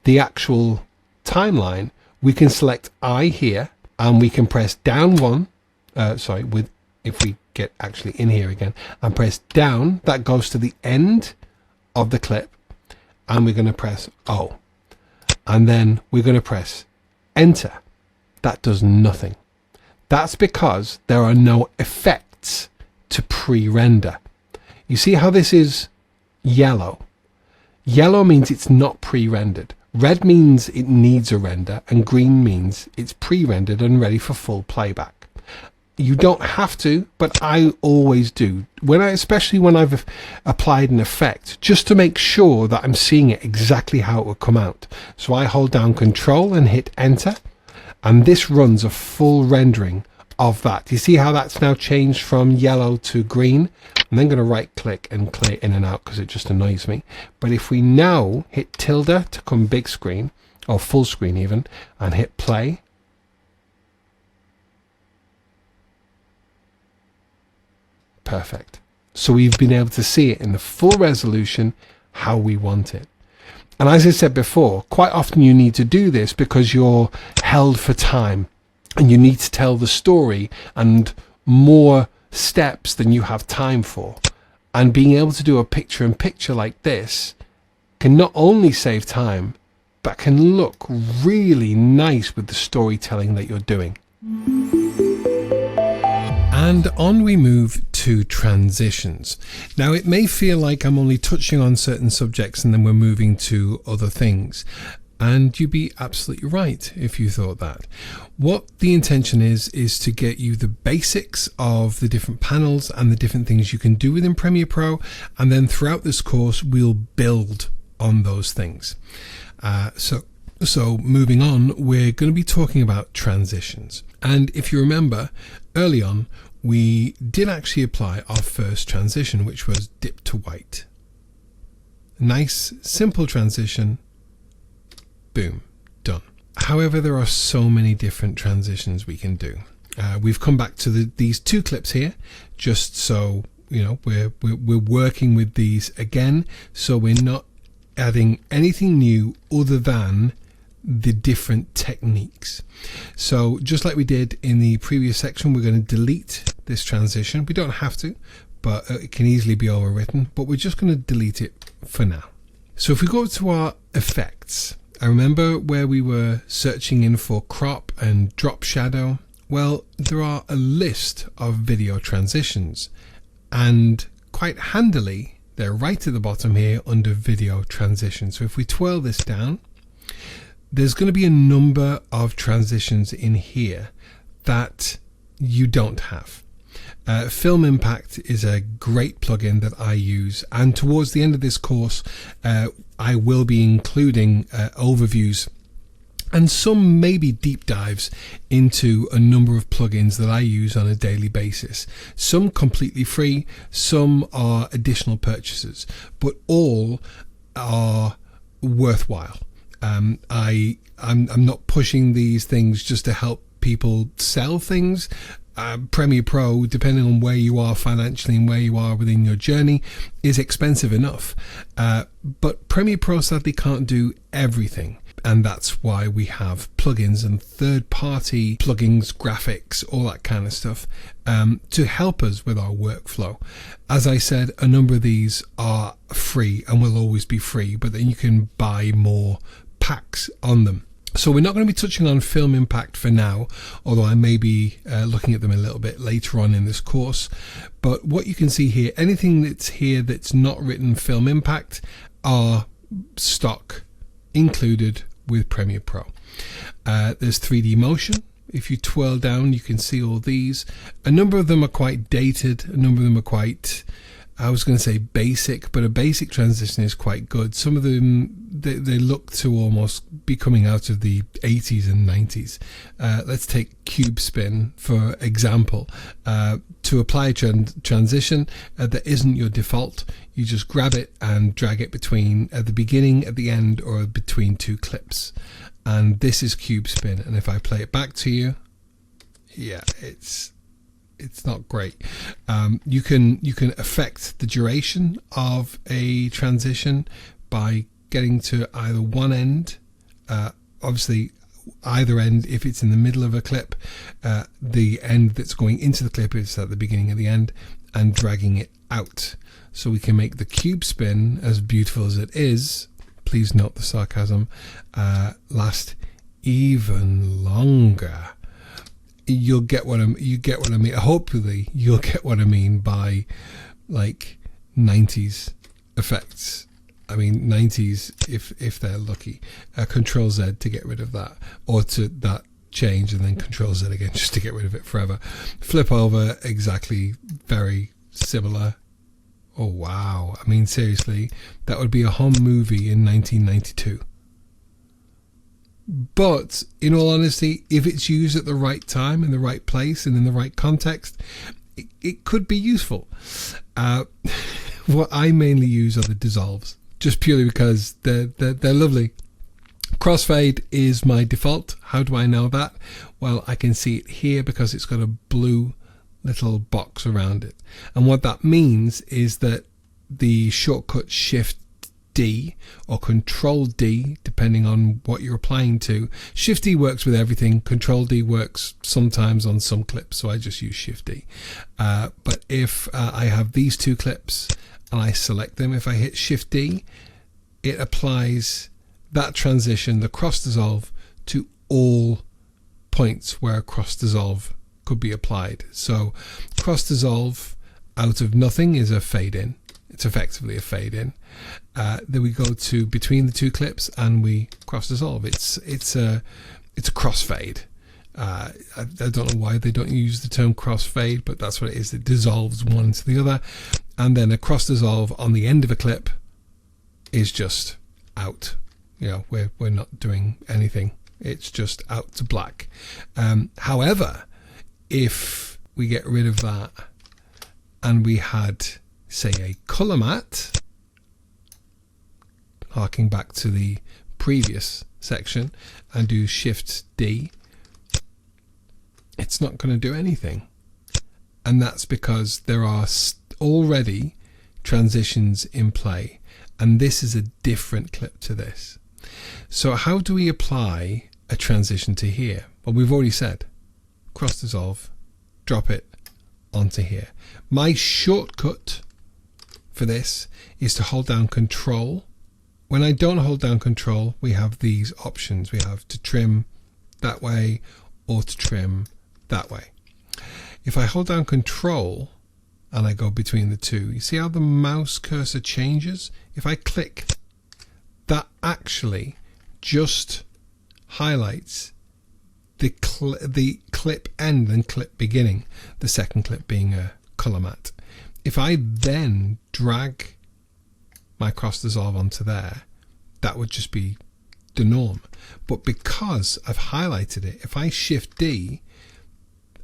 the actual timeline, we can select I here, and we can press down one, if we get actually in here again, and press down, that goes to the end of the clip, and we're going to press O. And then we're going to press enter. That does nothing. That's because there are no effects to pre-render. You see how this is yellow? Yellow means it's not pre-rendered. Red means it needs a render, and green means it's pre-rendered and ready for full playback. You don't have to, but I always do. Especially when I've applied an effect, just to make sure that I'm seeing it exactly how it will come out. So I hold down Control and hit enter, and this runs a full rendering of that. You see how that's now changed from yellow to green? I'm then going to right click and clear in and out because it just annoys me. But if we now hit tilde to come big screen, or full screen even, and hit play, perfect. So we've been able to see it in the full resolution how we want it. And as I said before, quite often you need to do this because you're held for time and you need to tell the story and more steps than you have time for. And being able to do a picture in picture like this can not only save time, but can look really nice with the storytelling that you're doing. And on we move to transitions. Now it may feel like I'm only touching on certain subjects and then we're moving to other things. And you'd be absolutely right if you thought that. What the intention is to get you the basics of the different panels and the different things you can do within Premiere Pro. And then throughout this course, we'll build on those things. So moving on, we're going to be talking about transitions. And if you remember, early on, we did actually apply our first transition, which was dip to white. Nice, simple transition. Boom, done. However, there are so many different transitions we can do. We've come back to these two clips here, just so you know we're working with these again, so we're not adding anything new other than the different techniques. So just like we did in the previous section, we're going to delete this transition. We don't have to, but it can easily be overwritten, but we're just going to delete it for now. So if we go to our effects, I remember where we were searching in for crop and drop shadow. Well, there are a list of video transitions, and quite handily, they're right at the bottom here under video transition. So if we twirl this down, there's going to be a number of transitions in here that you don't have. Film Impact is a great plugin that I use, and towards the end of this course I will be including overviews and some maybe deep dives into a number of plugins that I use on a daily basis. Some completely free, some are additional purchases, but all are worthwhile. I'm not pushing these things just to help people sell things. Premiere Pro, depending on where you are financially and where you are within your journey, is expensive enough. But Premiere Pro sadly can't do everything. And that's why we have plugins and third-party plugins, graphics, all that kind of stuff to help us with our workflow. As I said, a number of these are free and will always be free, but then you can buy more packs on them. So we're not going to be touching on Film Impact for now, although I may be looking at them a little bit later on in this course. But what you can see here, anything that's here that's not written Film Impact are stock included with Premiere Pro. There's 3D motion. If you twirl down, you can see all these. A number of them are quite dated. A number of them are quite, I was going to say basic, but a basic transition is quite good. Some of them, they look to almost be coming out of the 80s and 90s. Let's take Cube Spin for example. To apply a transition that isn't your default, you just grab it and drag it between at the beginning, at the end, or between two clips. And this is Cube Spin. And if I play it back to you, yeah, it's it's not great. You can affect the duration of a transition by getting to either one end, obviously either end if it's in the middle of a clip, the end that's going into the clip is at the beginning of the end, and dragging it out. So we can make the cube spin, as beautiful as it is, please note the sarcasm, last even longer. You get what I mean. Hopefully you'll get what I mean by like 90s effects. I mean 90s if they're lucky. Control Z to get rid of that, or to that change, and then Control Z again just to get rid of it forever. Flip over, exactly, very similar. Oh wow, I mean seriously, that would be a home movie in 1992. But in all honesty, if it's used at the right time, in the right place, and in the right context, it could be useful. What I mainly use are the dissolves, just purely because they're lovely. Crossfade is my default. How do I know that? Well, I can see it here because it's got a blue little box around it. And what that means is that the shortcut Shift D or Control D, depending on what you're applying to. Shift D works with everything. Control D works sometimes on some clips, so I just use Shift D. But if I have these two clips and I select them, if I hit Shift D, it applies that transition, the cross dissolve, to all points where a cross dissolve could be applied. So cross dissolve out of nothing is a fade in. It's effectively a fade in. Then we go to between the two clips and we cross dissolve. It's a crossfade. I don't know why they don't use the term crossfade, but that's what it is. It dissolves one into the other, and then a cross dissolve on the end of a clip is just out. You know, we're not doing anything. It's just out to black. However, if we get rid of that and we had, say, a color matte, harking back to the previous section, and do Shift D, it's not going to do anything. And that's because there are already transitions in play, and this is a different clip to this. So how do we apply a transition to here? Well, we've already said cross dissolve, drop it onto here. My shortcut for this is to hold down Control. When I don't hold down Control, we have these options. We have to trim that way or to trim that way. If I hold down Control and I go between the two, you see how the mouse cursor changes? If I click, that actually just highlights the clip end and clip beginning, the second clip being a color matte. If I then drag my cross dissolve onto there, that would just be the norm. But because I've highlighted it, if I Shift D,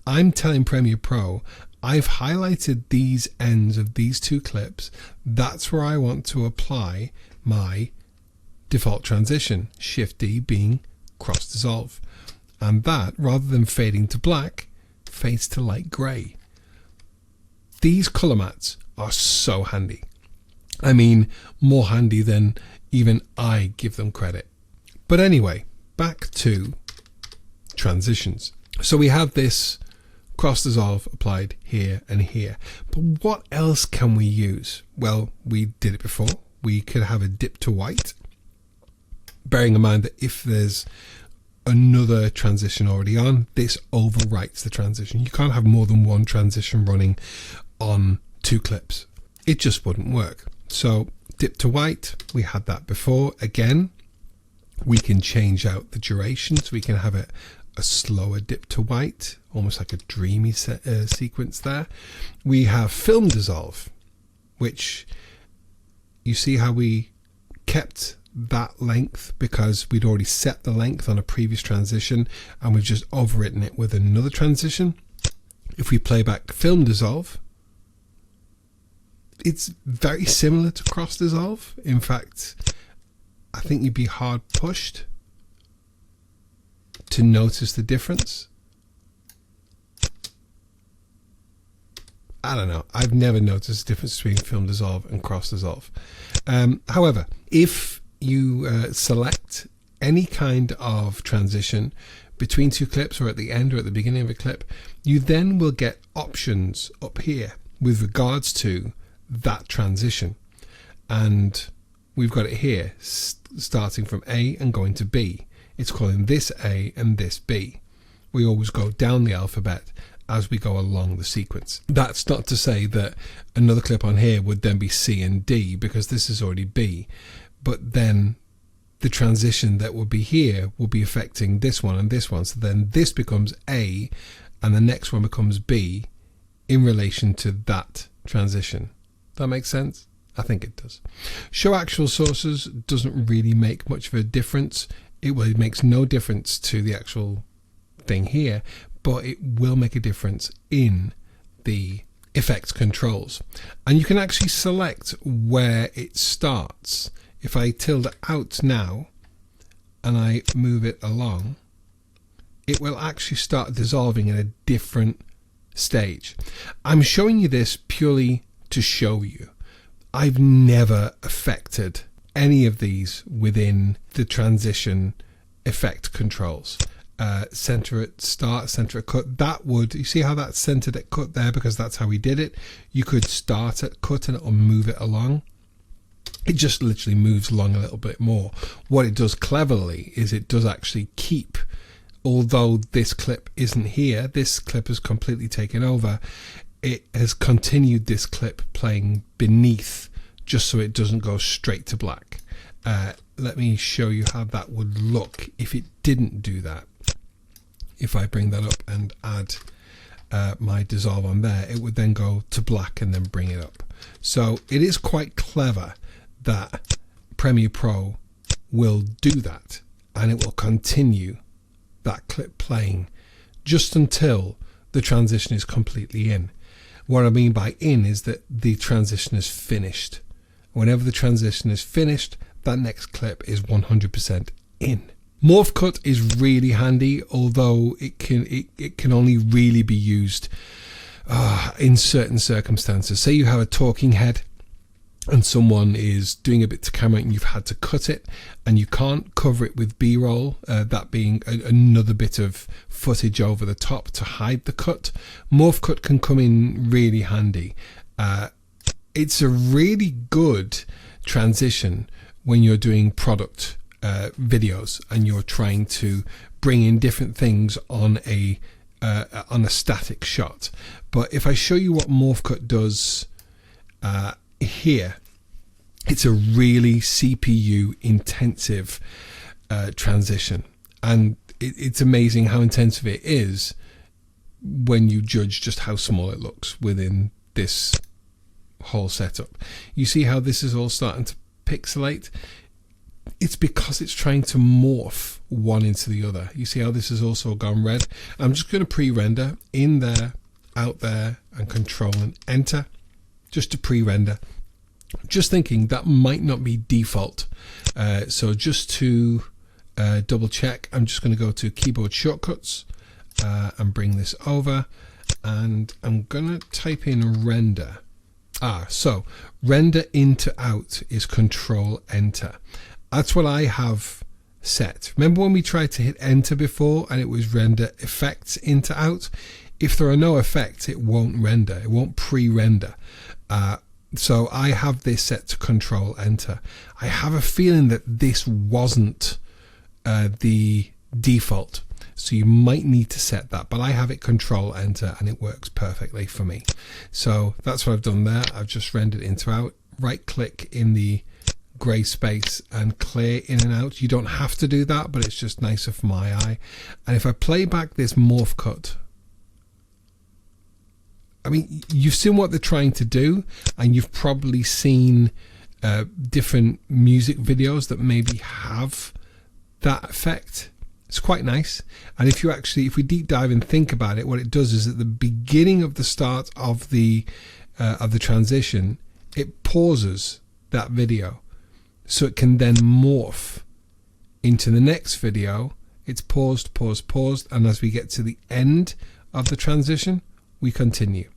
I'm telling Premiere Pro, I've highlighted these ends of these two clips. That's where I want to apply my default transition, Shift D being cross dissolve. And that, rather than fading to black, fades to light grey. These color mattes are so handy. I mean, more handy than even I give them credit. But anyway, back to transitions. So we have this cross dissolve applied here and here. But what else can we use? Well, we did it before. We could have a dip to white, bearing in mind that if there's another transition already on, this overwrites the transition. You can't have more than one transition running on two clips. It just wouldn't work. So dip to white, we had that before. Again, we can change out the duration, so we can have a slower dip to white, almost like a dreamy sequence there. We have film dissolve, which you see how we kept that length because we'd already set the length on a previous transition, and we've just overwritten it with another transition. If we play back film dissolve, it's very similar to cross dissolve. In fact, I think you'd be hard pushed to notice the difference. I don't know. I've never noticed the difference between film dissolve and cross dissolve. However, if you select any kind of transition between two clips or at the end or at the beginning of a clip, you then will get options up here with regards to that transition. And we've got it here starting from A and going to B. It's calling this A and this B. We always go down the alphabet as we go along the sequence. That's not to say that another clip on here would then be C and D, because this is already B, but then the transition that will be here will be affecting this one and this one. So then this becomes A and the next one becomes B in relation to that transition. That makes sense? I think it does. Show actual sources doesn't really make much of a difference. It makes no difference to the actual thing here, but it will make a difference in the effect controls. And you can actually select where it starts. If I tilde out now and I move it along, it will actually start dissolving in a different stage. I'm showing you this purely to show you. I've never affected any of these within the transition effect controls. Center at start, center at cut. That would, you see how that's centered at cut there, because that's how we did it. You could start at cut and it'll move it along. It just literally moves along a little bit more. What it does cleverly is it does actually keep, although this clip isn't here, this clip is completely taken over, it has continued this clip playing beneath, just so it doesn't go straight to black. Let me show you how that would look if it didn't do that. If I bring that up and add my dissolve on there, it would then go to black and then bring it up. So it is quite clever that Premiere Pro will do that, and it will continue that clip playing just until the transition is completely in. What I mean by in is that the transition is finished. Whenever the transition is finished, that next clip is 100% in. Morph cut is really handy, although it can only really be used in certain circumstances. Say you have a talking head and someone is doing a bit to camera and you've had to cut it and you can't cover it with B-roll, that being another bit of footage over the top to hide the cut. Morph cut can come in really handy. It's a really good transition when you're doing product videos and you're trying to bring in different things on a static shot. But if I show you what Morph cut does here, it's a really CPU intensive transition, and it's amazing how intensive it is when you judge just how small it looks within this whole setup. You see how this is all starting to pixelate? It's because it's trying to morph one into the other. You see how this has also gone red? I'm just going to pre-render in there, out there, and control and enter just to pre-render. Just thinking that might not be default. So just to double check, I'm just going to go to keyboard shortcuts and bring this over, and I'm going to type in render. So render into out is control enter. That's what I have set. Remember when we tried to hit enter before and it was render effects into out? If there are no effects, it won't render. It won't pre-render. So I have this set to control enter. I have a feeling that this wasn't the default, so you might need to set that, but I have it control enter and it works perfectly for me. So that's what I've done there. I've just rendered into out, right click in the gray space and clear in and out. You don't have to do that, but it's just nicer for my eye. And if I play back this morph cut, I mean, you've seen what they're trying to do, and you've probably seen different music videos that maybe have that effect. It's quite nice. And if we deep dive and think about it, what it does is at the beginning of the start of the transition, it pauses that video, so it can then morph into the next video. It's paused, and as we get to the end of the transition, we continue.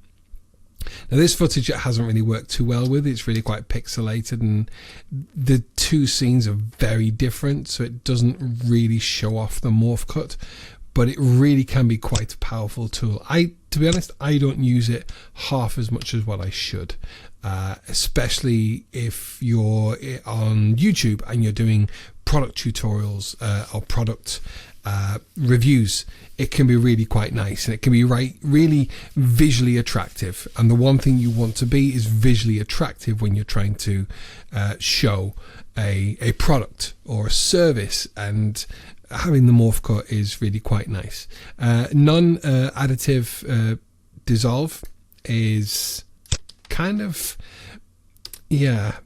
Now this footage it hasn't really worked too well with. It's really quite pixelated, and the two scenes are very different, so it doesn't really show off the morph cut, but it really can be quite a powerful tool. To be honest, I don't use it half as much as what I should, especially if you're on YouTube and you're doing product tutorials or product reviews. It can be really quite nice, and it can be really visually attractive. And the one thing you want to be is visually attractive when you're trying to show a product or a service, and having the morph cut is really quite nice. Non-additive dissolve is kind of, yeah,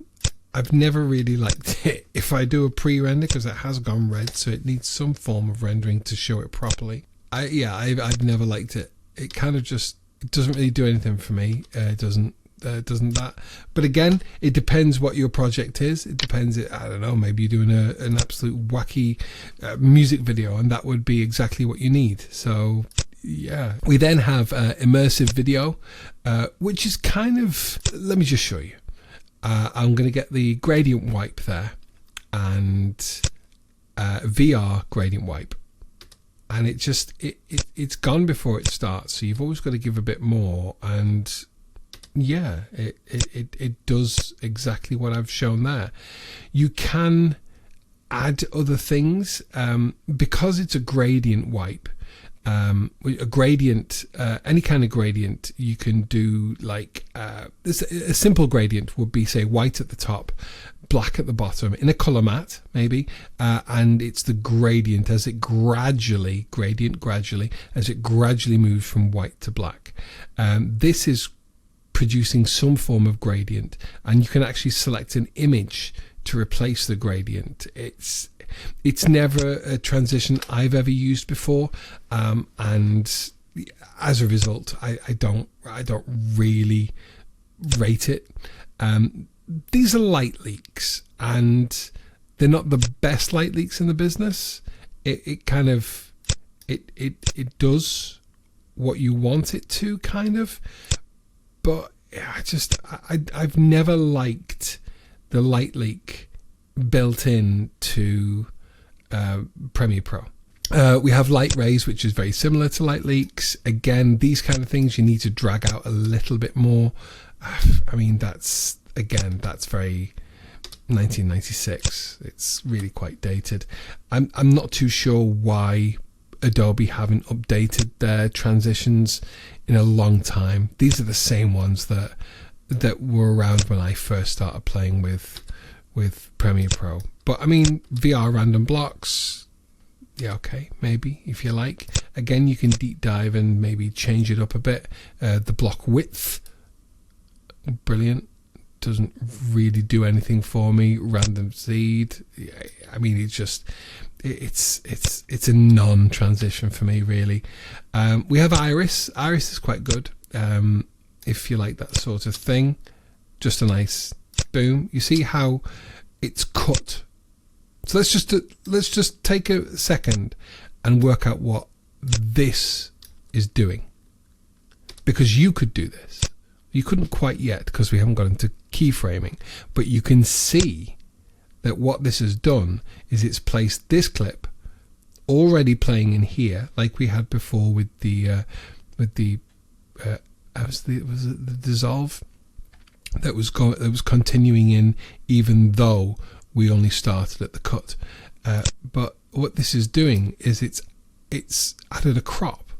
I've never really liked it. If I do a pre-render, because it has gone red, so it needs some form of rendering to show it properly. I've never liked it. It kind of just, it doesn't really do anything for me. It doesn't that. But again, it depends what your project is. It depends. I don't know. Maybe you're doing an absolute wacky music video, and that would be exactly what you need. So yeah. We then have immersive video, which is kind of. Let me just show you. I'm going to get the gradient wipe there, and VR gradient wipe, and it's gone before it starts, so you've always got to give a bit more, and yeah, it does exactly what I've shown there. You can add other things because it's a gradient wipe. A gradient, any kind of gradient you can do, like a simple gradient would be, say, white at the top, black at the bottom in a color matte maybe, and it's the gradient as it gradually moves from white to black. This is producing some form of gradient, and you can actually select an image to replace the gradient. It's never a transition I've ever used before, and as a result, I don't really rate it. These are light leaks, and they're not the best light leaks in the business. It kind of it does what you want it to, kind of, but I've never liked the light leak built in to Premiere Pro. We have light rays, which is very similar to light leaks. Again, these kind of things you need to drag out a little bit more. I mean, that's very 1996. It's really quite dated. I'm not too sure why Adobe haven't updated their transitions in a long time. These are the same ones that were around when I first started playing with Premiere Pro. But I mean, VR random blocks, yeah, okay, maybe, if you like. Again, you can deep dive and maybe change it up a bit. The block width, brilliant. Doesn't really do anything for me. Random seed, I mean, it's a non-transition for me, really. We have iris. Iris is quite good if you like that sort of thing. Just a nice boom. You see how it's cut. So let's just take a second and work out what this is doing, because you could do this. You couldn't quite yet because we haven't got into keyframing, but you can see that what this has done is it's placed this clip already playing in here, like we had before with the dissolve that was continuing in, even though we only started at the cut. But what this is doing is it's added a crop,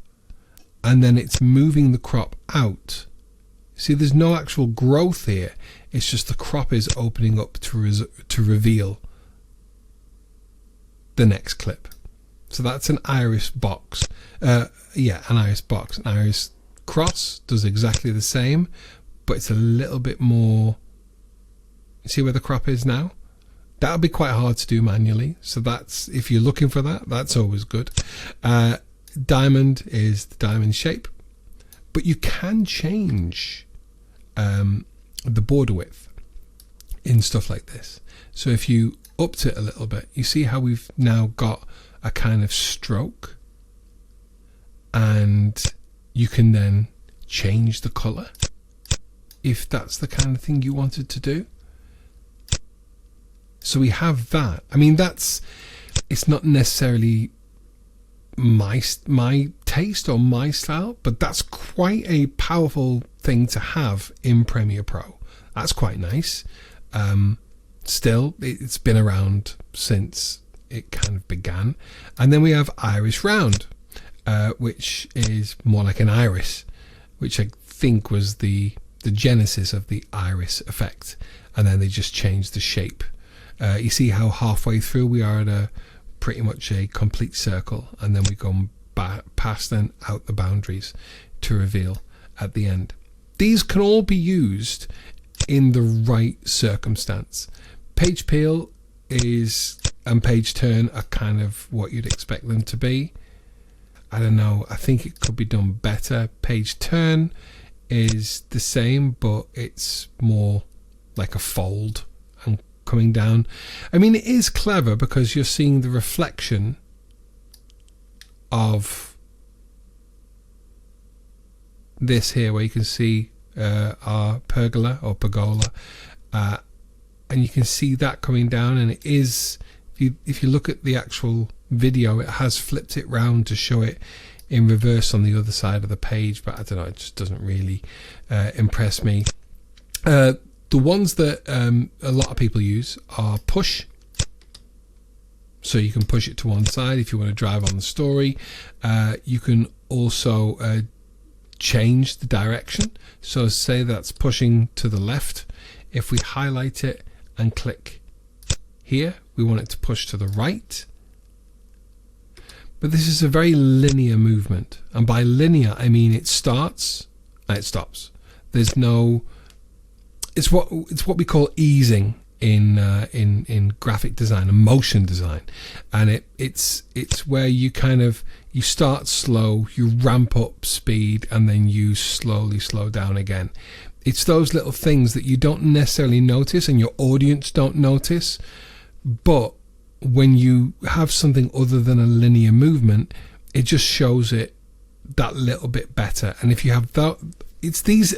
and then it's moving the crop out. See, there's no actual growth here. It's just the crop is opening up to reveal the next clip. So that's an iris box. An iris box. An iris cross does exactly the same, but it's a little bit more. See where the crop is now? That'll be quite hard to do manually. So that's, if you're looking for that, that's always good. Diamond is the diamond shape, but you can change the border width in stuff like this. So if you upped it a little bit, you see how we've now got a kind of stroke, and you can then change the color. if that's the kind of thing you wanted to do. So we have that. I mean, it's not necessarily my taste or my style, but that's quite a powerful thing to have in Premiere Pro. That's quite nice. Still, it's been around since it kind of began. And then we have Iris Round, which is more like an iris, which I think was the genesis of the iris effect. And then they just changed the shape. You see how halfway through we are at pretty much a complete circle, and then we go past and out the boundaries to reveal at the end. These can all be used in the right circumstance. Page peel and page turn are kind of what you'd expect them to be. I don't know, I think it could be done better. Page turn is the same, but it's more like a fold and coming down. I mean, it is clever because you're seeing the reflection of this here, where you can see our pergola or pergola, and you can see that coming down. And it is, if you look at the actual video, it has flipped it round to show it in reverse on the other side of the page, but I don't know, it just doesn't really impress me. The ones that a lot of people use are push. So you can push it to one side if you want to drive on the story. You can also change the direction. So say that's pushing to the left. If we highlight it and click here, we want it to push to the right. But this is a very linear movement. And by linear, I mean it starts and it stops. There's no... It's what we call easing in graphic design and motion design, and it's where you you start slow, you ramp up speed, and then you slowly slow down again. It's those little things that you don't necessarily notice and your audience don't notice, but when you have something other than a linear movement, it just shows it that little bit better. And if you have that, it's these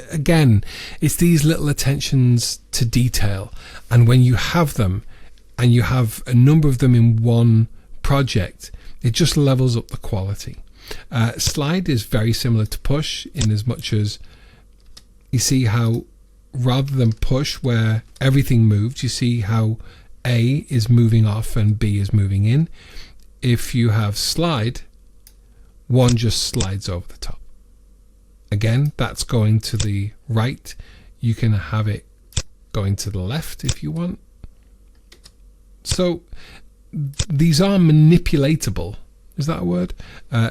little attentions to detail, and when you have them and you have a number of them in one project, it just levels up the quality. Slide is very similar to push in as much as you see how rather than push where everything moves, you see how A is moving off and B is moving in. If you have slide, one just slides over the top. Again, that's going to the right. You can have it going to the left if you want. So these are manipulatable, is that a word?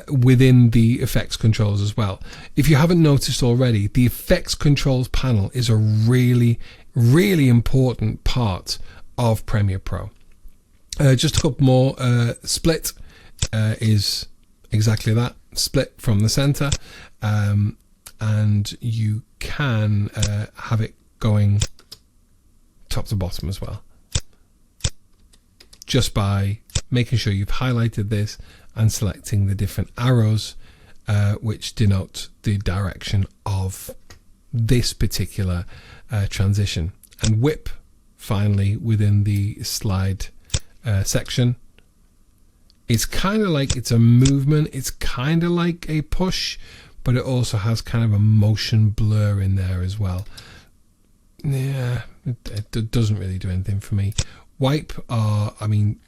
Within the effects controls as well. If you haven't noticed already, the effects controls panel is a really, really important part of Premiere Pro. Just a couple more. Split is exactly that, split from the center. And you can have it going top to bottom as well, just by making sure you've highlighted this and selecting the different arrows which denote the direction of this particular transition. And whip, finally, within the slide section. It's kind of like it's a movement, it's kind of like a push, but it also has kind of a motion blur in there as well. Yeah, it doesn't really do anything for me. Wipe are, I mean,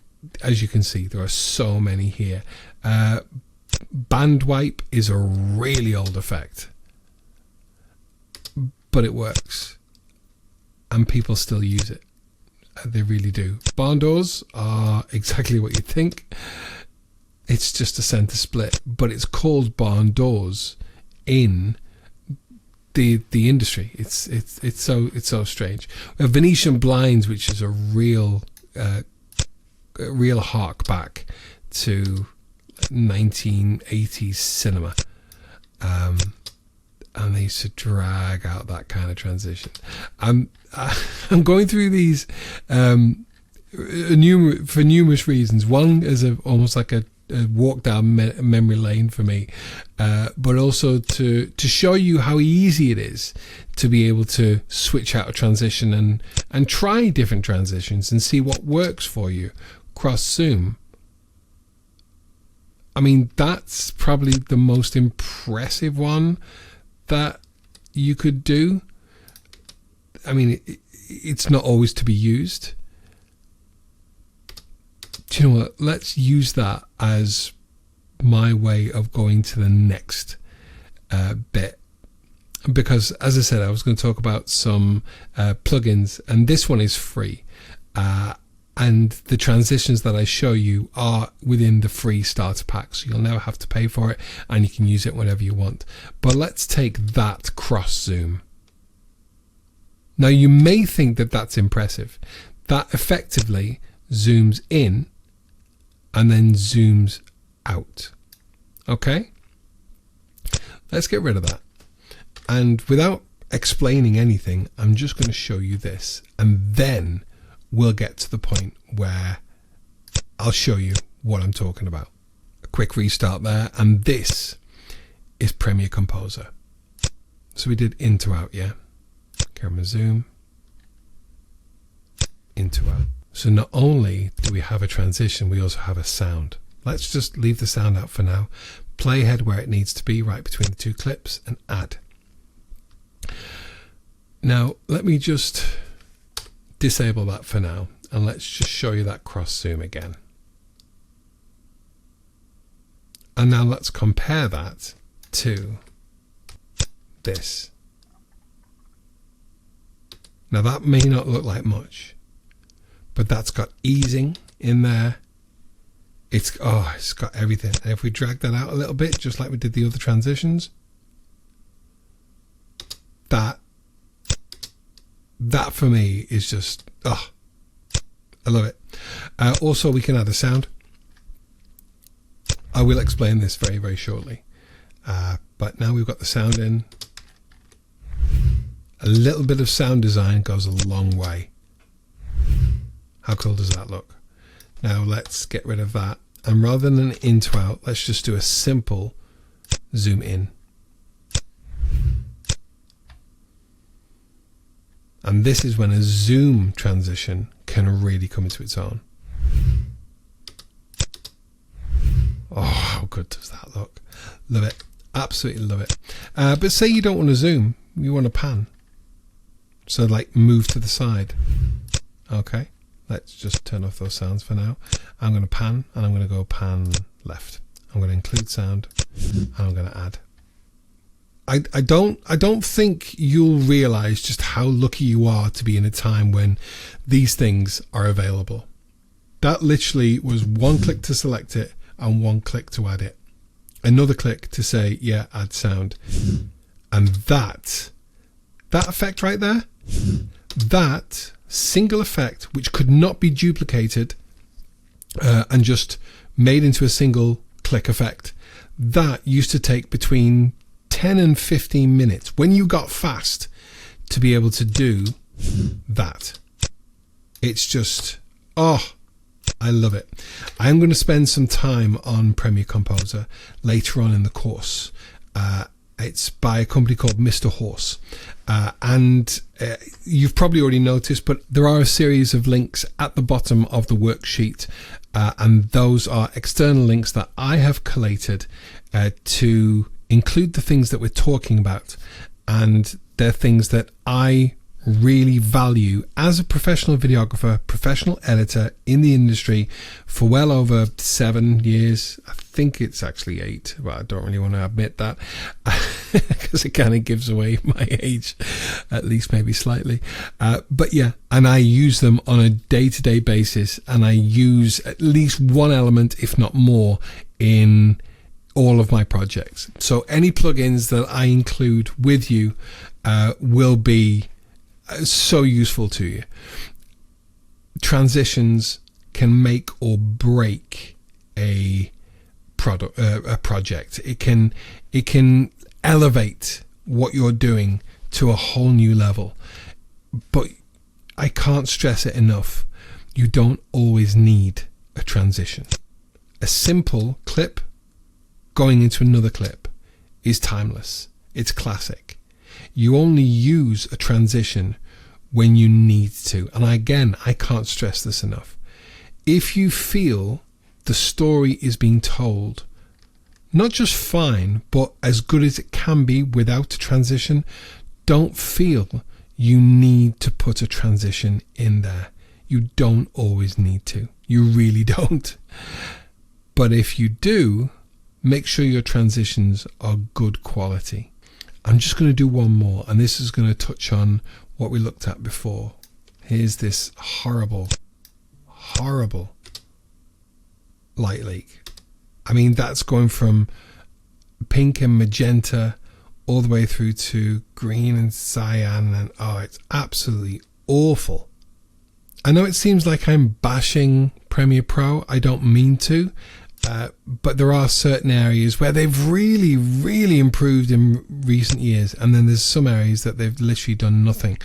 as you can see, there are so many here. Band wipe is a really old effect, but it works and people still use it. They really do. Barn doors are exactly what you think. It's just a center split, but it's called barn doors in the industry. It's so strange. We have Venetian blinds, which is a real hark back to 1980s cinema, and they used to drag out that kind of transition. I'm going through these for numerous reasons. One is almost like a walk down memory lane for me, but also to show you how easy it is to be able to switch out a transition and try different transitions and see what works for you cross zoom. I mean, that's probably the most impressive one that you could do. I mean, it's not always to be used. Do you know what? Let's use that as my way of going to the next bit. Because, as I said, I was going to talk about some plugins, and this one is free. And the transitions that I show you are within the free starter pack, so you'll never have to pay for it, and you can use it whenever you want. But let's take that cross zoom. Now, you may think that that's impressive. That effectively zooms in and then zooms out. Okay? Let's get rid of that. And without explaining anything, I'm just going to show you this, and then we'll get to the point where I'll show you what I'm talking about. A quick restart there, and this is Premiere Composer. So we did in to out, yeah? Camera zoom, in to out. So not only do we have a transition, we also have a sound. Let's just leave the sound out for now. Play ahead where it needs to be, right between the two clips, and add. Now, let me just disable that for now, and let's just show you that cross zoom again. And now let's compare that to this. Now that may not look like much, but that's got easing in there. It's got everything. And if we drag that out a little bit, just like we did the other transitions, that for me is just, I love it. Also, we can add a sound. I will explain this very, very shortly. But now we've got the sound in. A little bit of sound design goes a long way. How cool does that look? Now let's get rid of that. And rather than an in to out, let's just do a simple zoom in. And this is when a zoom transition can really come into its own. Oh, how good does that look? Love it. Absolutely love it. But say you don't want to zoom, you want to pan. So like move to the side. Okay, let's just turn off those sounds for now. I'm going to pan, and I'm going to go pan left. I'm going to include sound, and I'm going to add. I don't think you'll realize just how lucky you are to be in a time when these things are available. That literally was one click to select it and one click to add it. Another click to say, yeah, add sound. And that effect right there, that single effect, which could not be duplicated and just made into a single click effect, that used to take between 10 and 15 minutes when you got fast to be able to do that. It's just, I love it. I'm going to spend some time on Premiere Composer later on in the course. It's by a company called Mr. Horse. And you've probably already noticed, but there are a series of links at the bottom of the worksheet. And those are external links that I have collated to include the things that we're talking about. And they're things that I really value as a professional videographer, professional editor in the industry for well over 7 years. I think it's actually 8, but I don't really want to admit that because it kind of gives away my age, at least maybe slightly. But yeah, and I use them on a day-to-day basis, and I use at least one element, if not more, in all of my projects. So any plugins that I include with you will be so useful to you. Transitions can make or break a project. It can elevate what you're doing to a whole new level. But I can't stress it enough. You don't always need a transition, a simple clip going into another clip is timeless. It's classic. You only use a transition when you need to. And again, I can't stress this enough. If you feel the story is being told not just fine, but as good as it can be without a transition, don't feel you need to put a transition in there. You don't always need to. You really don't. But if you do, make sure your transitions are good quality. I'm just going to do one more, and this is going to touch on what we looked at before. Here's this horrible light leak. I mean, that's going from pink and magenta all the way through to green and cyan, and oh, it's absolutely awful. I know it seems like I'm bashing Premiere Pro. I don't mean to, but there are certain areas where they've really improved in recent years, and then there's some areas that they've literally done nothing.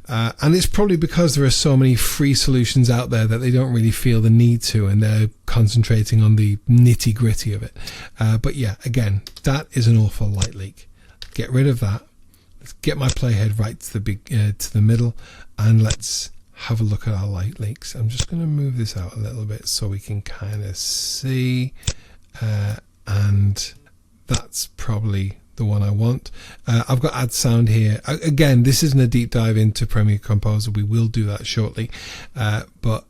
And it's probably because there are so many free solutions out there that they don't really feel the need to, and they're concentrating on the nitty gritty of it. But yeah, again, that is an awful light leak. Get rid of that. Let's get my playhead right to the middle, and let's have a look at our light leaks. I'm just going to move this out a little bit so we can kind of see, and that's probably the one I want. I've got add sound here. Again, this isn't a deep dive into Premiere Composer. We will do that shortly, but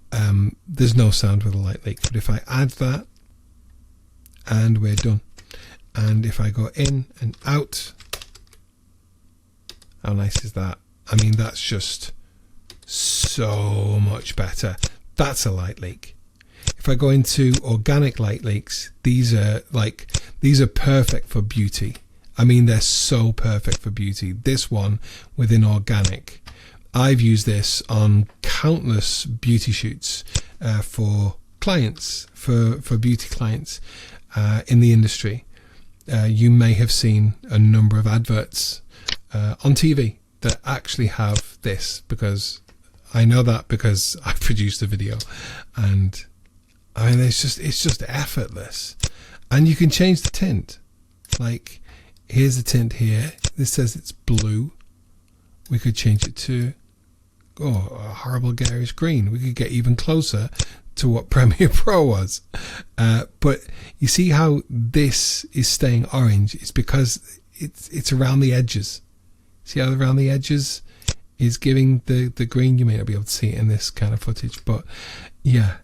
there's no sound with a light leak. But if I add that, and we're done. And if I go in and out, how nice is that? I mean, that's just so much better. That's a light leak. If I go into organic light leaks, these are perfect for beauty. I mean, they're so perfect for beauty. This one within organic, I've used this on countless beauty shoots for clients, for beauty clients in the industry. You may have seen a number of adverts on TV that actually have this, because I know that because I produced a video, and I mean, it's just effortless. And you can change the tint. Like, here's the tint here. This says it's blue. We could change it to a horrible garish green. We could get even closer to what Premiere Pro was. But you see how this is staying orange? It's because it's around the edges. See how around the edges is giving the green? You may not be able to see it in this kind of footage, but yeah,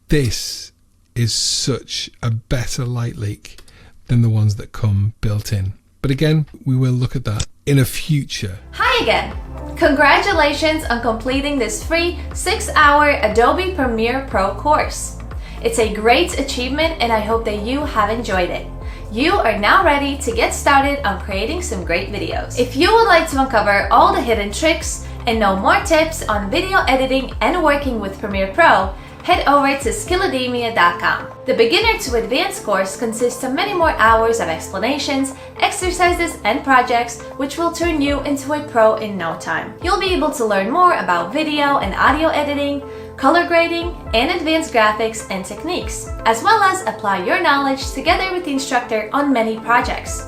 this is such a better light leak than the ones that come built in. But again, we will look at that in a future. Hi again! Congratulations on completing this free 6-hour Adobe Premiere Pro course. It's a great achievement, and I hope that you have enjoyed it. You are now ready to get started on creating some great videos. If you would like to uncover all the hidden tricks and know more tips on video editing and working with Premiere Pro, head over to skillademia.com. The beginner to advanced course consists of many more hours of explanations, exercises, and projects, which will turn you into a pro in no time. You'll be able to learn more about video and audio editing, color grading, and advanced graphics and techniques, as well as apply your knowledge together with the instructor on many projects.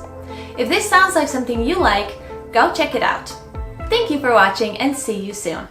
If this sounds like something you like, go check it out. Thank you for watching, and see you soon.